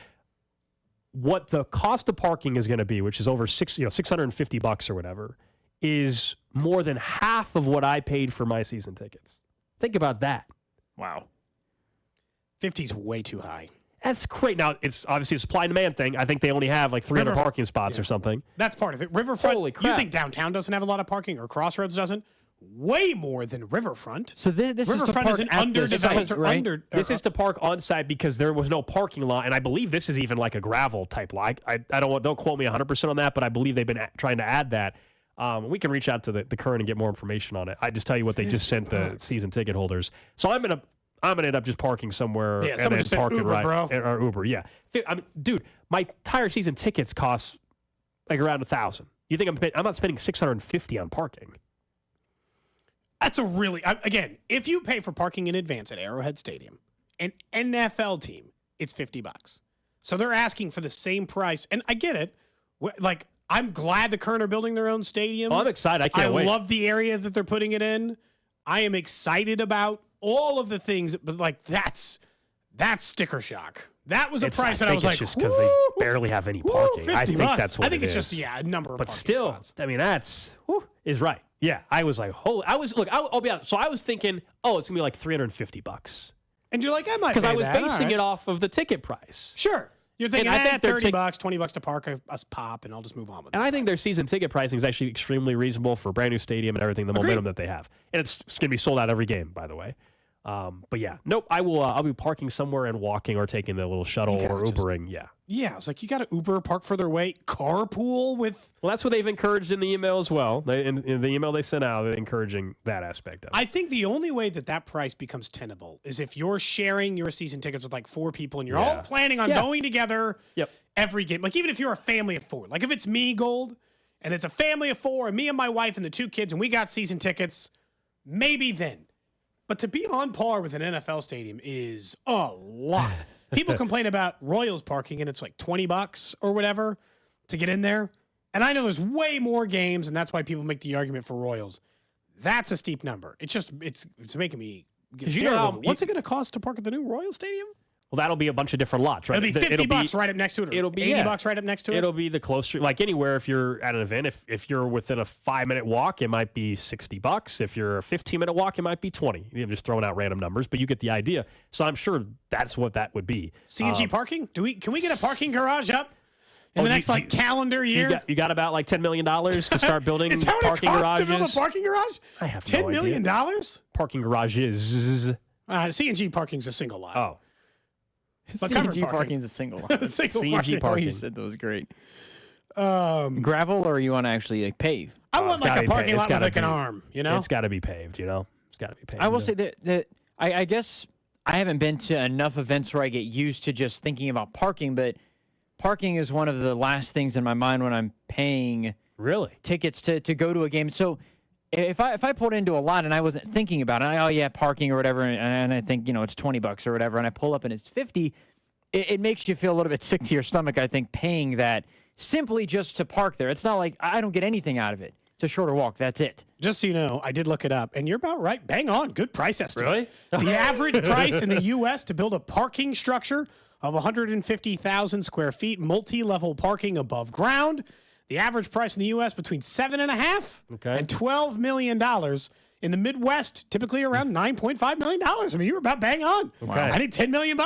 What the cost of parking is going to be, which is over $650 or whatever, is more than half of what I paid for my season tickets. Think about that. Wow. 50 is way too high. That's great. Now, it's obviously a supply and demand thing. I think they only have like 300 parking spots or something. That's part of it. Riverfront, Holy crap. You think downtown doesn't have a lot of parking, or Crossroads doesn't? Way more than Riverfront. So this Riverfront is to park is an at underdeveloped, the site, right? This is to park on site because there was no parking lot, and I believe this is even like a gravel type lot. I don't quote me 100% on that, but I believe they've been trying to add that. We can reach out to the Current and get more information on it. I just tell you what they just sent the season ticket holders. So I'm gonna end up just parking somewhere. Yeah, and someone then just said parking Uber, right, bro. or Uber. Yeah, dude, my entire season tickets cost like around $1,000. You think I'm not spending $650 on parking? That's a really, again, if you pay for parking in advance at Arrowhead Stadium, an NFL team, it's $50. So they're asking for the same price. And I get it. Like, I'm glad the Current are building their own stadium. Oh, I'm excited. I can't wait. I love the area that they're putting it in. I am excited about all of the things, but like that's sticker shock. That was a price that I was like, it's just because they barely have any parking. I think that's what I think it it's is. just a number of But parking still, spots. I mean, is right. Yeah, I was like, I'll be honest. So I was thinking, it's gonna be like $350, and you're like, I might because I pay was that. basing All it right. off of the ticket price. Sure. You're thinking, I think $30, $20 to park us pop, and I'll just move on with it. And I think their season ticket pricing is actually extremely reasonable for a brand new stadium and everything, the momentum that they have. And it's going to be sold out every game, by the way. But yeah, nope. I'll be parking somewhere and walking or taking the little shuttle or Ubering. Yeah, I was like, you got to Uber, park further away, carpool with. Well, that's what they've encouraged in the email as well. In the email they sent out, they're encouraging that aspect of it. I think the only way that price becomes tenable is if you're sharing your season tickets with like 4 people and you're all planning on going together every game. Like even if you're a family of 4, like if it's me, Gold, and it's a family of 4, and me and my wife and the 2 kids, and we got season tickets, maybe then. But to be on par with an NFL stadium is a lot. People complain about Royals parking, and it's like $20 or whatever to get in there. And I know there's way more games, and that's why people make the argument for Royals. That's a steep number. It's making me get scared. What's it going to cost to park at the new Royal Stadium? Well, that'll be a bunch of different lots, right? It'll be $50 right up next to it. It'll be $80 right up next to it. It'll be the closer, like anywhere. If you're at an event, if you're within a 5-minute walk, it might be $60. If you're a 15-minute walk, it might be $20. I'm just throwing out random numbers, but you get the idea. So I'm sure that's what that would be. CNG parking? Can we get a parking garage up in the next calendar year? You got about like $10 million to start building Is that what parking it costs garages. to build a parking garage? I have $10 million? Parking garages. CNG parking's a single lot. Oh. But CNG parking's a single lot. CNG parking. You said that was great. Gravel, or you want to actually pave? I want like a parking lot with like an arm, you know? It's got to be paved, It's got to be paved. I will say that I guess I haven't been to enough events where I get used to just thinking about parking, but parking is one of the last things in my mind when I'm paying tickets to go to a game. So if I pulled into a lot and I wasn't thinking about it, parking or whatever, and I think, it's $20 or whatever, and I pull up and it's $50, it makes you feel a little bit sick to your stomach, I think, paying that simply just to park there. It's not like I don't get anything out of it. It's a shorter walk. That's it. Just so you know, I did look it up, and you're about right. Bang on. Good price estimate. Really? The average price in the U.S. to build a parking structure of 150,000 square feet, multi-level parking above ground. The average price in the U.S. between $7.5 and $12 million. In the Midwest, typically around $9.5 million. I mean, you were about bang on. Okay. I think $10 million.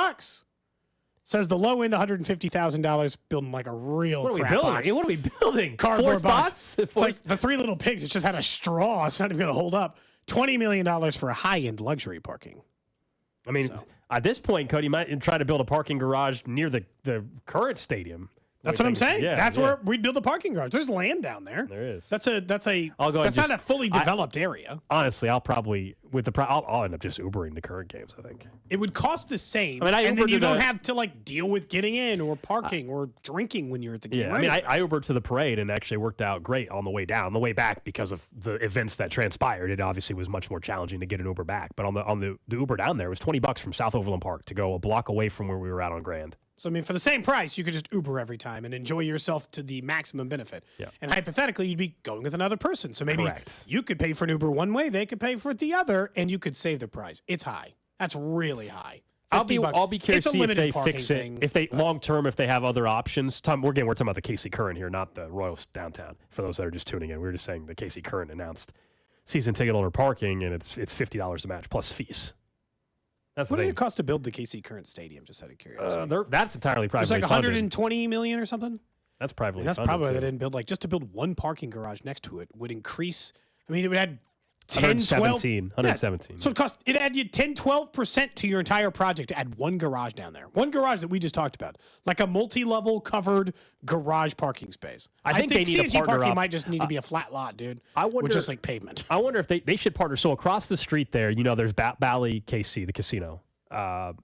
Says the low end, $150,000, building like a real What are we crap building? box. What are we building? Cardboard 4 box. spots? It's like the 3 Little Pigs. It's just had a straw. It's not even going to hold up. $20 million for a high-end luxury parking. I mean, at this point, Cody might try to build a parking garage near the current stadium. That's what I'm saying. That's where we'd build a parking garage. There's land down there. There is. That's I'll go. That's not a fully developed area. Honestly, I'll probably I'll end up just Ubering the current games. I think it would cost the same. I mean, and then you don't have to like deal with getting in or parking or drinking when you're at the game. Yeah, I mean, I Ubered to the parade and actually worked out great on the way down. On the way back, because of the events that transpired, it obviously was much more challenging to get an Uber back. But on the Uber down there, it was $20 from South Overland Park to go a block away from where we were out on Grand. So, I mean, for the same price, you could just Uber every time and enjoy yourself to the maximum benefit. Yeah. And hypothetically, you'd be going with another person. So maybe you could pay for an Uber one way, they could pay for it the other, and you could save the price. It's high. That's really high. I'll be curious to see if they fix it. Thing, if they long term, if they have other options. We're talking about the KC Current here, not the Royals downtown. For those that are just tuning in, we were just saying the KC Current announced season ticket holder parking, and it's $50 a match plus fees. That's what did it cost to build the KC Current Stadium? Just out of curiosity. That's entirely privately funded. It's like $120 million or something. That's privately funded. That's probably why they didn't build just to build one parking garage next to it would increase. I mean, it would add 117. So it add you 10-12% to your entire project to add one garage down there. One garage that we just talked about, like a multi-level covered garage parking space. I think they need CNG a partner parking up. might just need to be a flat lot, dude. I wonder, with just like pavement. I wonder if they should partner. So across the street there, there's Bally KC, the casino. I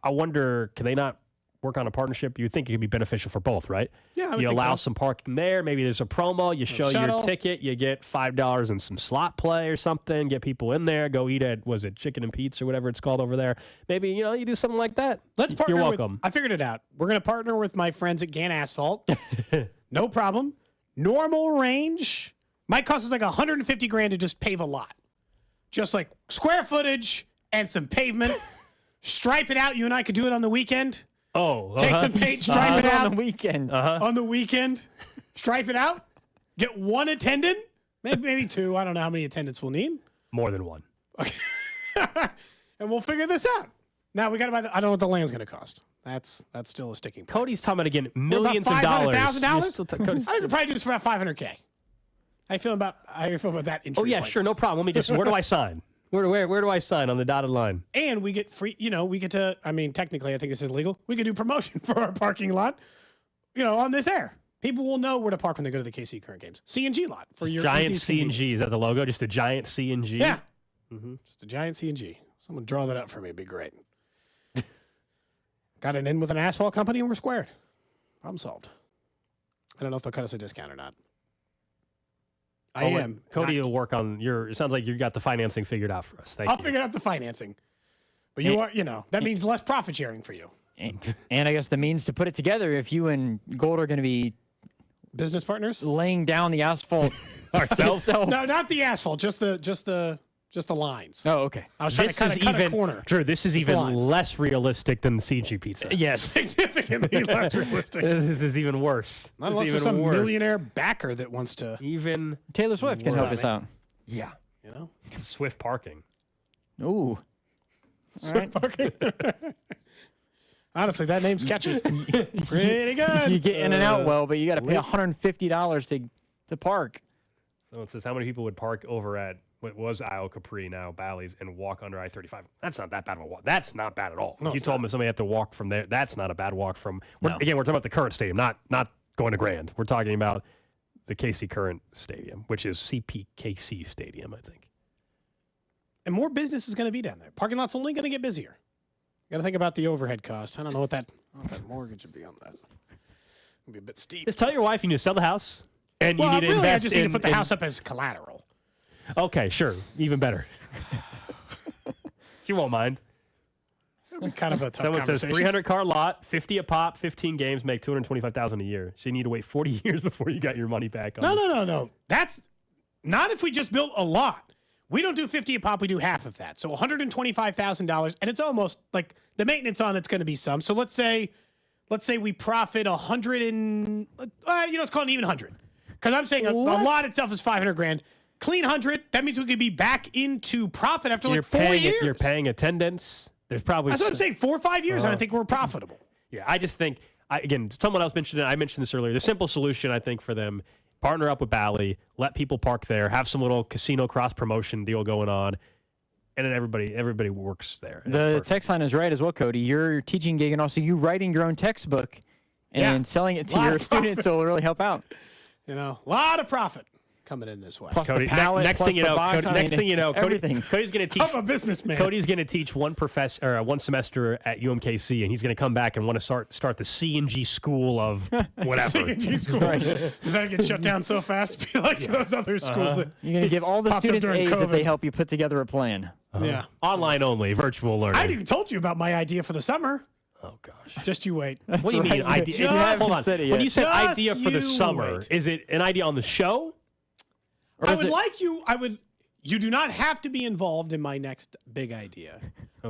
wonder, can they not work on a partnership, you would think it could be beneficial for both, right? Yeah, I would you think allow so. some parking there. Maybe there's a promo. You show your shuttle. ticket. You get $5 and some slot play or something. Get people in there. Go eat at, was it Chicken and Pete's or whatever it's called over there? Maybe, you do something like that. Let's partner You're welcome. I figured it out. We're going to partner with my friends at Gann Asphalt. No problem. Normal range might cost us like $150,000 to just pave a lot. Just like square footage and some pavement. Stripe it out. You and I could do it on the weekend. Oh, Take some paint, stripe it out. On the weekend. On the weekend. Stripe it out. Get one attendant. Maybe two. I don't know how many attendants we'll need. More than one. And we'll figure this out. Now we got to buy I don't know what the land's going to cost. That's still a sticking point. Cody's talking about, again, millions of $500,000? dollars. I think we probably do this for about $500K. How you feel about that entry Oh, yeah, point? sure. No problem. Let me just, where do I sign? Where do I sign on the dotted line? And we get free, we get to, technically, I think this is legal. We could do promotion for our parking lot, on this air. People will know where to park when they go to the KC Current games. C&G lot for your giant easy C&G. convenience. Is that the logo? Just a giant C&G? Yeah. Just a giant C&G. Someone draw that up for me. It'd be great. Got an in with an asphalt company and we're squared. Problem solved. I don't know if they'll cut us a discount or not. I am. Cody will work on it sounds like you got the financing figured out for us. Thank I'll you. figure out the financing. But you are, that means less profit sharing for you. And I guess the means to put it together, if you and Gold are going to be business partners, laying down the asphalt ourselves. No, not the asphalt, just the lines. Oh, okay. I was trying to cut a corner. Drew, this is Just the even lines. less realistic than the CG pizza. Yes. Significantly less realistic. This is even worse. Not This unless is there's even some worse. millionaire backer that wants to. Even Taylor Swift can help us out. Yeah. Swift parking. Ooh. Swift parking. Honestly, that name's catchy. Pretty good. You get in and out well, but you got to pay $150 to park. So it says how many people would park over at what was Isle Capri, now Bally's, and walk under I-35. That's not that bad of a walk. That's not bad at all. No, if you it's told me somebody had to walk from there, that's not a bad walk from. Again, we're talking about the Current Stadium, not going to Grand. We're talking about the KC Current Stadium, which is CPKC Stadium, I think. And more business is going to be down there. Parking lot's only going to get busier. Got to think about the overhead cost. I don't know what that mortgage would be on that. It'll be a bit steep. Just tell your wife you need to sell the house, and Well, you need to really, invest I just need to put the in- house up as collateral. Okay, sure, even better. She won't mind. It'll be kind of a tough Someone says conversation. 300-car lot, 50 a pop, 15 games, make $225,000 a year. So you need to wait 40 years before you got your money back. No. That's not if we just built a lot. We don't do 50 a pop. We do half of that. So $125,000, and it's almost like the maintenance on it's going to be some. So let's say we profit 100 and let's call it an even 100, because I'm saying a lot itself is $500,000. Clean 100. That means we could be back into profit after like 4 years. You're paying attendance. There's probably That's what I'm saying. 4 or 5 years, and I think we're profitable. Yeah, I just think again, someone else mentioned it. I mentioned this earlier. The simple solution, I think, for them: partner up with Bally, let people park there, have some little casino cross promotion deal going on, and then everybody works there. The text line is right as well, Cody. Your teaching gig and also you writing your own textbook and selling it to your students will really help out. A lot of profit coming in this way. Plus Cody, the palette, next plus thing you the know, box. Cody, next thing you know, everything. Cody's going to teach. I'm a businessman. Cody's going to teach one semester at UMKC, and he's going to come back and want to start the C&G school of whatever. C&G school. Right. Does that get shut down so fast? Be like those other schools that You're going to give all the popped up students during A's if they COVID. help you put together a plan. Yeah. Online only, virtual learning. I hadn't even told you about my idea for the summer. Oh gosh. Just you wait. What do you mean right. idea? You haven't Hold on. said it When yet. you said Just idea for the you summer, wait. is it an idea on the show? Or is it- You do not have to be involved in my next big idea.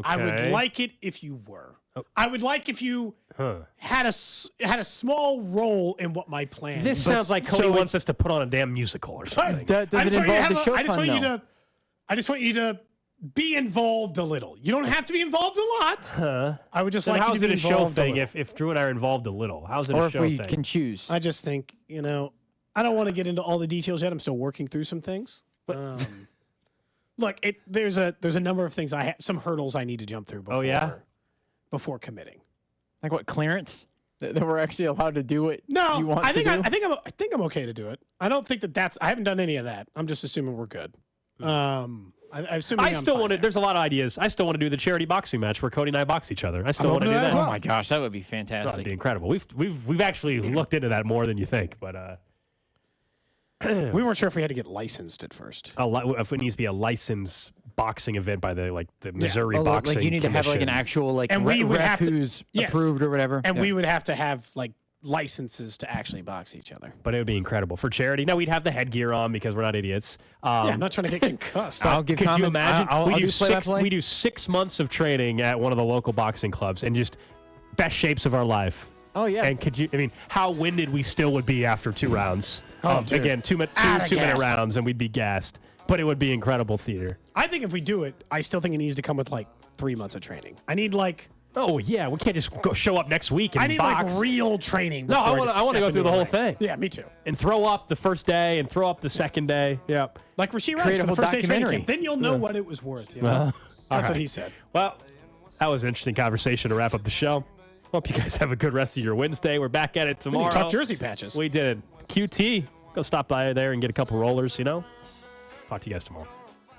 I would Okay. like it if you were. I would like if you had a small role in what my plan. This is. sounds like Cody so wants us to put on a damn musical or something. Does I it just want you to involve have the a- show I just fund, want you though? to. I just want you to be involved a little. You don't have to be involved a lot. I would just Then like how you is to be it a show involved thing little. if Drew and I are involved a little? How's it Or a if show we thing? can choose. I just think, I don't want to get into all the details yet. I'm still working through some things. Look, there's a number of things some hurdles I need to jump through before committing. Like what, clearance? That we're actually allowed to do what No, you want I think to do? I think I'm okay to do it. I don't think that's I haven't done any of that. I'm just assuming we're good. I still want to. There's a lot of ideas. I still want to do the charity boxing match where Cody and I box each other. I still want to do that. Oh my gosh, that would be fantastic. That'd be incredible. We've actually looked into that more than you think, but we weren't sure if we had to get licensed at first. If it needs to be a licensed boxing event by the Missouri boxing. Like you need to have like an actual and we would ref have to, who's approved or whatever. And we would have to have like licenses to actually box each other. But it would be incredible for charity. Now we'd have the headgear on because we're not idiots. I'm not trying to get concussed. Could you imagine? We do 6 months of training at one of the local boxing clubs and just best shapes of our life. Oh yeah. And how winded we still would be after 2 rounds. Dude. Again, two minute rounds, and we'd be gassed. But it would be incredible theater. I think if we do it, I still think it needs to come with like 3 months of training. I need like. Oh yeah, we can't just go show up next week and I need box. like real training. No, I want to go through the whole thing. Yeah, me too. And throw up the first day and throw up the second day. Yeah. Like Rasheed Rice for the first day training camp. Then you'll know what it was worth. You know? That's what he said. Well, that was an interesting conversation to wrap up the show. Hope you guys have a good rest of your Wednesday. We're back at it tomorrow. We talk jersey patches. We did. QT. Go stop by there and get a couple rollers, Talk to you guys tomorrow.